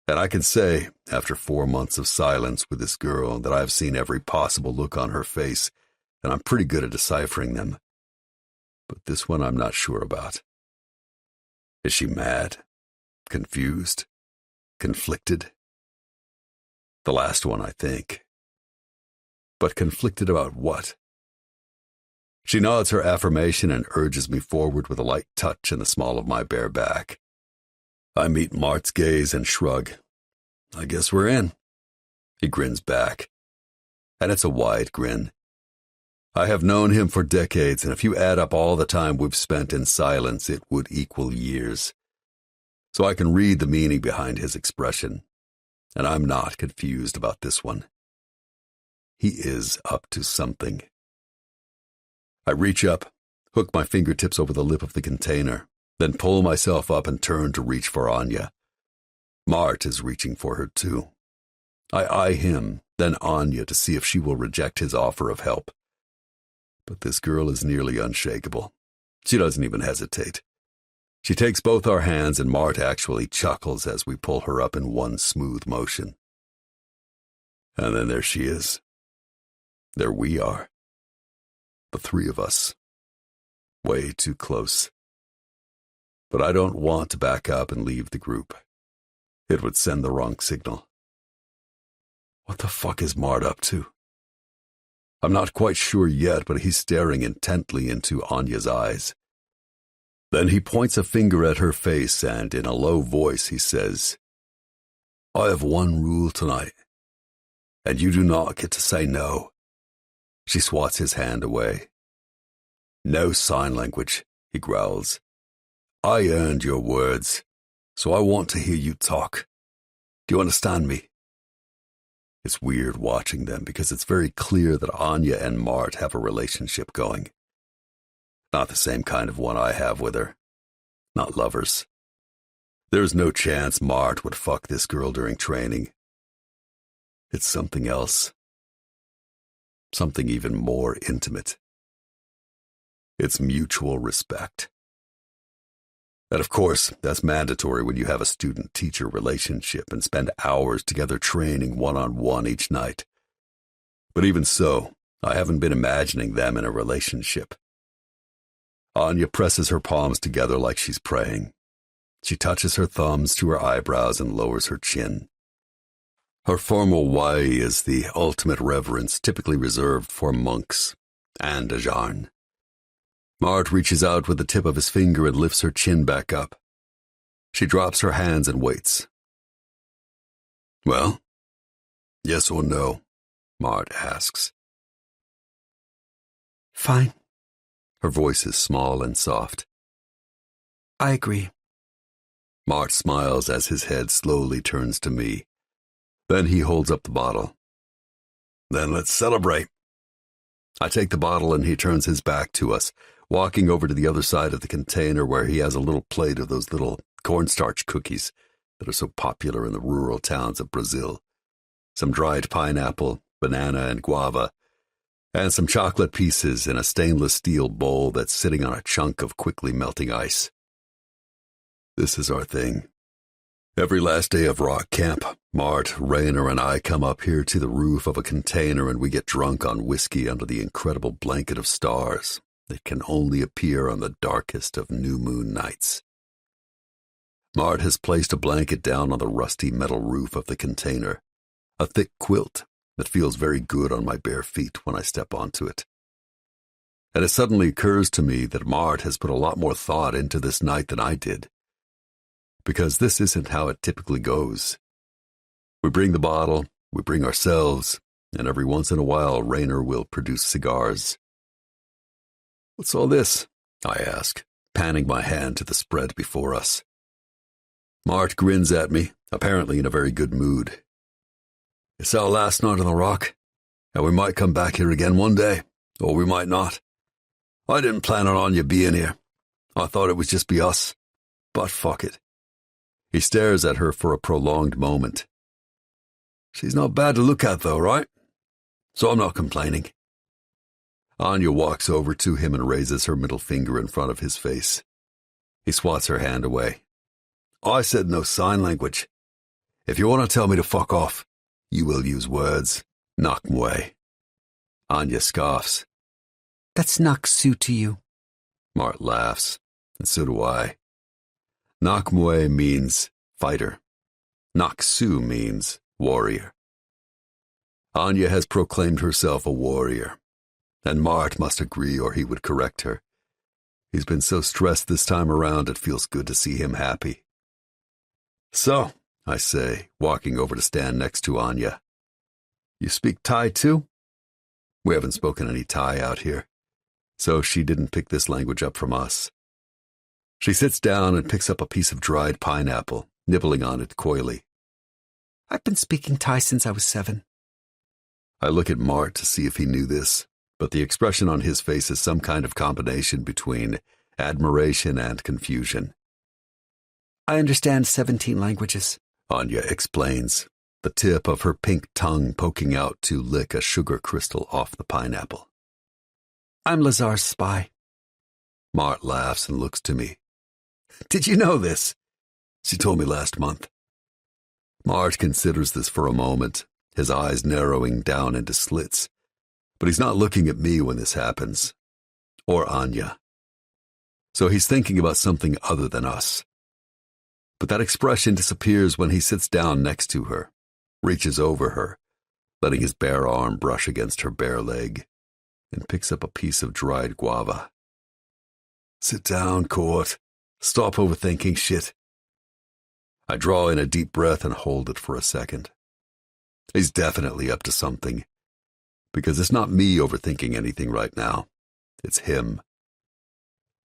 And I can say, after 4 months of silence with this girl, that I've seen every possible look on her face, and I'm pretty good at deciphering them. But this one I'm not sure about. Is she mad? Confused? Conflicted? The last one, I think. But conflicted about what? She nods her affirmation and urges me forward with a light touch in the small of my bare back. I meet Mart's gaze and shrug. "I guess we're in." He grins back. And it's a wide grin. I have known him for decades, and if you add up all the time we've spent in silence, it would equal years. So I can read the meaning behind his expression, and I'm not confused about this one. He is up to something. I reach up, hook my fingertips over the lip of the container, then pull myself up and turn to reach for Anya. Mart is reaching for her too. I eye him, then Anya to see if she will reject his offer of help. But this girl is nearly unshakable. She doesn't even hesitate. She takes both our hands, and Mart actually chuckles as we pull her up in one smooth motion. And then there she is. There we are. The three of us. Way too close. But I don't want to back up and leave the group. It would send the wrong signal. What the fuck is Mart up to? I'm not quite sure yet, but he's staring intently into Anya's eyes. Then he points a finger at her face, and in a low voice he says, "I have one rule tonight, and you do not get to say no." She swats his hand away. "No sign language," he growls. "I earned your words, so I want to hear you talk. Do you understand me?" It's weird watching them because it's very clear that Anya and Mart have a relationship going. Not the same kind of one I have with her. Not lovers. There's no chance Mart would fuck this girl during training. It's something else. Something even more intimate. It's mutual respect. And of course, that's mandatory when you have a student-teacher relationship and spend hours together training one-on-one each night. But even so, I haven't been imagining them in a relationship. Anya presses her palms together like she's praying. She touches her thumbs to her eyebrows and lowers her chin. Her formal way is the ultimate reverence typically reserved for monks and Ajarn. Mart reaches out with the tip of his finger and lifts her chin back up. She drops her hands and waits. "Well, yes or no?" Mart asks. "Fine." Her voice is small and soft. "I agree." Mart smiles as his head slowly turns to me. Then he holds up the bottle. "Then let's celebrate." I take the bottle and he turns his back to us, walking over to the other side of the container where he has a little plate of those little cornstarch cookies. that are so popular in the rural towns of Brazil, some dried pineapple, banana, and guava, and some chocolate pieces in a stainless steel bowl that's sitting on a chunk of quickly melting ice. This is our thing. Every last day of rock camp, Mart, Rayner, and I come up here to the roof of a container and we get drunk on whiskey under the incredible blanket of stars that can only appear on the darkest of new moon nights. Mart has placed a blanket down on the rusty metal roof of the container, a thick quilt that feels very good on my bare feet when I step onto it. And it suddenly occurs to me that Mart has put a lot more thought into this night than I did, because this isn't how it typically goes. We bring the bottle, we bring ourselves, and every once in a while Rayner will produce cigars. "What's all this?" I ask, panning my hand to the spread before us. Mart grins at me, apparently in a very good mood. "It's our last night on the rock, and we might come back here again one day, or we might not. I didn't plan on you being here. I thought it would just be us, but fuck it." He stares at her for a prolonged moment. "She's not bad to look at though, right? So I'm not complaining." Anya walks over to him and raises her middle finger in front of his face. He swats her hand away. "I said no sign language. If you want to tell me to fuck off, you will use words. Knock 'em away." Anya scoffs. That's Naksu to you. Mart laughs, and so do I. Nakmue means fighter. Naksu means warrior. Anya has proclaimed herself a warrior, and Mart must agree or he would correct her. He's been so stressed this time around it feels good to see him happy. "So," I say, walking over to stand next to Anya, "you speak Thai too?" We haven't spoken any Thai out here, so she didn't pick this language up from us. She sits down and picks up a piece of dried pineapple, nibbling on it coyly. I've been speaking Thai since I was 7. I look at Mart to see if he knew this, but the expression on his face is some kind of combination between admiration and confusion. I understand 17 languages, Anya explains, the tip of her pink tongue poking out to lick a sugar crystal off the pineapple. I'm Lazar's spy. Mart laughs and looks to me. "Did you know this?" "She told me last month." Mart considers this for a moment, his eyes narrowing down into slits. But he's not looking at me when this happens, or Anya. So he's thinking about something other than us. But that expression disappears when he sits down next to her, reaches over her, letting his bare arm brush against her bare leg, and picks up a piece of dried guava. "Sit down, Court. Stop overthinking shit." I draw in a deep breath and hold it for a second. He's definitely up to something, because it's not me overthinking anything right now. It's him.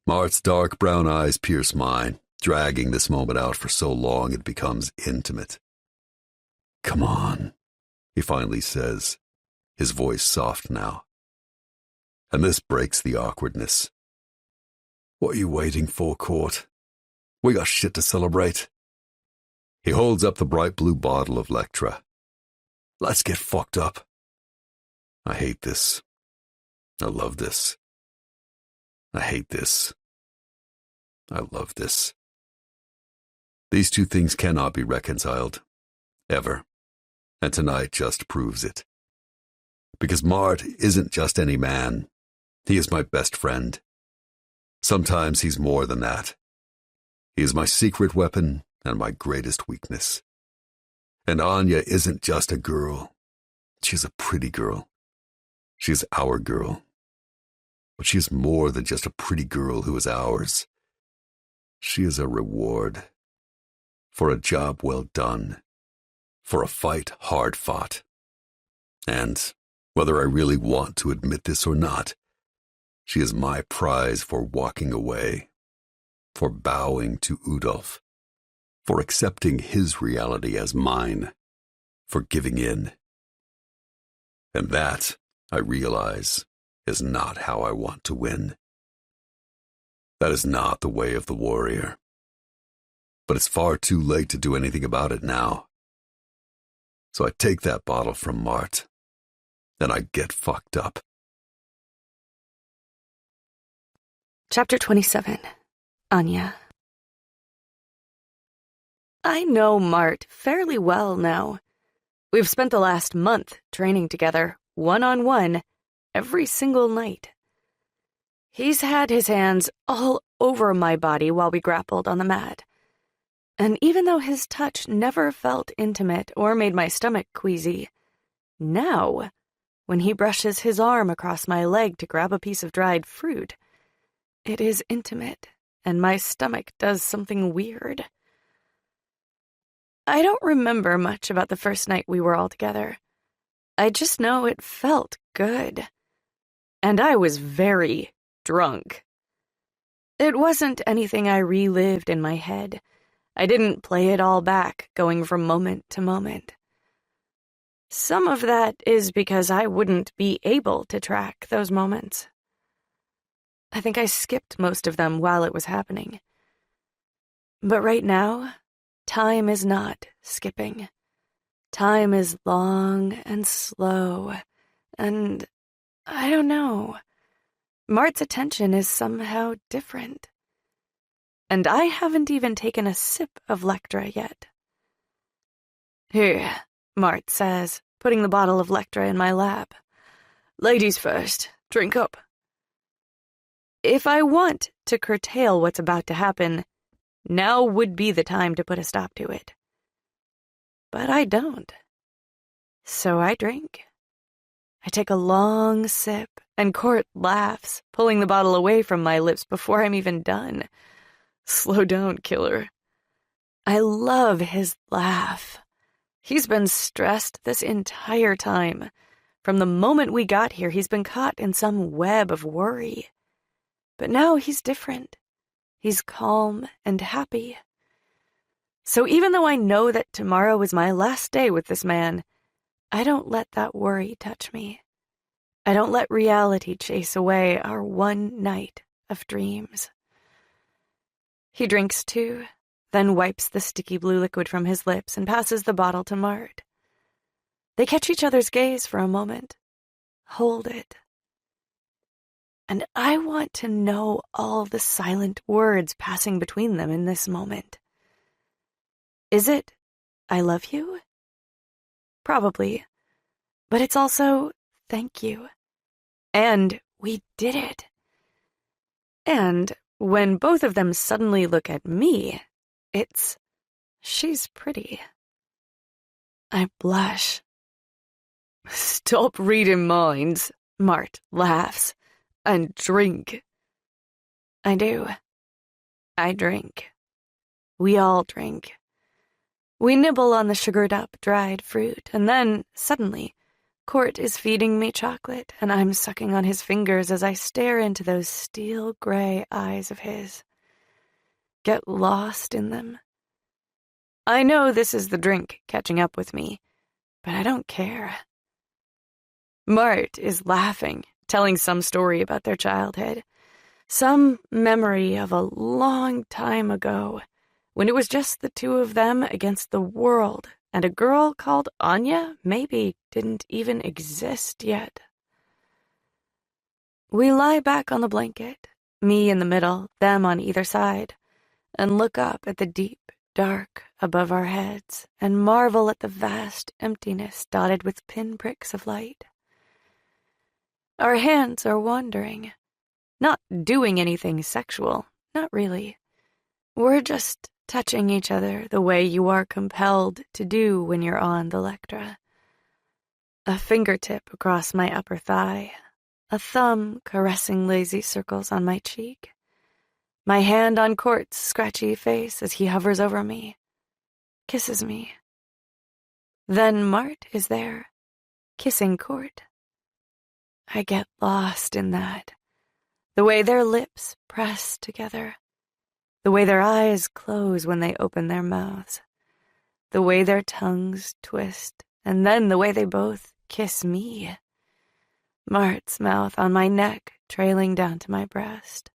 Mart's dark brown eyes pierce mine, dragging this moment out for so long it becomes intimate. "Come on," he finally says, his voice soft now. And this breaks the awkwardness. "What are you waiting for, Court? We got shit to celebrate." He holds up the bright blue bottle of Lectra. "Let's get fucked up." I hate this. I love this. I hate this. I love this. These two things cannot be reconciled. Ever. And tonight just proves it. Because Mart isn't just any man. He is my best friend. Sometimes he's more than that. He is my secret weapon and my greatest weakness. And Anya isn't just a girl. She's a pretty girl. She's our girl. But she is more than just a pretty girl who is ours. She is a reward. For a job well done. For a fight hard fought. And, whether I really want to admit this or not, she is my prize for walking away, for bowing to Udolf, for accepting his reality as mine, for giving in. And that, I realize, is not how I want to win. That is not the way of the warrior. but it's far too late to do anything about it now. So I take that bottle from Mart, and I get fucked up. Chapter 27. Anya. I know Mart fairly well now. We've spent the last month training together, one-on-one, every single night. He's had his hands all over my body while we grappled on the mat. And even though his touch never felt intimate or made my stomach queasy, now, when he brushes his arm across my leg to grab a piece of dried fruit, it is intimate, and my stomach does something weird. I don't remember much about the first night we were all together. I just know it felt good. And I was very drunk. It wasn't anything I relived in my head. I didn't play it all back, going from moment to moment. Some of that is because I wouldn't be able to track those moments. I think I skipped most of them while it was happening. But right now, time is not skipping. Time is long and slow, and I don't know. Mart's attention is somehow different. And I haven't even taken a sip of Lectra yet. Here, Mart says, putting the bottle of Lectra in my lap. Ladies first, drink up. If I want to curtail what's about to happen, now would be the time to put a stop to it. But I don't. So I drink. I take a long sip, and Court laughs, pulling the bottle away from my lips before I'm even done. Slow down, killer. I love his laugh. He's been stressed this entire time. From the moment we got here, he's been caught in some web of worry. But now he's different. He's calm and happy. So even though I know that tomorrow is my last day with this man, I don't let that worry touch me. I don't let reality chase away our one night of dreams. He drinks too, then wipes the sticky blue liquid from his lips and passes the bottle to Mart. They catch each other's gaze for a moment. Hold it. And I want to know all the silent words passing between them in this moment. Is it, I love you? Probably. But it's also, thank you. And we did it. And when both of them suddenly look at me, it's, she's pretty. I blush. Stop reading minds, Mart laughs. And drink. I do. I drink. We all drink. We nibble on the sugared-up, dried fruit, and then, suddenly, Court is feeding me chocolate, and I'm sucking on his fingers as I stare into those steel-gray eyes of his. Get lost in them. I know this is the drink catching up with me, but I don't care. Mart is laughing, telling some story about their childhood, some memory of a long time ago, when it was just the two of them against the world, and a girl called Anya maybe didn't even exist yet. We lie back on the blanket, me in the middle, them on either side, and look up at the deep dark above our heads and marvel at the vast emptiness dotted with pinpricks of light. Our hands are wandering, not doing anything sexual, not really. We're just touching each other the way you are compelled to do when you're on the Lectra. A fingertip across my upper thigh, a thumb caressing lazy circles on my cheek, my hand on Court's scratchy face as he hovers over me, kisses me. Then Mart is there, kissing Court. I get lost in that, the way their lips press together, the way their eyes close when they open their mouths, the way their tongues twist, and then the way they both kiss me. Mart's mouth on my neck trailing down to my breast.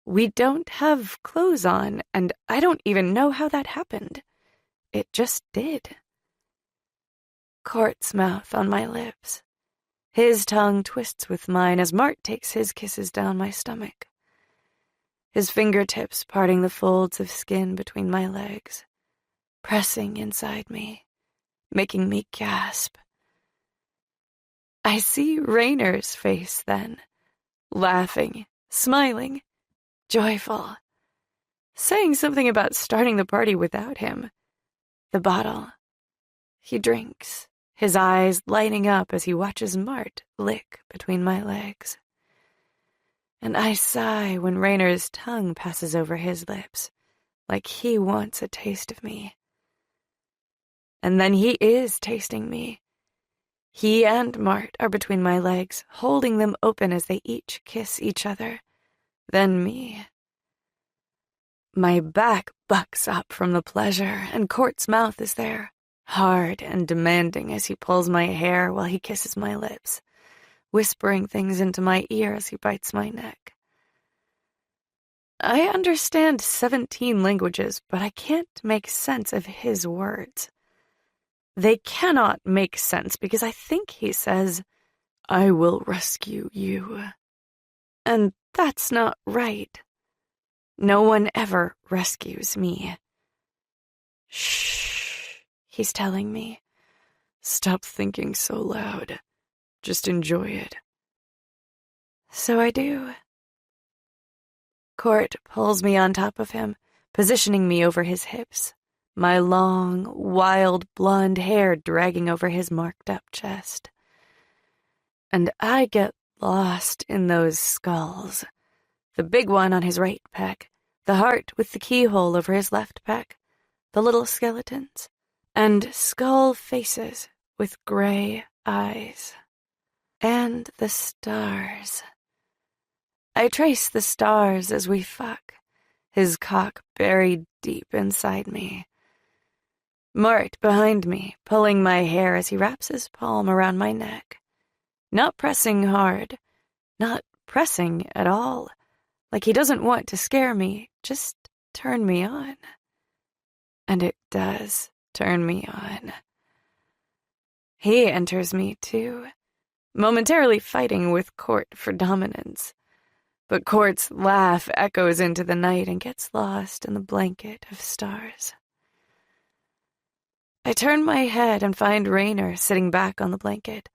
We don't have clothes on, and I don't even know how that happened. It just did. Court's mouth on my lips. His tongue twists with mine as Mart takes his kisses down my stomach. His fingertips parting the folds of skin between my legs, pressing inside me, making me gasp. I see Raynor's face then, laughing, smiling, joyful, saying something about starting the party without him. The bottle. He drinks, his eyes lighting up as he watches Mart lick between my legs. And I sigh when Raynor's tongue passes over his lips, like he wants a taste of me. And then he is tasting me. He and Mart are between my legs, holding them open as they each kiss each other, then me. My back bucks up from the pleasure, and Court's mouth is there, hard and demanding as he pulls my hair while he kisses my lips, whispering things into my ear as he bites my neck. I understand 17 languages, but I can't make sense of his words. They cannot make sense because I think he says, "I will rescue you." And that's not right. No one ever rescues me. Shh, he's telling me. Stop thinking so loud. Just enjoy it. So I do. Court pulls me on top of him, positioning me over his hips, my long, wild blonde hair dragging over his marked-up chest. And I get lost in those skulls. The big one on his right pec, the heart with the keyhole over his left pec, the little skeletons, and skull faces with gray eyes. And the stars. I trace the stars as we fuck, his cock buried deep inside me. Mart behind me, pulling my hair as he wraps his palm around my neck. Not pressing hard, not pressing at all, like he doesn't want to scare me, just turn me on. And it does turn me on. He enters me too, momentarily fighting with Court for dominance. But Court's laugh echoes into the night and gets lost in the blanket of stars. I turn my head and find Raynor sitting back on the blanket,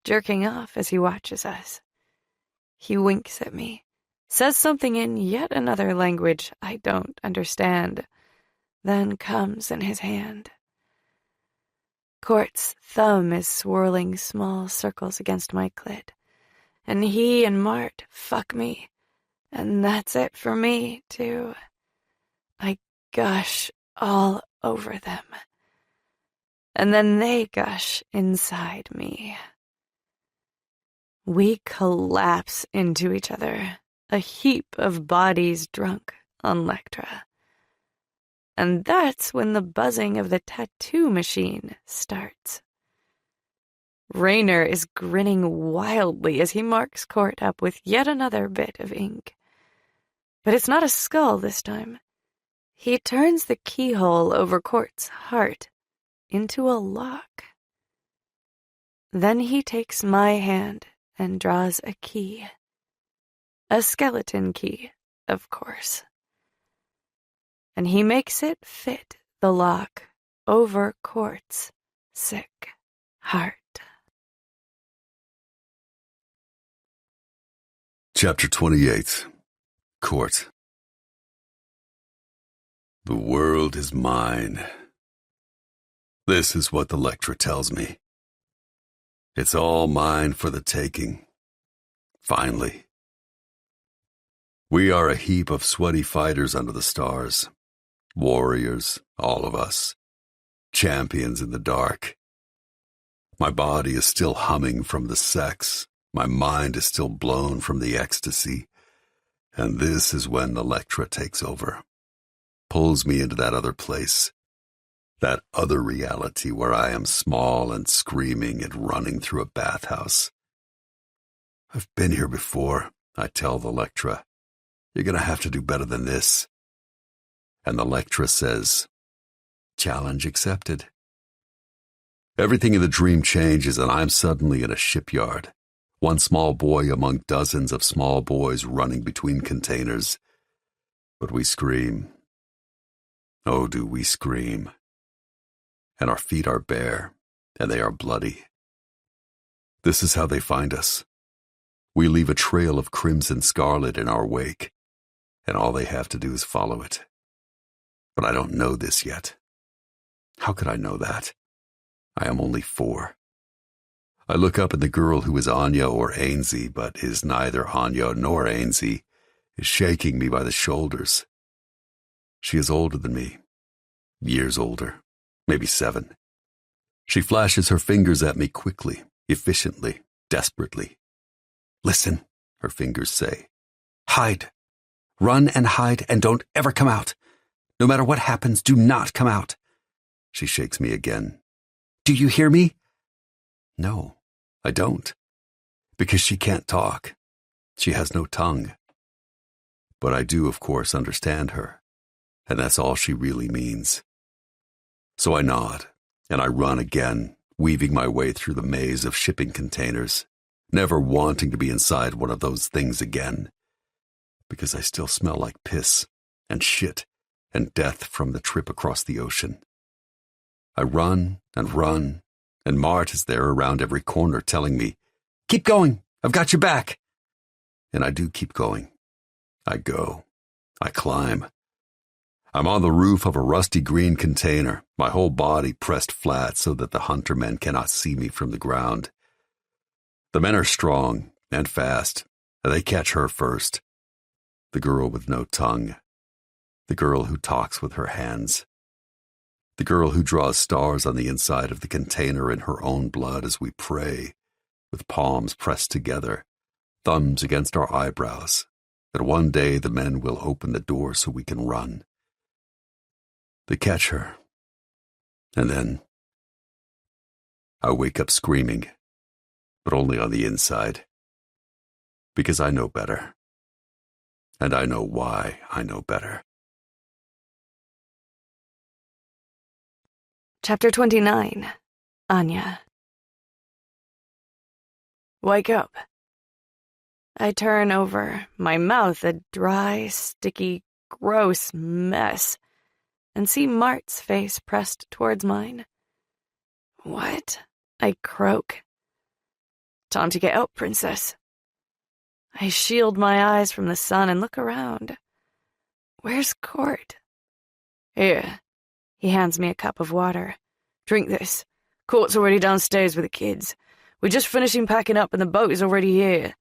jerking off as he watches us. He winks at me, says something in yet another language I don't understand, then comes in his hand. Court's thumb is swirling small circles against my clit, and he and Mart fuck me, and that's it for me, too. I gush all over them. And then they gush inside me. We collapse into each other, a heap of bodies drunk on Lectra. And that's when the buzzing of the tattoo machine starts. Raynor is grinning wildly as he marks Court up with yet another bit of ink. But it's not a skull this time. He turns the keyhole over Court's heart into a lock. Then he takes my hand and draws a key. A skeleton key, of course. And he makes it fit the lock over Court's sick heart. Chapter 28. Court. The world is mine. This is what the lecturer tells me. It's all mine for the taking. Finally. We are a heap of sweaty fighters under the stars. Warriors, all of us. Champions in the dark. My body is still humming from the sex. My mind is still blown from the ecstasy. And this is when the lecturer takes over. Pulls me into that other place. That other reality where I am small and screaming and running through a bathhouse. I've been here before, I tell the lecturer. You're going to have to do better than this. And the lectress says, challenge accepted. Everything in the dream changes, and I'm suddenly in a shipyard. One small boy among dozens of small boys running between containers. But we scream. Oh, do we scream. And our feet are bare, and they are bloody. This is how they find us. We leave a trail of crimson scarlet in our wake, and all they have to do is follow it. But I don't know this yet. How could I know that? I am only 4. I look up at the girl who is Anya or Ainsley, but is neither Anya nor Ainsley, is shaking me by the shoulders. She is older than me, years older, maybe 7. She flashes her fingers at me quickly, efficiently, desperately. Listen, her fingers say. Hide. Run and hide and don't ever come out. No matter what happens, do not come out. She shakes me again. Do you hear me? No, I don't. Because she can't talk. She has no tongue. But I do, of course, understand her. And that's all she really means. So I nod, and I run again, weaving my way through the maze of shipping containers, never wanting to be inside one of those things again. Because I still smell like piss and shit and death from the trip across the ocean. I run, and Mart is there around every corner telling me, keep going, I've got your back. And I do keep going. I go. I climb. I'm on the roof of a rusty green container, my whole body pressed flat so that the hunter men cannot see me from the ground. The men are strong and fast, and they catch her first. The girl with no tongue. The girl who talks with her hands. The girl who draws stars on the inside of the container in her own blood as we pray, with palms pressed together, thumbs against our eyebrows, that one day the men will open the door so we can run. They catch her, and then I wake up screaming, but only on the inside, because I know better, and I know why I know better. Chapter 29. Anya. Wake up. I turn over, my mouth a dry, sticky, gross mess, and see Mart's face pressed towards mine. What? I croak. Time to get up, princess. I shield my eyes from the sun and look around. Where's Court? Here. He hands me a cup of water. Drink this. Court's already downstairs with the kids. We're just finishing packing up and the boat is already here.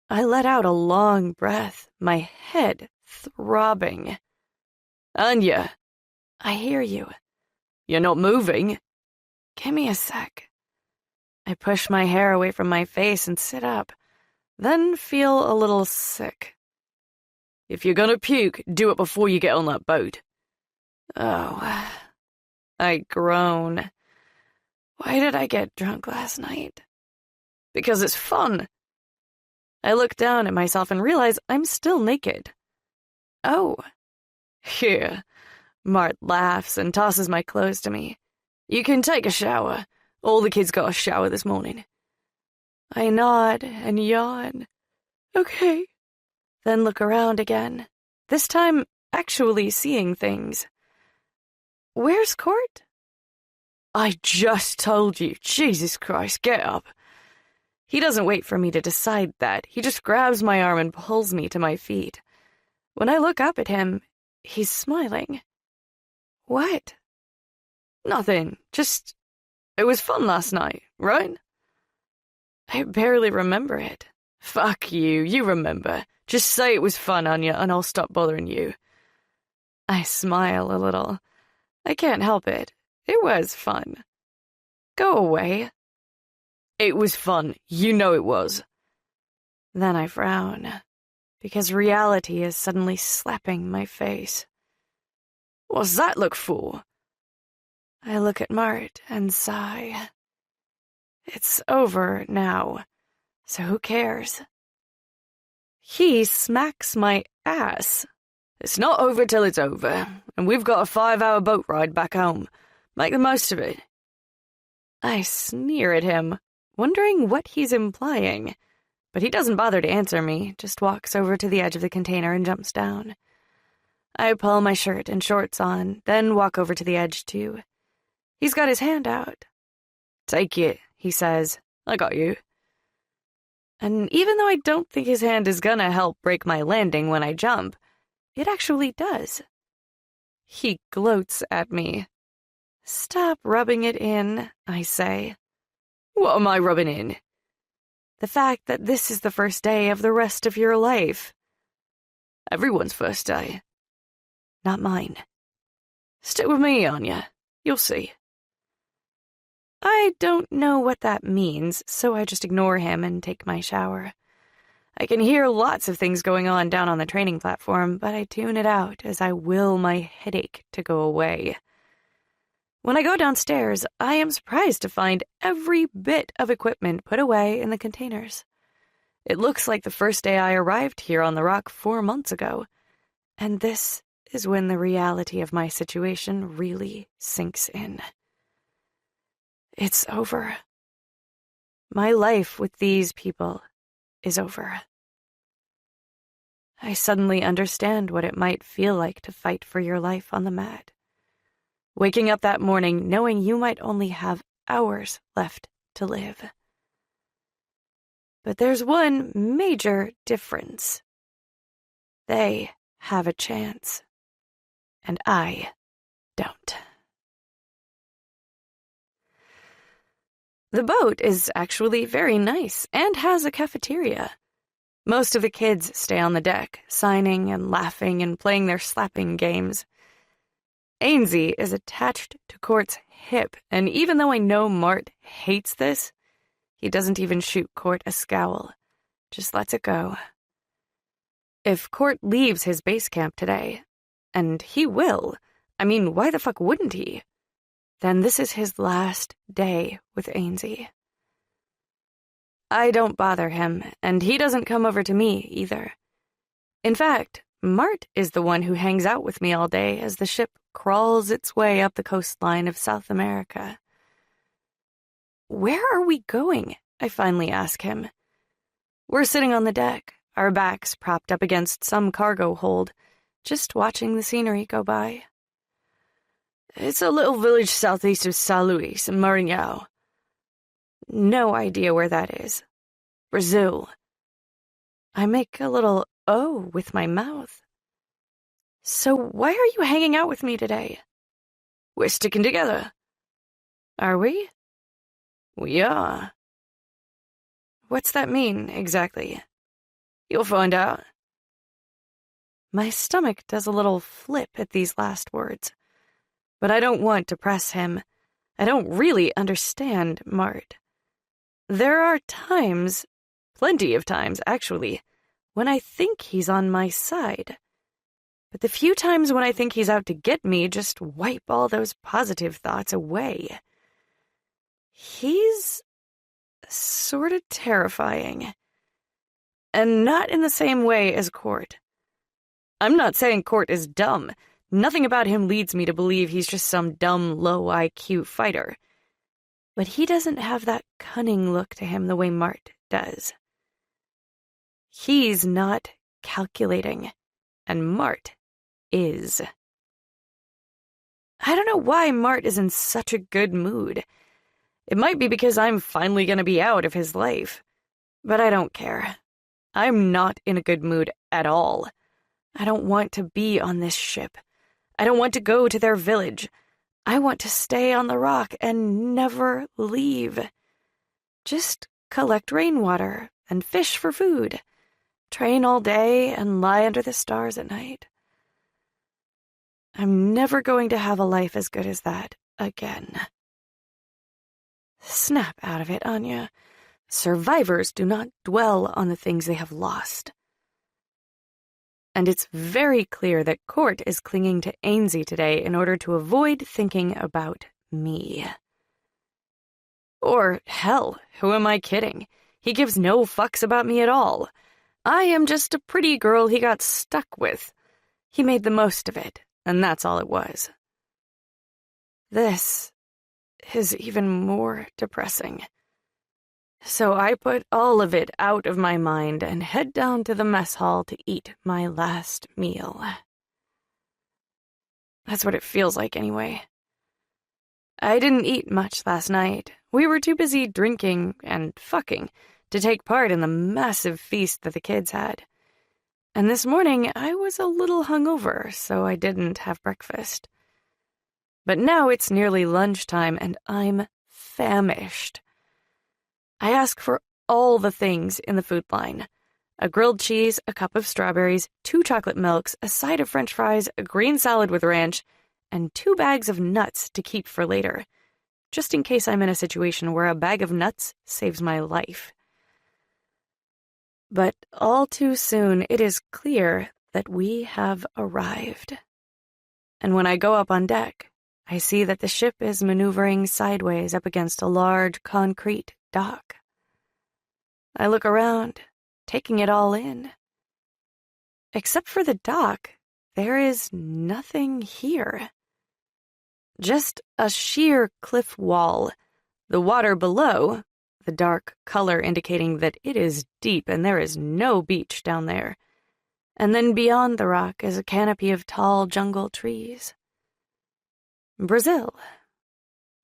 I let out a long breath, my head throbbing. Anya, I hear you. You're not moving. Give me a sec. I push my hair away from my face and sit up, then feel a little sick. If you're gonna puke, do it before you get on that boat. Oh, I groan. Why did I get drunk last night? Because it's fun. I look down at myself and realize I'm still naked. Oh. Here. Mart laughs and tosses my clothes to me. You can take a shower. All the kids got a shower this morning. I nod and yawn. Okay. Then look around again. This time, actually seeing things. Where's Court? I just told you. Jesus Christ, get up. He doesn't wait for me to decide that. He just grabs my arm and pulls me to my feet. When I look up at him, he's smiling. What? Nothing. Just, it was fun last night, right? I barely remember it. Fuck you, you remember. Just say it was fun, Anya, and I'll stop bothering you. I smile a little. I can't help it. It was fun. Go away. It was fun. You know it was. Then I frown, because reality is suddenly slapping my face. What's that look for? I look at Mart and sigh. It's over now, so who cares? He smacks my ass. It's not over till it's over, and we've got a 5-hour boat ride back home. Make the most of it. I sneer at him, wondering what he's implying, but he doesn't bother to answer me, just walks over to the edge of the container and jumps down. I pull my shirt and shorts on, then walk over to the edge too. He's got his hand out. Take it, he says. I got you. And even though I don't think his hand is gonna help break my landing when I jump, it actually does. He gloats at me. Stop rubbing it in, I say. What am I rubbing in? The fact that this is the first day of the rest of your life. Everyone's first day. Not mine. Stick with me, Anya. You'll see. I don't know what that means, so I just ignore him and take my shower. I can hear lots of things going on down on the training platform, but I tune it out as I will my headache to go away. When I go downstairs, I am surprised to find every bit of equipment put away in the containers. It looks like the first day I arrived here on the rock 4 months ago, and this is when the reality of my situation really sinks in. It's over. My life with these people is over. I suddenly understand what it might feel like to fight for your life on the mat. Waking up that morning knowing you might only have hours left to live. But there's one major difference. They have a chance, and I don't. The boat is actually very nice and has a cafeteria. Most of the kids stay on the deck, signing and laughing and playing their slapping games. Ainsley is attached to Court's hip, and even though I know Mart hates this, he doesn't even shoot Court a scowl, just lets it go. If Court leaves his base camp today, and he will, I mean, why the fuck wouldn't he? Then this is his last day with Ainsley. I don't bother him, and he doesn't come over to me either. In fact, Mart is the one who hangs out with me all day as the ship crawls its way up the coastline of South America. Where are we going? I finally ask him. We're sitting on the deck, our backs propped up against some cargo hold, just watching the scenery go by. It's a little village southeast of São Luís in Maranhão. No idea where that is. Brazil. I make a little O with my mouth. So why are you hanging out with me today? We're sticking together. Are we? We are. What's that mean, exactly? You'll find out. My stomach does a little flip at these last words, but I don't want to press him. I don't really understand Mart. There are times, plenty of times actually, when I think he's on my side. But the few times when I think he's out to get me just wipe all those positive thoughts away. He's sort of terrifying. And not in the same way as Court. I'm not saying Court is dumb. Nothing about him leads me to believe he's just some dumb, low IQ fighter. But he doesn't have that cunning look to him the way Mart does. He's not calculating, and Mart is. I don't know why Mart is in such a good mood. It might be because I'm finally going to be out of his life. But I don't care. I'm not in a good mood at all. I don't want to be on this ship. I don't want to go to their village. I want to stay on the rock and never leave. Just collect rainwater and fish for food. Train all day and lie under the stars at night. I'm never going to have a life as good as that again. Snap out of it, Anya. Survivors do not dwell on the things they have lost. And it's very clear that Court is clinging to Ainsley today in order to avoid thinking about me. Or, hell, who am I kidding? He gives no fucks about me at all. I am just a pretty girl he got stuck with. He made the most of it, and that's all it was. This is even more depressing. So I put all of it out of my mind and head down to the mess hall to eat my last meal. That's what it feels like anyway. I didn't eat much last night. We were too busy drinking and fucking to take part in the massive feast that the kids had. And this morning I was a little hungover, so I didn't have breakfast. But now it's nearly lunchtime and I'm famished. I ask for all the things in the food line. A grilled cheese, a cup of strawberries, 2 chocolate milks, a side of French fries, a green salad with ranch, and 2 bags of nuts to keep for later, just in case I'm in a situation where a bag of nuts saves my life. But all too soon it is clear that we have arrived. And when I go up on deck, I see that the ship is maneuvering sideways up against a large concrete dock. I look around, taking it all in. Except for the dock, there is nothing here. Just a sheer cliff wall. The water below, the dark color indicating that it is deep and there is no beach down there. And then beyond the rock is a canopy of tall jungle trees. Brazil.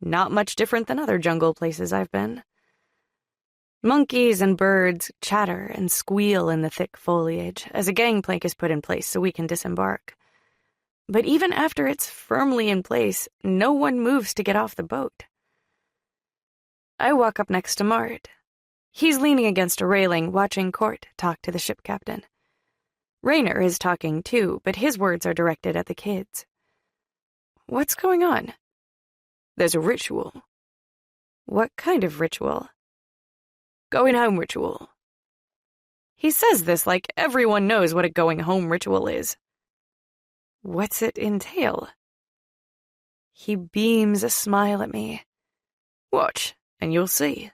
Not much different than other jungle places I've been. Monkeys and birds chatter and squeal in the thick foliage as a gangplank is put in place so we can disembark. But even after it's firmly in place, no one moves to get off the boat. I walk up next to Mart. He's leaning against a railing, watching Court talk to the ship captain. Raynor is talking too, but his words are directed at the kids. What's going on? There's a ritual. What kind of ritual? Going home ritual. He says this like everyone knows what a going home ritual is. What's it entail? He beams a smile at me. Watch, and you'll see.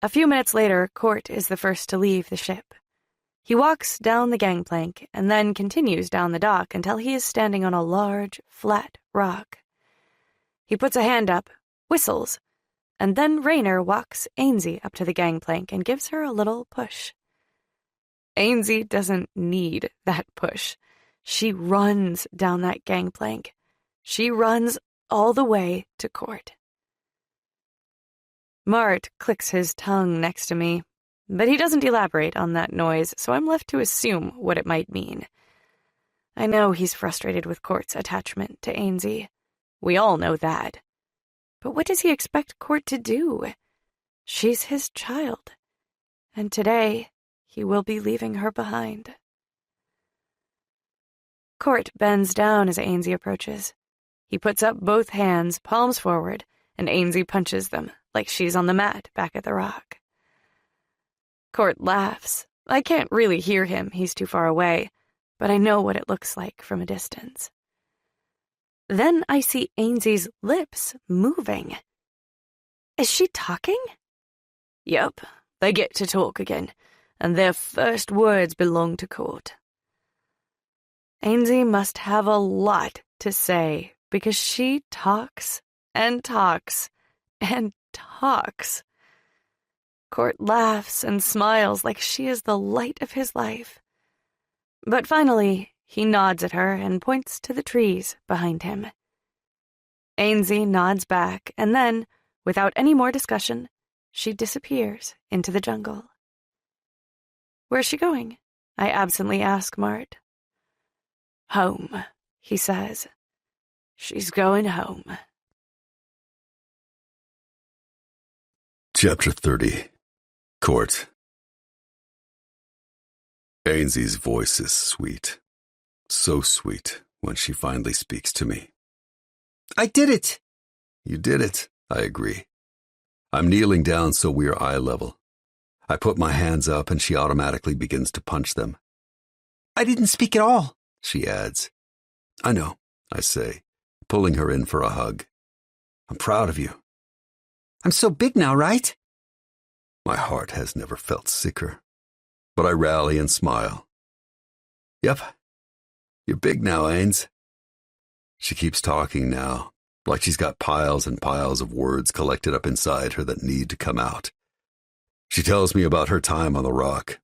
A few minutes later, Court is the first to leave the ship. He walks down the gangplank and then continues down the dock until he is standing on a large, flat rock. He puts a hand up, whistles, and then Raynor walks Ainsley up to the gangplank and gives her a little push. Ainsley doesn't need that push. She runs down that gangplank. She runs all the way to Court. Mart clicks his tongue next to me, but he doesn't elaborate on that noise, so I'm left to assume what it might mean. I know he's frustrated with Court's attachment to Ainsley. We all know that. But what does he expect Court to do? She's his child, and today he will be leaving her behind. Court bends down as Ainsley approaches. He puts up both hands, palms forward, and Ainsley punches them like she's on the mat back at the rock. Court laughs. I can't really hear him, he's too far away, but I know what it looks like from a distance. Then I see Ainsley's lips moving. Is she talking? Yup, they get to talk again, and their first words belong to Court. Ainsley must have a lot to say, because she talks and talks and talks. Court laughs and smiles like she is the light of his life. But finally, he nods at her and points to the trees behind him. Ainsley nods back, and then, without any more discussion, she disappears into the jungle. Where's she going? I absently ask Mart. Home, he says. She's going home. Chapter 30. Court. Ainsley's voice is sweet. So sweet when she finally speaks to me. I did it! You did it, I agree. I'm kneeling down so we're eye level. I put my hands up and she automatically begins to punch them. I didn't speak at all, she adds. I know, I say, pulling her in for a hug. I'm proud of you. I'm so big now, right? My heart has never felt sicker. but I rally and smile. Yep. You're big now, Ains. She keeps talking now, like she's got piles and piles of words collected up inside her that need to come out. She tells me about her time on the rock,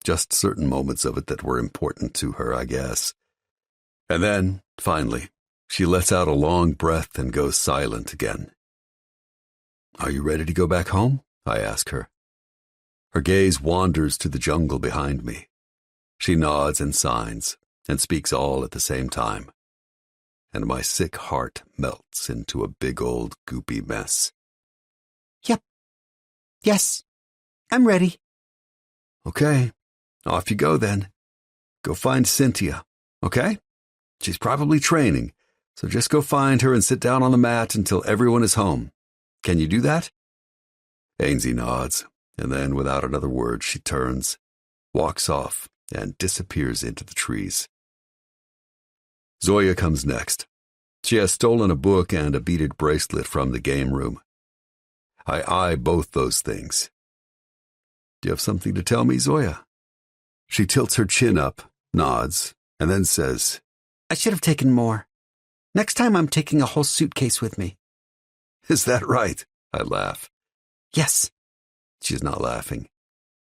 just certain moments of it that were important to her, I guess. And then, finally, she lets out a long breath and goes silent again. Are you ready to go back home? I ask her. Her gaze wanders to the jungle behind me. She nods and signs, and speaks all at the same time. And my sick heart melts into a big old goopy mess. Yep. Yes. I'm ready. Okay. Off you go then. Go find Cynthia, okay? She's probably training, so just go find her and sit down on the mat until everyone is home. Can you do that? Ainsley nods, and then without another word she turns, walks off, and disappears into the trees. Zoya comes next. She has stolen a book and a beaded bracelet from the game room. I eye both those things. Do you have something to tell me, Zoya? She tilts her chin up, nods, and then says, I should have taken more. Next time I'm taking a whole suitcase with me. Is that right? I laugh. Yes. She is not laughing.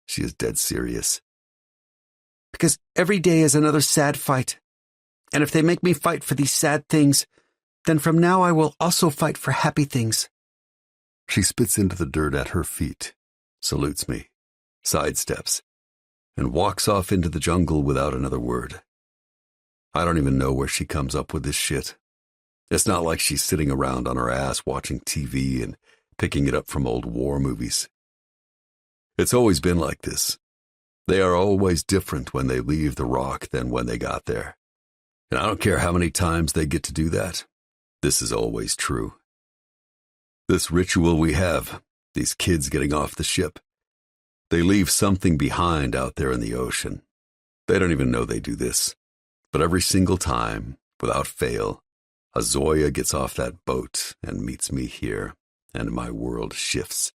She is dead serious. Because every day is another sad fight. And if they make me fight for these sad things, then from now I will also fight for happy things. She spits into the dirt at her feet, salutes me, sidesteps, and walks off into the jungle without another word. I don't even know where she comes up with this shit. It's not like she's sitting around on her ass watching TV and picking it up from old war movies. It's always been like this. They are always different when they leave the rock than when they got there. And I don't care how many times they get to do that. This is always true. This ritual we have, these kids getting off the ship, they leave something behind out there in the ocean. They don't even know they do this. But every single time, without fail, a Zoya gets off that boat and meets me here, and my world shifts.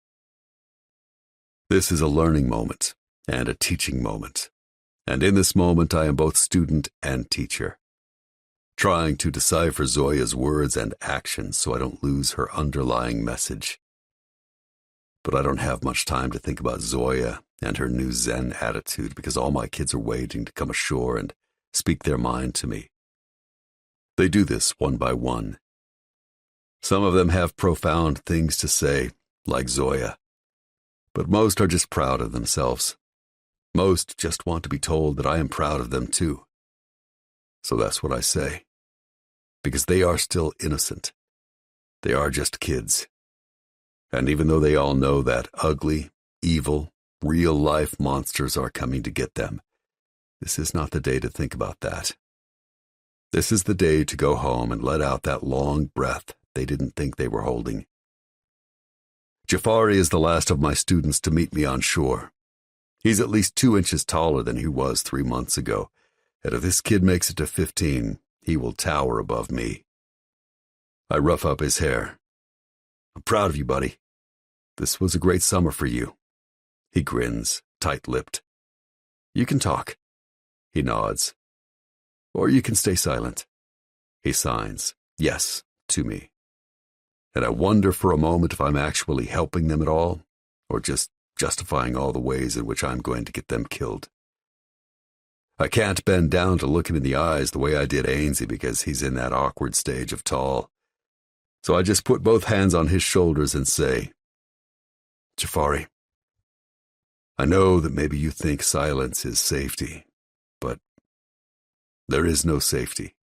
This is a learning moment and a teaching moment. And in this moment, I am both student and teacher, trying to decipher Zoya's words and actions so I don't lose her underlying message. But I don't have much time to think about Zoya and her new Zen attitude because all my kids are waiting to come ashore and speak their mind to me. They do this one by one. Some of them have profound things to say, like Zoya, but most are just proud of themselves. Most just want to be told that I am proud of them too. So that's what I say. Because they are still innocent. They are just kids. And even though they all know that ugly, evil, real-life monsters are coming to get them, this is not the day to think about that. This is the day to go home and let out that long breath they didn't think they were holding. Jafari is the last of my students to meet me on shore. He's at least 2 inches taller than he was 3 months ago, and if this kid makes it to 15, he will tower above me. I rough up his hair. I'm proud of you, buddy. This was a great summer for you. He grins, tight-lipped. You can talk. He nods. Or you can stay silent. He signs, yes, to me. And I wonder for a moment if I'm actually helping them at all, or just justifying all the ways in which I'm going to get them killed. I can't bend down to look him in the eyes the way I did Ainsley because he's in that awkward stage of tall. So I just put both hands on his shoulders and say, Jafari, I know that maybe you think silence is safety, but there is no safety.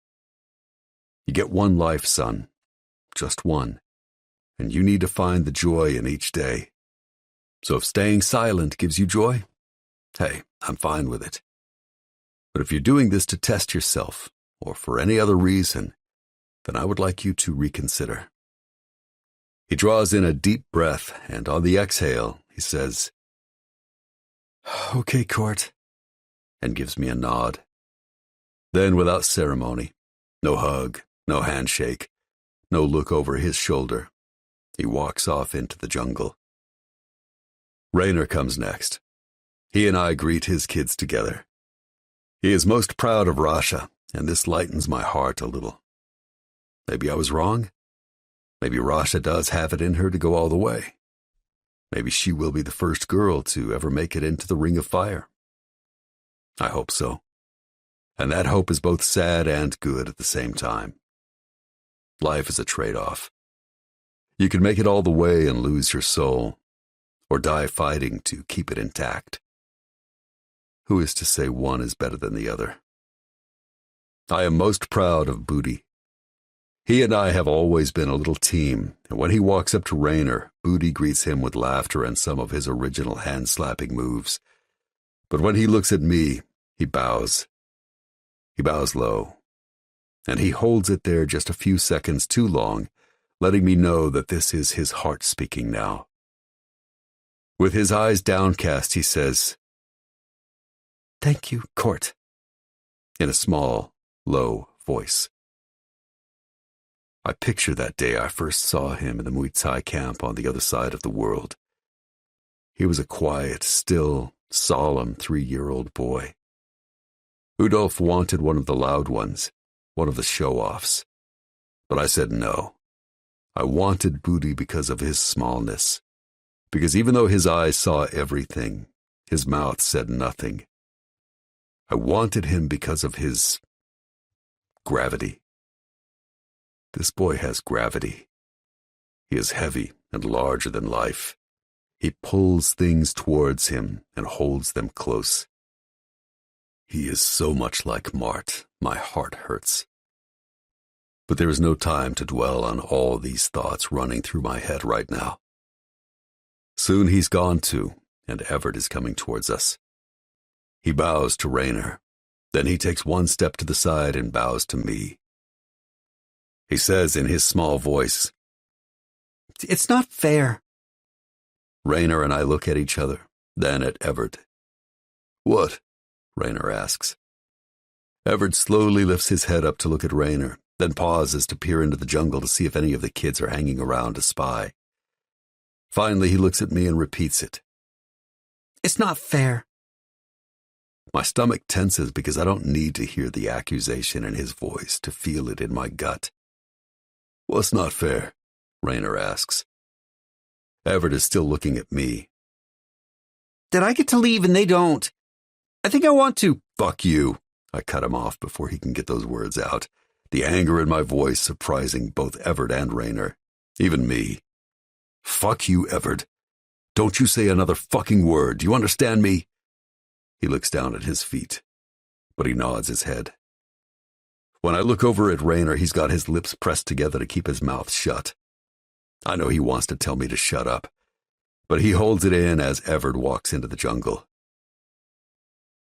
You get one life, son, just one, and you need to find the joy in each day. So if staying silent gives you joy, hey, I'm fine with it. But if you're doing this to test yourself, or for any other reason, then I would like you to reconsider. He draws in a deep breath, and on the exhale, he says, Okay, Court, and gives me a nod. Then, without ceremony, no hug, no handshake, no look over his shoulder, he walks off into the jungle. Raynor comes next. He and I greet his kids together. He is most proud of Rasha, and this lightens my heart a little. Maybe I was wrong. Maybe Rasha does have it in her to go all the way. Maybe she will be the first girl to ever make it into the Ring of Fire. I hope so. And that hope is both sad and good at the same time. Life is a trade-off. You can make it all the way and lose your soul, or die fighting to keep it intact. Who is to say one is better than the other? I am most proud of Booty. He and I have always been a little team, and when he walks up to Raynor, Booty greets him with laughter and some of his original hand-slapping moves. But when he looks at me, he bows. He bows low, and he holds it there just a few seconds too long, letting me know that this is his heart speaking now. With his eyes downcast, he says, "Thank you, Court," in a small, low voice. I picture that day I first saw him in the Muay Thai camp on the other side of the world. He was a quiet, still, solemn 3-year-old boy. Udolf wanted one of the loud ones, one of the show-offs. But I said no. I wanted Booty because of his smallness. Because even though his eyes saw everything, his mouth said nothing. I wanted him because of his gravity. This boy has gravity. He is heavy and larger than life. He pulls things towards him and holds them close. He is so much like Mart, my heart hurts. But there is no time to dwell on all these thoughts running through my head right now. Soon he's gone too, and Everett is coming towards us. He bows to Raynor. Then he takes one step to the side and bows to me. He says in his small voice, "It's not fair." Raynor and I look at each other, then at Everett. "What?" Raynor asks. Everett slowly lifts his head up to look at Raynor, then pauses to peer into the jungle to see if any of the kids are hanging around to spy. Finally, he looks at me and repeats it. "It's not fair." My stomach tenses because I don't need to hear the accusation in his voice to feel it in my gut. "What's not fair?" Raynor asks. Everett is still looking at me. "That I get to leave and they don't. I think I want to." "Fuck you." I cut him off before he can get those words out, the anger in my voice surprising both Everett and Raynor, even me. "Fuck you, Everett. Don't you say another fucking word. Do you understand me?" He looks down at his feet, but he nods his head. When I look over at Raynor, he's got his lips pressed together to keep his mouth shut. I know he wants to tell me to shut up, but he holds it in as Everett walks into the jungle.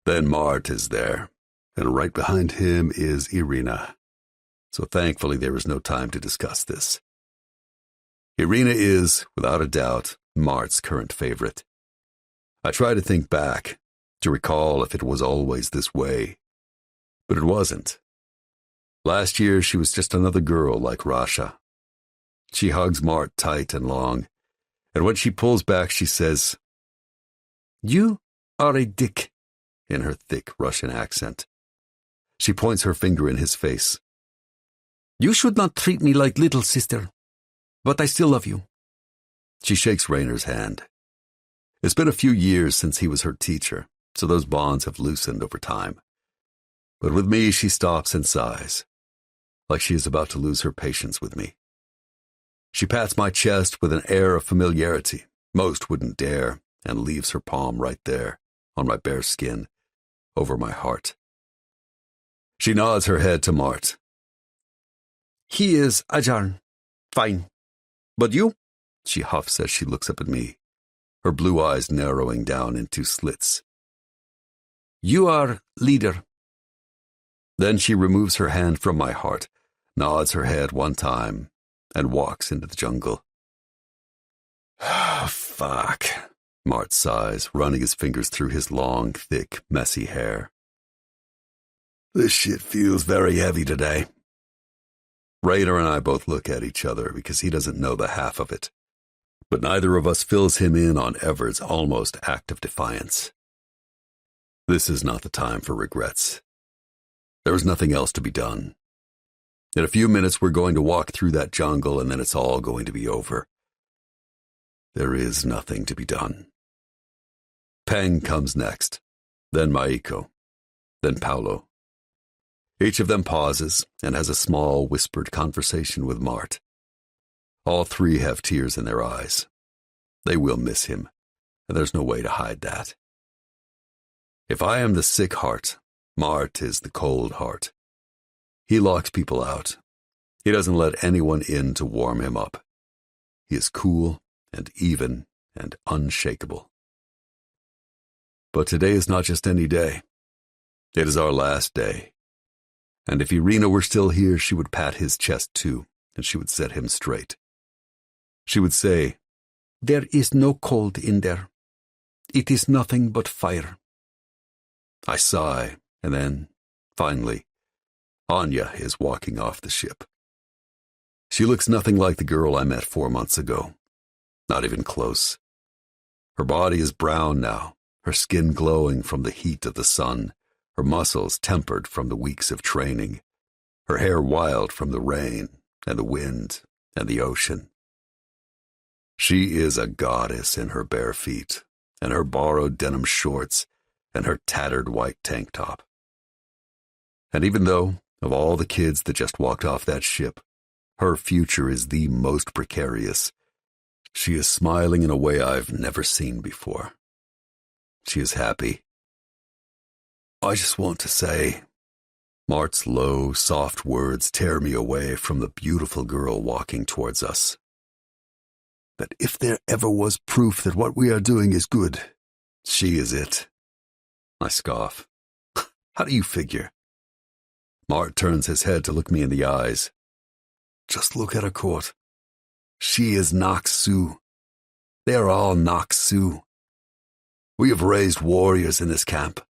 Then Mart is there, and right behind him is Irina. So thankfully there is no time to discuss this. Irina is, without a doubt, Mart's current favorite. I try to think back, to recall if it was always this way, but it wasn't. Last year she was just another girl like Rasha. She hugs Mart tight and long, and when she pulls back she says, "You are a dick," in her thick Russian accent. She points her finger in his face. "You should not treat me like little sister, but I still love you." She shakes Raynor's hand. It's been a few years since he was her teacher, so those bonds have loosened over time. But with me she stops and sighs, like she is about to lose her patience with me. She pats my chest with an air of familiarity most wouldn't dare, and leaves her palm right there, on my bare skin, over my heart. She nods her head to Mart. "He is Ajarn. Fine. But you?" she huffs as she looks up at me, her blue eyes narrowing down into slits. "You are leader." Then she removes her hand from my heart, nods her head one time, and walks into the jungle. Fuck, Mart sighs, running his fingers through his long, thick, messy hair. This shit feels very heavy today. Raynor and I both look at each other because he doesn't know the half of it. But neither of us fills him in on Everett's almost act of defiance. This is not the time for regrets. There is nothing else to be done. In a few minutes, we're going to walk through that jungle, and then it's all going to be over. There is nothing to be done. Peng comes next, then Maiko, then Paulo. Each of them pauses and has a small, whispered conversation with Mart. All three have tears in their eyes. They will miss him, and there's no way to hide that. If I am the sick heart, Mart is the cold heart. He locks people out. He doesn't let anyone in to warm him up. He is cool and even and unshakable. But today is not just any day. It is our last day. And if Irina were still here, she would pat his chest too, and she would set him straight. She would say, "There is no cold in there. It is nothing but fire." I sigh, and then, finally, Anya is walking off the ship. She looks nothing like the girl I met 4 months ago. Not even close. Her body is brown now, her skin glowing from the heat of the sun, her muscles tempered from the weeks of training, her hair wild from the rain and the wind and the ocean. She is a goddess in her bare feet, and her borrowed denim shorts, and her tattered white tank top. And even though, of all the kids that just walked off that ship, her future is the most precarious, she is smiling in a way I've never seen before. She is happy. I just want to say, Mart's low, soft words tear me away from the beautiful girl walking towards us, that if there ever was proof that what we are doing is good, she is it. I scoff. How do you figure? Mart turns his head to look me in the eyes. Just look at her court. She is Noxu. They are all Noxu. We have raised warriors in this camp.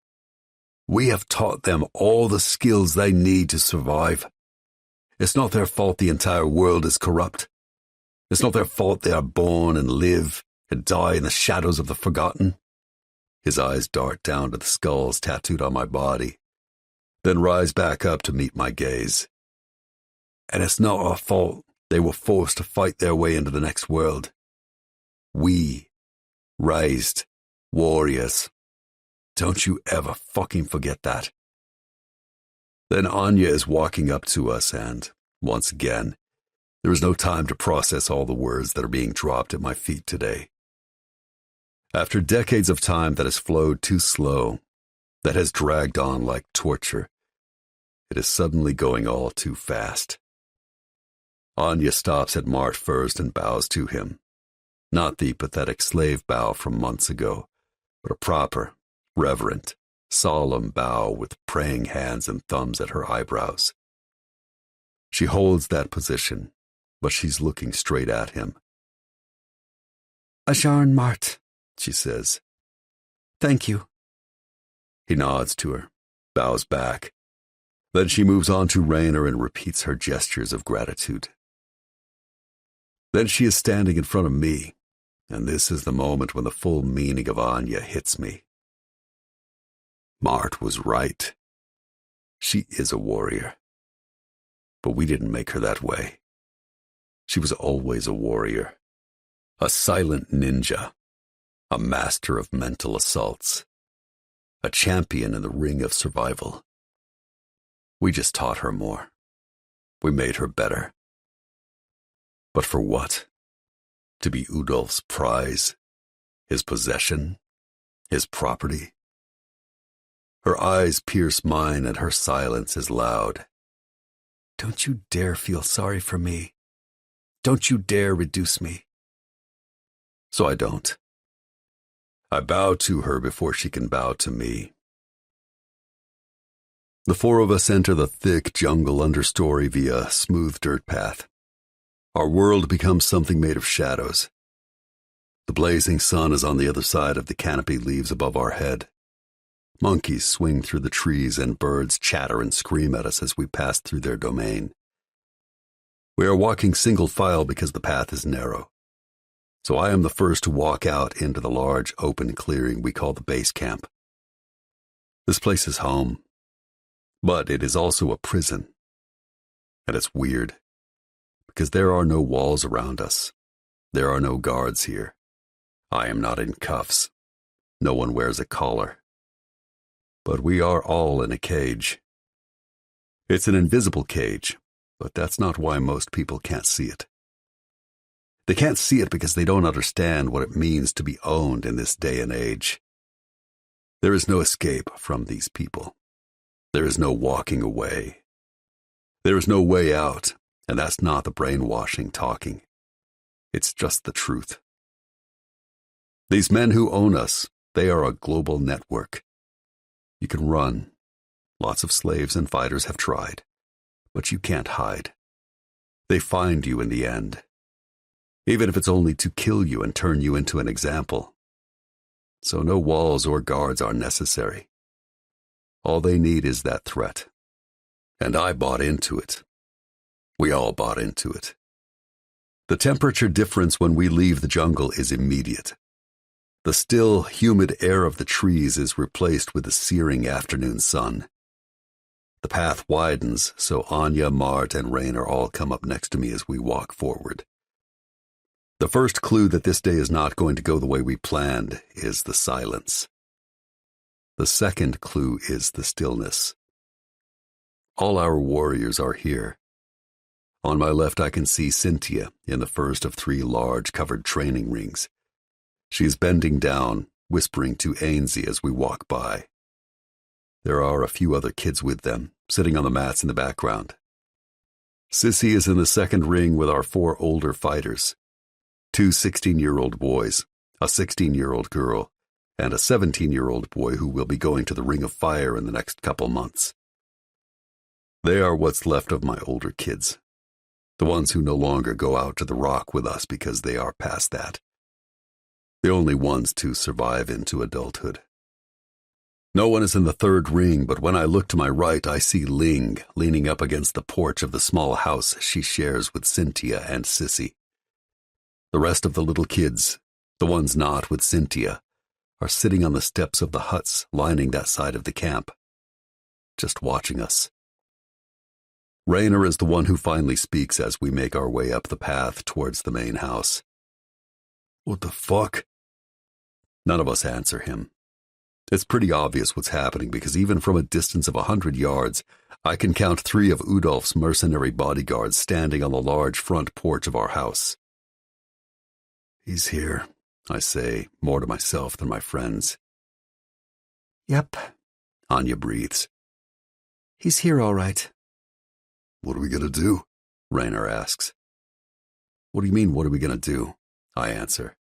We have taught them all the skills they need to survive. It's not their fault the entire world is corrupt. It's not their fault they are born and live and die in the shadows of the forgotten. His eyes dart down to the skulls tattooed on my body, then rise back up to meet my gaze. And it's not our fault they were forced to fight their way into the next world. We raised warriors. Don't you ever fucking forget that. Then Anya is walking up to us, and, once again, there is no time to process all the words that are being dropped at my feet today. After decades of time that has flowed too slow, that has dragged on like torture, it is suddenly going all too fast. Anya stops at Mart first and bows to him. Not the pathetic slave bow from months ago, but a proper, reverent, solemn bow with praying hands and thumbs at her eyebrows. She holds that position, but she's looking straight at him. "Ajarn Mart," she says. "Thank you." He nods to her, bows back. Then she moves on to Rainer and repeats her gestures of gratitude. Then she is standing in front of me, and this is the moment when the full meaning of Anya hits me. Mart was right. She is a warrior. But we didn't make her that way. She was always a warrior. A silent ninja. A master of mental assaults. A champion in the ring of survival. We just taught her more. We made her better. But for what? To be Udolf's prize? His possession? His property? Her eyes pierce mine and her silence is loud. Don't you dare feel sorry for me. Don't you dare reduce me. So I don't. I bow to her before she can bow to me. The four of us enter the thick jungle understory via a smooth dirt path. Our world becomes something made of shadows. The blazing sun is on the other side of the canopy leaves above our head. Monkeys swing through the trees and birds chatter and scream at us as we pass through their domain. We are walking single file because the path is narrow. So I am the first to walk out into the large open clearing we call the base camp. This place is home, but it is also a prison. And it's weird, because there are no walls around us. There are no guards here. I am not in cuffs. No one wears a collar. But we are all in a cage. It's an invisible cage, but that's not why most people can't see it. They can't see it because they don't understand what it means to be owned in this day and age. There is no escape from these people. There is no walking away. There is no way out, and that's not the brainwashing talking. It's just the truth. These men who own us, they are a global network. You can run. Lots of slaves and fighters have tried, but you can't hide. They find you in the end, even if it's only to kill you and turn you into an example. So no walls or guards are necessary. All they need is that threat. And I bought into it. We all bought into it. The temperature difference when we leave the jungle is immediate. The still, humid air of the trees is replaced with the searing afternoon sun. The path widens, so Anya, Mart, and Rainer all come up next to me as we walk forward. The first clue that this day is not going to go the way we planned is the silence. The second clue is the stillness. All our warriors are here. On my left I can see Cynthia in the first of 3 large covered training rings. She is bending down, whispering to Ainsley as we walk by. There are a few other kids with them, sitting on the mats in the background. Sissy is in the second ring with our 4 older fighters. 2 16-year-old boys, a 16-year-old girl, and a 17-year-old boy who will be going to the Ring of Fire in the next couple months. They are what's left of my older kids, the ones who no longer go out to the rock with us because they are past that. The only ones to survive into adulthood. No one is in the third ring, but when I look to my right, I see Ling leaning up against the porch of the small house she shares with Cynthia and Sissy. The rest of the little kids, the ones not with Cynthia, are sitting on the steps of the huts lining that side of the camp, just watching us. Rainer is the one who finally speaks as we make our way up the path towards the main house. What the fuck? None of us answer him. It's pretty obvious what's happening because even from a distance of 100 yards, I can count 3 of Udolf's mercenary bodyguards standing on the large front porch of our house. He's here, I say, more to myself than my friends. Yep, Anya breathes. he's here all right. What are we gonna do? Rainer asks. What do you mean, what are we gonna do? I answer.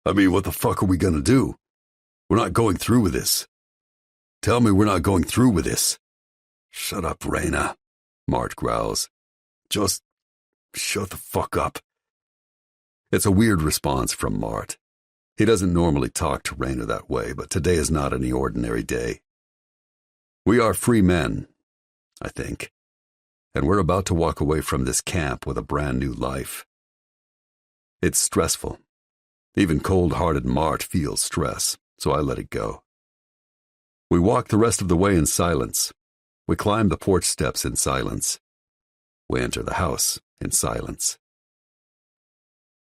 I mean, what the fuck are we gonna do? We're not going through with this. Tell me we're not going through with this. Shut up, Raina, Mart growls. Just shut the fuck up. It's a weird response from Mart. He doesn't normally talk to Raina that way, but today is not any ordinary day. We are free men, I think, and we're about to walk away from this camp with a brand new life. It's stressful. Even cold-hearted Mart feels stress, so I let it go. We walk the rest of the way in silence. We climb the porch steps in silence. We enter the house in silence.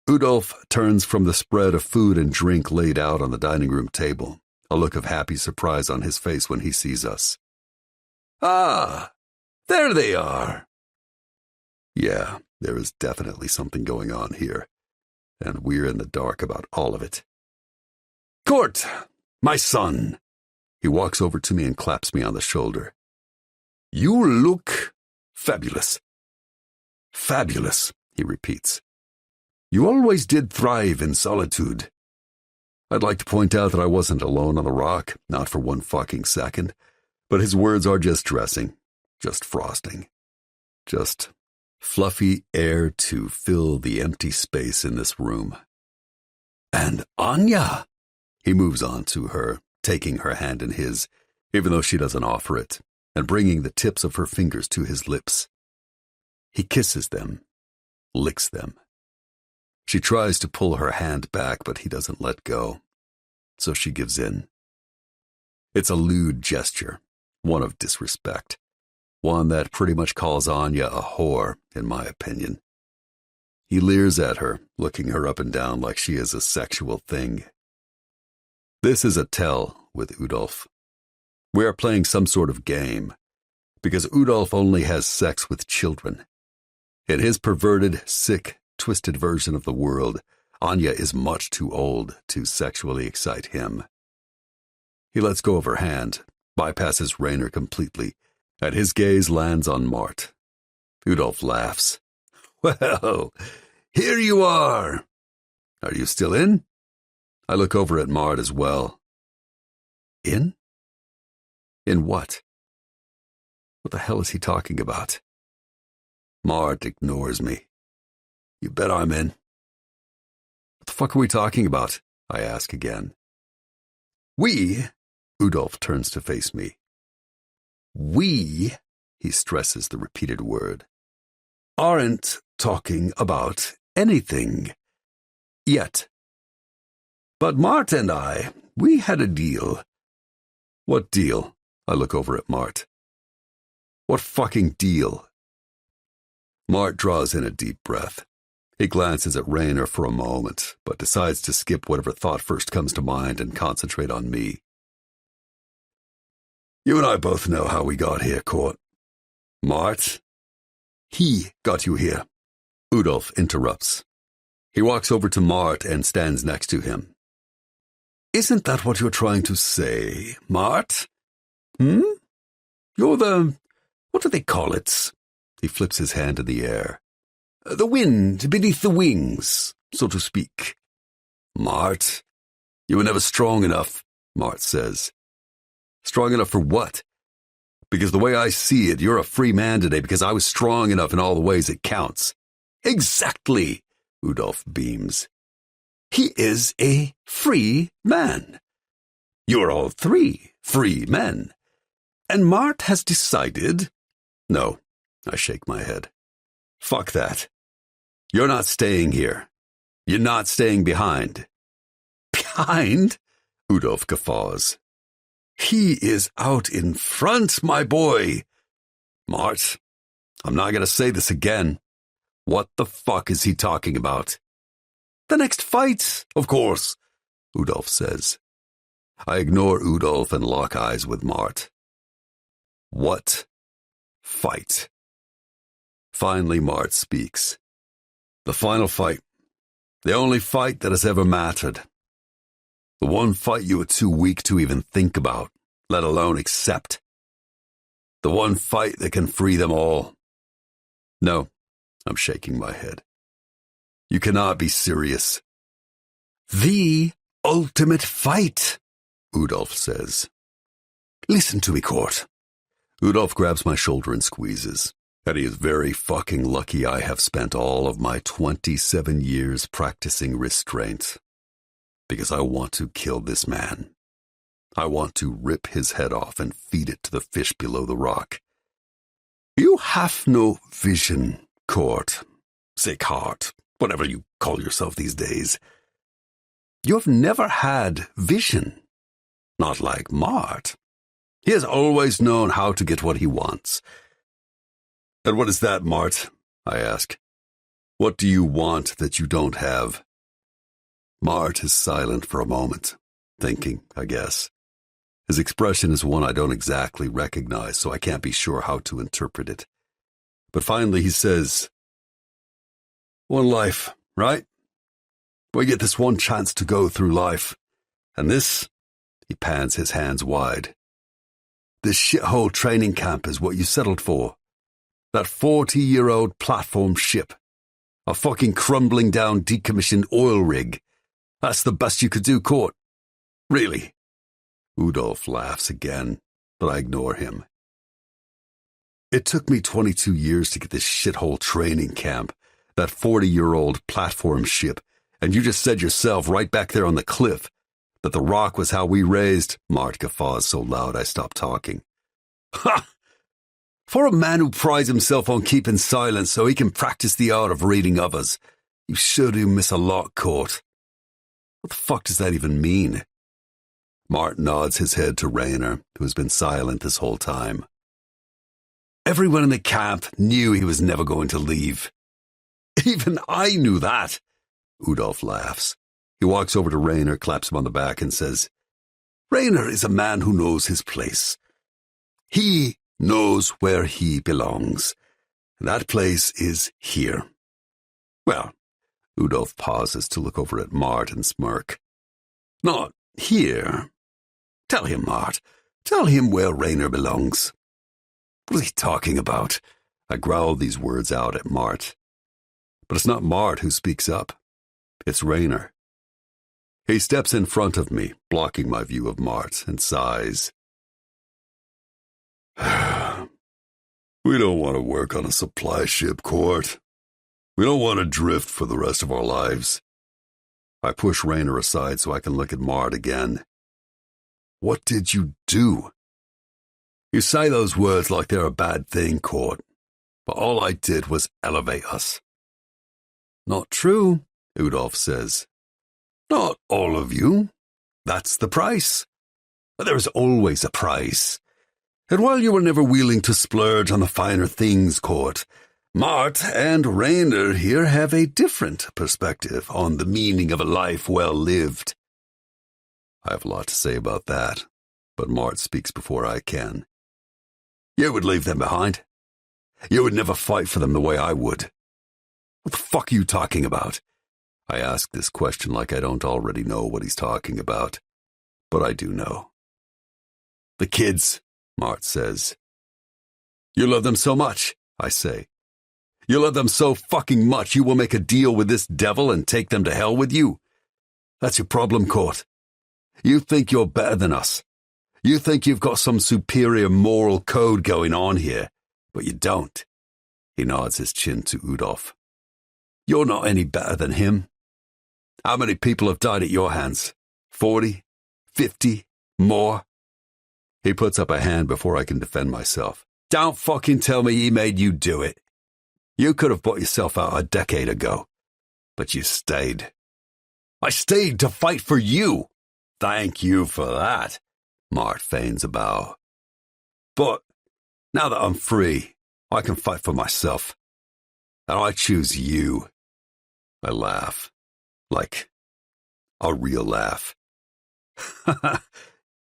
Udolf turns from the spread of food and drink laid out on the dining room table, a look of happy surprise on his face when he sees us. Ah, there they are. Yeah, there is definitely something going on here, and we're in the dark about all of it. Kurt, my son. He walks over to me and claps me on the shoulder. You look fabulous. Fabulous, he repeats. You always did thrive in solitude. I'd like to point out that I wasn't alone on the rock, not for one fucking second, but his words are just dressing, just frosting, just fluffy air to fill the empty space in this room. And Anya! He moves on to her, taking her hand in his, even though she doesn't offer it, and bringing the tips of her fingers to his lips. He kisses them, licks them. She tries to pull her hand back, but he doesn't let go, so she gives in. It's a lewd gesture, one of disrespect, one that pretty much calls Anya a whore, in my opinion. He leers at her, looking her up and down like she is a sexual thing. This is a tell with Udolf. We are playing some sort of game, because Udolf only has sex with children. In his perverted, sick, twisted version of the world, Anya is much too old to sexually excite him. He lets go of her hand, bypasses Raynor completely, and his gaze lands on Mart. Udolf laughs. Well, here you are. Are you still in? I look over at Mart as well. In? In what? What the hell is he talking about? Mart ignores me. You bet I'm in. What the fuck are we talking about? I ask again. We, Udolf turns to face me. We, he stresses the repeated word, aren't talking about anything. Yet. But Mart and I, we had a deal. What deal? I look over at Mart. What fucking deal? Mart draws in a deep breath. He glances at Raynor for a moment, but decides to skip whatever thought first comes to mind and concentrate on me. You and I both know how we got here, Court. Mart? He got you here. Udolf interrupts. He walks over to Mart and stands next to him. Isn't that what you're trying to say, Mart? You're the... what do they call it? He flips his hand in the air. The wind beneath the wings, so to speak. Mart, you were never strong enough, Mart says. Strong enough for what? Because the way I see it, you're a free man today because I was strong enough in all the ways it counts. Exactly, Udolf beams. He is a free man. You're all three free men. And Mart has decided... No, I shake my head. Fuck that. You're not staying here. You're not staying behind. Behind? Udolf guffaws. He is out in front, my boy. Mart, I'm not going to say this again. What the fuck is he talking about? The next fight, of course, Udolf says. I ignore Udolf and lock eyes with Mart. What fight? Finally, Mart speaks. The final fight. The only fight that has ever mattered. The one fight you were too weak to even think about, let alone accept. The one fight that can free them all. No, I'm shaking my head. You cannot be serious. The ultimate fight, Udolf says. Listen to me, Court. Udolf grabs my shoulder and squeezes. And he is very fucking lucky I have spent all of my 27 years practicing restraint. Because I want to kill this man. I want to rip his head off and feed it to the fish below the rock. You have no vision, Court. Sick heart, whatever you call yourself these days. You have never had vision. Not like Mart. He has always known how to get what he wants. And what is that, Mart? I ask. What do you want that you don't have? Mart is silent for a moment, thinking, I guess. His expression is one I don't exactly recognize, so I can't be sure how to interpret it. But finally he says, one life, right? We get this one chance to go through life. And this, he pans his hands wide. This shithole training camp is what you settled for. That 40-year-old platform ship. A fucking crumbling down decommissioned oil rig. That's the best you could do, Court. Really? Udolf laughs again, but I ignore him. It took me 22 years to get this shithole training camp, that 40-year-old platform ship, and you just said yourself right back there on the cliff that the rock was how we raised... Mart guffaws so loud I stop talking. Ha! For a man who prides himself on keeping silent so he can practice the art of reading others, you sure do miss a lot, Court. What the fuck does that even mean? Mart nods his head to Raynor, who has been silent this whole time. Everyone in the camp knew he was never going to leave. Even I knew that. Udolf laughs. He walks over to Raynor, claps him on the back, and says, Raynor is a man who knows his place. He knows where he belongs. That place is here. Well, Udolf pauses to look over at Mart and smirk. Not here. Tell him, Mart. Tell him where Raynor belongs. What is he talking about? I growl these words out at Mart. But it's not Mart who speaks up. It's Raynor. He steps in front of me, blocking my view of Mart, and sighs. We don't want to work on a supply ship, Court. We don't want to drift for the rest of our lives. I push Raynor aside so I can look at Mart again. What did you do? You say those words like they're a bad thing, Court, but all I did was elevate us. Not true, Udolf says. Not all of you. That's the price. But there's always a price. And while you were never willing to splurge on the finer things, Court, Mart and Raynor here have a different perspective on the meaning of a life well lived. I have a lot to say about that, but Mart speaks before I can. You would leave them behind. You would never fight for them the way I would. What the fuck are you talking about? I ask this question like I don't already know what he's talking about, but I do know. The kids, Mart says. You love them so much, I say. You love them so fucking much you will make a deal with this devil and take them to hell with you. That's your problem, Court. You think you're better than us. You think you've got some superior moral code going on here, but you don't. He nods his chin to Udolf. You're not any better than him. How many people have died at your hands? 40? 50? More? He puts up a hand before I can defend myself. Don't fucking tell me he made you do it. You could have bought yourself out a decade ago, but you stayed. I stayed to fight for you. Thank you for that. Mart feigns a bow. But now that I'm free, I can fight for myself. And I choose you. I laugh. Like a real laugh.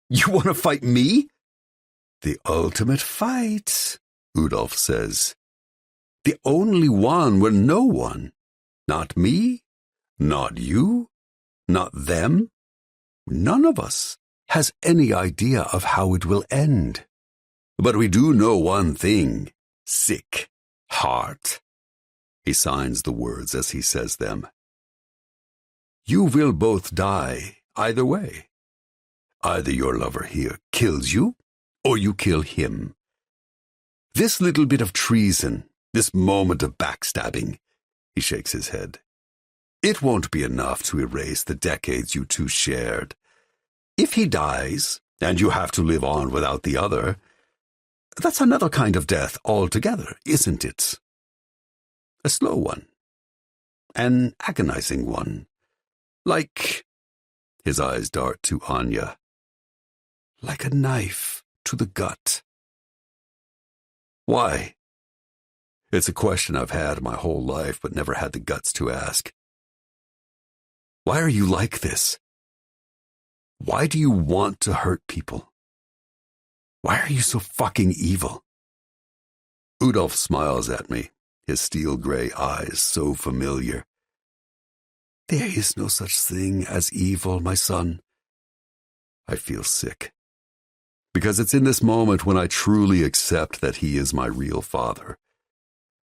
You want to fight me? The ultimate fight, Udolf says. The only one where no one, not me, not you, not them, none of us has any idea of how it will end. But we do know one thing, sick heart. He signs the words as he says them. You will both die either way. Either your lover here kills you, or you kill him. This little bit of treason, this moment of backstabbing, he shakes his head. It won't be enough to erase the decades you two shared. If he dies, and you have to live on without the other, that's another kind of death altogether, isn't it? A slow one. An agonizing one. Like, his eyes dart to Anya. Like a knife to the gut. Why? It's a question I've had my whole life but never had the guts to ask. Why are you like this? Why do you want to hurt people? Why are you so fucking evil? Udolf smiles at me, his steel-gray eyes so familiar. There is no such thing as evil, my son. I feel sick. Because it's in this moment when I truly accept that he is my real father.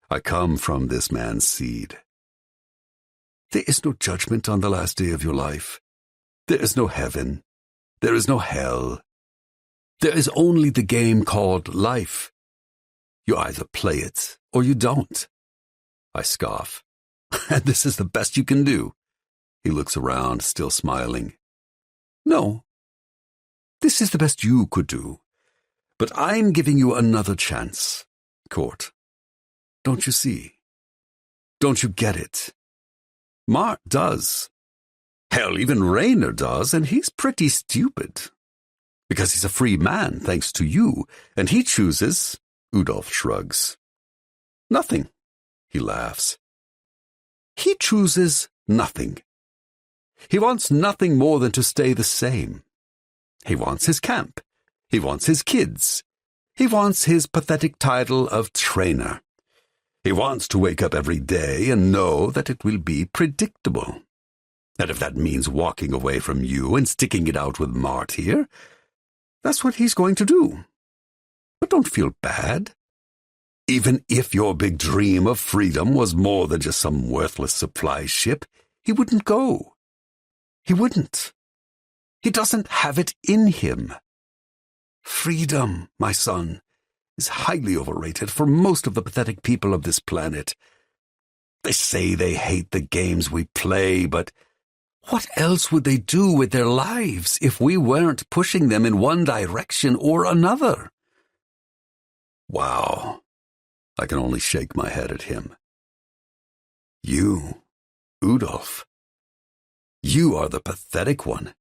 I come from this man's seed. There is no judgment on the last day of your life. There is no heaven. There is no hell. There is only the game called life. You either play it or you don't. I scoff. And this is the best you can do. He looks around, still smiling. No. This is the best you could do. But I'm giving you another chance, Court. Don't you see? Don't you get it? Mart does. Hell, even Raynor does, and he's pretty stupid. Because he's a free man, thanks to you, and he chooses, Udolf shrugs. Nothing, he laughs. He chooses nothing. He wants nothing more than to stay the same. He wants his camp. He wants his kids. He wants his pathetic title of trainer. He wants to wake up every day and know that it will be predictable. And if that means walking away from you and sticking it out with Mart here, that's what he's going to do. But don't feel bad. Even if your big dream of freedom was more than just some worthless supply ship, he wouldn't go. He wouldn't. He doesn't have it in him. Freedom, my son, is highly overrated for most of the pathetic people of this planet. They say they hate the games we play, but what else would they do with their lives if we weren't pushing them in one direction or another? Wow. I can only shake my head at him. You, Udolf, you are the pathetic one.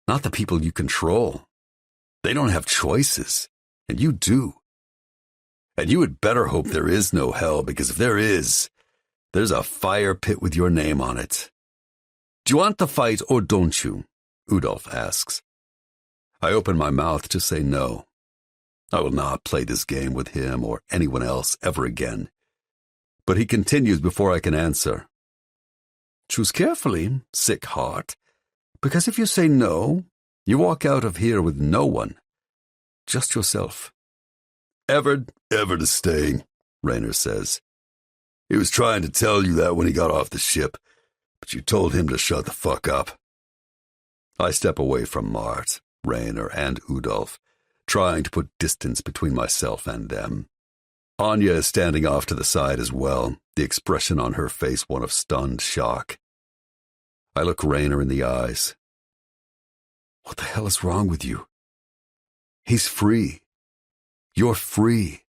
Not the people you control. They don't have choices, and you do. And you had better hope there is no hell, because if there is, there's a fire pit with your name on it. Do you want the fight or don't you? Udolf asks. I open my mouth to say no. I will not play this game with him or anyone else ever again. But he continues before I can answer. Choose carefully, sick heart, because if you say no, you walk out of here with no one. Just yourself. Everett is staying, Raynor says. He was trying to tell you that when he got off the ship, but you told him to shut the fuck up. I step away from Mart, Raynor, and Udolf, trying to put distance between myself and them. Anya is standing off to the side as well, the expression on her face one of stunned shock. I look Raynor in the eyes. What the hell is wrong with you? He's free. You're free.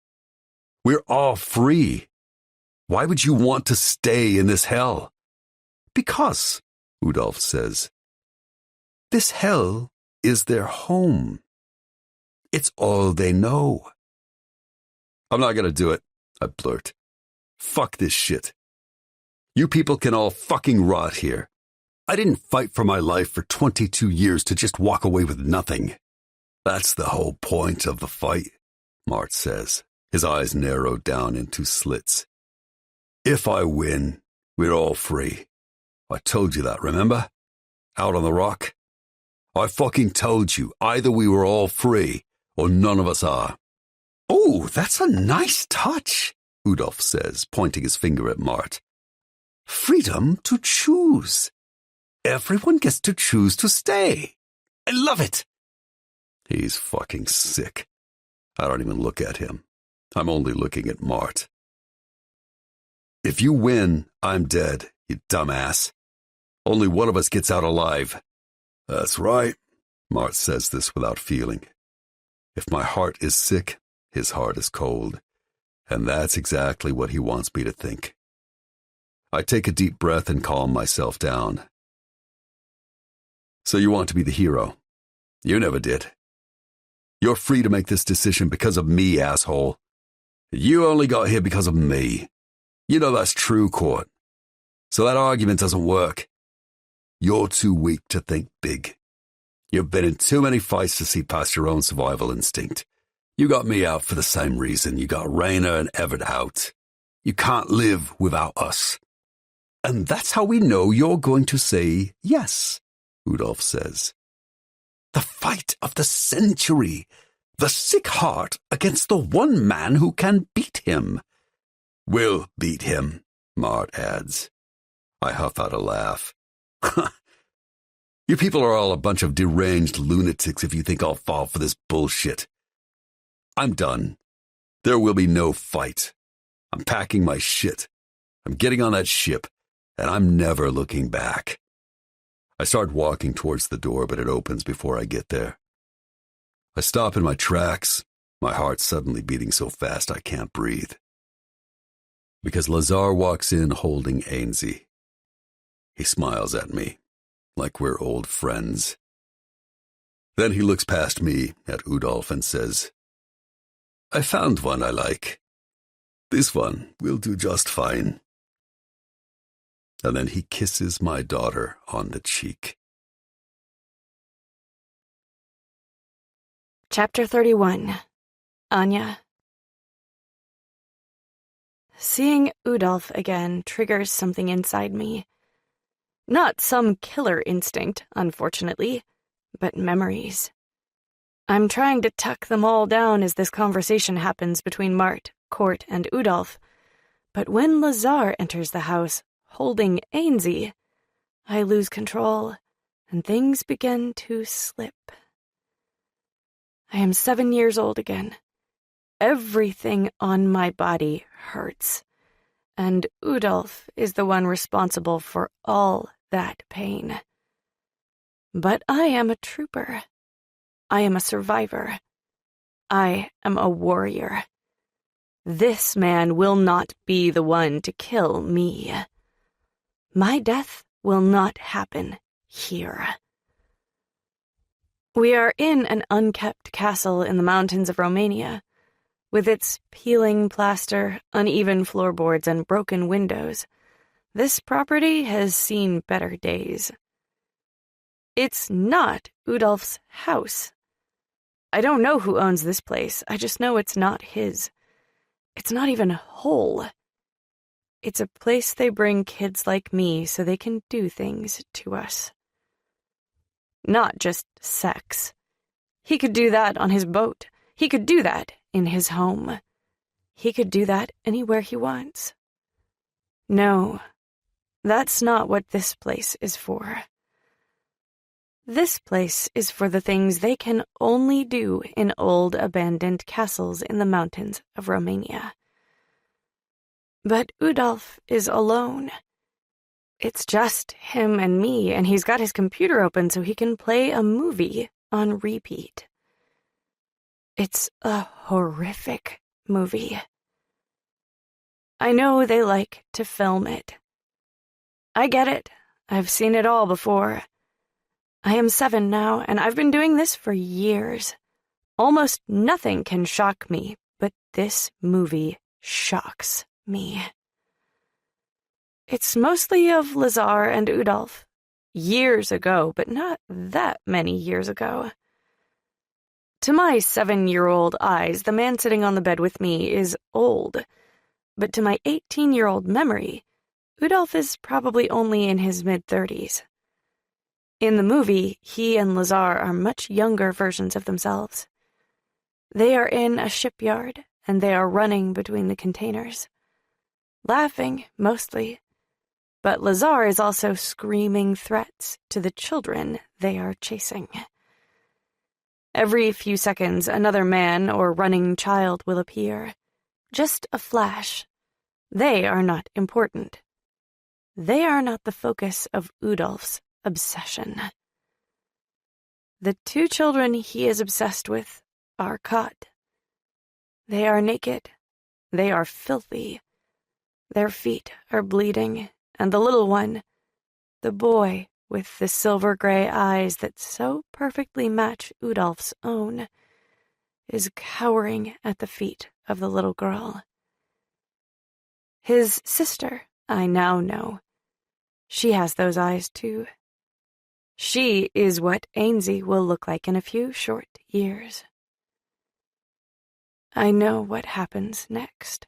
We're all free. Why would you want to stay in this hell? Because, Udolf says, this hell is their home. It's all they know. I'm not going to do it, I blurt. Fuck this shit. You people can all fucking rot here. I didn't fight for my life for 22 years to just walk away with nothing. That's the whole point of the fight, Mart says, his eyes narrowed down into slits. If I win, we're all free. I told you that, remember? Out on the rock? I fucking told you, either we were all free, or none of us are. Oh, that's a nice touch, Udolf says, pointing his finger at Mart. Freedom to choose. Everyone gets to choose to stay. I love it. He's fucking sick. I don't even look at him. I'm only looking at Mart. If you win, I'm dead, you dumbass. Only one of us gets out alive. That's right. Mart says this without feeling. If my heart is sick, his heart is cold. And that's exactly what he wants me to think. I take a deep breath and calm myself down. So you want to be the hero? You never did. You're free to make this decision because of me, asshole. You only got here because of me. You know that's true, Court. So that argument doesn't work. You're too weak to think big. You've been in too many fights to see past your own survival instinct. You got me out for the same reason you got Raynor and Everett out. You can't live without us. And that's how we know you're going to say yes, Udolf says. The fight of the century. The sick heart against the one man who can beat him. We'll beat him, Mart adds. I huff out a laugh. You people are all a bunch of deranged lunatics if you think I'll fall for this bullshit. I'm done. There will be no fight. I'm packing my shit. I'm getting on that ship, and I'm never looking back. I start walking towards the door, but it opens before I get there. I stop in my tracks, my heart suddenly beating so fast I can't breathe. Because Lazar walks in holding Ainsley. He smiles at me, like we're old friends. Then he looks past me at Udolf and says, "I found one I like. This one will do just fine." And then he kisses my daughter on the cheek. Chapter 31. Anya. Seeing Udolf again triggers something inside me. Not some killer instinct, unfortunately, but memories. I'm trying to tuck them all down as this conversation happens between Mart, Court, and Udolf, but when Lazar enters the house, holding Ainsley, I lose control, and things begin to slip. I am 7 years old again. Everything on my body hurts, and Udolf is the one responsible for all that pain. But I am a trooper. I am a survivor. I am a warrior. This man will not be the one to kill me. My death will not happen here. We are in an unkept castle in the mountains of Romania, with its peeling plaster, uneven floorboards, and broken windows. This property has seen better days. It's not Udolf's house. I don't know who owns this place. I just know it's not his. It's not even whole. It's a place they bring kids like me so they can do things to us. Not just sex. He could do that on his boat. He could do that in his home. He could do that anywhere he wants. No, that's not what this place is for. This place is for the things they can only do in old abandoned castles in the mountains of Romania. But Udolf is alone. It's just him and me, and he's got his computer open so he can play a movie on repeat. It's a horrific movie. I know they like to film it. I get it. I've seen it all before. I am 7 now, and I've been doing this for years. Almost nothing can shock me, but this movie shocks me. It's mostly of Lazar and Udolf. Years ago, but not that many years ago. To my 7-year-old eyes, the man sitting on the bed with me is old. But to my 18-year-old memory, Udolf is probably only in his mid-30s. In the movie, he and Lazar are much younger versions of themselves. They are in a shipyard, and they are running between the containers. Laughing, mostly. But Lazar is also screaming threats to the children they are chasing. Every few seconds, another man or running child will appear. Just a flash. They are not important. They are not the focus of Udolf's obsession. The 2 children he is obsessed with are caught. They are naked. They are filthy. Their feet are bleeding, and the little one, the boy with the silver-gray eyes that so perfectly match Udolf's own, is cowering at the feet of the little girl. His sister, I now know. She has those eyes, too. She is what Ainsley will look like in a few short years. I know what happens next.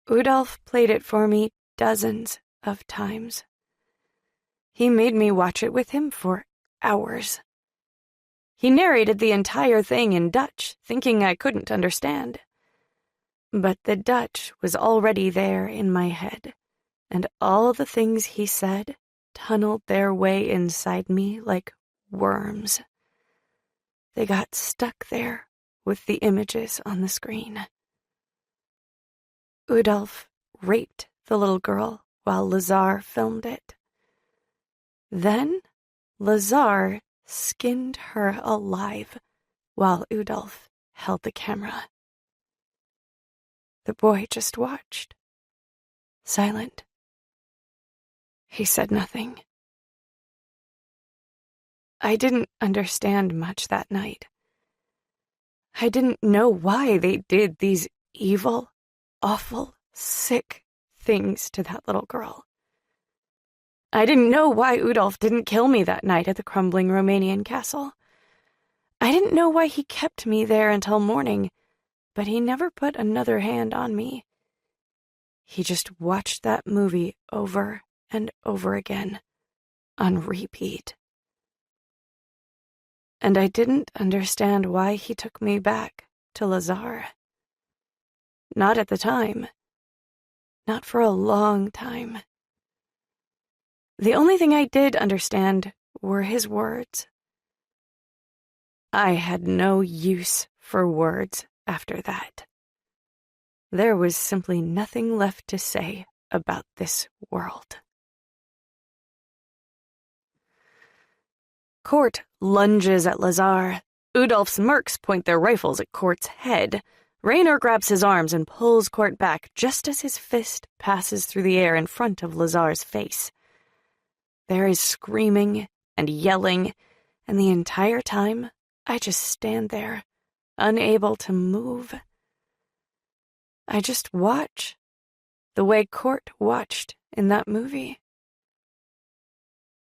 Udolf played it for me dozens of times. He made me watch it with him for hours. He narrated the entire thing in Dutch, thinking I couldn't understand. But the Dutch was already there in my head, and all the things he said tunneled their way inside me like worms. They got stuck there with the images on the screen. Udolf raped the little girl while Lazar filmed it. Then Lazar skinned her alive while Udolf held the camera. The boy just watched, silent. He said nothing. I didn't understand much that night. I didn't know why they did these evil, awful, sick things to that little girl. I didn't know why Udolf didn't kill me that night at the crumbling Romanian castle. I didn't know why he kept me there until morning, but he never put another hand on me. He just watched that movie over and over again, on repeat. And I didn't understand why he took me back to Lazar. Not at the time. Not for a long time. The only thing I did understand were his words. I had no use for words after that. There was simply nothing left to say about this world. Court lunges at Lazar. Udolf's mercs point their rifles at Court's head. Raynor grabs his arms and pulls Court back just as his fist passes through the air in front of Lazar's face. There is screaming and yelling, and the entire time, I just stand there, unable to move. I just watch, the way Court watched in that movie.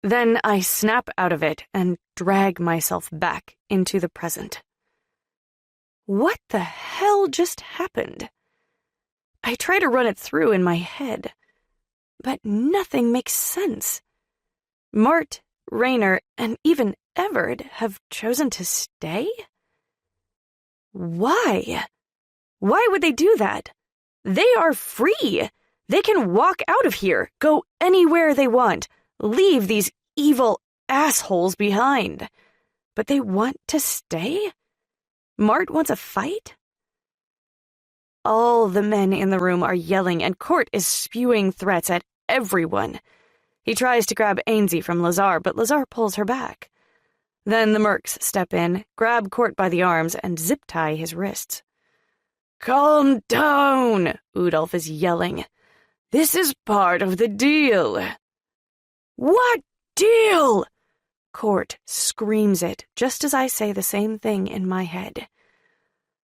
Then I snap out of it and drag myself back into the present. What the hell just happened? I try to run it through in my head, but nothing makes sense. Mart, Raynor, and even Everard have chosen to stay? Why? Why would they do that? They are free. They can walk out of here, go anywhere they want, leave these evil assholes behind. But they want to stay? Mart wants a fight? All the men in the room are yelling, and Court is spewing threats at everyone. He tries to grab Ainsley from Lazar, but Lazar pulls her back. Then the mercs step in, grab Court by the arms, and zip-tie his wrists. "Calm down," Udolf is yelling. "This is part of the deal." "What deal?" Court screams it, just as I say the same thing in my head.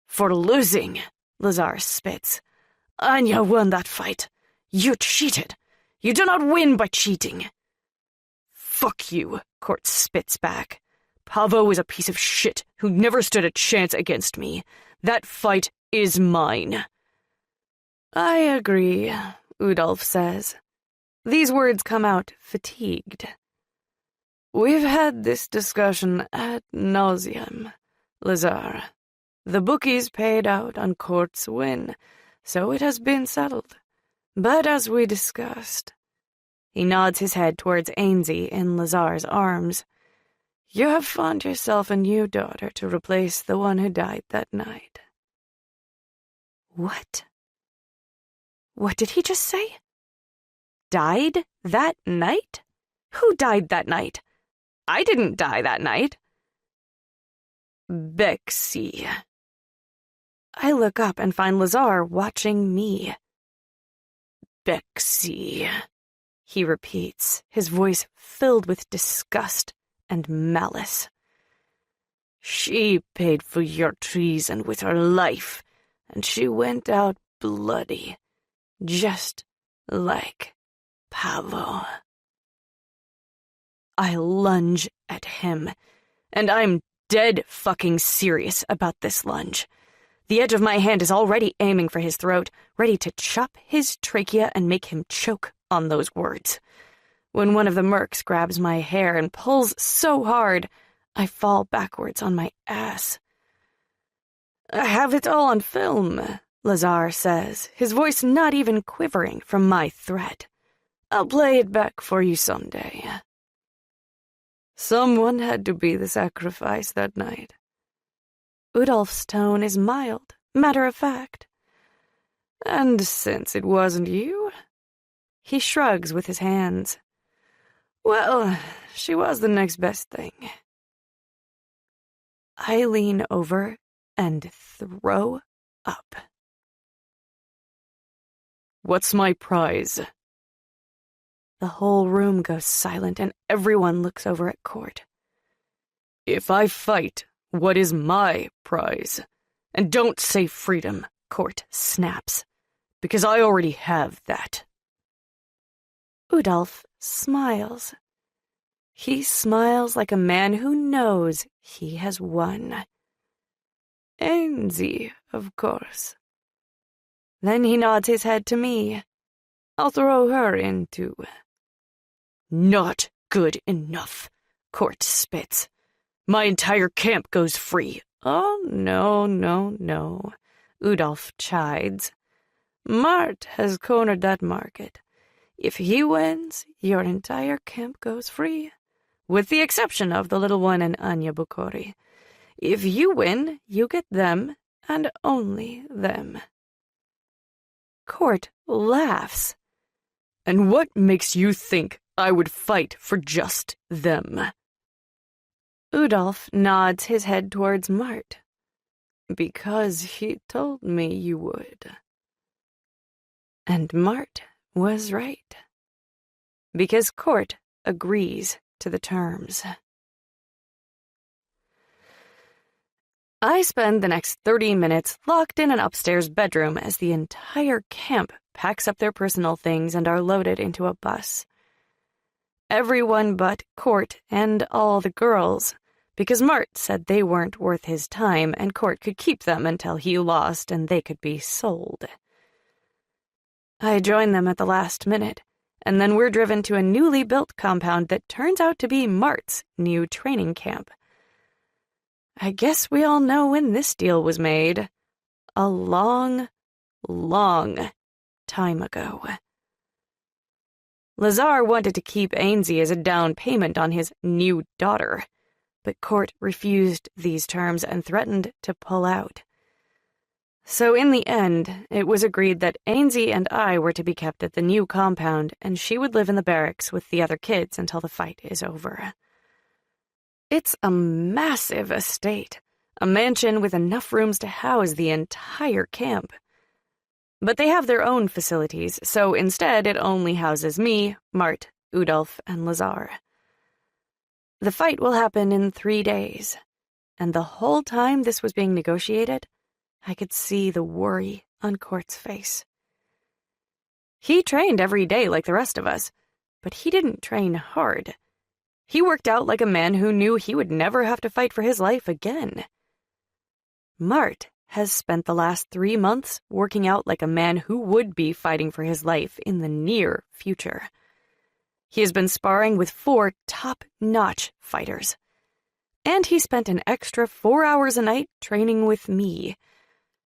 "For losing," Lazar spits. "Anya won that fight. You cheated. You do not win by cheating." "Fuck you," Court spits back. "Pavo is a piece of shit who never stood a chance against me. That fight is mine." "I agree," Udolf says. These words come out fatigued. "We've had this discussion ad nauseam, Lazar. The bookies paid out on Court's win, so it has been settled. But as we discussed," he nods his head towards Ainsley in Lazar's arms, "you have found yourself a new daughter to replace the one who died that night." What? What did he just say? Died that night? Who died that night? I didn't die that night. Bexy. I look up and find Lazar watching me. Bexy, he repeats, his voice filled with disgust and malice. She paid for your treason with her life, and she went out bloody, just like Pavo. I lunge at him, and I'm dead fucking serious about this lunge. The edge of my hand is already aiming for his throat, ready to chop his trachea and make him choke on those words. When one of the mercs grabs my hair and pulls so hard, I fall backwards on my ass. I have it all on film, Lazar says, his voice not even quivering from my threat. I'll play it back for you someday. Someone had to be the sacrifice that night. Udolf's tone is mild, matter-of-fact. And since it wasn't you, he shrugs with his hands. Well, she was the next best thing. I lean over and throw up. What's my prize? The whole room goes silent and everyone looks over at Court. If I fight, what is my prize? And don't say freedom, Court snaps, because I already have that. Udolf smiles. He smiles like a man who knows he has won. Ainsley, of course. Then he nods his head to me. I'll throw her in too. Not good enough, Court spits. My entire camp goes free. Oh, no, Udolf chides. Mart has cornered that market. If he wins, your entire camp goes free, with the exception of the little one and Anya Bukori. If you win, you get them, and only them. Court laughs. And what makes you think I would fight for just them? Udolf nods his head towards Mart. Because he told me you would. And Mart was right. Because Court agrees to the terms. I spend the next 30 minutes locked in an upstairs bedroom as the entire camp packs up their personal things and are loaded into a bus. Everyone but Court and all the girls, because Mart said they weren't worth his time and Court could keep them until he lost and they could be sold. I join them at the last minute, and then we're driven to a newly built compound that turns out to be Mart's new training camp. I guess we all know when this deal was made. A long, long time ago. Lazar wanted to keep Ainsley as a down payment on his new daughter, but Court refused these terms and threatened to pull out. So in the end, it was agreed that Ainsley and I were to be kept at the new compound, and she would live in the barracks with the other kids until the fight is over. It's a massive estate, a mansion with enough rooms to house the entire camp. But they have their own facilities, so instead it only houses me, Mart, Udolf, and Lazar. The fight will happen in 3 days, and the whole time this was being negotiated, I could see the worry on Court's face. He trained every day like the rest of us, but he didn't train hard. He worked out like a man who knew he would never have to fight for his life again. Mart has spent the last 3 months working out like a man who would be fighting for his life in the near future. He has been sparring with 4 top-notch fighters. And he spent an extra 4 hours a night training with me.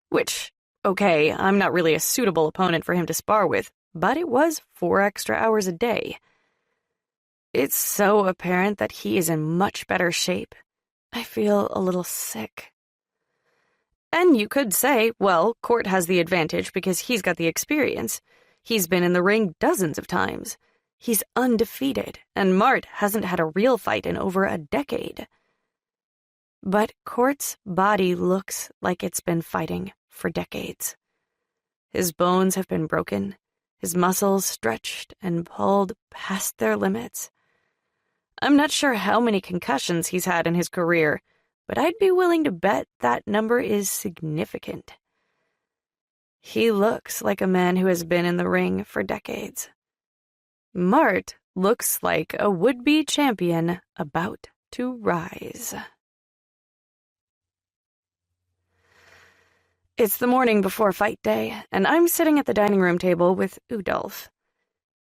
Which, okay, I'm not really a suitable opponent for him to spar with, but it was 4 extra hours a day. It's so apparent that he is in much better shape. I feel a little sick. And you could say, well, Court has the advantage because he's got the experience. He's been in the ring dozens of times. He's undefeated, and Mart hasn't had a real fight in over a decade. But Court's body looks like it's been fighting for decades. His bones have been broken, his muscles stretched and pulled past their limits. I'm not sure how many concussions he's had in his career, but I'd be willing to bet that number is significant. He looks like a man who has been in the ring for decades. Mart looks like a would-be champion about to rise. It's the morning before fight day, and I'm sitting at the dining room table with Udolf.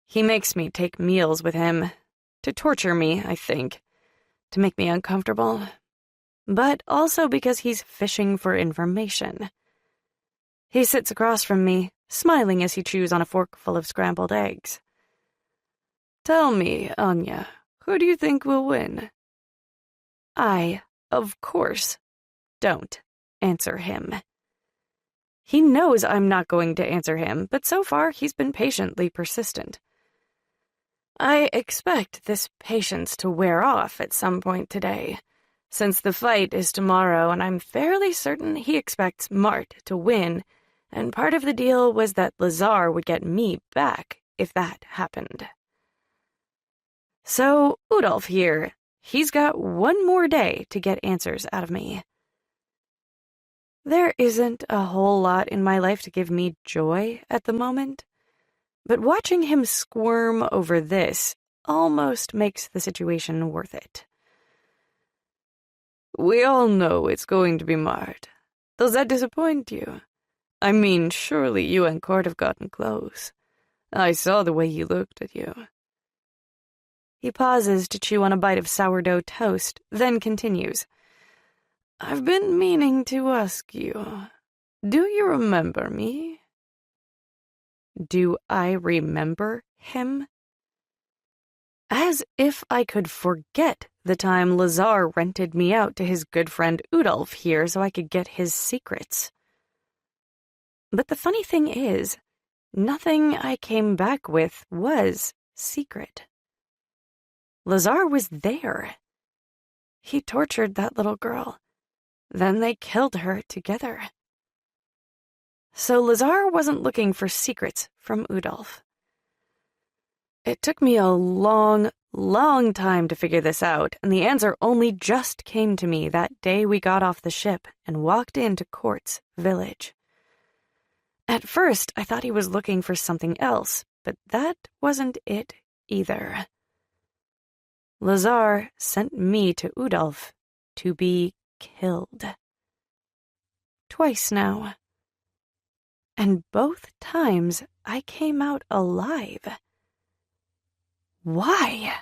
He makes me take meals with him, to torture me, I think, to make me uncomfortable, but also because he's fishing for information. He sits across from me, smiling as he chews on a fork full of scrambled eggs. Tell me, Anya, who do you think will win? I, of course, don't answer him. He knows I'm not going to answer him, but so far he's been patiently persistent. I expect this patience to wear off at some point today, since the fight is tomorrow, and I'm fairly certain he expects Mart to win, and part of the deal was that Lazar would get me back if that happened. So, Udolf here, He's got one more day to get answers out of me. There isn't a whole lot in my life to give me joy at the moment, but watching him squirm over this almost makes the situation worth it. We all know it's going to be Mart. Does that disappoint you? I mean, surely you and Court have gotten close. I saw the way he looked at you. He pauses to chew on a bite of sourdough toast, then continues. I've been meaning to ask you, do you remember me? Do I remember him? As if I could forget the time Lazar rented me out to his good friend Udolf here so I could get his secrets. But the funny thing is, nothing I came back with was secret. Lazar was there. He tortured that little girl. Then they killed her together. So Lazar wasn't looking for secrets from Udolf. It took me a long time to figure this out, and the answer only just came to me that day we got off the ship and walked into Court's village. At first, I thought he was looking for something else, but that wasn't it either. Lazar sent me to Udolf to be killed. Twice now. And both times I came out alive. Why?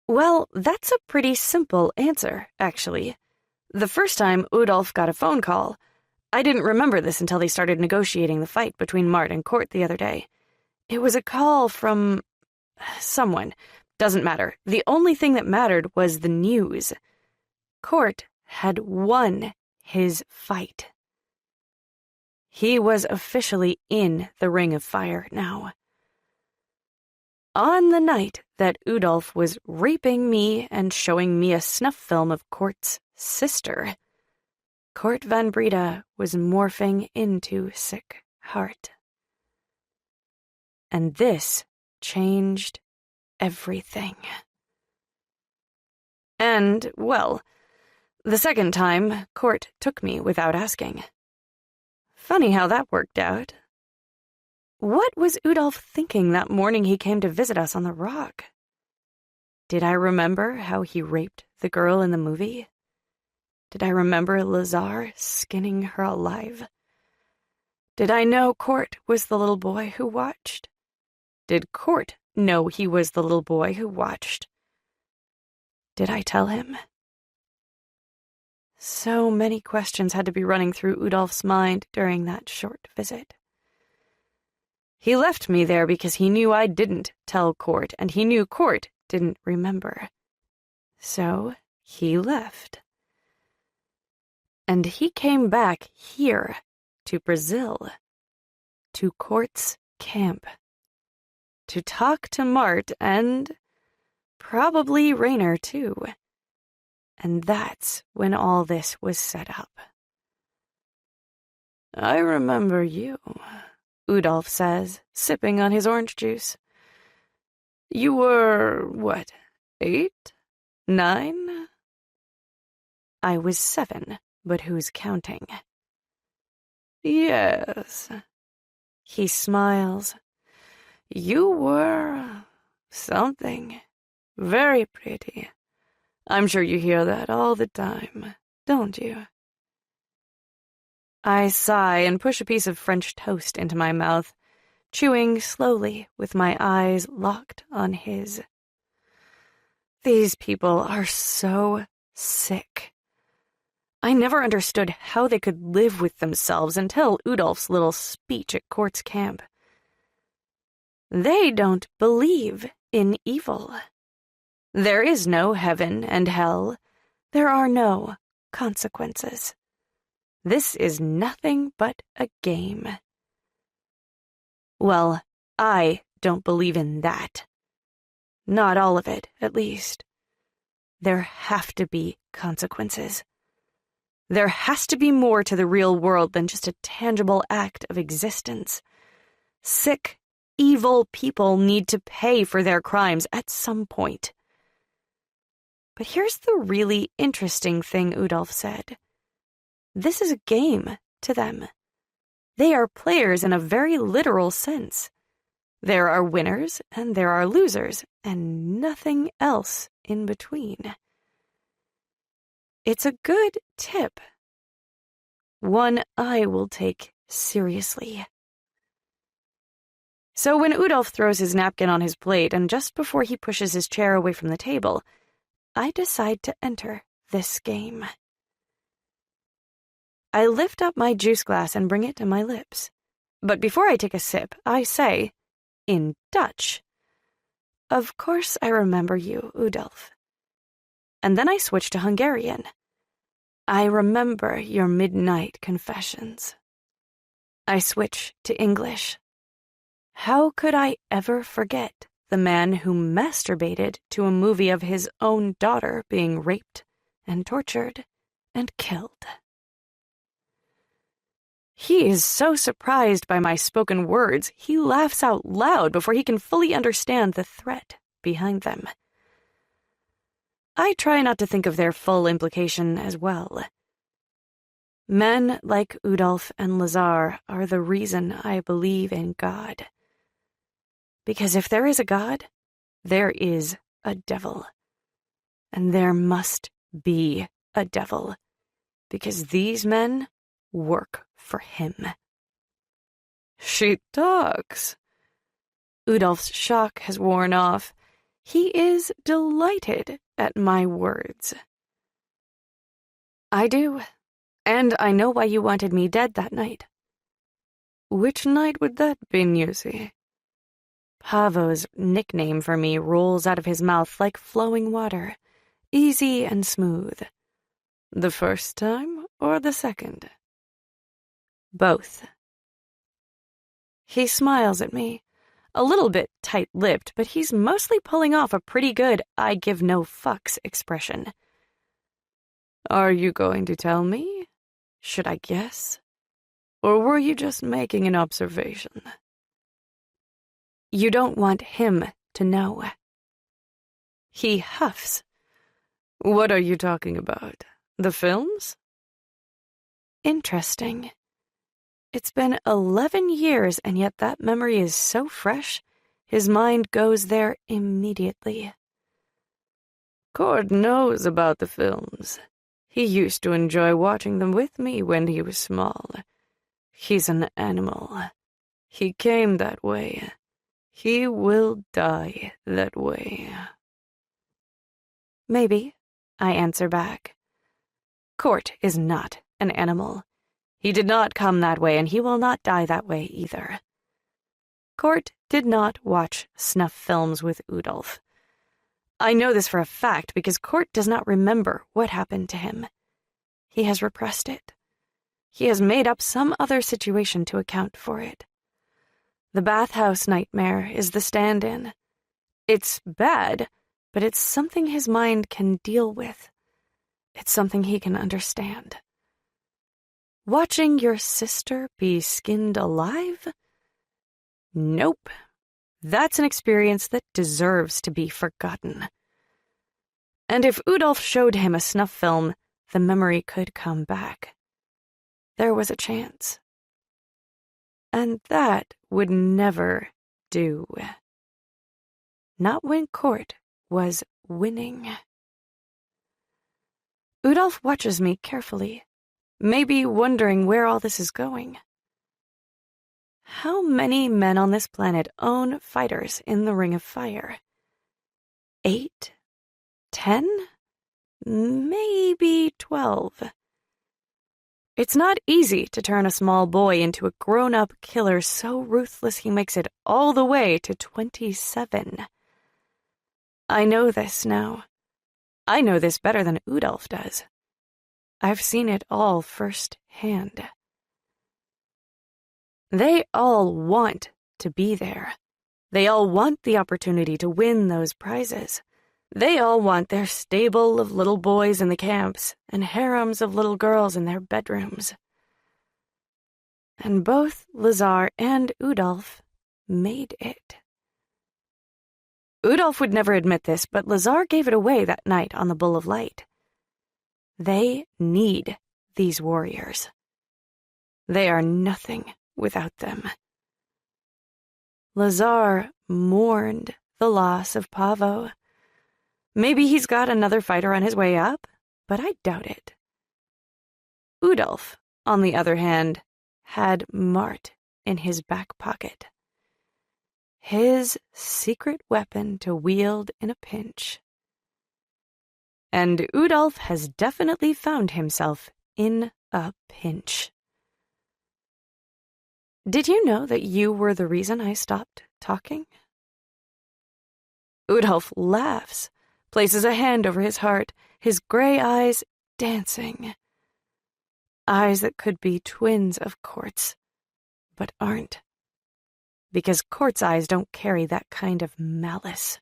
Well, that's a pretty simple answer, actually. The first time Udolf got a phone call, I didn't remember this until they started negotiating the fight between Mart and Court the other day. It was a call from someone. Doesn't matter. The only thing that mattered was the news. Court had won his fight. He was officially in the Ring of Fire now. On the night that Udolf was raping me and showing me a snuff film of Court's sister, Court van Breda was morphing into Sick Heart. And this changed everything. And, well, the second time, Court took me without asking. Funny how that worked out. What was Udolf thinking that morning he came to visit us on the rock? Did I remember how he raped the girl in the movie? Did I remember Lazar skinning her alive? Did I know Court was the little boy who watched? Did Court know he was the little boy who watched? Did I tell him? So many questions had to be running through Udolf's mind during that short visit. He left me there because he knew I didn't tell Court, and he knew Court didn't remember. So he left. And he came back here, to Brazil, to Court's camp, to talk to Mart and probably Raynor too. And that's when all this was set up. I remember you, Udolf says, sipping on his orange juice. You were, what, 8? 9? I was 7, but who's counting? Yes. He smiles. You were something. Very pretty. I'm sure you hear that all the time, don't you? I sigh and push a piece of French toast into my mouth, chewing slowly with my eyes locked on his. These people are so sick. I never understood how they could live with themselves until Udolf's little speech at Court's camp. They don't believe in evil. There is no heaven and hell. There are no consequences. This is nothing but a game. Well, I don't believe in that. Not all of it, at least. There have to be consequences. There has to be more to the real world than just a tangible act of existence. Sick, evil people need to pay for their crimes at some point. But here's the really interesting thing Udolf said. This is a game to them. They are players in a very literal sense. There are winners and there are losers, and nothing else in between. It's a good tip. One I will take seriously. So when Udolf throws his napkin on his plate and just before he pushes his chair away from the table, I decide to enter this game. I lift up my juice glass and bring it to my lips. But before I take a sip, I say, in Dutch, "Of course I remember you, Udolf." And then I switch to Hungarian. "I remember your midnight confessions." I switch to English. How could I ever forget the man who masturbated to a movie of his own daughter being raped and tortured and killed? He is so surprised by my spoken words, he laughs out loud before he can fully understand the threat behind them. I try not to think of their full implication as well. Men like Udolf and Lazar are the reason I believe in God. Because if there is a God, there is a devil. And there must be a devil. Because these men work for him. She talks. Udolf's shock has worn off. He is delighted at my words. I do. And I know why you wanted me dead that night. Which night would that be, Newsy? Pavo's nickname for me rolls out of his mouth like flowing water, easy and smooth. The first time or the second? Both. He smiles at me, a little bit tight-lipped, but he's mostly pulling off a pretty good I give no fucks expression. Are you going to tell me? Should I guess? Or were you just making an observation? You don't want him to know. He huffs. What are you talking about? The films? Interesting. It's been 11 years, and yet that memory is so fresh, his mind goes there immediately. Cord knows about the films. He used to enjoy watching them with me when he was small. He's an animal. He came that way. He will die that way. Maybe, I answer back. Court is not an animal. He did not come that way, and he will not die that way either. Court did not watch snuff films with Udolf. I know this for a fact because Court does not remember what happened to him. He has repressed it. He has made up some other situation to account for it. The bathhouse nightmare is the stand-in. It's bad, but it's something his mind can deal with. It's something he can understand. Watching your sister be skinned alive? Nope. That's an experience that deserves to be forgotten. And if Udolf showed him a snuff film, the memory could come back. There was a chance. And that would never do. Not when Court was winning. Udolf watches me carefully, maybe wondering where all this is going. How many men on this planet own fighters in the Ring of Fire? 8? 10? Maybe 12. It's not easy to turn a small boy into a grown-up killer so ruthless he makes it all the way to 27. I know this now. I know this better than Udolf does. I've seen it all firsthand. They all want to be there. They all want the opportunity to win those prizes. They all want their stable of little boys in the camps and harems of little girls in their bedrooms. And both Lazar and Udolf made it. Udolf would never admit this, but Lazar gave it away that night on the Bull of Light. They need these warriors. They are nothing without them. Lazar mourned the loss of Pavo. Maybe he's got another fighter on his way up, but I doubt it. Udolf, on the other hand, had Mart in his back pocket. His secret weapon to wield in a pinch. And Udolf has definitely found himself in a pinch. Did you know that you were the reason I stopped talking? Udolf laughs, places a hand over his heart, his gray eyes dancing. Eyes that could be twins of Court's, but aren't. Because Court's eyes don't carry that kind of malice.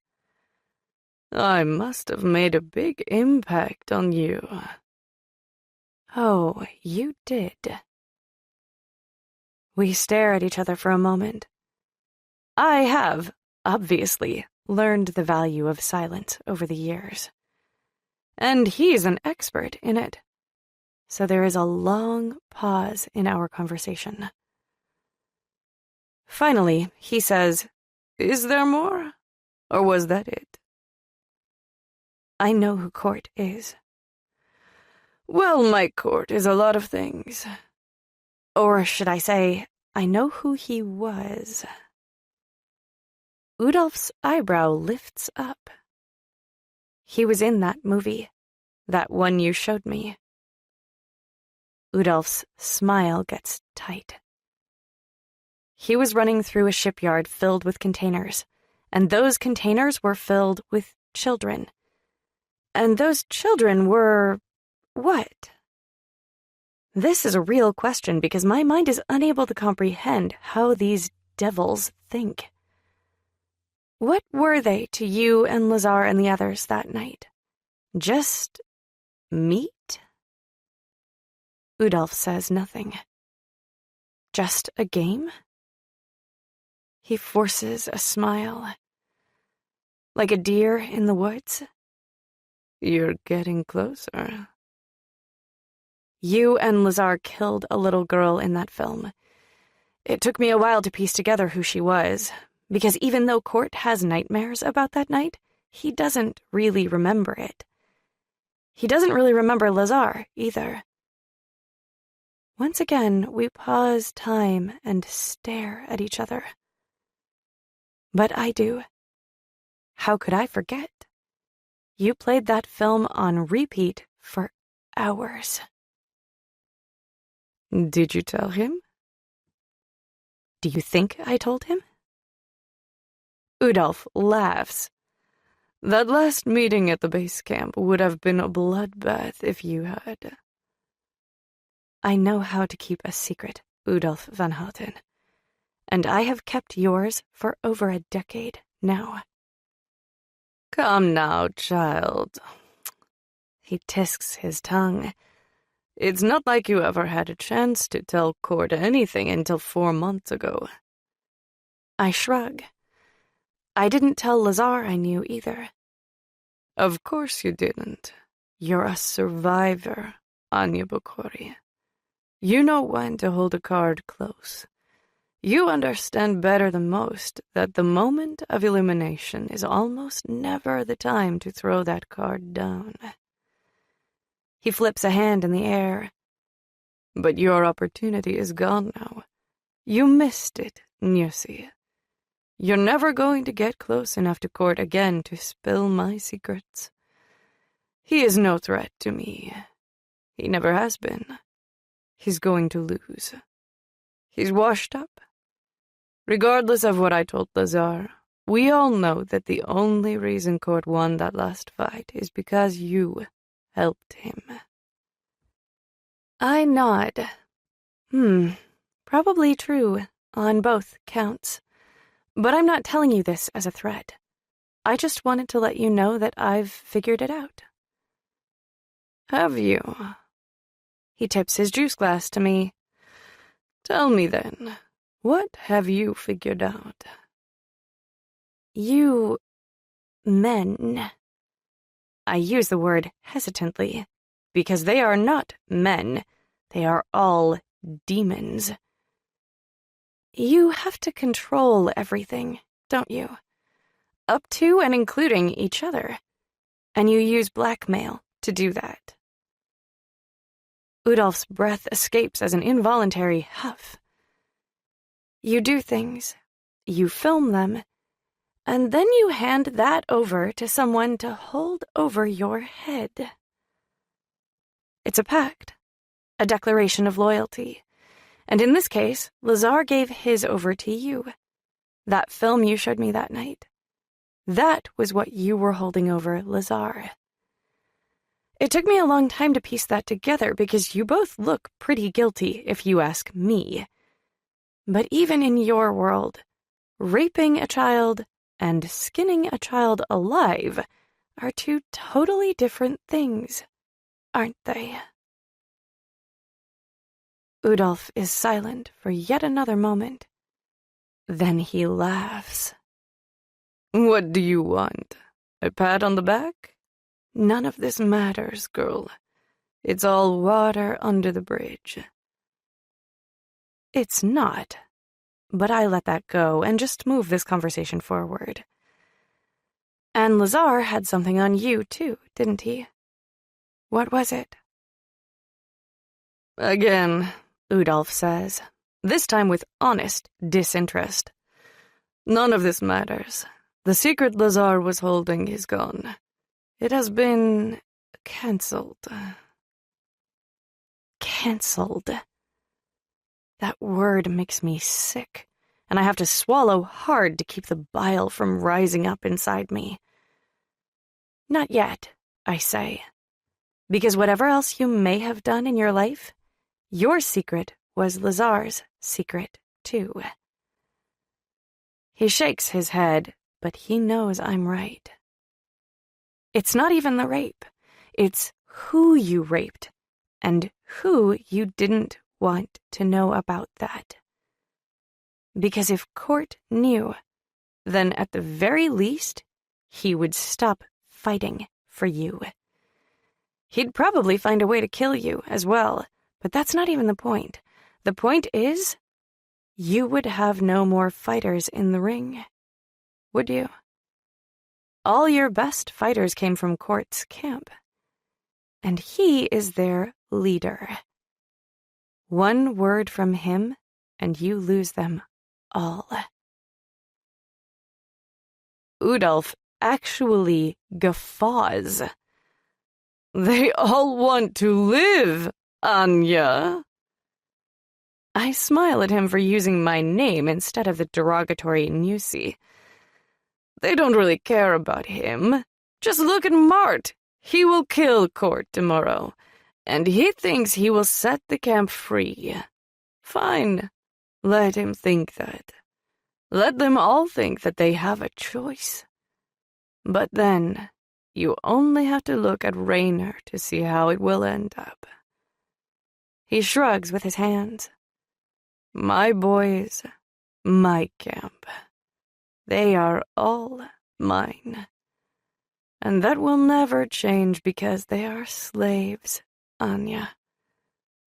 I must have made a big impact on you. Oh, you did. We stare at each other for a moment. I have, obviously, learned the value of silence over the years. And he's an expert in it. So there is a long pause in our conversation. Finally, he says, "Is there more? Or was that it?" I know who Court is. Well, my Court is a lot of things. Or should I say, I know who he was. Udolf's eyebrow lifts up. He was in that movie, that one you showed me. Udolf's smile gets tight. He was running through a shipyard filled with containers, and those containers were filled with children. And those children were... what? This is a real question because my mind is unable to comprehend how these devils think. What were they to you and Lazar and the others that night? Just meat? Udolf says nothing. Just a game? He forces a smile. Like a deer in the woods? You're getting closer. You and Lazar killed a little girl in that film. It took me a while to piece together who she was, because even though Court has nightmares about that night, he doesn't really remember it. He doesn't really remember Lazar, either. Once again, we pause time and stare at each other. But I do. How could I forget? You played that film on repeat for hours. Did you tell him? Do you think I told him? Udolf laughs. That last meeting at the base camp would have been a bloodbath if you had. I know how to keep a secret, Udolf van Houten, and I have kept yours for over a decade now. Come now, child. He tisks his tongue. It's not like you ever had a chance to tell Court anything until 4 months ago. I shrug. I didn't tell Lazar I knew either. Of course you didn't. You're a survivor, Anya Bukhari. You know when to hold a card close. You understand better than most that the moment of illumination is almost never the time to throw that card down. He flips a hand in the air. But your opportunity is gone now. You missed it, Nussi. You're never going to get close enough to Court again to spill my secrets. He is no threat to me. He never has been. He's going to lose. He's washed up. Regardless of what I told Lazar, we all know that the only reason Court won that last fight is because you helped him. I nod. Probably true on both counts. But I'm not telling you this as a threat. I just wanted to let you know that I've figured it out. Have you? He tips his juice glass to me. Tell me then, what have you figured out? You men. I use the word hesitantly, because they are not men. They are all demons. You have to control everything, don't you? Up to and including each other. And you use blackmail to do that. Udolph's breath escapes as an involuntary huff. You do things, you film them, and then you hand that over to someone to hold over your head. It's a pact, a declaration of loyalty, and in this case, Lazar gave his over to you. That film you showed me that night, that was what you were holding over Lazar. It took me a long time to piece that together because you both look pretty guilty, if you ask me. But even in your world, raping a child and skinning a child alive are two totally different things, aren't they? Udolph is silent for yet another moment. Then he laughs. What do you want? A pat on the back? None of this matters, girl. It's all water under the bridge. It's not. But I let that go and just move this conversation forward. And Lazar had something on you, too, didn't he? What was it? Again, Udolph says, this time with honest disinterest. None of this matters. The secret Lazar was holding is gone. It has been cancelled. Cancelled. That word makes me sick, and I have to swallow hard to keep the bile from rising up inside me. Not yet, I say, because whatever else you may have done in your life, your secret was Lazar's secret, too. He shakes his head, but he knows I'm right. It's not even the rape. It's who you raped, and who you didn't want to know about that. Because if Court knew, then at the very least, he would stop fighting for you. He'd probably find a way to kill you as well, but that's not even the point. The point is, you would have no more fighters in the ring, would you? All your best fighters came from Court's camp, and he is their leader. One word from him, and you lose them all. Udolph actually guffaws. They all want to live, Anya. I smile at him for using my name instead of the derogatory Nusi. They don't really care about him. Just look at Mart. He will kill Court tomorrow, and he thinks he will set the camp free. Fine. Let him think that. Let them all think that they have a choice. But then, you only have to look at Raynor to see how it will end up. He shrugs with his hands. My boys, my camp. They are all mine. And that will never change because they are slaves, Anya.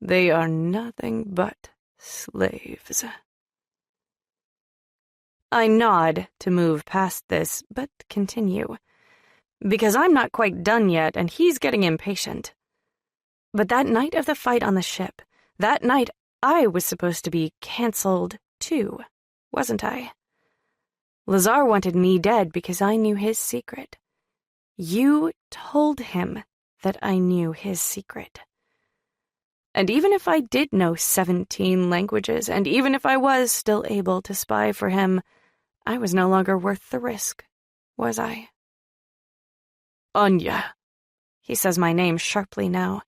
They are nothing but slaves. I nod to move past this, but continue. Because I'm not quite done yet, and he's getting impatient. But that night of the fight on the ship, that night I was supposed to be cancelled too, wasn't I? Lazar wanted me dead because I knew his secret. You told him that I knew his secret. And even if I did know 17 languages, and even if I was still able to spy for him, I was no longer worth the risk, was I? Anya, he says my name sharply now.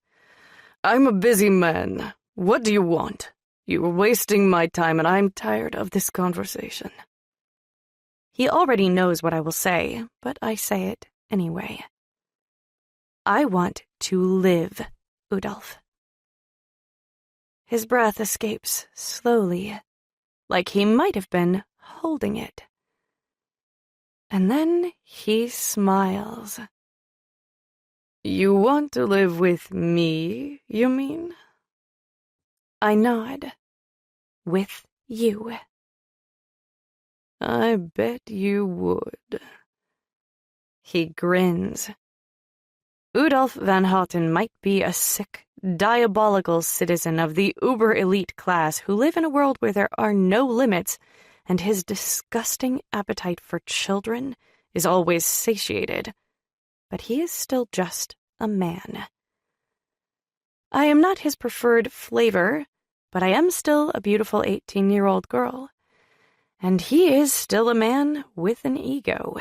I'm a busy man. What do you want? You are wasting my time, and I'm tired of this conversation. He already knows what I will say, but I say it anyway. I want to live, Udolph. His breath escapes slowly, like he might have been holding it. And then he smiles. You want to live with me, you mean? I nod. With you. I bet you would. He grins. Udolf van Houten might be a sick, diabolical citizen of the uber-elite class who live in a world where there are no limits, and his disgusting appetite for children is always satiated. But he is still just a man. I am not his preferred flavor, but I am still a beautiful 18-year-old girl. And he is still a man with an ego.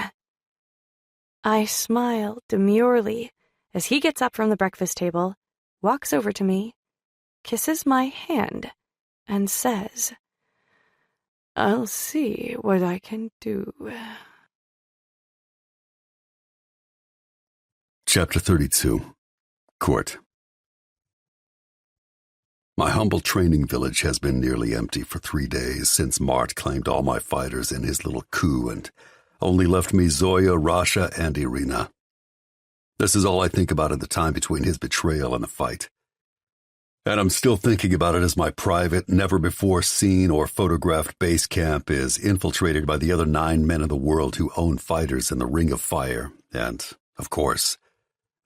I smile demurely as he gets up from the breakfast table, walks over to me, kisses my hand, and says, I'll see what I can do. Chapter 32. Court. My humble training village has been nearly empty for 3 days since Mart claimed all my fighters in his little coup and only left me Zoya, Rasha, and Irina. This is all I think about in the time between his betrayal and the fight. And I'm still thinking about it as my private, never-before-seen or photographed base camp is infiltrated by the other 9 men in the world who own fighters in the Ring of Fire, and, of course,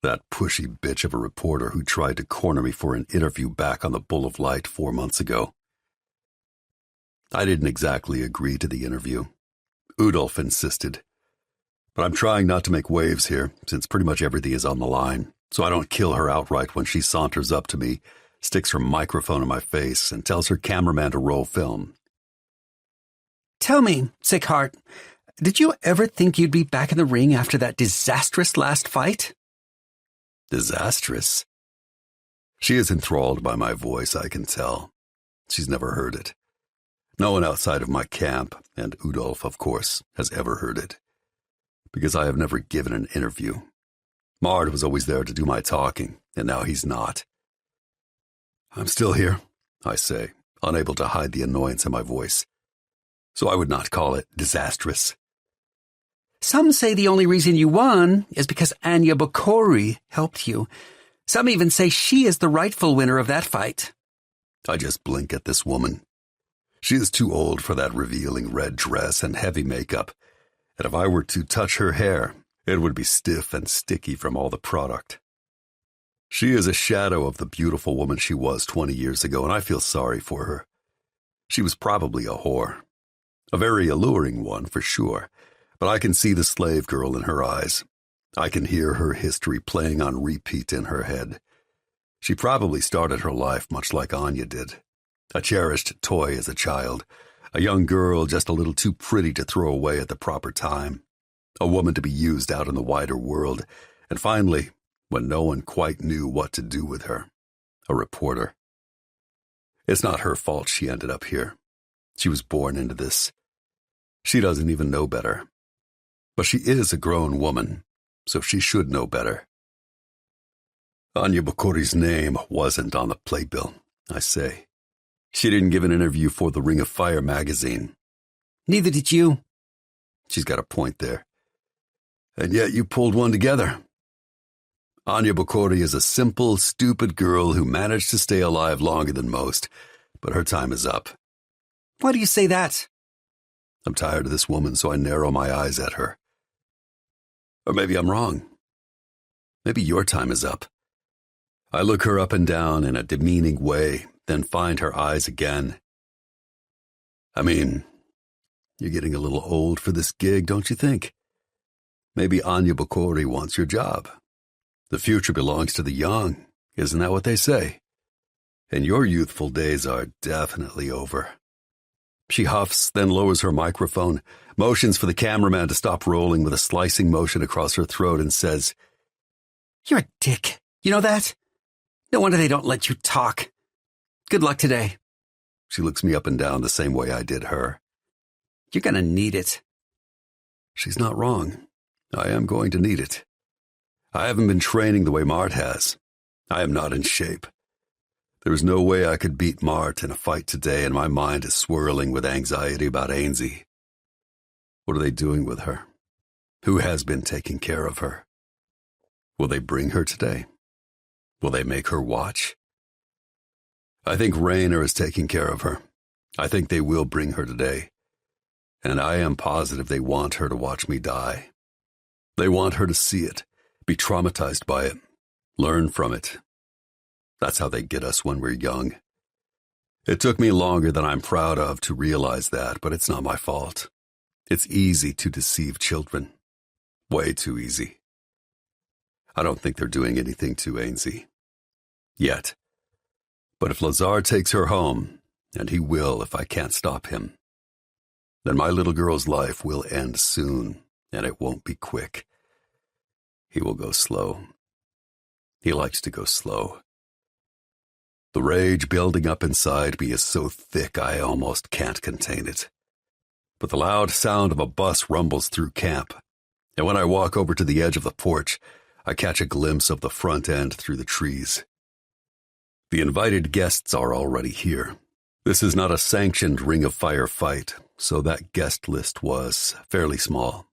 that pushy bitch of a reporter who tried to corner me for an interview back on the Bull of Light 4 months ago. I didn't exactly agree to the interview. Udolf insisted. But I'm trying not to make waves here, since pretty much everything is on the line, so I don't kill her outright when she saunters up to me, sticks her microphone in my face, and tells her cameraman to roll film. Tell me, Sickheart, did you ever think you'd be back in the ring after that disastrous last fight? Disastrous? She is enthralled by my voice, I can tell. She's never heard it. No one outside of my camp, and Udolf, of course, has ever heard it. Because I have never given an interview. Mard was always there to do my talking, and now he's not. I'm still here, I say, unable to hide the annoyance in my voice. So I would not call it disastrous. Some say the only reason you won is because Anya Bokori helped you. Some even say she is the rightful winner of that fight. I just blink at this woman. She is too old for that revealing red dress and heavy makeup, and if I were to touch her hair, it would be stiff and sticky from all the product. She is a shadow of the beautiful woman she was 20 years ago, and I feel sorry for her. She was probably a whore. A very alluring one, for sure, but I can see the slave girl in her eyes. I can hear her history playing on repeat in her head. She probably started her life much like Anya did. A cherished toy as a child, a young girl just a little too pretty to throw away at the proper time, a woman to be used out in the wider world, and finally, when no one quite knew what to do with her, a reporter. It's not her fault she ended up here. She was born into this. She doesn't even know better. But she is a grown woman, so she should know better. Anya Bokori's name wasn't on the playbill, I say. She didn't give an interview for the Ring of Fire magazine. Neither did you. She's got a point there. And yet you pulled one together. Anya Bokori is a simple, stupid girl who managed to stay alive longer than most, but her time is up. Why do you say that? I'm tired of this woman, so I narrow my eyes at her. Or maybe I'm wrong. Maybe your time is up. I look her up and down in a demeaning way, then find her eyes again. I mean, you're getting a little old for this gig, don't you think? Maybe Anya Bokori wants your job. The future belongs to the young, isn't that what they say? And your youthful days are definitely over. She huffs, then lowers her microphone, motions for the cameraman to stop rolling with a slicing motion across her throat, and says, You're a dick. You know that? No wonder they don't let you talk. Good luck today. She looks me up and down the same way I did her. You're gonna need it. She's not wrong. I am going to need it. I haven't been training the way Mart has. I am not in shape. There is no way I could beat Mart in a fight today, and my mind is swirling with anxiety about Ainsley. What are they doing with her? Who has been taking care of her? Will they bring her today? Will they make her watch? I think Raynor is taking care of her. I think they will bring her today. And I am positive they want her to watch me die. They want her to see it, be traumatized by it, learn from it. That's how they get us when we're young. It took me longer than I'm proud of to realize that, but it's not my fault. It's easy to deceive children. Way too easy. I don't think they're doing anything to Ainsley. Yet. But if Lazar takes her home, and he will if I can't stop him, then my little girl's life will end soon, and it won't be quick. He will go slow. He likes to go slow. The rage building up inside me is so thick I almost can't contain it. But the loud sound of a bus rumbles through camp, and when I walk over to the edge of the porch, I catch a glimpse of the front end through the trees. The invited guests are already here. This is not a sanctioned Ring of Fire fight, so that guest list was fairly small.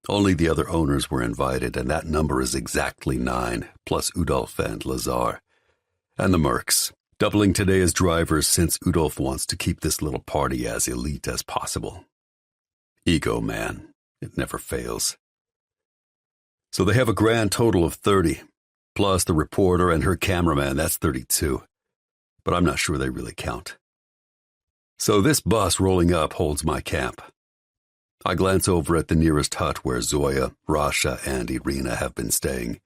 Only the other owners were invited, and that number is exactly 9, plus Udolf and Lazar. And the Mercs, doubling today as drivers since Udolf wants to keep this little party as elite as possible. Ego, man. It never fails. So they have a grand total of 30, plus the reporter and her cameraman, that's 32. But I'm not sure they really count. So this bus rolling up holds my camp. I glance over at the nearest hut where Zoya, Rasha, and Irina have been staying.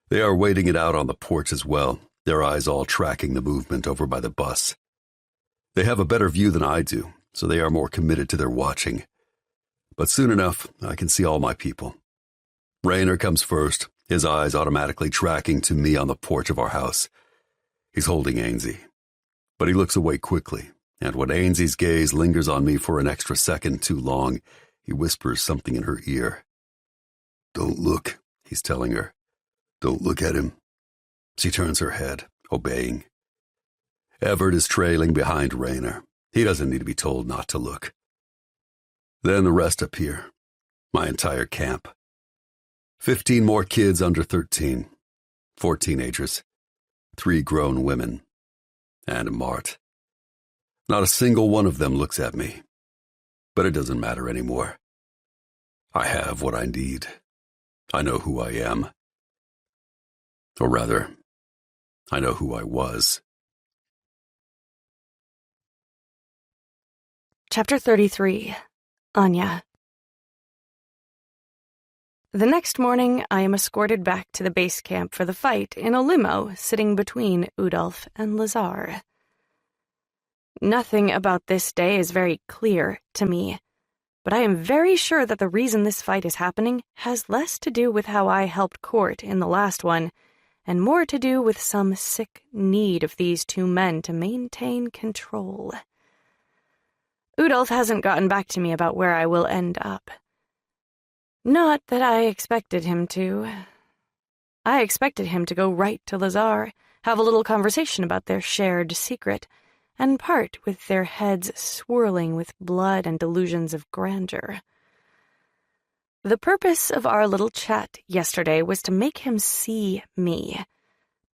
They are waiting it out on the porch as well, their eyes all tracking the movement over by the bus. They have a better view than I do, so they are more committed to their watching. But soon enough, I can see all my people. Raynor comes first, his eyes automatically tracking to me on the porch of our house. He's holding Ainsley, but he looks away quickly, and when Ainsley's gaze lingers on me for an extra second too long, he whispers something in her ear. "Don't look," he's telling her. "Don't look at him." She turns her head, obeying. Everett is trailing behind Raynor. He doesn't need to be told not to look. Then the rest appear. My entire camp. 15 more kids under 13. 4 teenagers. 3 grown women. And Mart. Not a single one of them looks at me. But it doesn't matter anymore. I have what I need. I know who I am. Or rather, I know who I was. Chapter 33. Anya. The next morning, I am escorted back to the base camp for the fight in a limo sitting between Udolf and Lazar. Nothing about this day is very clear to me, but I am very sure that the reason this fight is happening has less to do with how I helped Court in the last one, and more to do with some sick need of these 2 men to maintain control. Udolf hasn't gotten back to me about where I will end up. Not that I expected him to. I expected him to go right to Lazar, have a little conversation about their shared secret, and part with their heads swirling with blood and delusions of grandeur. The purpose of our little chat yesterday was to make him see me,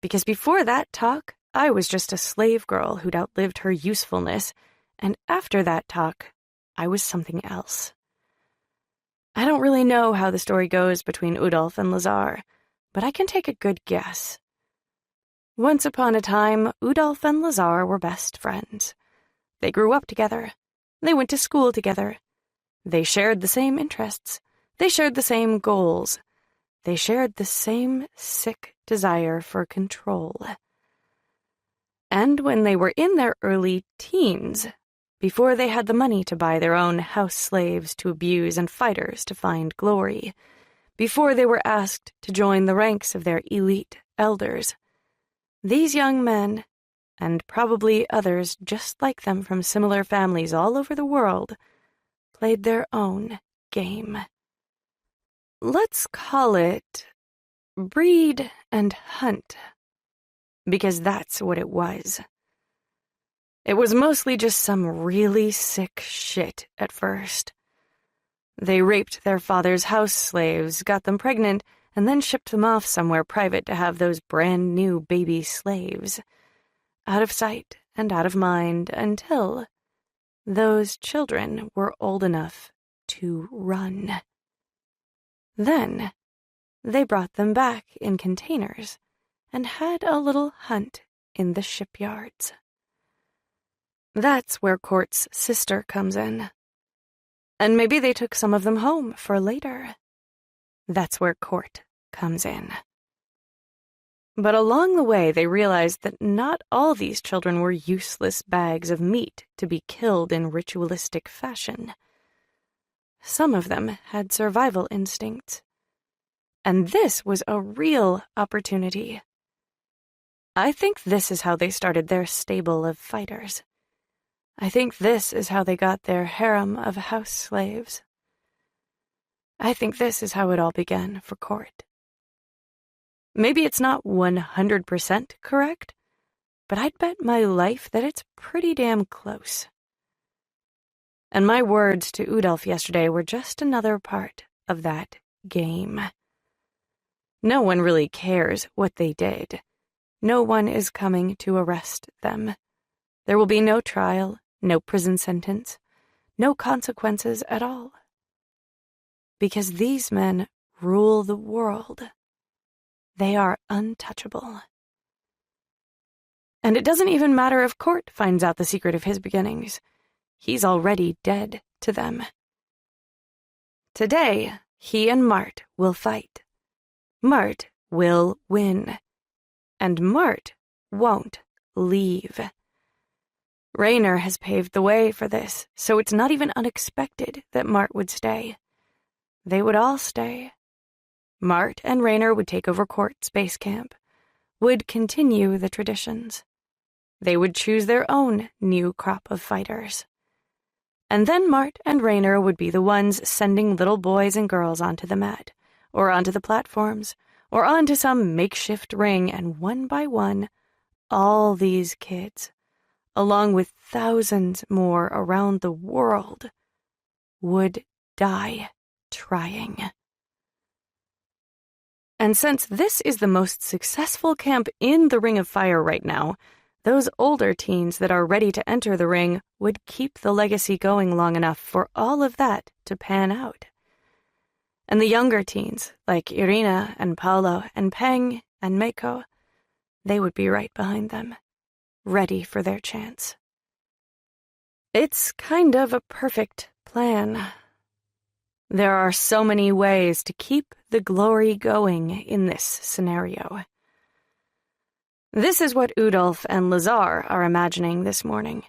because before that talk, I was just a slave girl who'd outlived her usefulness, and after that talk, I was something else. I don't really know how the story goes between Udolf and Lazar, but I can take a good guess. Once upon a time, Udolf and Lazar were best friends. They grew up together. They went to school together. They shared the same interests. They shared the same goals. They shared the same sick desire for control. And when they were in their early teens, before they had the money to buy their own house slaves to abuse and fighters to find glory, before they were asked to join the ranks of their elite elders, these young men, and probably others just like them from similar families all over the world, played their own game. Let's call it breed and hunt, because that's what it was. It was mostly just some really sick shit at first. They raped their father's house slaves, got them pregnant, and then shipped them off somewhere private to have those brand new baby slaves. Out of sight and out of mind until those children were old enough to run. Then they brought them back in containers and had a little hunt in the shipyards. That's where Court's sister comes in. And maybe they took some of them home for later. That's where Court comes in. But along the way, they realized that not all these children were useless bags of meat to be killed in ritualistic fashion. Some of them had survival instincts. And this was a real opportunity. I think this is how they started their stable of fighters. I think this is how they got their harem of house slaves. I think this is how it all began for Court. Maybe it's not 100% correct, but I'd bet my life that it's pretty damn close. And my words to Udolf yesterday were just another part of that game. No one really cares what they did. No one is coming to arrest them. There will be no trial, no prison sentence, no consequences at all. Because these men rule the world. They are untouchable. And it doesn't even matter if Court finds out the secret of his beginnings. He's already dead to them. Today, he and Mart will fight. Mart will win. And Mart won't leave. Raynor has paved the way for this, so it's not even unexpected that Mart would stay. They would all stay. Mart and Raynor would take over Court's base camp, would continue the traditions. They would choose their own new crop of fighters. And then Mart and Raynor would be the ones sending little boys and girls onto the mat, or onto the platforms, or onto some makeshift ring, and one by one, all these kids, along with thousands more around the world, would die trying. And since this is the most successful camp in the Ring of Fire right now, those older teens that are ready to enter the ring would keep the legacy going long enough for all of that to pan out. And the younger teens, like Irina and Paolo and Peng and Meiko, they would be right behind them, ready for their chance. It's kind of a perfect plan. There are so many ways to keep the glory going in this scenario. This is what Udolf and Lazar are imagining this morning.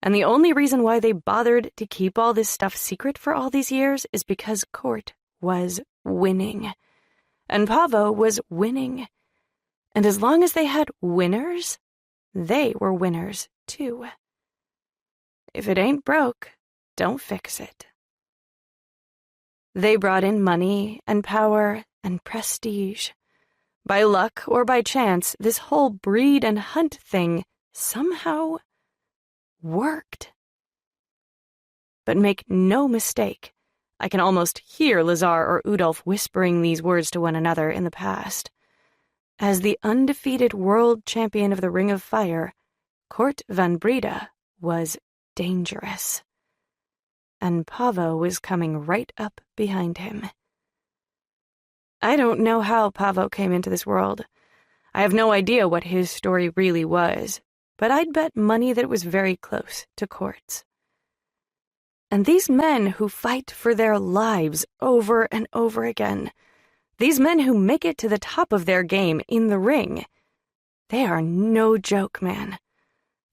And the only reason why they bothered to keep all this stuff secret for all these years is because Court was winning. And Pavo was winning. And as long as they had winners, they were winners too. If it ain't broke, don't fix it. They brought in money and power and prestige. By luck or by chance, this whole breed and hunt thing somehow worked. But make no mistake, I can almost hear Lazar or Udolf whispering these words to one another in the past. As the undefeated world champion of the Ring of Fire, Court van Breda was dangerous. And Pavo was coming right up behind him. I don't know how Pavo came into this world. I have no idea what his story really was, but I'd bet money that it was very close to Court's. And these men who fight for their lives over and over again, these men who make it to the top of their game in the ring, they are no joke, man.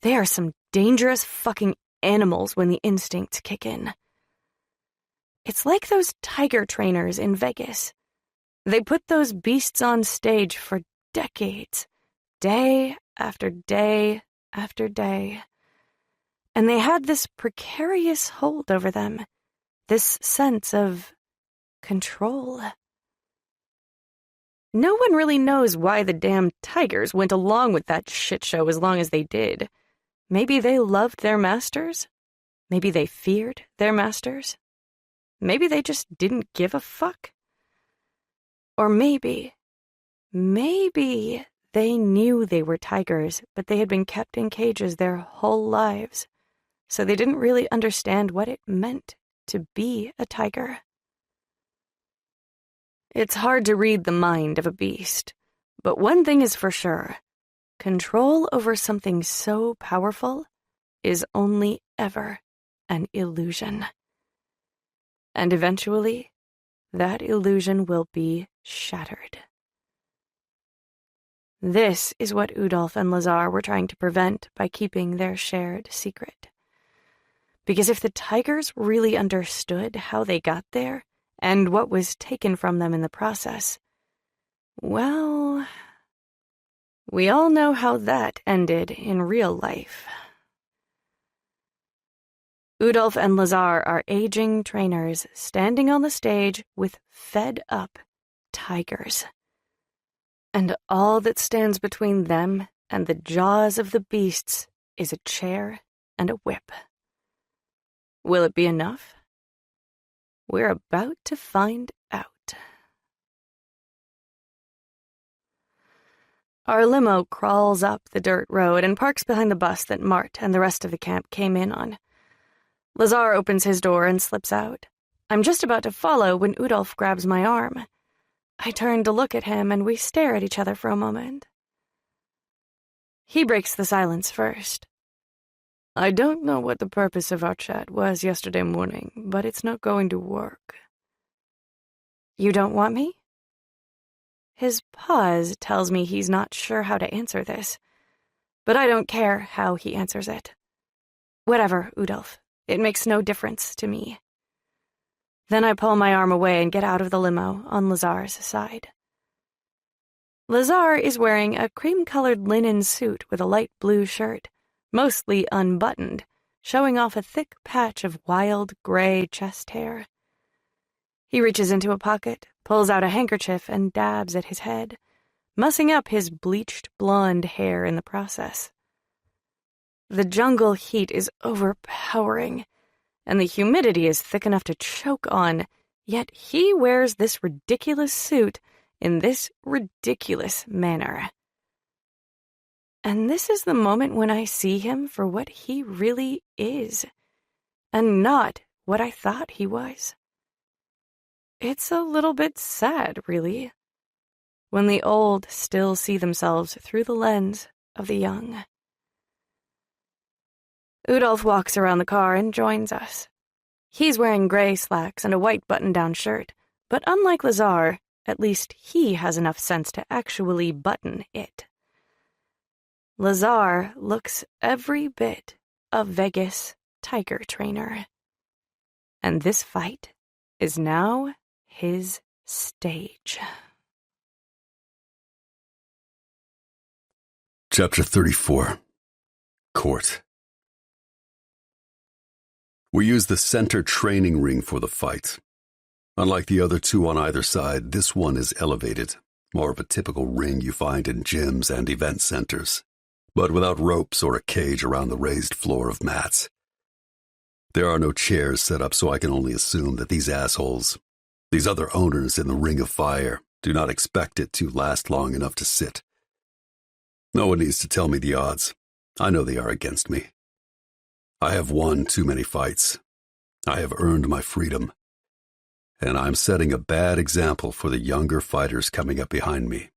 They are some dangerous fucking animals when the instincts kick in. It's like those tiger trainers in Vegas. They put those beasts on stage for decades, day after day after day. And they had this precarious hold over them, this sense of control. No one really knows why the damn tigers went along with that shit show as long as they did. Maybe they loved their masters? Maybe they feared their masters? Maybe they just didn't give a fuck. Or maybe they knew they were tigers, but they had been kept in cages their whole lives, so they didn't really understand what it meant to be a tiger. It's hard to read the mind of a beast, but one thing is for sure. Control over something so powerful is only ever an illusion. And eventually, that illusion will be shattered. This is what Udolf and Lazar were trying to prevent by keeping their shared secret. Because if the tigers really understood how they got there and what was taken from them in the process, well, we all know how that ended in real life. Udolf and Lazar are aging trainers standing on the stage with fed-up tigers. And all that stands between them and the jaws of the beasts is a chair and a whip. Will it be enough? We're about to find out. Our limo crawls up the dirt road and parks behind the bus that Mart and the rest of the camp came in on. Lazar opens his door and slips out. I'm just about to follow when Udolf grabs my arm. I turn to look at him and we stare at each other for a moment. He breaks the silence first. I don't know what the purpose of our chat was yesterday morning, but it's not going to work. You don't want me? His pause tells me he's not sure how to answer this, but I don't care how he answers it. Whatever, Udolf. It makes no difference to me. Then I pull my arm away and get out of the limo on Lazar's side. Lazar is wearing a cream-colored linen suit with a light blue shirt, mostly unbuttoned, showing off a thick patch of wild gray chest hair. He reaches into a pocket, pulls out a handkerchief, and dabs at his head, mussing up his bleached blonde hair in the process. The jungle heat is overpowering, and the humidity is thick enough to choke on, yet he wears this ridiculous suit in this ridiculous manner. And this is the moment when I see him for what he really is, and not what I thought he was. It's a little bit sad, really, when the old still see themselves through the lens of the young. Udolf walks around the car and joins us. He's wearing gray slacks and a white button-down shirt, but unlike Lazar, at least he has enough sense to actually button it. Lazar looks every bit a Vegas tiger trainer. And this fight is now his stage. Chapter 34. Court. We use the center training ring for the fight. Unlike the other two on either side, this one is elevated, more of a typical ring you find in gyms and event centers, but without ropes or a cage around the raised floor of mats. There are no chairs set up, so I can only assume that these assholes, these other owners in the Ring of Fire, do not expect it to last long enough to sit. No one needs to tell me the odds. I know they are against me. I have won too many fights. I have earned my freedom. And I'm setting a bad example for the younger fighters coming up behind me.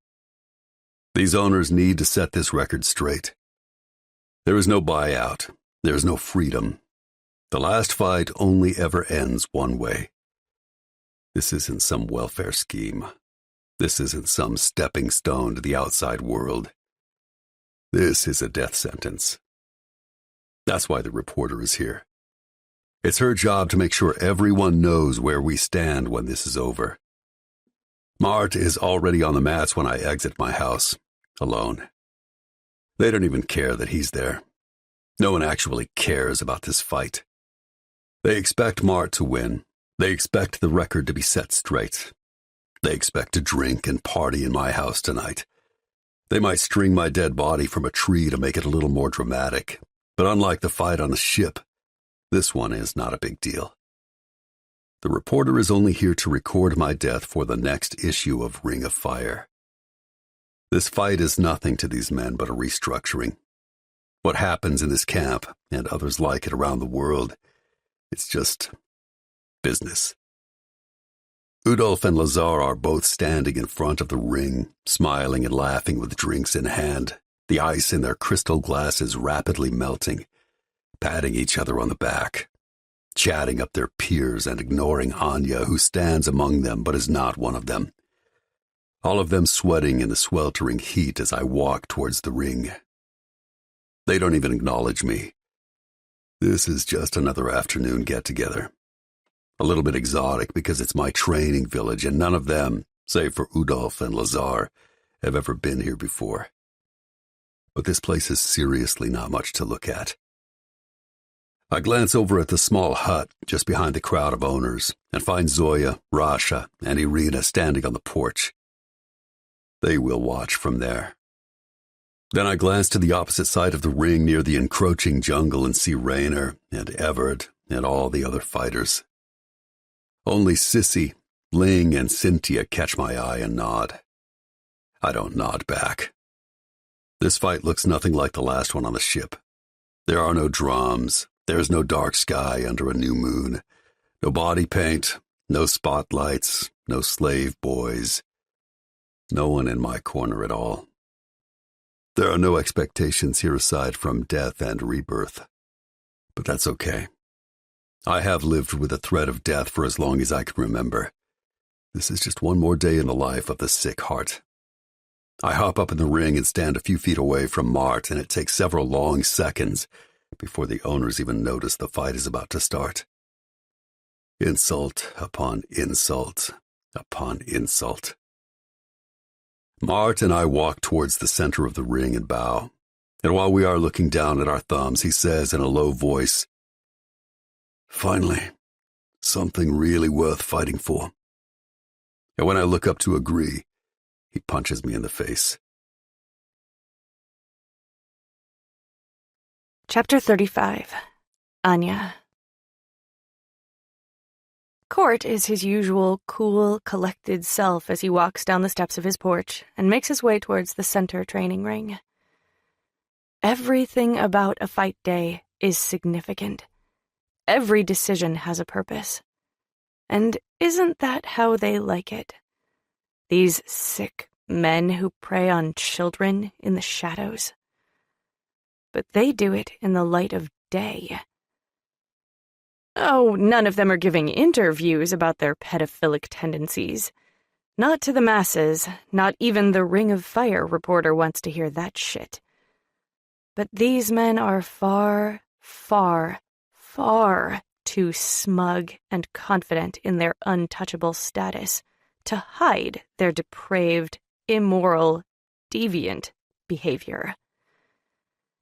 These owners need to set this record straight. There is no buyout. There is no freedom. The last fight only ever ends one way. This isn't some welfare scheme. This isn't some stepping stone to the outside world. This is a death sentence. That's why the reporter is here. It's her job to make sure everyone knows where we stand when this is over. Mart is already on the mats when I exit my house, alone. They don't even care that he's there. No one actually cares about this fight. They expect Mart to win. They expect the record to be set straight. They expect to drink and party in my house tonight. They might string my dead body from a tree to make it a little more dramatic, but unlike the fight on the ship, this one is not a big deal. The reporter is only here to record my death for the next issue of Ring of Fire. This fight is nothing to these men but a restructuring. What happens in this camp, and others like it around the world, it's just business. Udolf and Lazar are both standing in front of the ring, smiling and laughing with drinks in hand, the ice in their crystal glasses rapidly melting, patting each other on the back, chatting up their peers and ignoring Anya, who stands among them but is not one of them. All of them sweating in the sweltering heat as I walk towards the ring. They don't even acknowledge me. This is just another afternoon get-together. A little bit exotic because it's my training village and none of them, save for Udolf and Lazar, have ever been here before. But this place is seriously not much to look at. I glance over at the small hut just behind the crowd of owners and find Zoya, Rasha, and Irina standing on the porch. They will watch from there. Then I glance to the opposite side of the ring near the encroaching jungle and see Raynor and Everett and all the other fighters. Only Sissy, Ling, and Cynthia catch my eye and nod. I don't nod back. This fight looks nothing like the last one on the ship. There are no drums, there is no dark sky under a new moon, no body paint, no spotlights, no slave boys. No one in my corner at all. There are no expectations here aside from death and rebirth. But that's okay. I have lived with the threat of death for as long as I can remember. This is just one more day in the life of the sick heart. I hop up in the ring and stand a few feet away from Mart, and it takes several long seconds before the owners even notice the fight is about to start. Insult upon insult upon insult. Mart and I walk towards the center of the ring and bow, and while we are looking down at our thumbs, he says in a low voice, "Finally, something really worth fighting for." And when I look up to agree, he punches me in the face. Chapter 35. Anya. Court is his usual cool, collected self as he walks down the steps of his porch and makes his way towards the center training ring. Everything about a fight day is significant. Every decision has a purpose. And isn't that how they like it? These sick men who prey on children in the shadows. But they do it in the light of day. Oh, none of them are giving interviews about their pedophilic tendencies. Not to the masses, not even the Ring of Fire reporter wants to hear that shit. But these men are far, far, far too smug and confident in their untouchable status to hide their depraved, immoral, deviant behavior.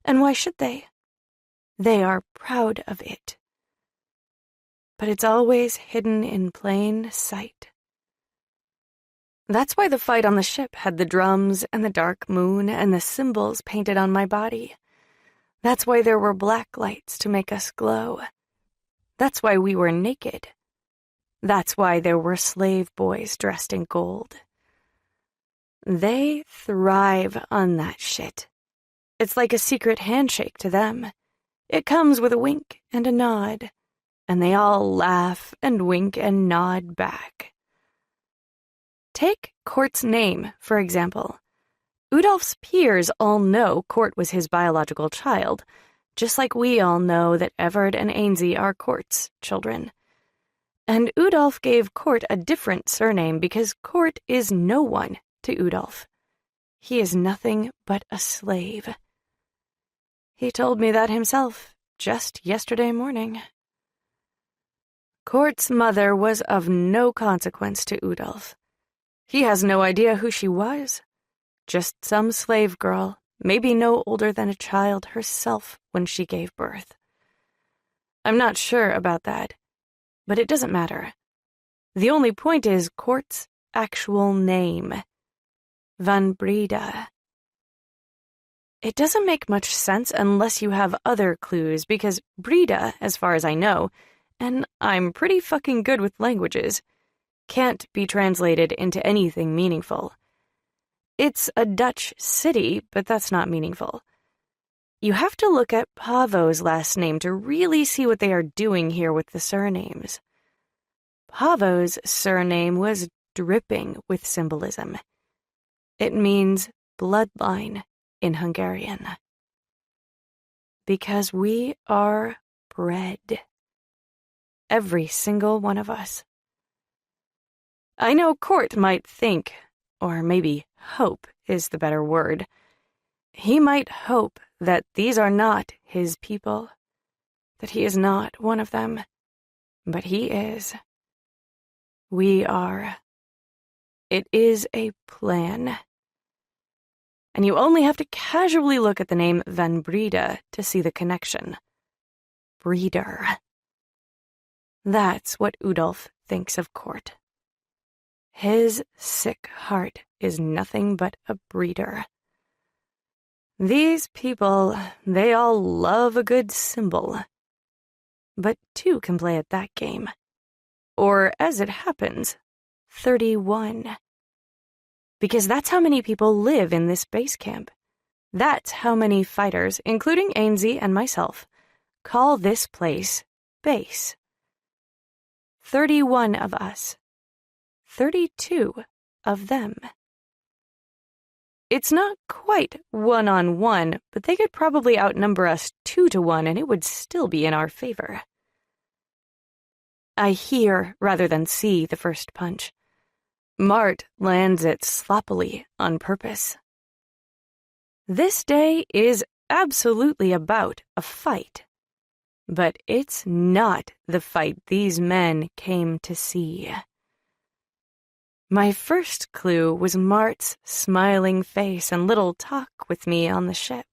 And why should they? They are proud of it. But it's always hidden in plain sight. That's why the fight on the ship had the drums and the dark moon and the symbols painted on my body. That's why there were black lights to make us glow. That's why we were naked. That's why there were slave boys dressed in gold. They thrive on that shit. It's like a secret handshake to them. It comes with a wink and a nod. And they all laugh and wink and nod back. Take Court's name, for example. Udolf's peers all know Court was his biological child, just like we all know that Everett and Ainsley are Court's children. And Udolf gave Court a different surname because Court is no one to Udolf. He is nothing but a slave. He told me that himself just yesterday morning. Court's mother was of no consequence to Udolf. He has no idea who she was. Just some slave girl, maybe no older than a child herself when she gave birth. I'm not sure about that, but it doesn't matter. The only point is Court's actual name. Van Breda. It doesn't make much sense unless you have other clues, because Breda, as far as I know, and I'm pretty fucking good with languages, can't be translated into anything meaningful. It's a Dutch city, but that's not meaningful. You have to look at Pavo's last name to really see what they are doing here with the surnames. Pavo's surname was dripping with symbolism. It means bloodline in Hungarian. Because we are bred. Every single one of us. I know Court might think, or maybe hope is the better word. He might hope that these are not his people, that he is not one of them, but he is. We are. It is a plan. And you only have to casually look at the name Van Breda to see the connection. Breeder. That's what Udolf thinks of Court. His sick heart is nothing but a breeder. These people, they all love a good symbol. But two can play at that game. Or, as it happens, 31. Because that's how many people live in this base camp. That's how many fighters, including Ainsley and myself, call this place base. 31 of us. 32 of them. It's not quite 1-on-1, but they could probably outnumber us 2-to-1 and it would still be in our favor. I hear rather than see the first punch. Mart lands it sloppily on purpose. This day is absolutely about a fight. But it's not the fight these men came to see. My first clue was Mart's smiling face and little talk with me on the ship.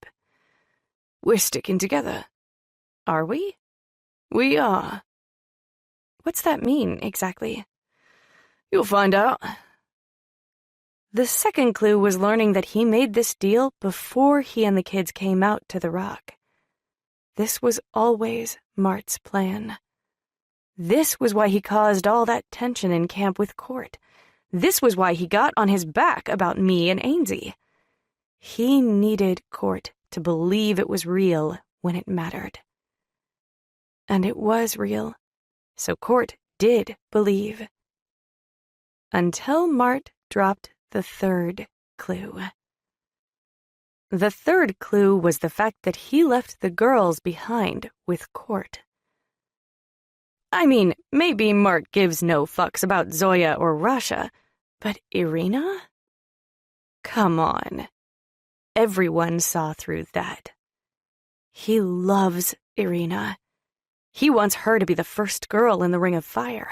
We're sticking together. Are we? We are. What's that mean, exactly? You'll find out. The second clue was learning that he made this deal before he and the kids came out to the rock. This was always Mart's plan. This was why he caused all that tension in camp with Court. This was why he got on his back about me and Ainsley. He needed Court to believe it was real when it mattered. And it was real, so Court did believe. Until Mart dropped the third clue. The third clue was the fact that he left the girls behind with Court. I mean, maybe Mart gives no fucks about Zoya or Rasha, but Irina? Come on. Everyone saw through that. He loves Irina. He wants her to be the first girl in the Ring of Fire.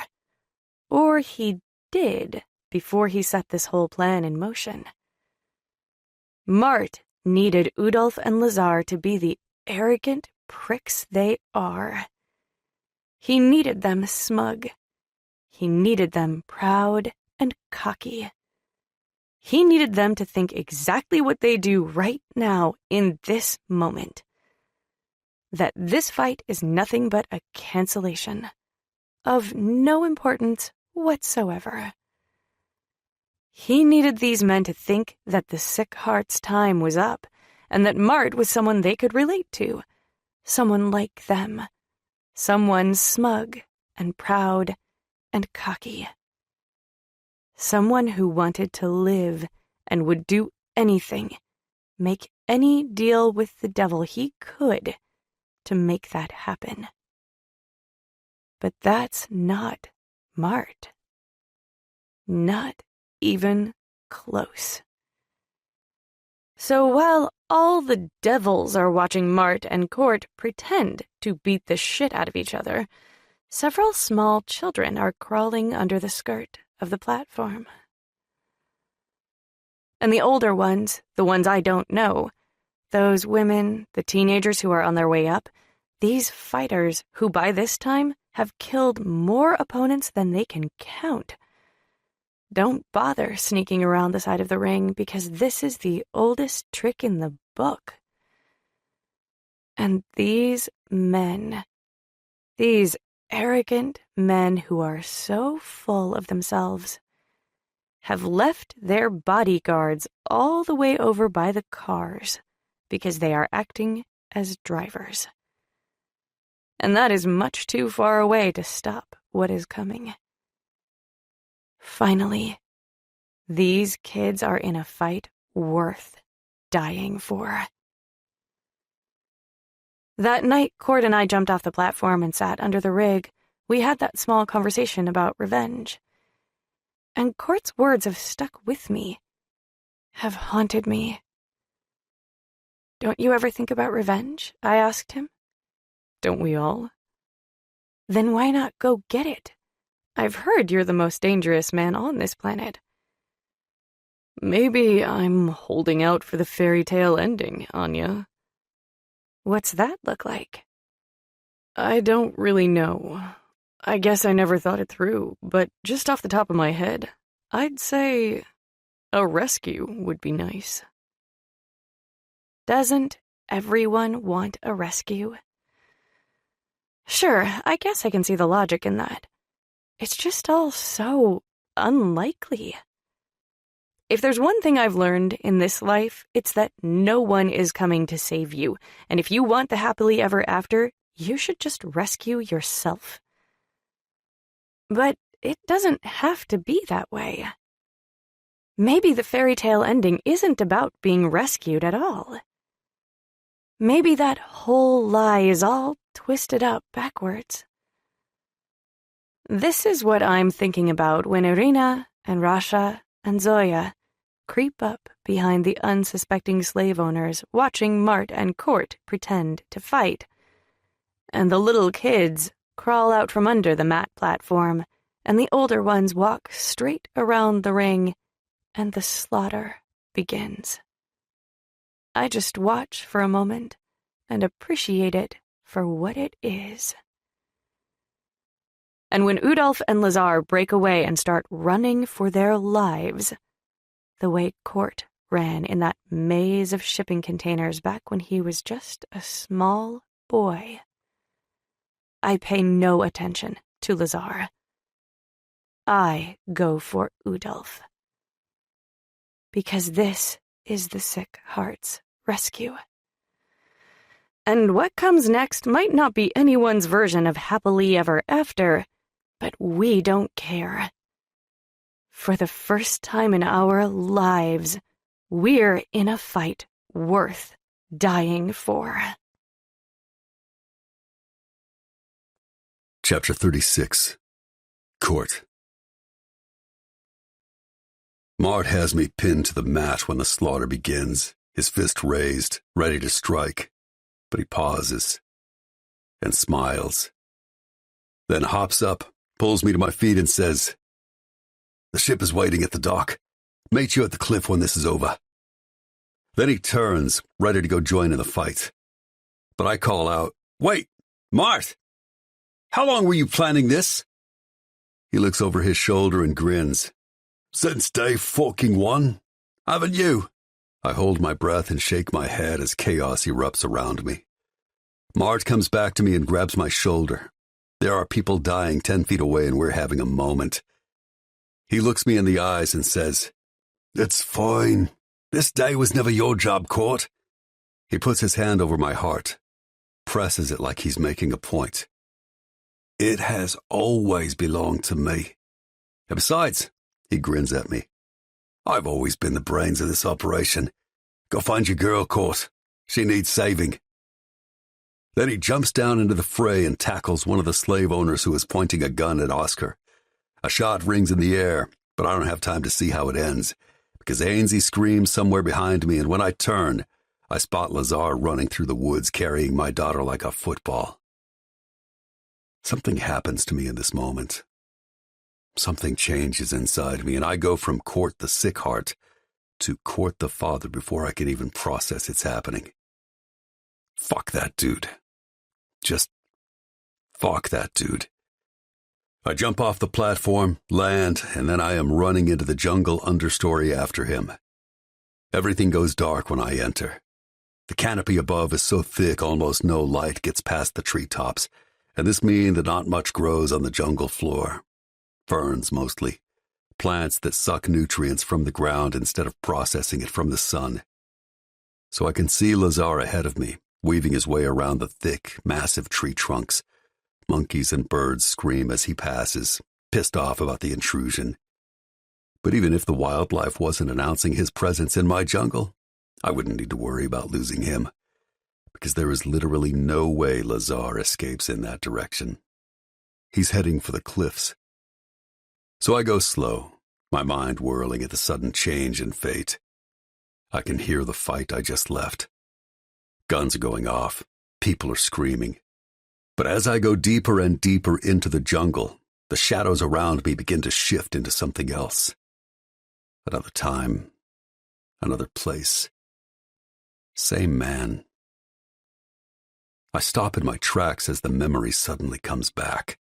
Or he did before he set this whole plan in motion. Mart needed Udolf and Lazar to be the arrogant pricks they are. He needed them smug. He needed them proud and cocky. He needed them to think exactly what they do right now in this moment. That this fight is nothing but a cancellation. Of no importance whatsoever. He needed these men to think that the sick heart's time was up, and that Mart was someone they could relate to, someone like them, someone smug and proud and cocky, someone who wanted to live and would do anything, make any deal with the devil he could to make that happen. But that's not Mart. Not even close. So while all the devils are watching Mart and Court pretend to beat the shit out of each other, several small children are crawling under the skirt of the platform. And the older ones, the ones I don't know, those women, the teenagers who are on their way up, these fighters who by this time have killed more opponents than they can count, don't bother sneaking around the side of the ring because this is the oldest trick in the book. And these men, these arrogant men who are so full of themselves have left their bodyguards all the way over by the cars because they are acting as drivers. And that is much too far away to stop what is coming. Finally, these kids are in a fight worth dying for. That night, Cord and I jumped off the platform and sat under the rig. We had that small conversation about revenge. And Cord's words have stuck with me, have haunted me. "Don't you ever think about revenge?" I asked him. "Don't we all?" "Then why not go get it? I've heard you're the most dangerous man on this planet." "Maybe I'm holding out for the fairy tale ending, Anya." "What's that look like?" "I don't really know. I guess I never thought it through, but just off the top of my head, I'd say a rescue would be nice." Doesn't everyone want a rescue? Sure, I guess I can see the logic in that. It's just all so unlikely. If there's one thing I've learned in this life, it's that no one is coming to save you, and if you want the happily ever after, you should just rescue yourself. But it doesn't have to be that way. Maybe the fairy tale ending isn't about being rescued at all. Maybe that whole lie is all twisted up backwards. This is what I'm thinking about when Irina and Rasha and Zoya creep up behind the unsuspecting slave owners, watching Mart and Court pretend to fight. And the little kids crawl out from under the mat platform, and the older ones walk straight around the ring, and the slaughter begins. I just watch for a moment and appreciate it for what it is. And when Udolf and Lazar break away and start running for their lives, the way Court ran in that maze of shipping containers back when he was just a small boy, I pay no attention to Lazar. I go for Udolf. Because this is the sick heart's rescue. And what comes next might not be anyone's version of happily ever after, but we don't care. For the first time in our lives, we're in a fight worth dying for. Chapter 36. Court. Mart has me pinned to the mat when the slaughter begins, his fist raised, ready to strike. But he pauses and smiles, then hops up, pulls me to my feet and says, "The ship is waiting at the dock. Meet you at the cliff when this is over." Then he turns, ready to go join in the fight. But I call out, "Wait, Mart! How long were you planning this?" He looks over his shoulder and grins. "Since day fucking one, haven't you?" I hold my breath and shake my head as chaos erupts around me. Mart comes back to me and grabs my shoulder. There are people dying 10 feet away and we're having a moment. He looks me in the eyes and says, "It's fine. This day was never your job, Court." He puts his hand over my heart, presses it like he's making a point. "It has always belonged to me. And besides," he grins at me, "I've always been the brains of this operation. Go find your girl, Court. She needs saving." Then he jumps down into the fray and tackles one of the slave owners who is pointing a gun at Oscar. A shot rings in the air, but I don't have time to see how it ends, because Ainsley screams somewhere behind me, and when I turn, I spot Lazar running through the woods carrying my daughter like a football. Something happens to me in this moment. Something changes inside me, and I go from Court the sick heart to Court the father before I can even process it's happening. Fuck that dude. Just fuck that dude. I jump off the platform, land, and then I am running into the jungle understory after him. Everything goes dark when I enter. The canopy above is so thick almost no light gets past the treetops, and this means that not much grows on the jungle floor. Ferns mostly. Plants that suck nutrients from the ground instead of processing it from the sun. So I can see Lazar ahead of me, weaving his way around the thick, massive tree trunks. Monkeys and birds scream as he passes, pissed off about the intrusion. But even if the wildlife wasn't announcing his presence in my jungle, I wouldn't need to worry about losing him, because there is literally no way Lazar escapes in that direction. He's heading for the cliffs. So I go slow, my mind whirling at the sudden change in fate. I can hear the fight I just left. Guns are going off, people are screaming. But as I go deeper and deeper into the jungle, the shadows around me begin to shift into something else. Another time, another place. Same man. I stop in my tracks as the memory suddenly comes back.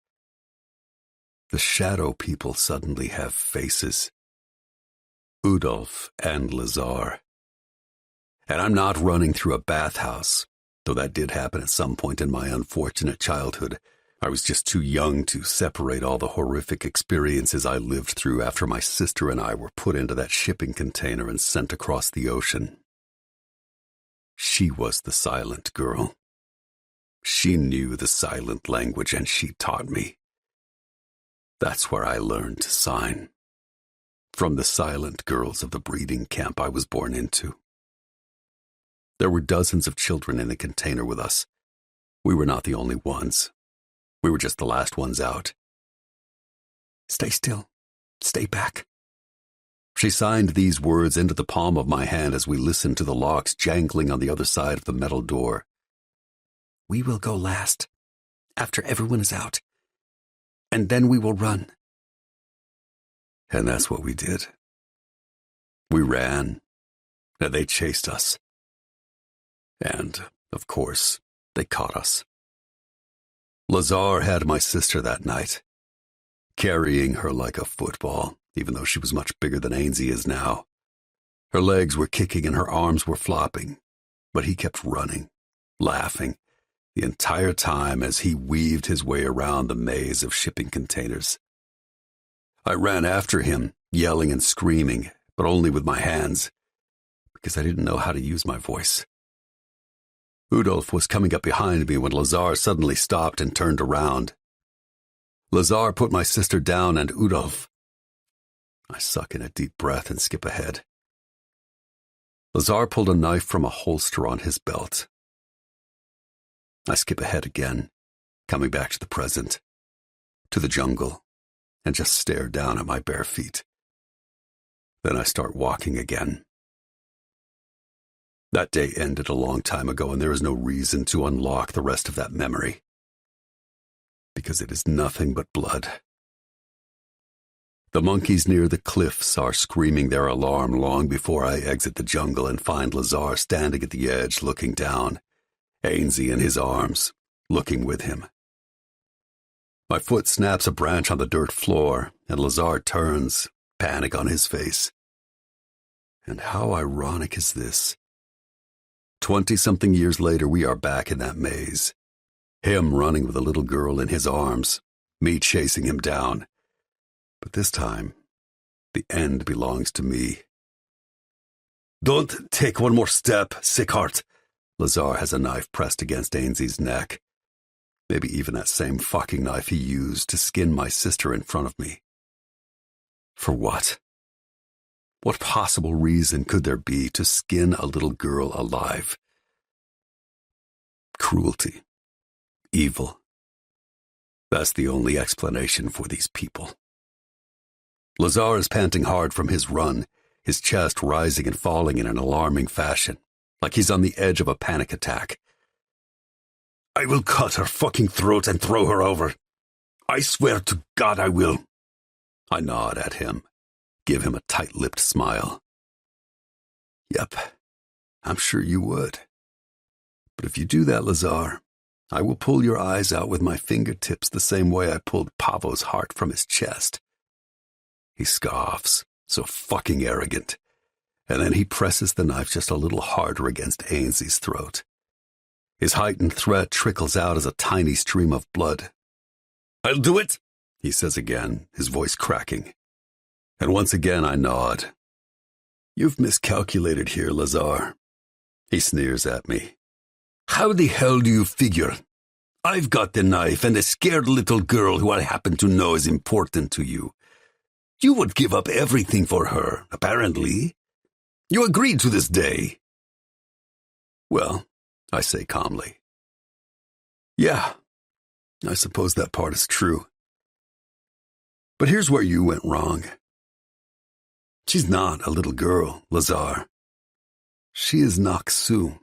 The shadow people suddenly have faces. Udolf and Lazar. And I'm not running through a bathhouse, though that did happen at some point in my unfortunate childhood. I was just too young to separate all the horrific experiences I lived through after my sister and I were put into that shipping container and sent across the ocean. She was the silent girl. She knew the silent language and she taught me. That's where I learned to sign. From the silent girls of the breeding camp I was born into. There were dozens of children in the container with us. We were not the only ones. We were just the last ones out. Stay still. Stay back. She signed these words into the palm of my hand as we listened to the locks jangling on the other side of the metal door. We will go last, after everyone is out. And then we will run. And that's what we did. We ran, and they chased us. And, of course, they caught us. Lazar had my sister that night, carrying her like a football, even though she was much bigger than Ainsley is now. Her legs were kicking and her arms were flopping, but he kept running, laughing, the entire time as he weaved his way around the maze of shipping containers. I ran after him, yelling and screaming, but only with my hands, because I didn't know how to use my voice. Udolf was coming up behind me when Lazar suddenly stopped and turned around. Lazar put my sister down and Udolf... I suck in a deep breath and skip ahead. Lazar pulled a knife from a holster on his belt. I skip ahead again, coming back to the present, to the jungle, and just stare down at my bare feet. Then I start walking again. That day ended a long time ago, and there is no reason to unlock the rest of that memory. Because it is nothing but blood. The monkeys near the cliffs are screaming their alarm long before I exit the jungle and find Lazar standing at the edge looking down, Ainsley in his arms, looking with him. My foot snaps a branch on the dirt floor, and Lazar turns, panic on his face. And how ironic is this? 20-something years later, we are back in that maze. Him running with a little girl in his arms, me chasing him down. But this time, the end belongs to me. Don't take one more step, sickheart. Lazar has a knife pressed against Ainsley's neck. Maybe even that same fucking knife he used to skin my sister in front of me. For what? What possible reason could there be to skin a little girl alive? Cruelty. Evil. That's the only explanation for these people. Lazar is panting hard from his run, his chest rising and falling in an alarming fashion, like he's on the edge of a panic attack. I will cut her fucking throat and throw her over. I swear to God I will. I nod at him, give him a tight-lipped smile. Yep, I'm sure you would. But if you do that, Lazar, I will pull your eyes out with my fingertips the same way I pulled Pavo's heart from his chest. He scoffs, so fucking arrogant, and then he presses the knife just a little harder against Ainsley's throat. His heightened threat trickles out as a tiny stream of blood. "I'll do it," he says again, his voice cracking. And once again I nod. "You've miscalculated here, Lazar." He sneers at me. "How the hell do you figure? I've got the knife and a scared little girl who I happen to know is important to you. You would give up everything for her, apparently. You agreed to this day." "Well," I say calmly, "yeah, I suppose that part is true. But here's where you went wrong. She's not a little girl, Lazar. She is Naksu."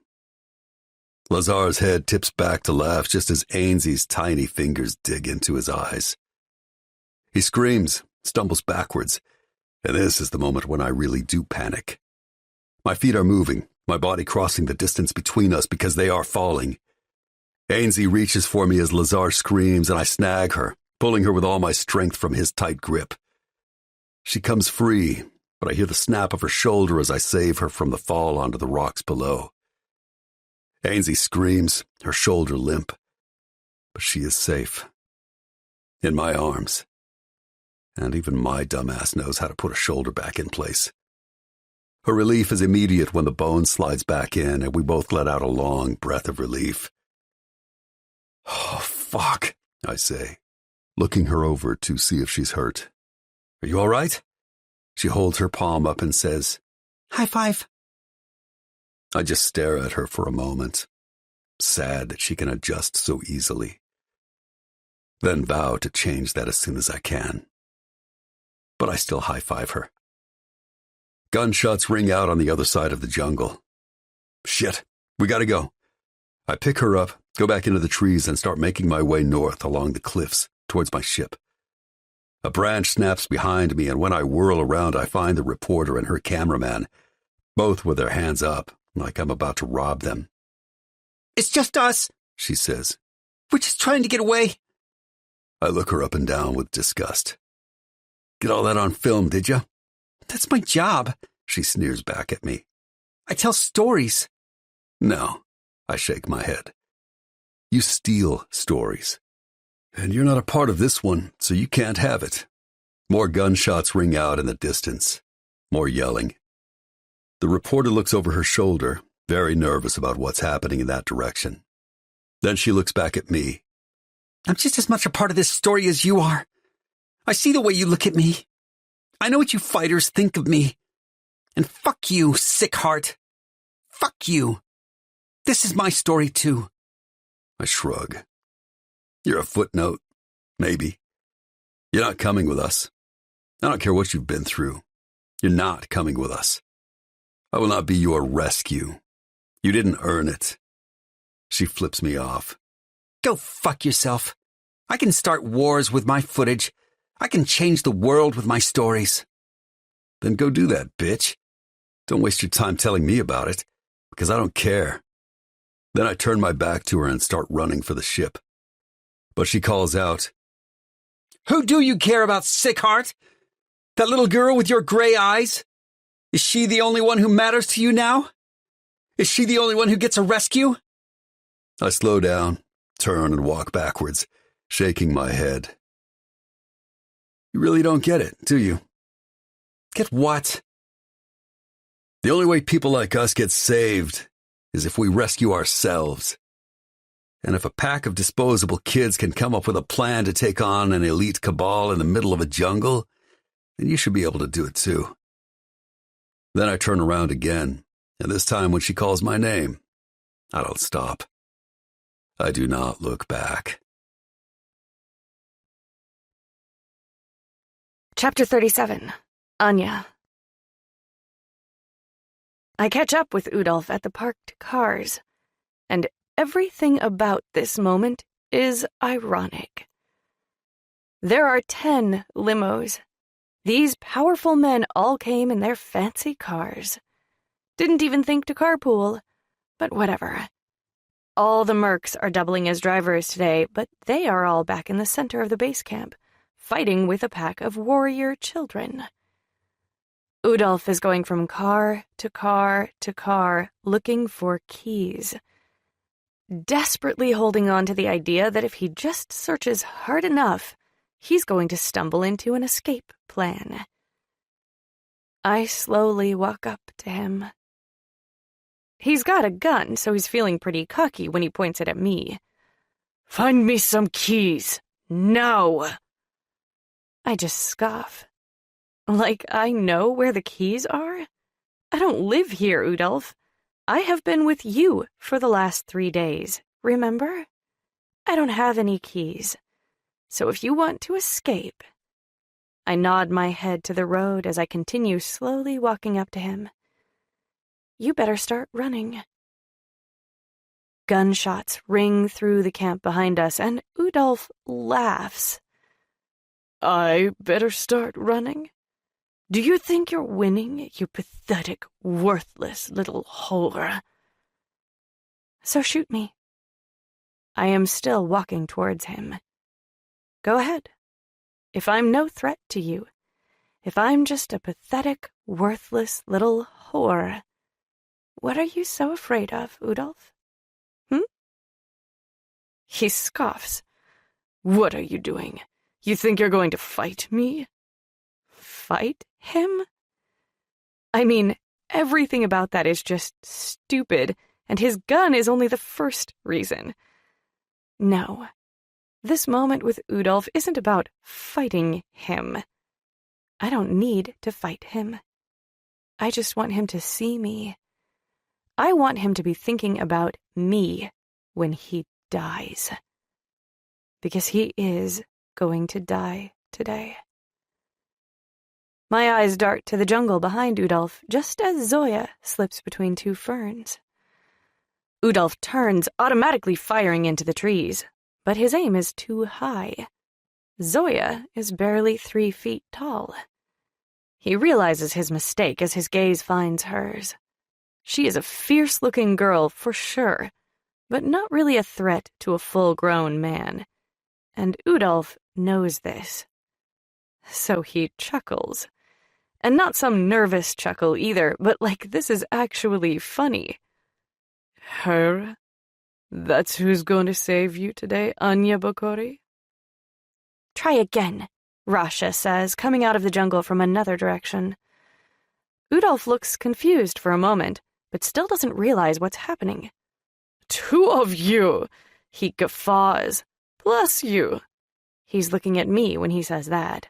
Lazar's head tips back to laugh just as Ainsley's tiny fingers dig into his eyes. He screams, stumbles backwards, and this is the moment when I really do panic. My feet are moving, my body crossing the distance between us because they are falling. Ainsley reaches for me as Lazar screams, and I snag her, pulling her with all my strength from his tight grip. She comes free, but I hear the snap of her shoulder as I save her from the fall onto the rocks below. Ainsley screams, her shoulder limp, but she is safe. In my arms. And even my dumbass knows how to put a shoulder back in place. Her relief is immediate when the bone slides back in and we both let out a long breath of relief. "Oh, fuck," I say, looking her over to see if she's hurt. "Are you all right?" She holds her palm up and says, "High five." I just stare at her for a moment, sad that she can adjust so easily. Then vow to change that as soon as I can. But I still high-five her. Gunshots ring out on the other side of the jungle. Shit, we gotta go. I pick her up, go back into the trees, and start making my way north along the cliffs towards my ship. A branch snaps behind me, and when I whirl around, I find the reporter and her cameraman, both with their hands up, like I'm about to rob them. "It's just us," she says. "We're just trying to get away." I look her up and down with disgust. "Get all that on film, did you?" "That's my job," she sneers back at me. "I tell stories." "No," I shake my head. "You steal stories. And you're not a part of this one, so you can't have it." More gunshots ring out in the distance. More yelling. The reporter looks over her shoulder, very nervous about what's happening in that direction. Then she looks back at me. "I'm just as much a part of this story as you are. I see the way you look at me. I know what you fighters think of me. And fuck you, sick heart. Fuck you. This is my story, too." I shrug. "You're a footnote. Maybe. You're not coming with us. I don't care what you've been through. You're not coming with us. I will not be your rescue. You didn't earn it." She flips me off. "Go fuck yourself. I can start wars with my footage. I can change the world with my stories." "Then go do that, bitch. Don't waste your time telling me about it, because I don't care." Then I turn my back to her and start running for the ship. But she calls out, "Who do you care about, sick heart? That little girl with your gray eyes? Is she the only one who matters to you now? Is she the only one who gets a rescue?" I slow down, turn, and walk backwards, shaking my head. "You really don't get it, do you?" "Get what?" "The only way people like us get saved is if we rescue ourselves. And if a pack of disposable kids can come up with a plan to take on an elite cabal in the middle of a jungle, then you should be able to do it too." Then I turn around again, and this time when she calls my name, I don't stop. I do not look back. Chapter 37. Anya. I catch up with Udolf at the parked cars, and everything about this moment is ironic. There are 10 limos. These powerful men all came in their fancy cars. Didn't even think to carpool, but whatever. All the mercs are doubling as drivers today, but they are all back in the center of the base camp, fighting with a pack of warrior children. Udolf is going from car to car to car, looking for keys. desperately holding on to the idea that if he just searches hard enough, he's going to stumble into an escape plan. I slowly walk up to him. He's got a gun, so he's feeling pretty cocky when he points it at me. "Find me some keys. Now!" I just scoff. Like I know where the keys are? I don't live here, Udolf. I have been with you for the last 3 days, remember? I don't have any keys. So if you want to escape... I nod my head to the road as I continue slowly walking up to him. You better start running. Gunshots ring through the camp behind us, and Udolf laughs. I better start running? Do you think you're winning, you pathetic, worthless little whore? So shoot me. I am still walking towards him. Go ahead. If I'm no threat to you, if I'm just a pathetic, worthless little whore, what are you so afraid of, Udolf? He scoffs. What are you doing? You think you're going to fight me? Fight him? I mean, everything about that is just stupid, and his gun is only the first reason. No, this moment with Udolf isn't about fighting him. I don't need to fight him. I just want him to see me. I want him to be thinking about me when he dies. Because he is going to die today. My eyes dart to the jungle behind Udolf, just as Zoya slips between 2 ferns. Udolf turns, automatically firing into the trees, but his aim is too high. Zoya is barely 3 feet tall. He realizes his mistake as his gaze finds hers. She is a fierce-looking girl for sure, but not really a threat to a full-grown man. And Udolf knows this. So he chuckles. And not some nervous chuckle either, but like this is actually funny. Her? That's who's going to save you today, Anya Bokori? Try again, Rasha says, coming out of the jungle from another direction. Udolf looks confused for a moment, but still doesn't realize what's happening. 2 of you, he guffaws, plus you. He's looking at me when he says that.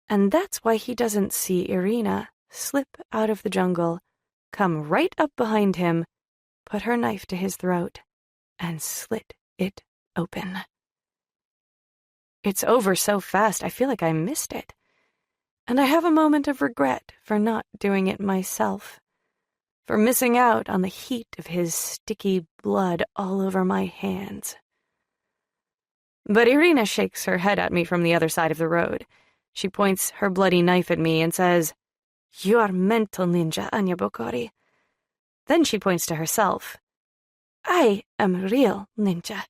And that's why he doesn't see Irina slip out of the jungle, come right up behind him, put her knife to his throat, and slit it open. It's over so fast, I feel like I missed it. And I have a moment of regret for not doing it myself, for missing out on the heat of his sticky blood all over my hands. But Irina shakes her head at me from the other side of the road. She points her bloody knife at me and says, You are mental, ninja, Anya Bokori. Then she points to herself. I am real ninja,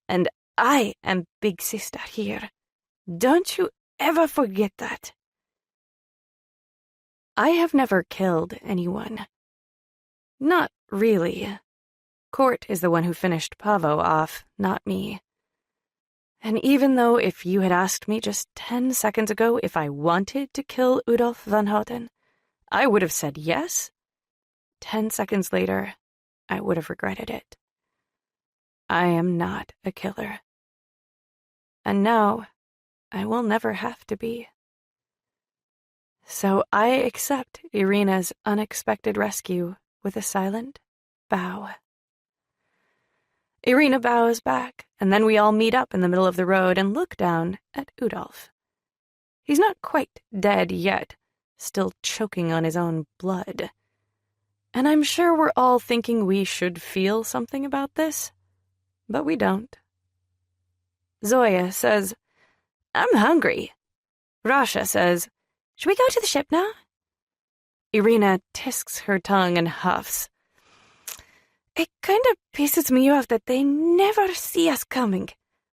and I am big sister here. Don't you ever forget that. I have never killed anyone. Not really. Court is the one who finished Pavo off, not me. And even though if you had asked me just 10 seconds ago if I wanted to kill Udolf van Houten, I would have said yes. 10 seconds later, I would have regretted it. I am not a killer. And now, I will never have to be. So I accept Irina's unexpected rescue with a silent bow. Irina bows back, and then we all meet up in the middle of the road and look down at Udolf. He's not quite dead yet, still choking on his own blood. And I'm sure we're all thinking we should feel something about this, but we don't. Zoya says, I'm hungry. Rasha says, Should we go to the ship now? Irina tisks her tongue and huffs. It kind of pisses me off that they never see us coming.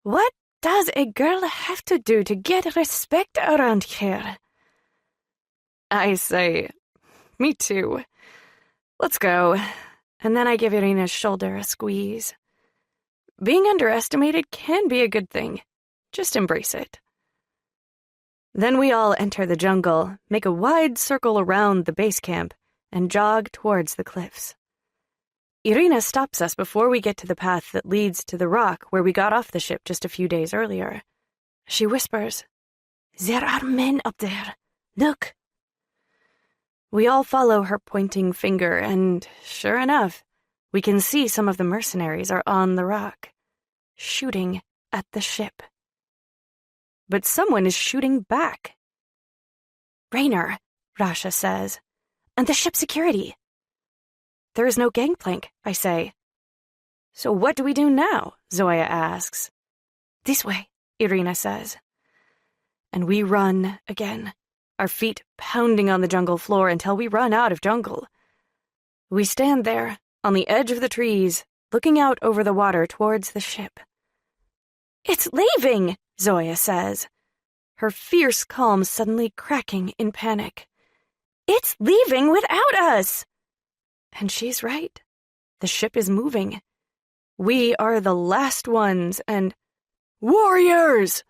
What does a girl have to do to get respect around here? I say, me too. Let's go. and then I give Irina's shoulder a squeeze. Being underestimated can be a good thing. Just embrace it. Then we all enter the jungle, make a wide circle around the base camp, and jog towards the cliffs. Irina stops us before we get to the path that leads to the rock where we got off the ship just a few days earlier. She whispers, "There are men up there. Look." We all follow her pointing finger, and sure enough, we can see some of the mercenaries are on the rock, shooting at the ship. But someone is shooting back. "Raynor," Rasha says, "and the ship's security." "There is no gangplank," I say. "So what do we do now?" Zoya asks. "This way," Irina says. And we run again, our feet pounding on the jungle floor until we run out of jungle. We stand there, on the edge of the trees, looking out over the water towards the ship. "It's leaving," Zoya says, her fierce calm suddenly cracking in panic. "It's leaving without us!" And she's right. The ship is moving. We are the last ones, and "Warriors!"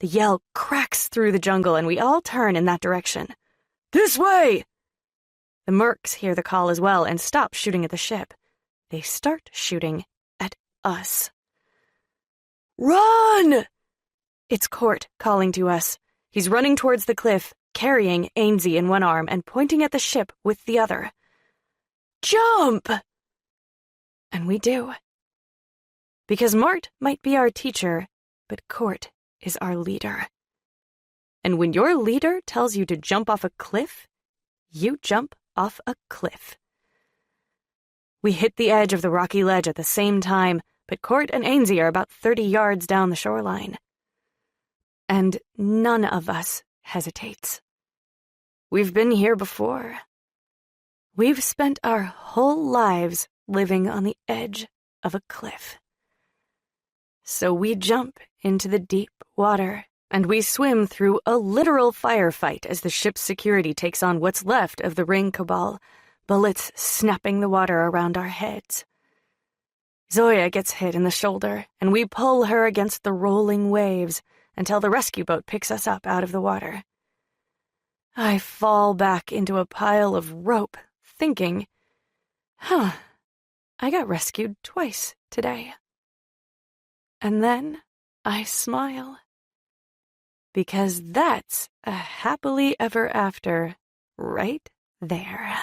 The yell cracks through the jungle, and we all turn in that direction. "This way!" The mercs hear the call as well and stop shooting at the ship. They start shooting at us. "Run!" It's Court calling to us. He's running towards the cliff, carrying Ainsley in one arm and pointing at the ship with the other. "Jump!" And we do. Because Mart might be our teacher, but Court is our leader. And when your leader tells you to jump off a cliff, you jump off a cliff. We hit the edge of the rocky ledge at the same time, but Court and Ainsley are about 30 yards down the shoreline. And none of us hesitates. We've been here before. We've spent our whole lives living on the edge of a cliff. So we jump into the deep water, and we swim through a literal firefight as the ship's security takes on what's left of the ring cabal, bullets snapping the water around our heads. Zoya gets hit in the shoulder, and we pull her against the rolling waves until the rescue boat picks us up out of the water. I fall back into a pile of rope, thinking, I got rescued twice today. And then I smile. Because that's a happily ever after right there.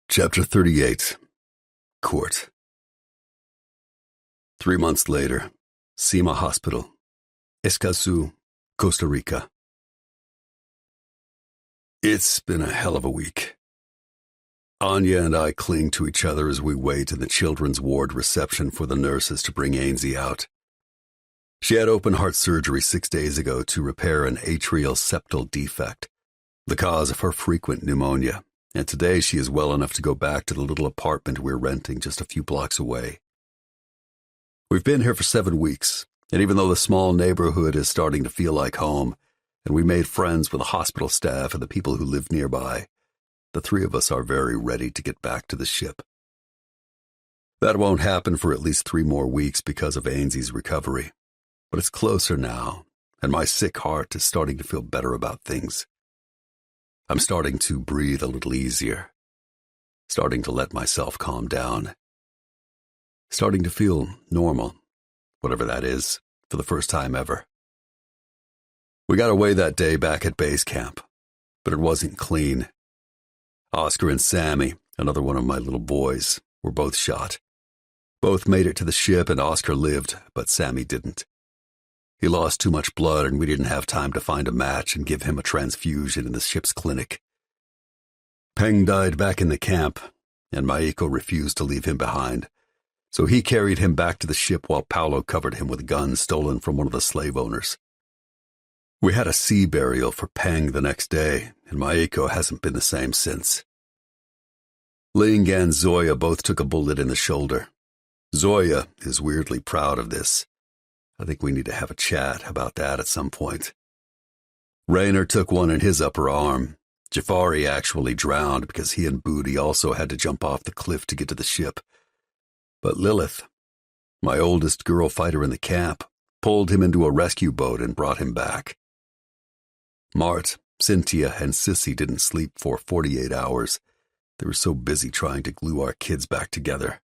Chapter 38. Court. 3 months later, Sima Hospital, Escazú, Costa Rica. It's been a hell of a week. Anya and I cling to each other as we wait in the children's ward reception for the nurses to bring Ainsley out. She had open heart surgery 6 days ago to repair an atrial septal defect, the cause of her frequent pneumonia, and today she is well enough to go back to the little apartment we're renting just a few blocks away. We've been here for 7 weeks, and even though the small neighborhood is starting to feel like home, and we made friends with the hospital staff and the people who live nearby, the three of us are very ready to get back to the ship. That won't happen for at least 3 more weeks because of Ainsley's recovery, but it's closer now, and my sick heart is starting to feel better about things. I'm starting to breathe a little easier, starting to let myself calm down, starting to feel normal, whatever that is, for the first time ever. We got away that day back at base camp, but it wasn't clean. Oscar and Sammy, another one of my little boys, were both shot. Both made it to the ship and Oscar lived, but Sammy didn't. He lost too much blood and we didn't have time to find a match and give him a transfusion in the ship's clinic. Peng died back in the camp, and Maiko refused to leave him behind, so he carried him back to the ship while Paolo covered him with guns stolen from one of the slave owners. We had a sea burial for Peng the next day, and Maiko hasn't been the same since. Ling and Zoya both took a bullet in the shoulder. Zoya is weirdly proud of this. I think we need to have a chat about that at some point. Raynor took one in his upper arm. Jafari actually drowned because he and Booty also had to jump off the cliff to get to the ship. But Lilith, my oldest girl fighter in the camp, pulled him into a rescue boat and brought him back. Mart, Cynthia, and Sissy didn't sleep for 48 hours. They were so busy trying to glue our kids back together.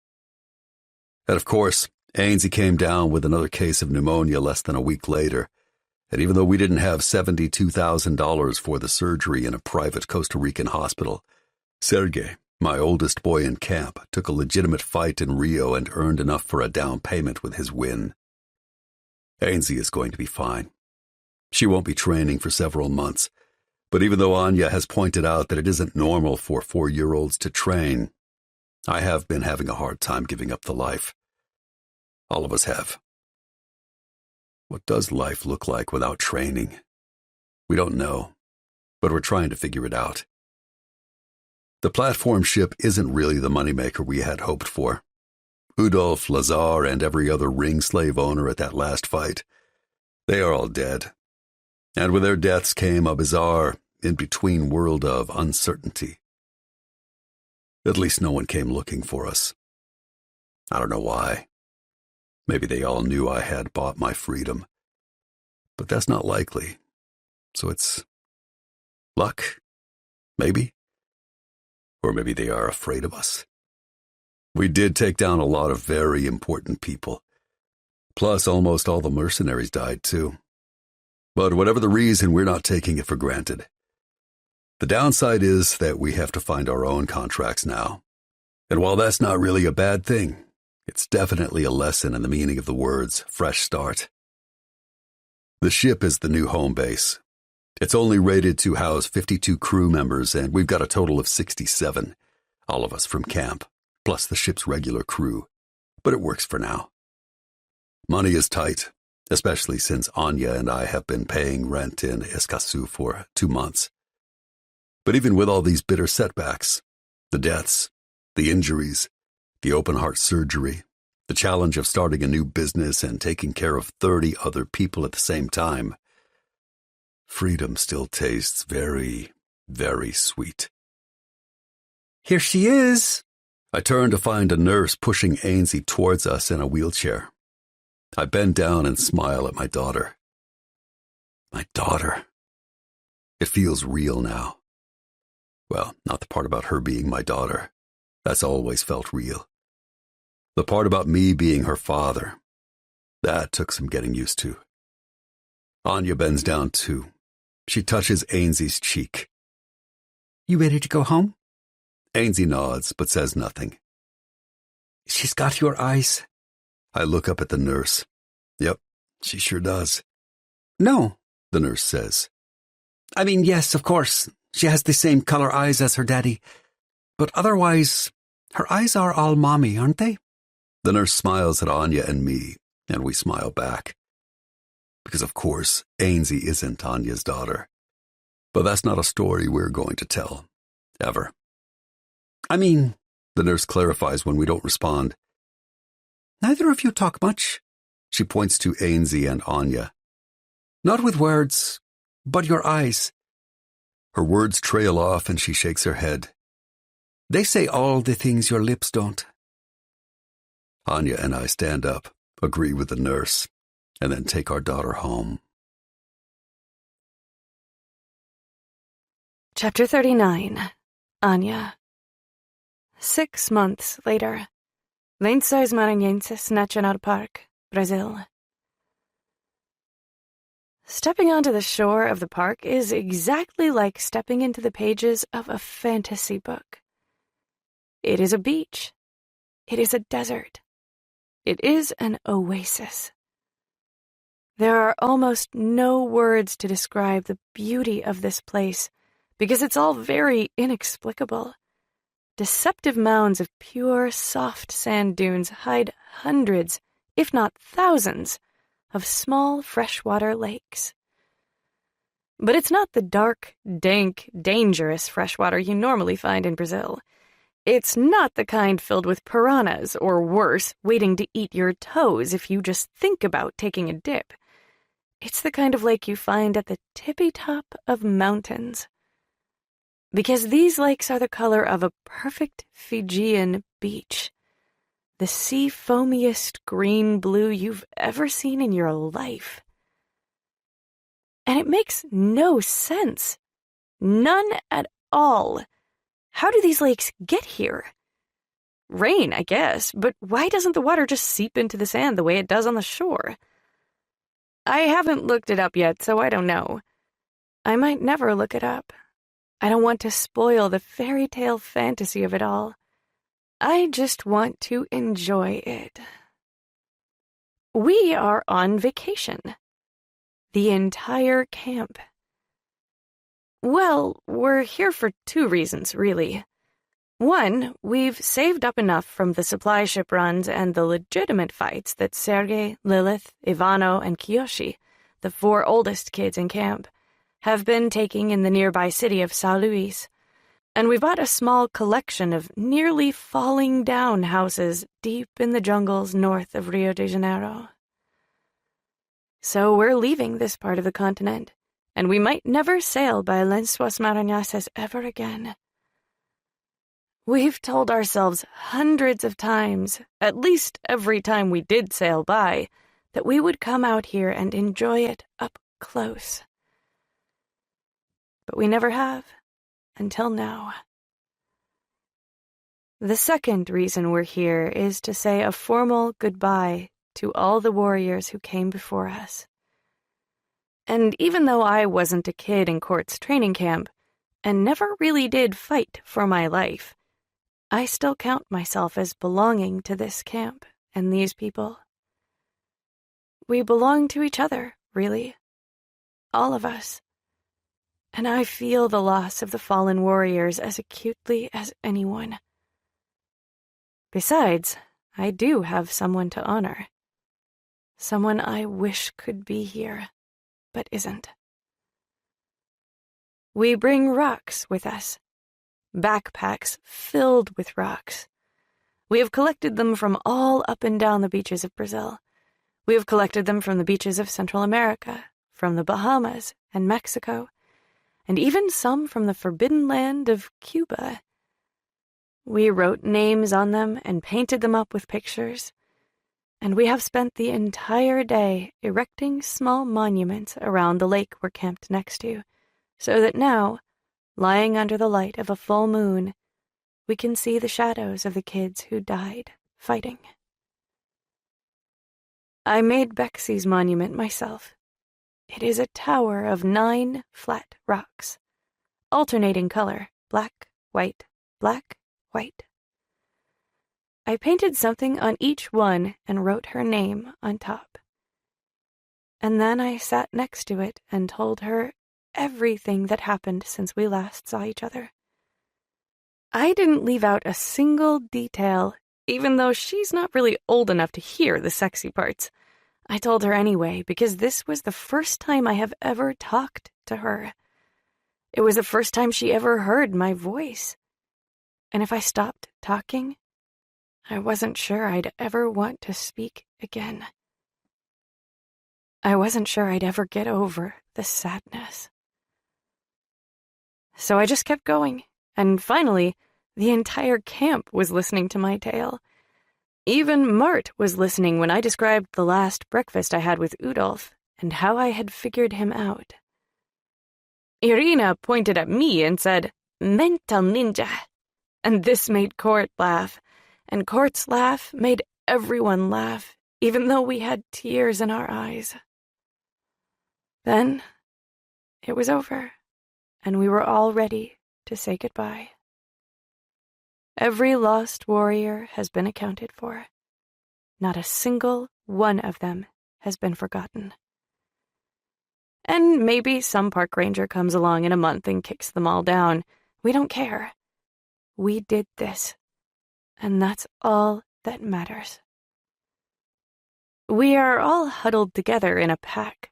And of course, Ainsey came down with another case of pneumonia less than a week later, and even though we didn't have $72,000 for the surgery in a private Costa Rican hospital, Sergei, my oldest boy in camp, took a legitimate fight in Rio and earned enough for a down payment with his win. Ainsey is going to be fine. She won't be training for several months, but even though Anya has pointed out that it isn't normal for 4-year-olds to train, I have been having a hard time giving up the life. All of us have. What does life look like without training? We don't know, but we're trying to figure it out. The platform ship isn't really the moneymaker we had hoped for. Udolf, Lazar, and every other ring slave owner at that last fight, they are all dead. And with their deaths came a bizarre, in-between world of uncertainty. At least no one came looking for us. I don't know why. Maybe they all knew I had bought my freedom. But that's not likely. So it's luck, maybe? Or maybe they are afraid of us. We did take down a lot of very important people. Plus, almost all the mercenaries died too. But whatever the reason, we're not taking it for granted. The downside is that we have to find our own contracts now. And while that's not really a bad thing, it's definitely a lesson in the meaning of the words fresh start. The ship is the new home base. It's only rated to house 52 crew members, and we've got a total of 67, all of us from camp, plus the ship's regular crew. But it works for now. Money is tight, especially since Anya and I have been paying rent in Escazú for 2 months. But even with all these bitter setbacks, the deaths, the injuries, the open-heart surgery, the challenge of starting a new business and taking care of 30 other people at the same time, freedom still tastes very, very sweet. Here she is. I turn to find a nurse pushing Ainsey towards us in a wheelchair. I bend down and smile at my daughter. My daughter. It feels real now. Well, not the part about her being my daughter. That's always felt real. The part about me being her father, that took some getting used to. Anya bends down too. She touches Ainsey's cheek. You ready to go home? Ainsey nods, but says nothing. She's got your eyes. I look up at the nurse. Yep, she sure does. No, the nurse says. I mean, yes, of course. She has the same color eyes as her daddy. But otherwise, her eyes are all mommy, aren't they? The nurse smiles at Anya and me, and we smile back. Because of course, Ainsey isn't Anya's daughter. But that's not a story we're going to tell. Ever. I mean, the nurse clarifies when we don't respond. Neither of you talk much. She points to Ainsey and Anya. Not with words, but your eyes. Her words trail off and she shakes her head. They say all the things your lips don't. Anya and I stand up, agree with the nurse, and then take our daughter home. Chapter 39. Anya. 6 months later. Lençóis Maranhenses National Park, Brazil. Stepping onto the shore of the park is exactly like stepping into the pages of a fantasy book. It is a beach. It is a desert. It is an oasis. There are almost no words to describe the beauty of this place because it's all very inexplicable. Deceptive mounds of pure, soft sand dunes hide hundreds, if not thousands, of small freshwater lakes. But it's not the dark, dank, dangerous freshwater you normally find in Brazil. It's not the kind filled with piranhas, or worse, waiting to eat your toes if you just think about taking a dip. It's the kind of lake you find at the tippy top of mountains. Because these lakes are the color of a perfect Fijian beach. The sea foamiest green-blue you've ever seen in your life. And it makes no sense. None at all. How do these lakes get here? Rain, I guess, but why doesn't the water just seep into the sand the way it does on the shore? I haven't looked it up yet, so I don't know. I might never look it up. I don't want to spoil the fairy tale fantasy of it all. I just want to enjoy it. We are on vacation. The entire camp. Well, we're here for 2 reasons, really. One, we've saved up enough from the supply ship runs and the legitimate fights that Sergei, Lilith, Ivano, and Kiyoshi, the 4 oldest kids in camp, have been taking in the nearby city of São Luís, and we bought a small collection of nearly falling down houses deep in the jungles north of Rio de Janeiro. So we're leaving this part of the continent, and we might never sail by Lençóis Maranhões ever again. We've told ourselves hundreds of times, at least every time we did sail by, that we would come out here and enjoy it up close. But we never have, until now. The second reason we're here is to say a formal goodbye to all the warriors who came before us. And even though I wasn't a kid in Court's training camp, and never really did fight for my life, I still count myself as belonging to this camp and these people. We belong to each other, really. All of us. And I feel the loss of the fallen warriors as acutely as anyone. Besides, I do have someone to honor. Someone I wish could be here, but isn't. We bring rocks with us. Backpacks filled with rocks. We have collected them from all up and down the beaches of Brazil. We have collected them from the beaches of Central America, from the Bahamas and Mexico, and even some from the forbidden land of Cuba. We wrote names on them and painted them up with pictures, and we have spent the entire day erecting small monuments around the lake we're camped next to, so that now, lying under the light of a full moon, we can see the shadows of the kids who died fighting. I made Bexy's monument myself. It is a tower of 9 flat rocks, alternating color, black, white, black, white. I painted something on each one and wrote her name on top. And then I sat next to it and told her everything that happened since we last saw each other. I didn't leave out a single detail, even though she's not really old enough to hear the sexy parts. I told her anyway, because this was the first time I have ever talked to her. It was the first time she ever heard my voice. And if I stopped talking, I wasn't sure I'd ever want to speak again. I wasn't sure I'd ever get over the sadness. So I just kept going, and finally, the entire camp was listening to my tale. Even Mart was listening when I described the last breakfast I had with Udolf and how I had figured him out. Irina pointed at me and said, "Mental ninja," and this made Court laugh, and Court's laugh made everyone laugh, even though we had tears in our eyes. Then it was over, and we were all ready to say goodbye. Every lost warrior has been accounted for. Not a single one of them has been forgotten. And maybe some park ranger comes along in a month and kicks them all down. We don't care. We did this, and that's all that matters. We are all huddled together in a pack.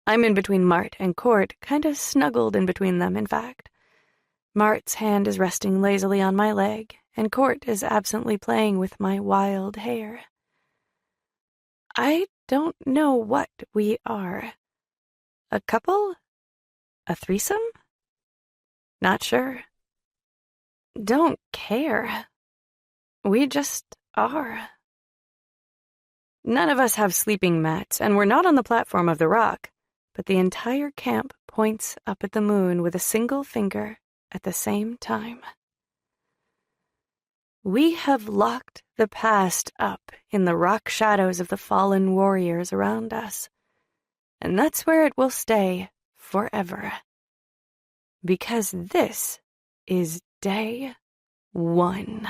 I'm in between Mart and Court, kind of snuggled in between them, in fact. Mart's hand is resting lazily on my leg, and Court is absently playing with my wild hair. I don't know what we are. A couple? A threesome? Not sure. don't care. We just are. None of us have sleeping mats, and we're not on the platform of the rock, but the entire camp points up at the moon with a single finger at the same time. We have locked the past up in the rock shadows of the fallen warriors around us, and that's where it will stay forever. Because this is day 1.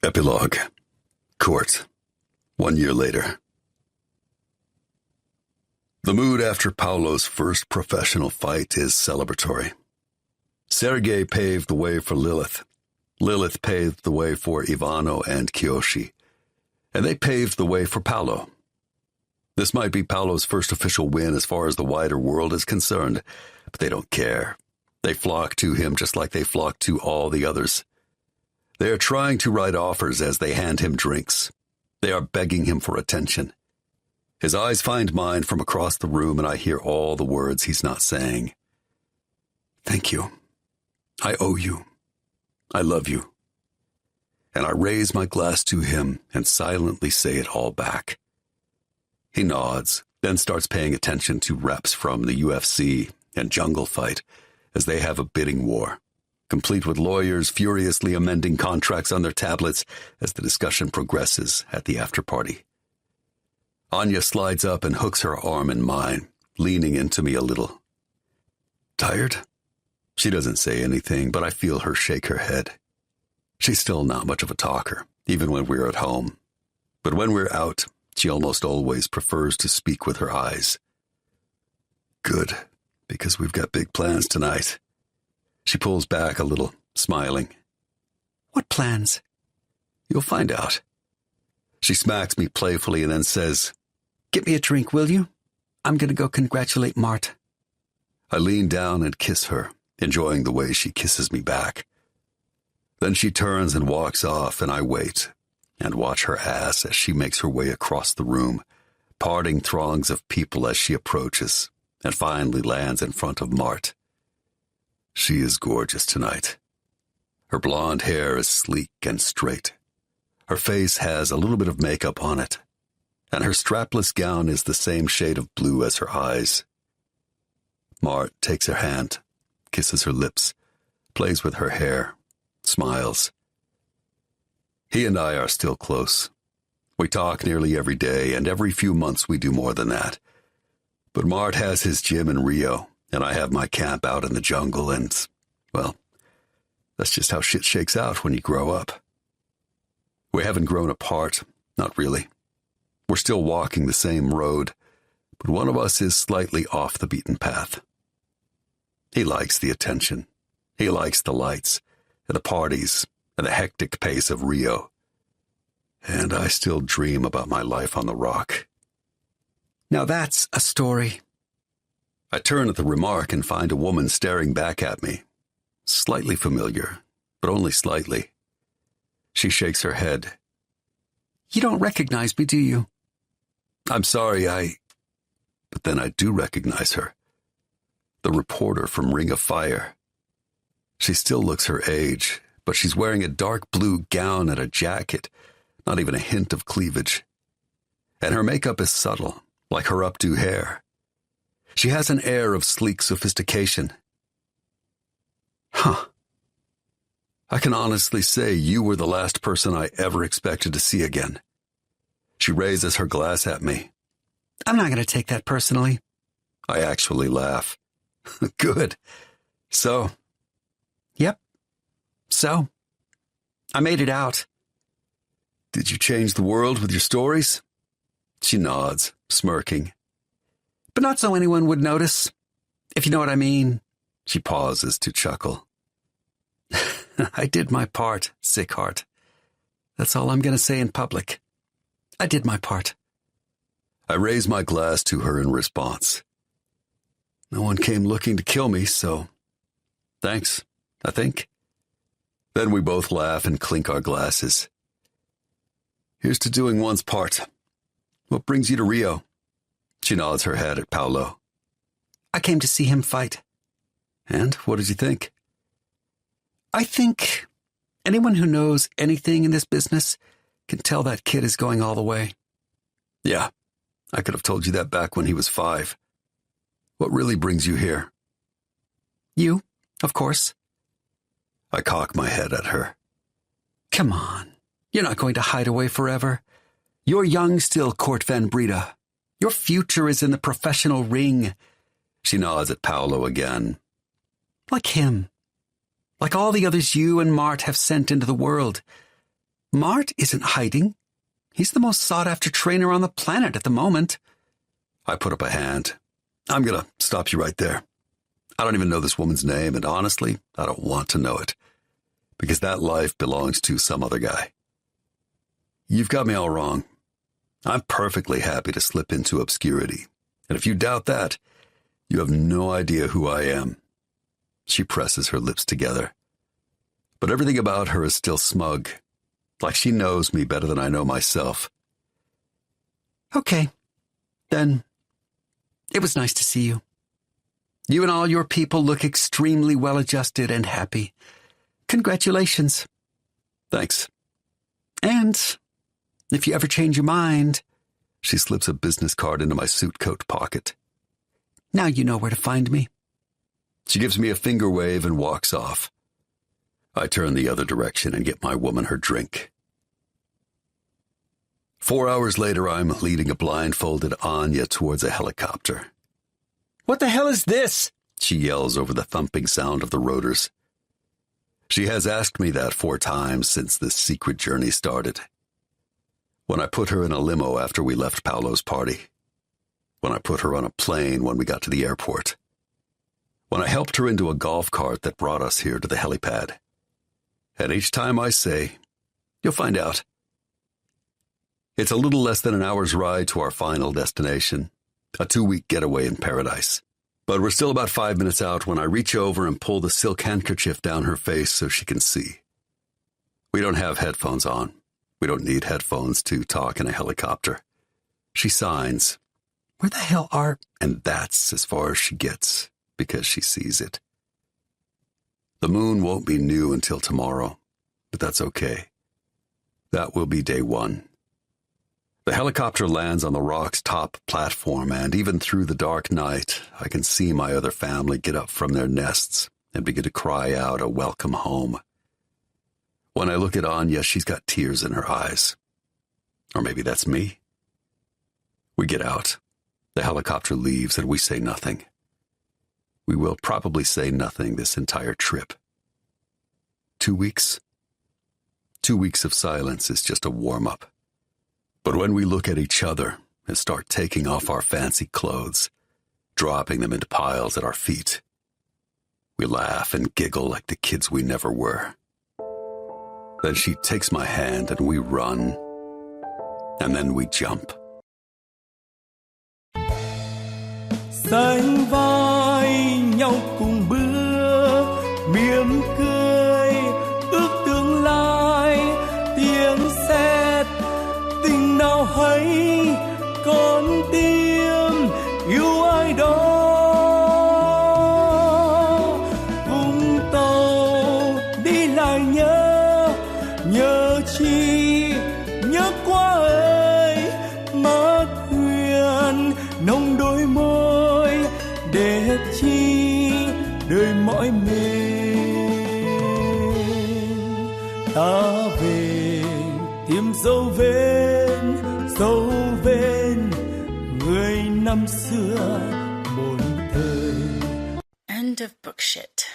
Epilogue. Court. 1 year later. The mood after Paolo's first professional fight is celebratory. Sergei paved the way for Lilith. Lilith paved the way for Ivano and Kiyoshi. And they paved the way for Paolo. This might be Paolo's first official win as far as the wider world is concerned, but they don't care. They flock to him just like they flock to all the others. They are trying to write offers as they hand him drinks. They are begging him for attention. His eyes find mine from across the room, and I hear all the words he's not saying. Thank you. I owe you. I love you. And I raise my glass to him and silently say it all back. He nods, then starts paying attention to reps from the UFC and Jungle Fight as they have a bidding war, complete with lawyers furiously amending contracts on their tablets as the discussion progresses at the after-party. Anya slides up and hooks her arm in mine, leaning into me a little. Tired? She doesn't say anything, but I feel her shake her head. She's still not much of a talker, even when we're at home. But when we're out, she almost always prefers to speak with her eyes. Good, because we've got big plans tonight. She pulls back a little, smiling. What plans? You'll find out. She smacks me playfully and then says, Get me a drink, will you? I'm going to go congratulate Mart. I lean down and kiss her, enjoying the way she kisses me back. Then she turns and walks off, and I wait and watch her ass as she makes her way across the room, parting throngs of people as she approaches, and finally lands in front of Mart. She is gorgeous tonight. Her blonde hair is sleek and straight. Her face has a little bit of makeup on it, and her strapless gown is the same shade of blue as her eyes. Mart takes her hand, kisses her lips, plays with her hair, smiles. He and I are still close. We talk nearly every day, and every few months we do more than that. But Mart has his gym in Rio, and I have my camp out in the jungle, and, well, that's just how shit shakes out when you grow up. We haven't grown apart, not really. We're still walking the same road, but one of us is slightly off the beaten path. He likes the attention. He likes the lights, and the parties, and the hectic pace of Rio. And I still dream about my life on the rock. Now that's a story. I turn at the remark and find a woman staring back at me. Slightly familiar, but only slightly. She shakes her head. You don't recognize me, do you? I'm sorry, But then I do recognize her. The reporter from Ring of Fire. She still looks her age, but she's wearing a dark blue gown and a jacket, not even a hint of cleavage. And her makeup is subtle, like her updo hair. She has an air of sleek sophistication. Huh. I can honestly say you were the last person I ever expected to see again. She raises her glass at me. I'm not going to take that personally. I actually laugh. Good. So? Yep. So? I made it out. Did you change the world with your stories? She nods, smirking. But not so anyone would notice, if you know what I mean. She pauses to chuckle. I did my part, Sickheart. That's all I'm going to say in public. I did my part. I raise my glass to her in response. No one came looking to kill me, so thanks, I think. Then we both laugh and clink our glasses. Here's to doing one's part. What brings you to Rio? She nods her head at Paolo. I came to see him fight. And what did you think? I think anyone who knows anything in this business can tell that kid is going all the way. Yeah, I could have told you that back when he was 5. What really brings you here? You, of course. I cock my head at her. Come on. You're not going to hide away forever. You're young still, Court Van Breda. Your future is in the professional ring. She nods at Paolo again. Like him. Like all the others you and Mart have sent into the world. Mart isn't hiding. He's the most sought-after trainer on the planet at the moment. I put up a hand. I'm gonna stop you right there. I don't even know this woman's name, and honestly, I don't want to know it. Because that life belongs to some other guy. You've got me all wrong. I'm perfectly happy to slip into obscurity. And if you doubt that, you have no idea who I am. She presses her lips together. But everything about her is still smug. Like she knows me better than I know myself. Okay. Then, it was nice to see you. You and all your people look extremely well-adjusted and happy. Congratulations. Thanks. And if you ever change your mind... She slips a business card into my suit coat pocket. Now you know where to find me. She gives me a finger wave and walks off. I turn the other direction and get my woman her drink. 4 hours later, I'm leading a blindfolded Anya towards a helicopter. What the hell is this? She yells over the thumping sound of the rotors. She has asked me that 4 times since this secret journey started. When I put her in a limo after we left Paolo's party. When I put her on a plane when we got to the airport. When I helped her into a golf cart that brought us here to the helipad. And each time I say, you'll find out. It's a little less than an hour's ride to our final destination, a 2-week getaway in paradise. But we're still about 5 minutes out when I reach over and pull the silk handkerchief down her face so she can see. We don't have headphones on. We don't need headphones to talk in a helicopter. She signs. Where the hell are... And that's as far as she gets, because she sees it. The moon won't be new until tomorrow, but that's okay. That will be day 1. The helicopter lands on the rock's top platform, and even through the dark night, I can see my other family get up from their nests and begin to cry out a welcome home. When I look at Anya, she's got tears in her eyes. Or maybe that's me. We get out. The helicopter leaves, and we say nothing. We will probably say nothing this entire trip. 2 weeks? 2 weeks of silence is just a warm-up. But when we look at each other and start taking off our fancy clothes, dropping them into piles at our feet, we laugh and giggle like the kids we never were. Then she takes my hand and we run. And then we jump. Sánh vai nhau cùng bước, mỉm cười, ước tương lai, tiếng sét, tình nào hay, con tim yêu ai đó. Vũng tàu đi lại nhớ chi, nhớ quá ấy, má thuyền nồng đôi môi, để chi đời mỏi mệt. Ta về tìm dấu vết người năm xưa một end of book shit.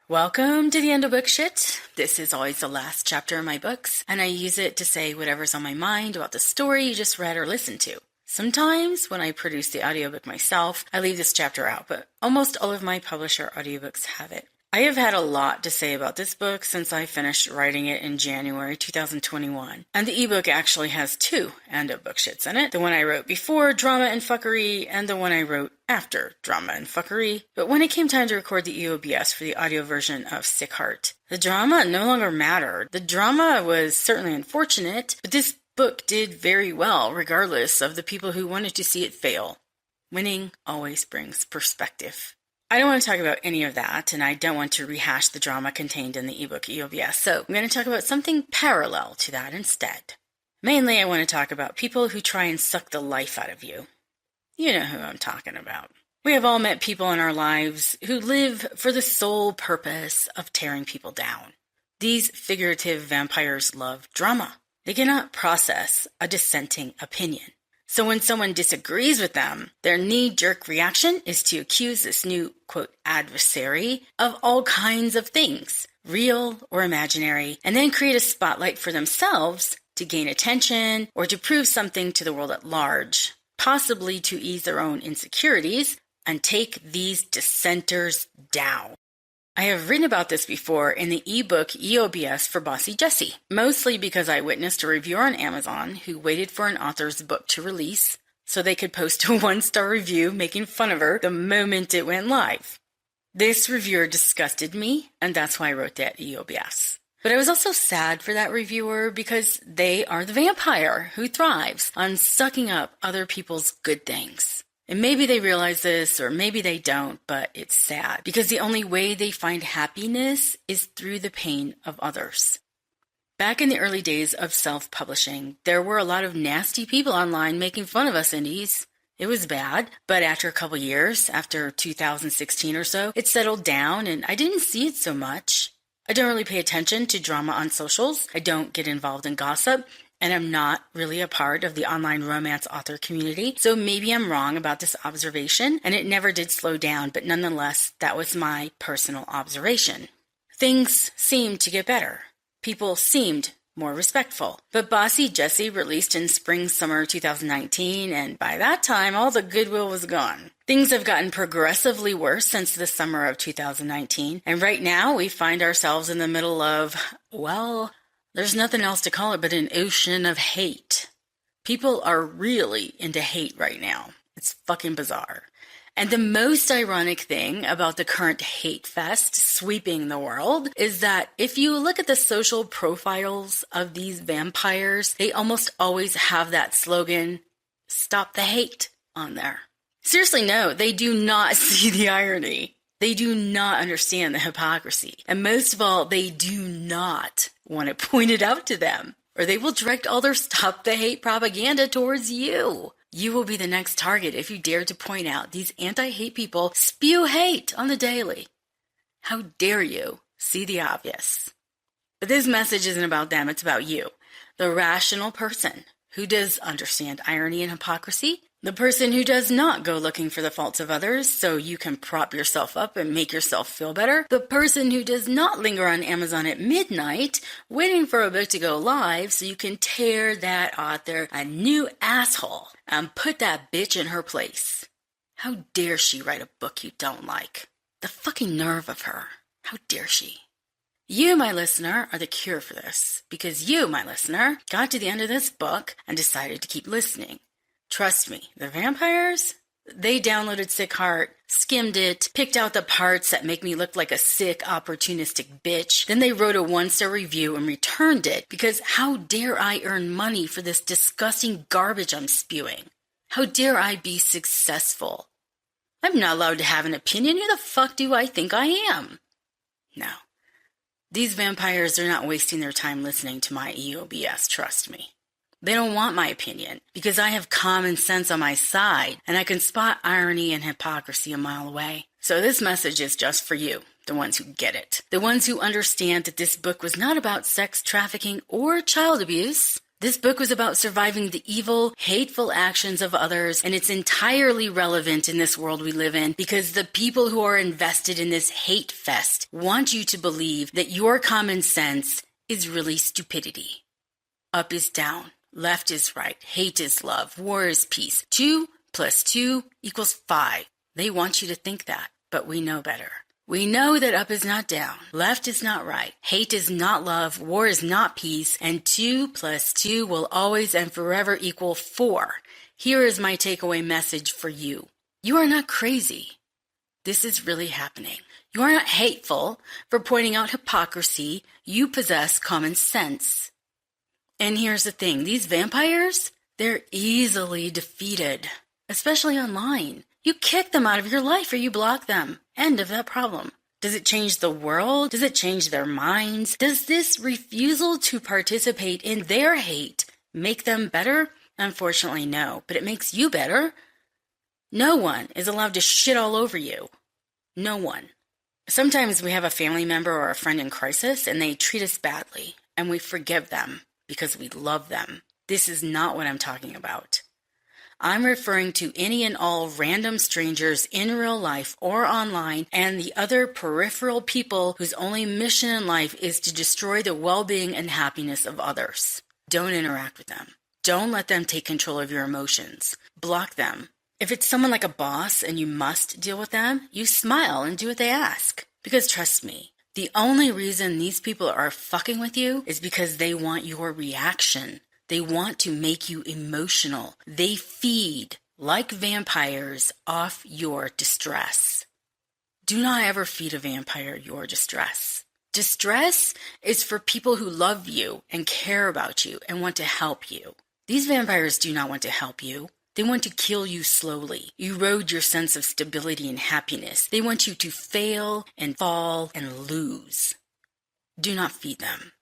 Welcome to the end of book shit. This is always the last chapter in my books, and I use it to say whatever's on my mind about the story you just read or listened to. Sometimes, when I produce the audiobook myself, I leave this chapter out, but almost all of my publisher audiobooks have it. I have had a lot to say about this book since I finished writing it in January 2021. And the ebook actually has 2 end of book shits in it. The one I wrote before Drama and Fuckery and the one I wrote after Drama and Fuckery. But when it came time to record the EOBS for the audio version of Sick Heart, the drama no longer mattered. The drama was certainly unfortunate, but this book did very well regardless of the people who wanted to see it fail. Winning always brings perspective. I don't want to talk about any of that, and I don't want to rehash the drama contained in the ebook EOBS, so I'm going to talk about something parallel to that instead. Mainly, I want to talk about people who try and suck the life out of you. You know who I'm talking about. We have all met people in our lives who live for the sole purpose of tearing people down. These figurative vampires love drama. They cannot process a dissenting opinion. So when someone disagrees with them, their knee-jerk reaction is to accuse this new, quote, adversary of all kinds of things, real or imaginary, and then create a spotlight for themselves to gain attention or to prove something to the world at large, possibly to ease their own insecurities and take these dissenters down. I have written about this before in the ebook EOBS for Bossy Jessie, mostly because I witnessed a reviewer on Amazon who waited for an author's book to release so they could post a 1-star review making fun of her the moment it went live. This reviewer disgusted me, and that's why I wrote that EOBS. But I was also sad for that reviewer because they are the vampire who thrives on sucking up other people's good things. And maybe they realize this, or maybe they don't, but it's sad because the only way they find happiness is through the pain of others. Back in the early days of self-publishing, there were a lot of nasty people online making fun of us indies. It was bad, but after a couple years, after 2016 or so, it settled down and I didn't see it so much. I don't really pay attention to drama on socials. I don't get involved in gossip. And I'm not really a part of the online romance author community, so maybe I'm wrong about this observation, and it never did slow down, but nonetheless, that was my personal observation. Things seemed to get better. People seemed more respectful. But Bossy Jessie released in spring-summer 2019, and by that time, all the goodwill was gone. Things have gotten progressively worse since the summer of 2019, and right now we find ourselves in the middle of, well, there's nothing else to call it but an ocean of hate. People are really into hate right now. It's fucking bizarre. And the most ironic thing about the current hate fest sweeping the world is that if you look at the social profiles of these vampires, they almost always have that slogan, "Stop the hate," on there. Seriously, no, they do not see the irony. They do not understand the hypocrisy. And most of all, they do not want it pointed out to them, or they will direct all their stop the hate propaganda towards you. You will be the next target if you dare to point out these anti-hate people spew hate on the daily. How dare you see the obvious? But this message isn't about them, it's about you, the rational person who does understand irony and hypocrisy, the person who does not go looking for the faults of others so you can prop yourself up and make yourself feel better, the person who does not linger on Amazon at midnight waiting for a book to go live so you can tear that author a new asshole and put that bitch in her place. How dare she write a book you don't like? The fucking nerve of her. How dare she? You, my listener, are the cure for this, because you, my listener, got to the end of this book and decided to keep listening. Trust me, the vampires, they downloaded Sick Heart, skimmed it, picked out the parts that make me look like a sick, opportunistic bitch. Then they wrote a 1-star review and returned it because how dare I earn money for this disgusting garbage I'm spewing? How dare I be successful? I'm not allowed to have an opinion. Who the fuck do I think I am? No. These vampires are not wasting their time listening to my EOBS, trust me. They don't want my opinion because I have common sense on my side and I can spot irony and hypocrisy a mile away. So this message is just for you, the ones who get it. The ones who understand that this book was not about sex trafficking or child abuse. This book was about surviving the evil, hateful actions of others, and it's entirely relevant in this world we live in because the people who are invested in this hate fest want you to believe that your common sense is really stupidity. Up is down, left is right, hate is love, war is peace. 2 + 2 = 5. They want you to think that, but we know better. We know that up is not down, left is not right, hate is not love, war is not peace, and 2 + 2 will always and forever equal 4. Here is my takeaway message for you. You are not crazy. This is really happening. You are not hateful for pointing out hypocrisy. You possess common sense. And here's the thing. These vampires, they're easily defeated, especially online. You kick them out of your life or you block them. End of that problem. Does it change the world? Does it change their minds? Does this refusal to participate in their hate make them better? Unfortunately, no, but it makes you better. No one is allowed to shit all over you. No one. Sometimes we have a family member or a friend in crisis and they treat us badly and we forgive them because we love them. This is not what I'm talking about. I'm referring to any and all random strangers in real life or online and the other peripheral people whose only mission in life is to destroy the well-being and happiness of others. Don't interact with them. Don't let them take control of your emotions. Block them. If it's someone like a boss and you must deal with them, you smile and do what they ask. Because trust me, the only reason these people are fucking with you is because they want your reaction. They want to make you emotional. They feed, like vampires, off your distress. Do not ever feed a vampire your distress. Distress is for people who love you and care about you and want to help you. These vampires do not want to help you. They want to kill you slowly, erode your sense of stability and happiness. They want you to fail and fall and lose. Do not feed them.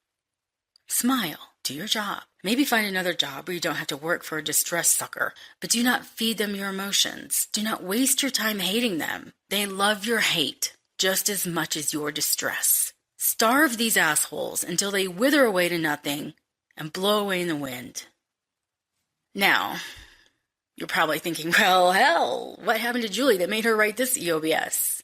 Smile. Do your job. Maybe find another job where you don't have to work for a distress sucker, but do not feed them your emotions. Do not waste your time hating them. They love your hate just as much as your distress. Starve these assholes until they wither away to nothing and blow away in the wind. Now, you're probably thinking, well, hell, what happened to Julie that made her write this EOBS?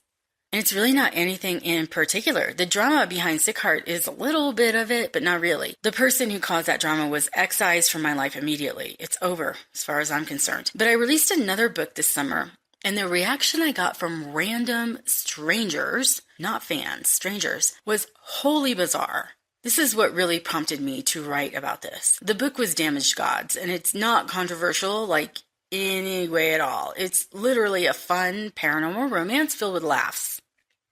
And it's really not anything in particular. The drama behind Sickheart is a little bit of it, but not really. The person who caused that drama was excised from my life immediately. It's over, as far as I'm concerned. But I released another book this summer, and the reaction I got from random strangers, not fans, strangers, was wholly bizarre. This is what really prompted me to write about this. The book was Damaged Gods, and it's not controversial, like, in any way at all. It's literally a fun paranormal romance filled with laughs.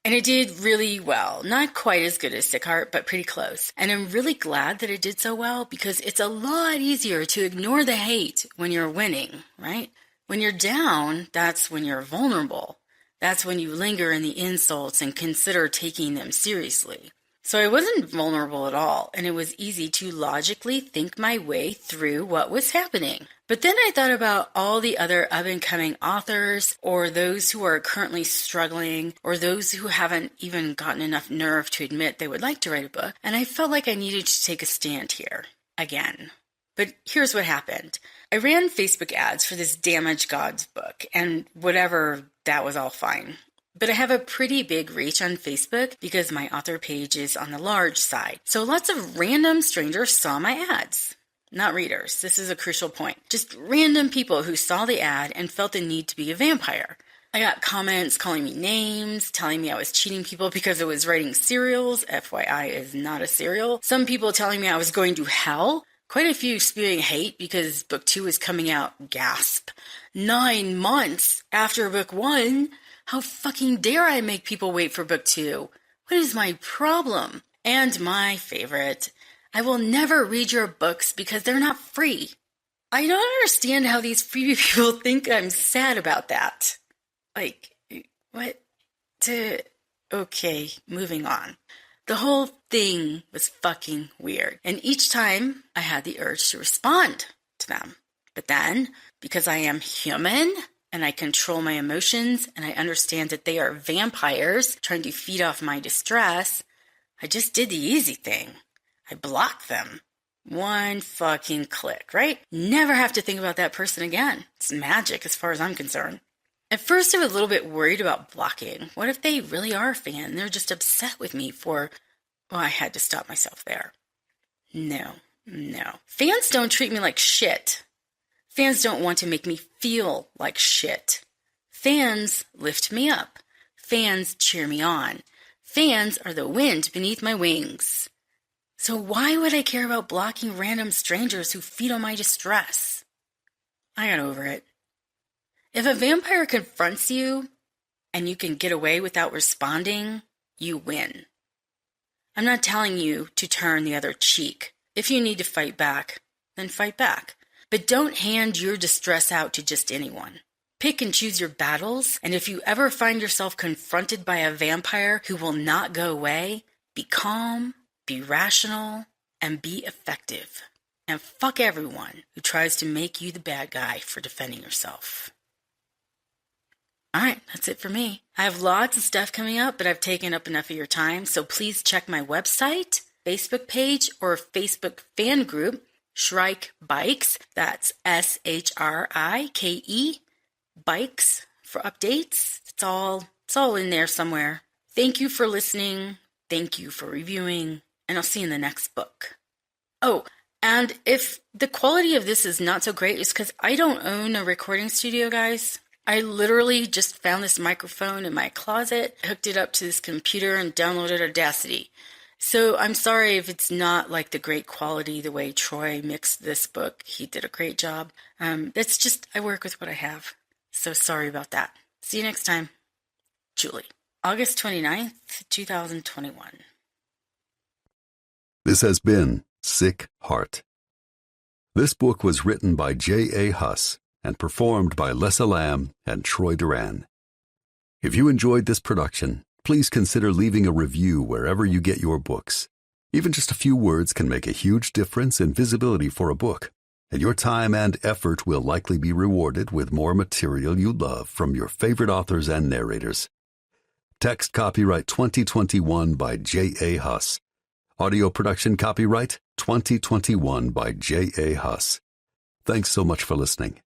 And it did really well. Not quite as good as Sickheart, but pretty close. And I'm really glad that it did so well because it's a lot easier to ignore the hate when you're winning, right? When you're down, that's when you're vulnerable. That's when you linger in the insults and consider taking them seriously. So I wasn't vulnerable at all, and it was easy to logically think my way through what was happening. But then I thought about all the other up-and-coming authors, or those who are currently struggling, or those who haven't even gotten enough nerve to admit they would like to write a book, and I felt like I needed to take a stand here, again. But here's what happened. I ran Facebook ads for this Damaged Gods book, and whatever, that was all fine. But I have a pretty big reach on Facebook because my author page is on the large side. So lots of random strangers saw my ads. Not readers. This is a crucial point. Just random people who saw the ad and felt the need to be a vampire. I got comments calling me names, telling me I was cheating people because I was writing serials. FYI is not a serial. Some people telling me I was going to hell. Quite a few spewing hate because book 2 is coming out. Gasp. 9 months after book 1. How fucking dare I make people wait for book 2? What is my problem? And my favorite, I will never read your books because they're not free. I don't understand how these freebie people think I'm sad about that. Like, what? Okay, moving on. The whole thing was fucking weird. And each time I had the urge to respond to them. But then, because I am human, and I control my emotions, and I understand that they are vampires trying to feed off my distress, I just did the easy thing. I blocked them. One fucking click, right? Never have to think about that person again. It's magic as far as I'm concerned. At first, I was a little bit worried about blocking. What if they really are a fan and they're just upset with me for... Well, I had to stop myself there. No. Fans don't treat me like shit. Fans don't want to make me feel like shit. Fans lift me up. Fans cheer me on. Fans are the wind beneath my wings. So why would I care about blocking random strangers who feed on my distress? I got over it. If a vampire confronts you and you can get away without responding, you win. I'm not telling you to turn the other cheek. If you need to fight back, then fight back. But don't hand your distress out to just anyone. Pick and choose your battles, and if you ever find yourself confronted by a vampire who will not go away, be calm, be rational, and be effective. And fuck everyone who tries to make you the bad guy for defending yourself. Alright, that's it for me. I have lots of stuff coming up, but I've taken up enough of your time, so please check my website, Facebook page, or Facebook fan group, Shrike Bikes. That's SHRIKE Bikes for updates. It's all in there somewhere. Thank you for listening. Thank you for reviewing, and I'll see you in the next book. Oh, and if the quality of this is not so great, it's because I don't own a recording studio, guys. I literally just found this microphone in my closet, hooked it up to this computer, and downloaded Audacity. So I'm sorry if it's not like the great quality the way Troy mixed this book. He did a great job. That's just, I work with what I have. So sorry about that. See you next time. Julie. August 29th, 2021. This has been Sick Heart. This book was written by J.A. Huss and performed by Lessa Lamb and Troy Duran. If you enjoyed this production, please consider leaving a review wherever you get your books. Even just a few words can make a huge difference in visibility for a book, and your time and effort will likely be rewarded with more material you love from your favorite authors and narrators. Text copyright 2021 by J.A. Huss. Audio production copyright 2021 by J.A. Huss. Thanks so much for listening.